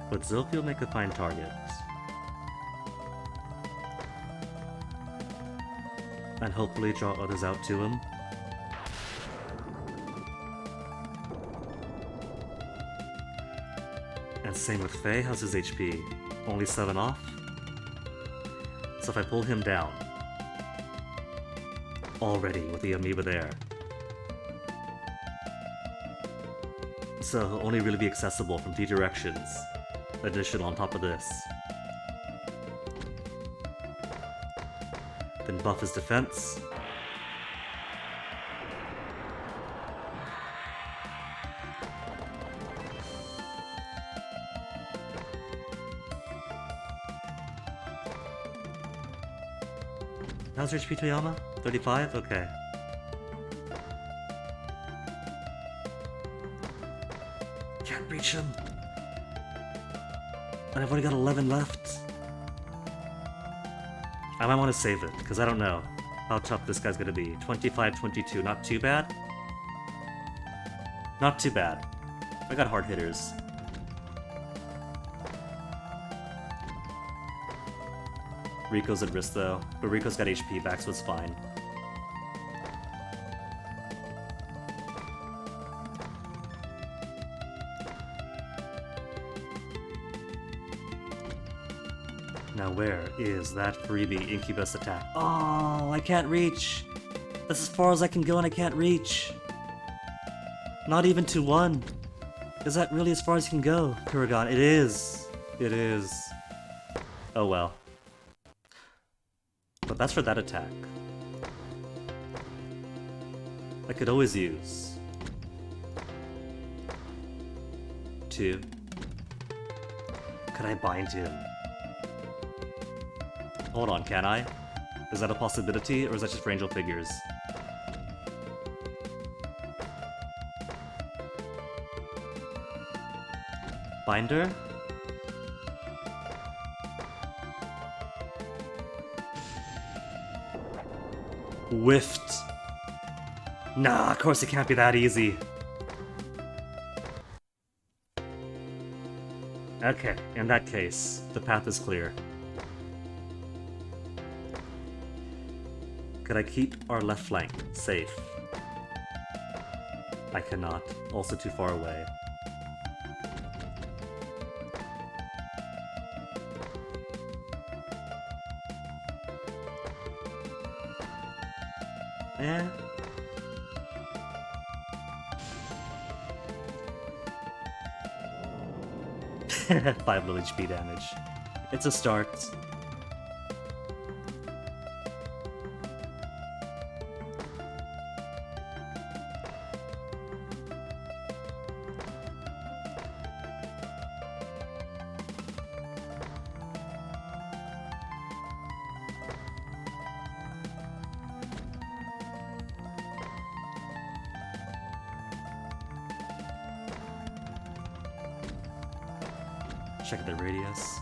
Speaker 1: But Zophie will make a fine target. And hopefully draw others out to him. And same with Faye, how's his HP? Only 7 off? So if I pull him down, already with the amoeba there. So he'll only really be accessible from 3 directions. Additional on top of this. Then buff his defense. How's your HP, Toyama? 35? Okay. Can't reach him. And I've only got 11 left. I might want to save it, because I don't know how tough this guy's gonna be. 25-22, not too bad. Not too bad. I got hard hitters. Rico's at risk though, but Rico's got HP back, so it's fine. Now where is that freebie Incubus attack? Oh, I can't reach! That's as far as I can go and I can't reach! Not even to 1! Is that really as far as you can go, Kurgan? It is! It is. Oh well. But that's for that attack. I could always use 2. Could I bind him? Hold on, can I? Is that a possibility, or is that just for angel figures? Pathfinder? Whiffed. Nah, of course it can't be that easy. Okay, in that case, the path is clear. Could I keep our left flank safe? I cannot. Also too far away. Eh. Five low HP damage. It's a start. Check the radius.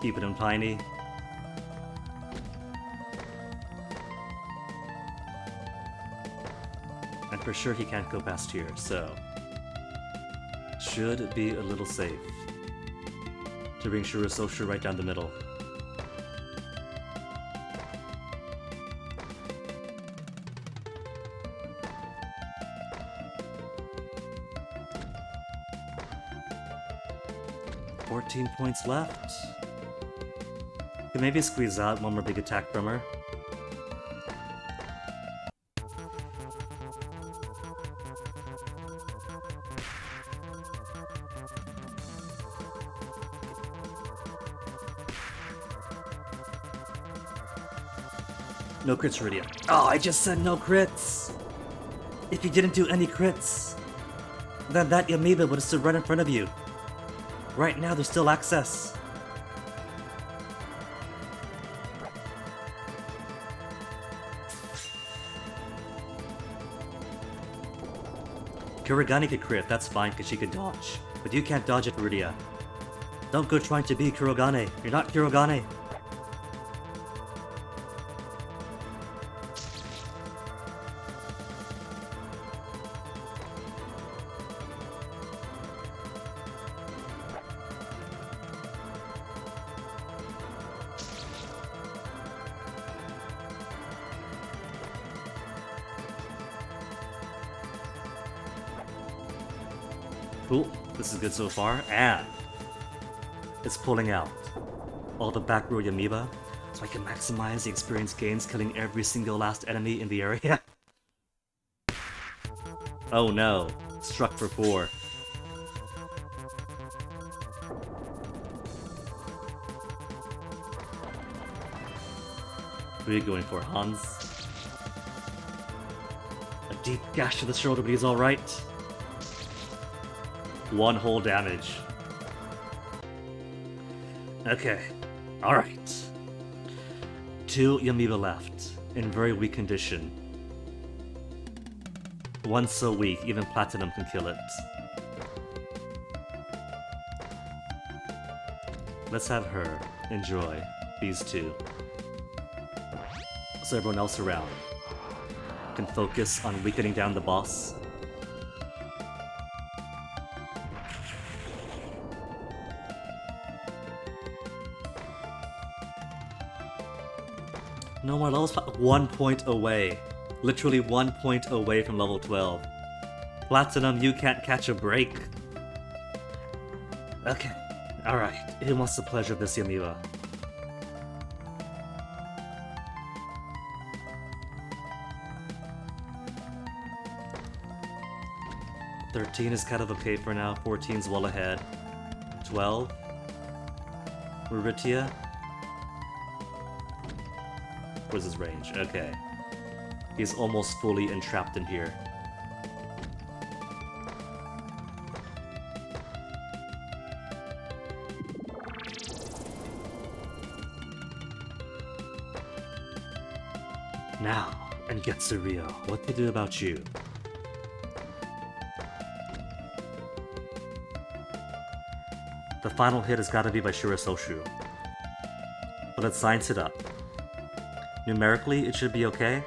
Speaker 1: Keep it in tiny. And for sure he can't go past here, so... should be a little safe. To bring Shurasosha right down the middle. Points left. Can maybe squeeze out one more big attack from her. No crits, Iridia. Oh, I just said no crits! If you didn't do any crits, then that Yamiba would have stood right in front of you. Right now, there's still access. Kurogane could crit, that's fine, because she could dodge. But you can't dodge it, Rudia. Don't go trying to be Kurogane. You're not Kurogane. Cool, this is good so far, and it's pulling out all the back row Yamiba, so I can maximize the experience gains killing every single last enemy in the area. Oh no, struck for 4. Who are you going for, Hans? A deep gash to the shoulder, but he's alright. 1 whole damage. Okay, alright. 2 Yamiba left, in very weak condition. 1 so weak, even Platinum can kill it. Let's have her enjoy these 2. So everyone else around can focus on weakening down the boss. No more levels. 1 point away. Literally 1 point away from level 12. Platinum, you can't catch a break. Okay. Alright. Who wants the pleasure of this Yamiba? $13 is kind of okay for now. 14's well ahead. 12. Maritia. Where's his range? Okay. He's almost fully entrapped in here. Now, and Getsurio, what to do about you? The final hit has gotta be by Shura Soshu. But let's science it up. Numerically, it should be okay.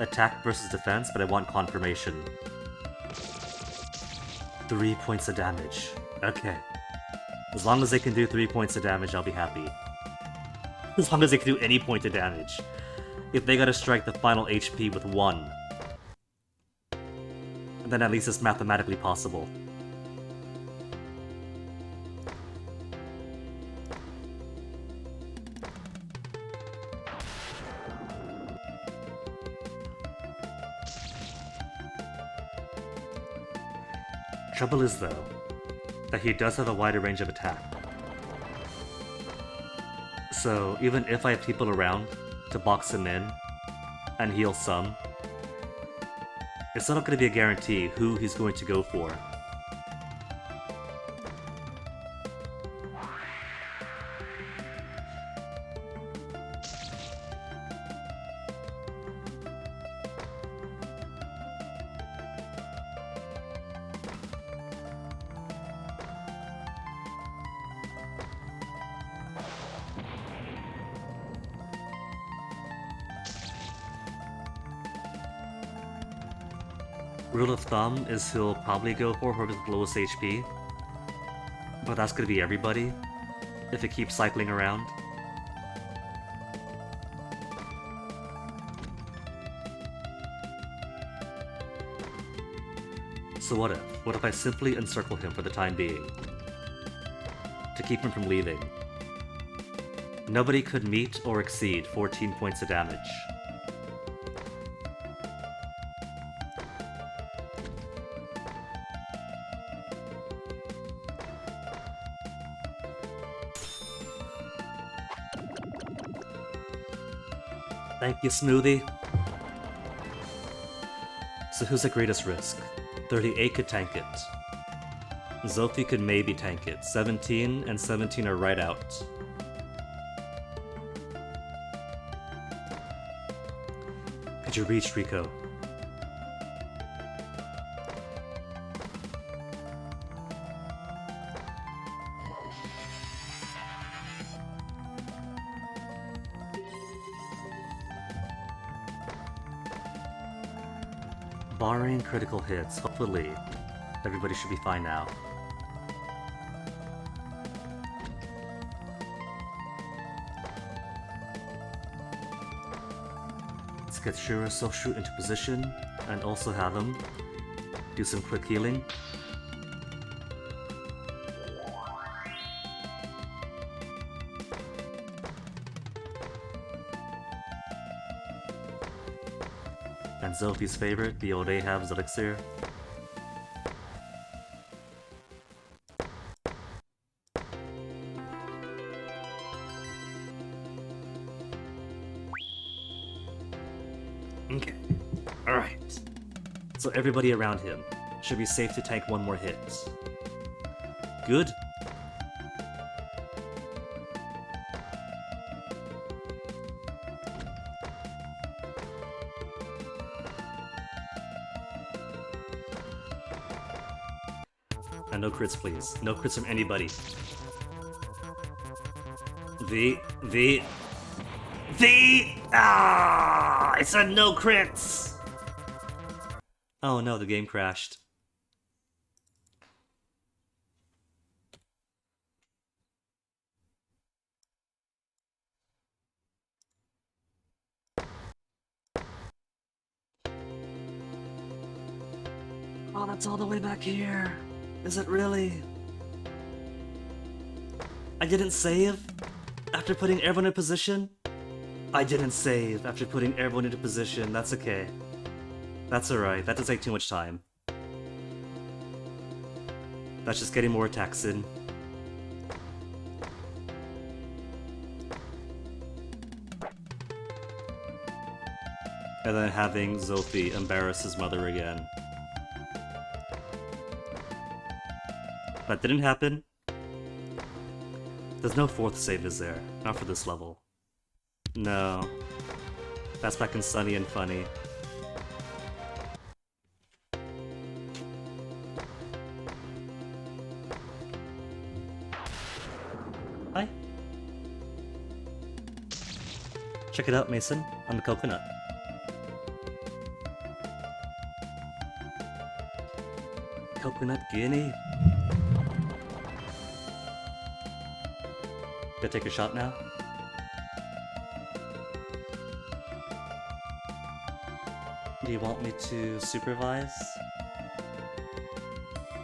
Speaker 1: Attack versus defense, but I want confirmation. 3 points of damage. Okay. As long as they can do 3 points of damage, I'll be happy. As long as they can do any point of damage. If they gotta strike the final HP with 1, then at least it's mathematically possible. Trouble is, though, that he does have a wider range of attack. So even if I have people around to box him in and heal some, it's not going to be a guarantee who he's going to go for. Rule of thumb is he'll probably go for whoever's the lowest HP, but that's gonna be everybody if it keeps cycling around. So what if? What if I simply encircle him for the time being? To keep him from leaving. Nobody could meet or exceed 14 points of damage. Thank you, Smoothie. So who's the greatest risk? 38 could tank it. Zophie could maybe tank it. 17 and 17 are right out. Could you reach Rico? Barring critical hits, hopefully everybody should be fine now. Let's get Shura Soshu into position and also have him do some quick healing. And Zophie's favorite, the old Ahab's elixir. Okay, alright. So everybody around him should be safe to tank one more hit. Good. And no crits, please. No crits from anybody. I said no crits! Oh no, the game crashed. Oh, that's all the way back here. Is it really? I didn't save after putting everyone in position? I didn't save after putting everyone into position. That's okay. That's alright. That doesn't take too much time. That's just getting more attacks in. And then having Zophie embarrass his mother again. That didn't happen. There's no fourth save, is there? Not for this level. No. That's back in Sunny and Funny. Check it out, Mason, on the coconut. Coconut Guinea. Gonna take a shot now? Do you want me to supervise?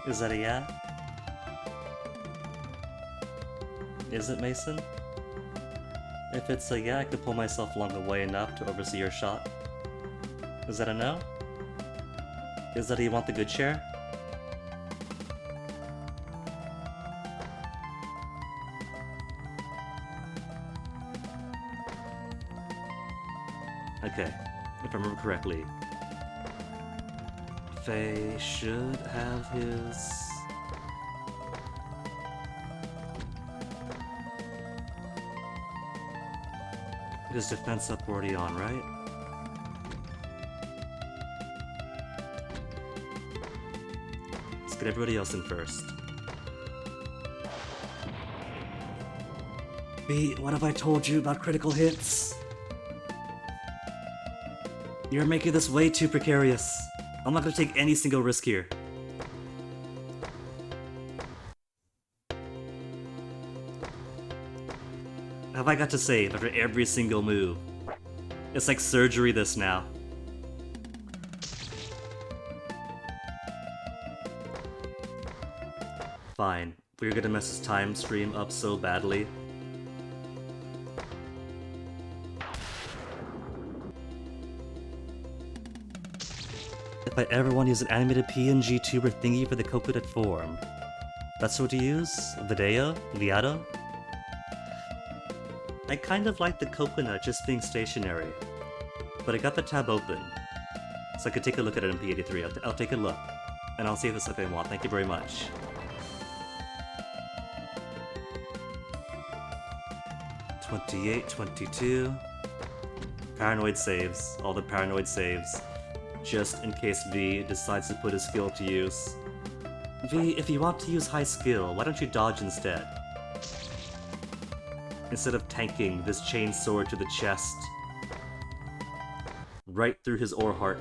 Speaker 1: Is that a yeah? Is it, Mason? If it's a yeah, I could pull myself along the way enough to oversee your shot. Is that a no? Is that a you want the good share? Okay, if I remember correctly, Faye should have his defense up already on, right? Let's get everybody else in first. B, what have I told you about critical hits? You're making this way too precarious. I'm not gonna take any single risk here. Have I got to save after every single move? It's like surgery this now. Fine. We're gonna mess this time stream up so badly. If I ever want to use an animated PNG tuber thingy for the coconut form, that's what to use? Video? Viado? I kind of like the coconut just being stationary, but I got the tab open, so I could take a look at it in P83. I'll take a look, and I'll see if it's something I want. Thank you very much. $28, $22. Paranoid saves. All the paranoid saves. Just in case V decides to put his skill to use. V, if you want to use high skill, why don't you dodge instead? Instead of tanking this chain sword to the chest. Right through his ore heart.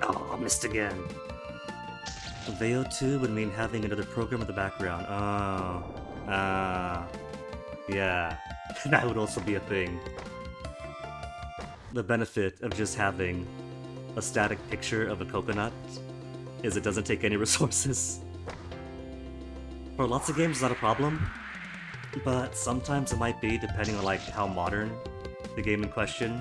Speaker 1: Oh, missed again. Veo 2 would mean having another program in the background. Yeah, that would also be a thing. The benefit of just having a static picture of a coconut is it doesn't take any resources. For lots of games, it's not a problem, but sometimes it might be, depending on like how modern the game in question.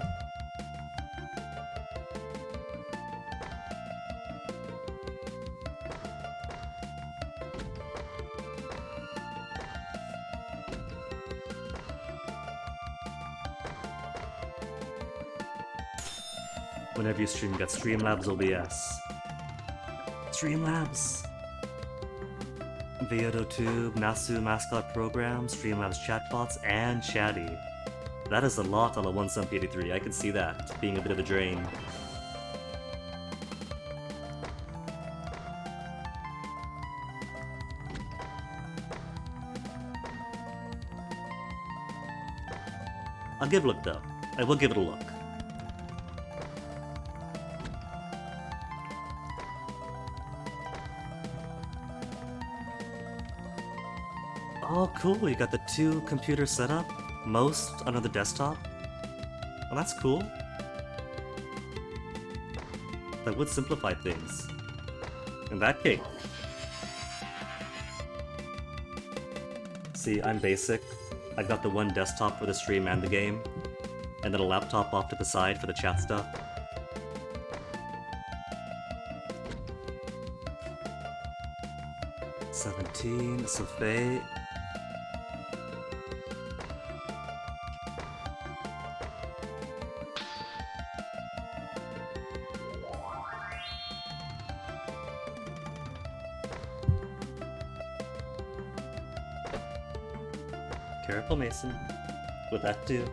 Speaker 1: Whenever you stream, you got Streamlabs OBS. Streamlabs! VeodoTube, Nasu Mascot Program, Streamlabs chatbots, and Chatty. That is a lot on a 1.83. I can see that being a bit of a drain. I'll give it a look though. I will give it a look. Oh, cool, you got the two computer setup, most on the desktop. Well, that's cool. That would simplify things. In that case. See, I'm basic. I've got the one desktop for the stream and the game, and then a laptop off to the side for the chat stuff. $17, Sophie. Careful, Mason. With that too.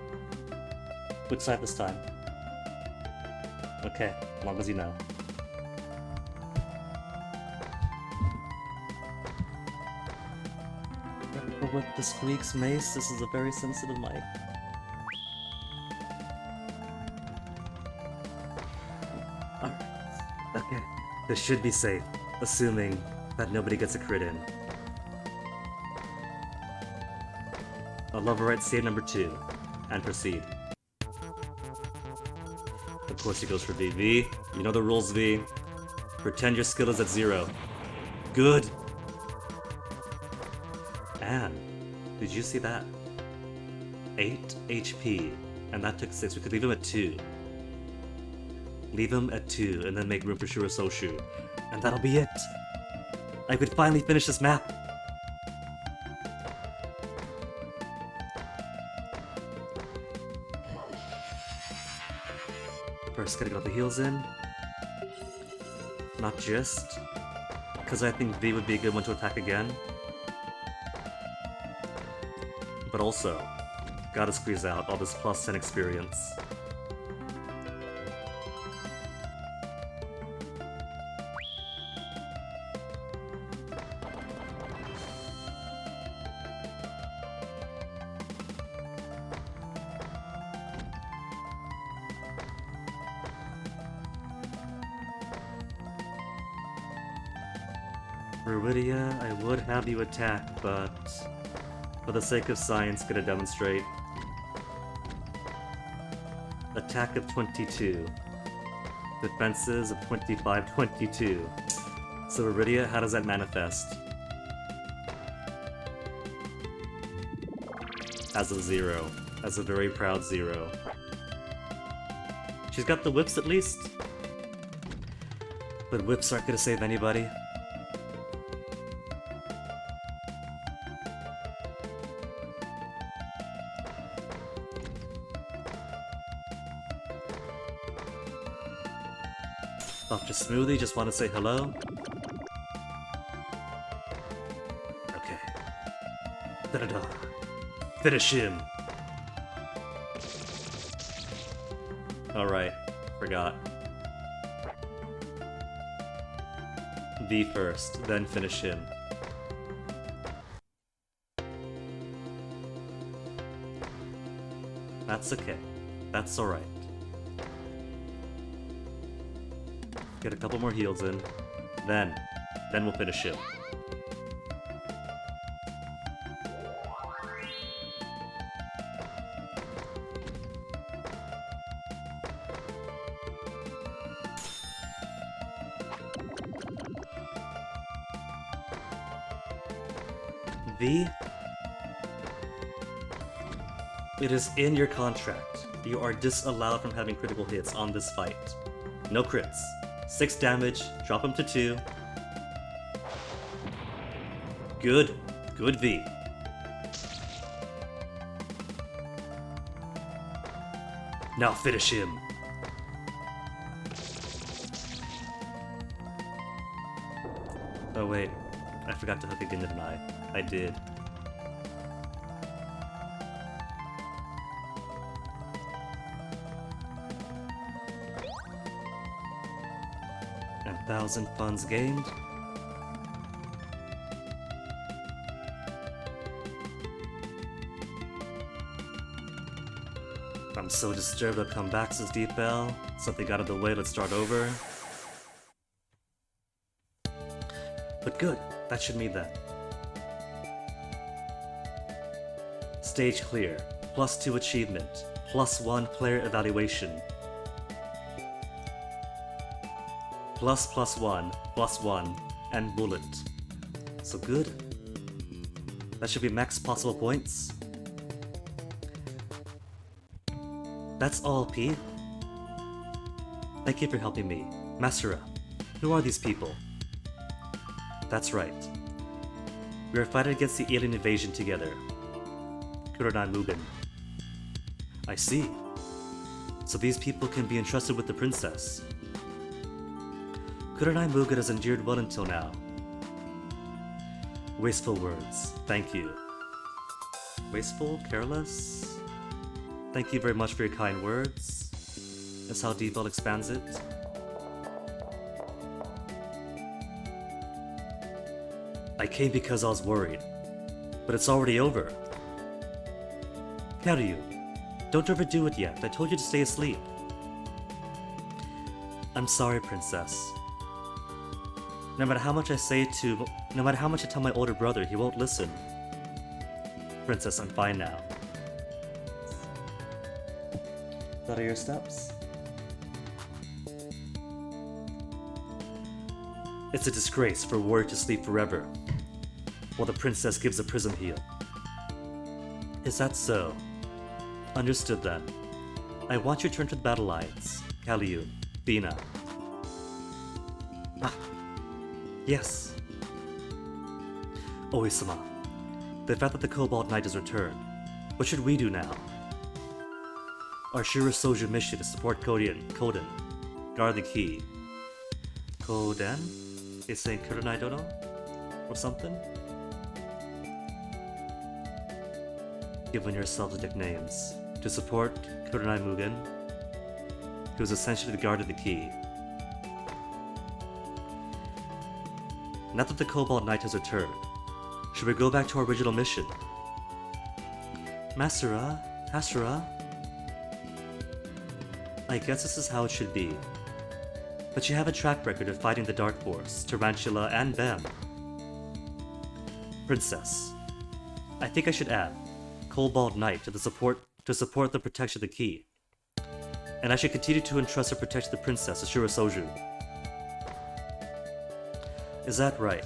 Speaker 1: Which side this time? Okay, as long as you know. Careful with the squeaks, Mace. This is a very sensitive mic. Alright. Okay. This should be safe, assuming that nobody gets a crit in. I'll overwrite save number 2, and proceed. Of course he goes for V. V, you know the rules, V. Pretend your skill is at 0. Good! And, did you see that? 8 HP, and that took 6. We could leave him at 2. Leave him at 2, and then make room for Shuro Soshu. And that'll be it! I could finally finish this map! First, gotta get the heals in. Not just because I think V would be a good one to attack again, but also gotta squeeze out all this plus 10 experience. Viridia, I would have you attack, but for the sake of science, gonna demonstrate. Attack of 22. Defenses of 25, 22. So Viridia, how does that manifest? As a 0. As a very proud 0. She's got the whips at least. But whips aren't gonna save anybody. Dr. Smoothie, just want to say hello? Okay. Da-da-da. Finish him! Alright, forgot. V first, then finish him. That's okay. That's alright. Get a couple more heals in. Then we'll finish him. V? It is in your contract. You are disallowed from having critical hits on this fight. No crits. 6 damage, drop him to 2. Good. Good V. Now finish him. Oh wait, I forgot to hook again, didn't I? I did. And 1,000 funds gained. I'm so disturbed I'll come back, says Deep Bell. Something got out of the way, let's start over. But good, that should mean that. Stage clear, +2 achievement, +1 player evaluation. ++1, +1, and bullet. So good. That should be max possible points. That's all, P. Thank you for helping me. Masura, who are these people? That's right. We are fighting against the alien invasion together. Kurenai Mugen. I see. So these people can be entrusted with the princess. Kurenai Mugen has endured well until now. Wasteful words. Thank you. Wasteful? Careless? Thank you very much for your kind words. That's how Default expands it. I came because I was worried. But it's already over. Karyu, don't overdo it yet. I told you to stay asleep. I'm sorry, Princess. No matter how much I tell my older brother, he won't listen. Princess, I'm fine now. That are your steps? It's a disgrace for a warrior to sleep forever, while the princess gives a prism heal. Is that so? Understood then. I want you to turn to the battle lines. Kaliyun, Bina. Ah, yes. Oe-sama, the fact that the Cobalt Knight has returned, what should we do now? Our Shura Soju mission is to support Koden, guard the key. Koden? Is saying Kurenai Dono? Or something? Given yourselves nicknames. To support Kurenai Mugen, who is essentially the guard of the key. Now that the Cobalt Knight has returned, should we go back to our original mission? Hasura? I guess this is how it should be. But you have a track record of fighting the Dark Force, Tarantula, and Bem. Princess, I think I should add Cobalt Knight to support the protection of the key. And I should continue to entrust and protect the princess, Ashura Soju. Is that right?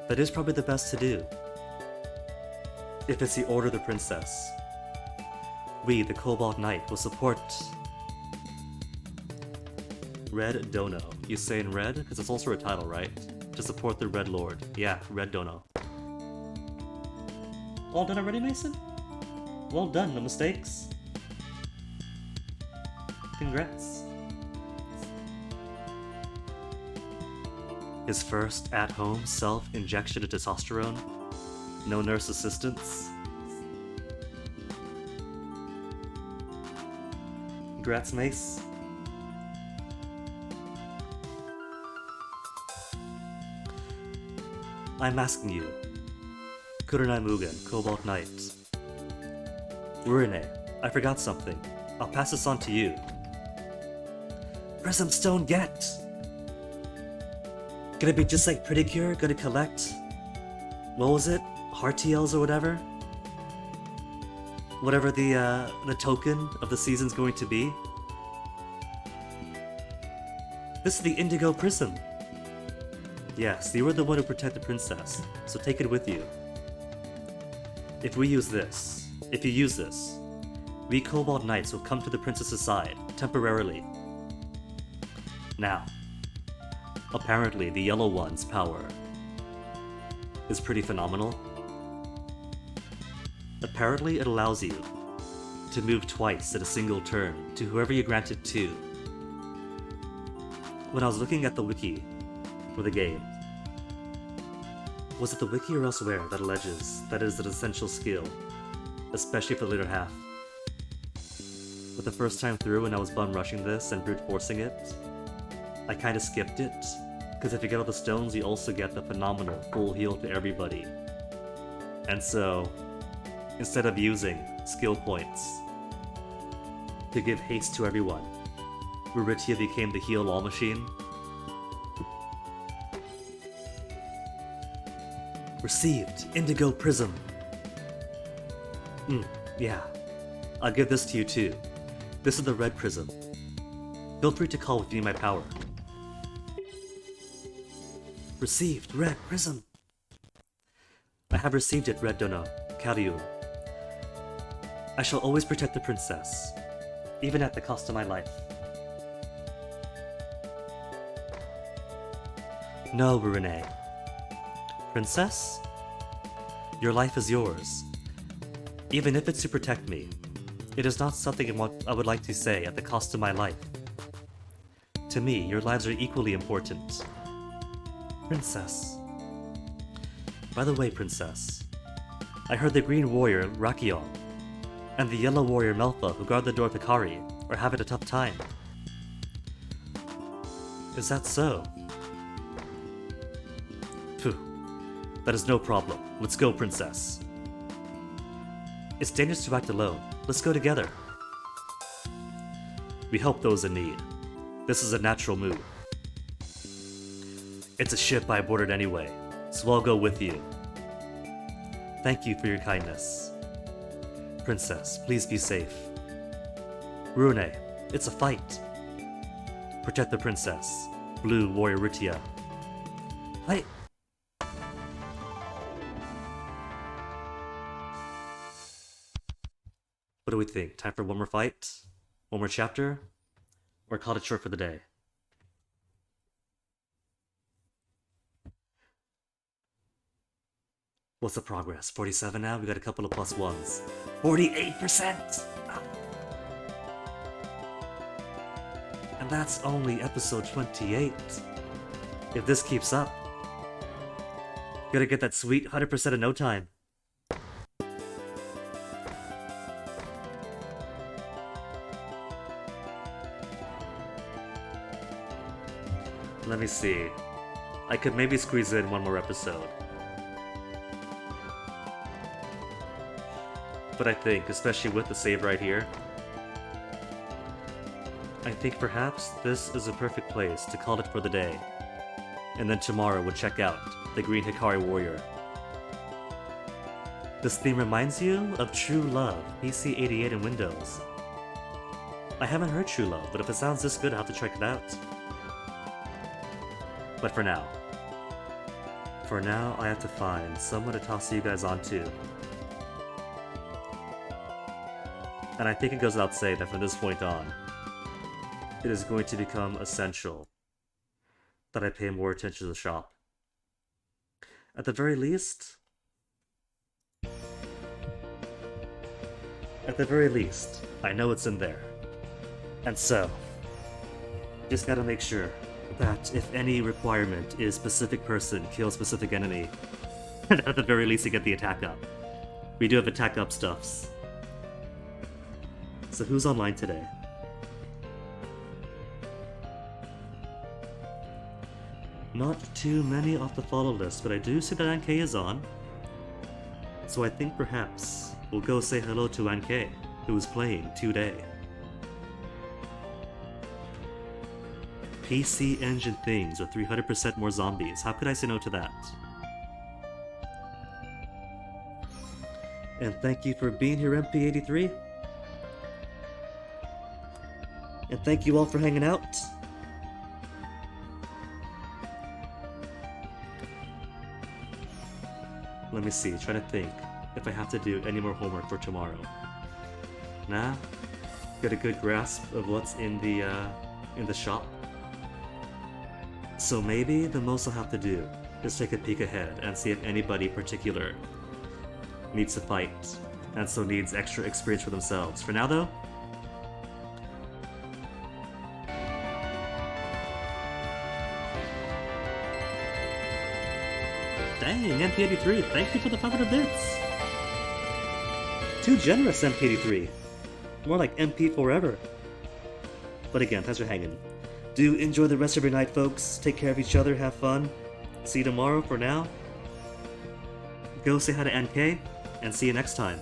Speaker 1: That is probably the best to do. If it's the order of the princess. We, the Cobalt Knight, will support Red Dono. You saying red? Because it's also a title, right? To support the Red Lord. Yeah, Red Dono. All done already, Mason? Well done, no mistakes. Congrats. His first at-home self-injection of testosterone. No nurse assistance. Congrats, Mace. I'm asking you, Kurenai Mugen, Cobalt Knight. Urine, I forgot something. I'll pass this on to you. Prism Stone get! Gonna be just like Pretty Cure, gonna collect... What was it? Heartiels or whatever? Whatever the token of the season's going to be. This is the Indigo Prism. Yes, you were the one who protected the princess, so take it with you. If you use this, we Cobalt Knights will come to the princess's side, temporarily. Now, apparently the Yellow One's power is pretty phenomenal. Apparently it allows you to move twice in a single turn to whoever you grant it to. When I was looking at the wiki for the game, was it the wiki or elsewhere that alleges that it is an essential skill, especially for the later half? But the first time through when I was bum rushing this and brute forcing it, I kinda skipped it, because if you get all the stones you also get the phenomenal full heal to everybody. And so, instead of using skill points to give haste to everyone, Rubitia became the heal all machine. Received, Indigo Prism. Yeah. I'll give this to you too. This is the Red Prism. Feel free to call if you need my power. Received, Red Prism. I have received it, Red Dono, Karyu. I shall always protect the princess, even at the cost of my life. No, Renee. Princess? Your life is yours. Even if it's to protect me, it is not something I would like to say at the cost of my life. To me, your lives are equally important. Princess. By the way, Princess, I heard the green warrior, Rakion, and the yellow warrior, Melfa, who guard the door of Hikari, are having a tough time. Is that so? Phew. That is no problem. Let's go, princess. It's dangerous to act alone. Let's go together. We help those in need. This is a natural move. It's a ship I boarded anyway, so I'll go with you. Thank you for your kindness. Princess, please be safe. Rune, it's a fight. Protect the princess. Blue Warrior Ritia. Hi. What do we think? Time for one more fight? One more chapter? Or call it short for the day? What's the progress? 47 now? We got a couple of plus ones. 48%! And that's only episode 28. If this keeps up, gotta get that sweet 100% in no time. Let me see. I could maybe squeeze in one more episode. But I think, especially with the save right here, I think perhaps this is a perfect place to call it for the day. And then tomorrow we'll check out the Green Hikari Warrior. This theme reminds you of True Love, PC 88 in Windows. I haven't heard True Love, but if it sounds this good, I'll have to check it out. But for now, I have to find someone to toss you guys onto. And I think it goes without saying that from this point on, it is going to become essential that I pay more attention to the shop. At the very least, I know it's in there. And so, just gotta make sure that if any requirement is specific person kill specific enemy, and at the very least you get the attack up. We do have attack up stuffs. So who's online today? Not too many off the follow list, but I do see that NK is on. So I think perhaps we'll go say hello to NK, who is playing today. PC Engine things with 300% more zombies. How could I say no to that? And thank you for being here, MP83. And thank you all for hanging out. Let me see, trying to think if I have to do any more homework for tomorrow. Nah, got a good grasp of what's in the shop. So maybe the most I'll have to do is take a peek ahead and see if anybody particular needs to fight and so needs extra experience for themselves. For now though, dang, MP83, thank you for the 500 bits! Too generous, MP83. More like MP forever. But again, thanks for hanging. Do enjoy the rest of your night, folks. Take care of each other, have fun. See you tomorrow. For now, go say hi to NK, and see you next time.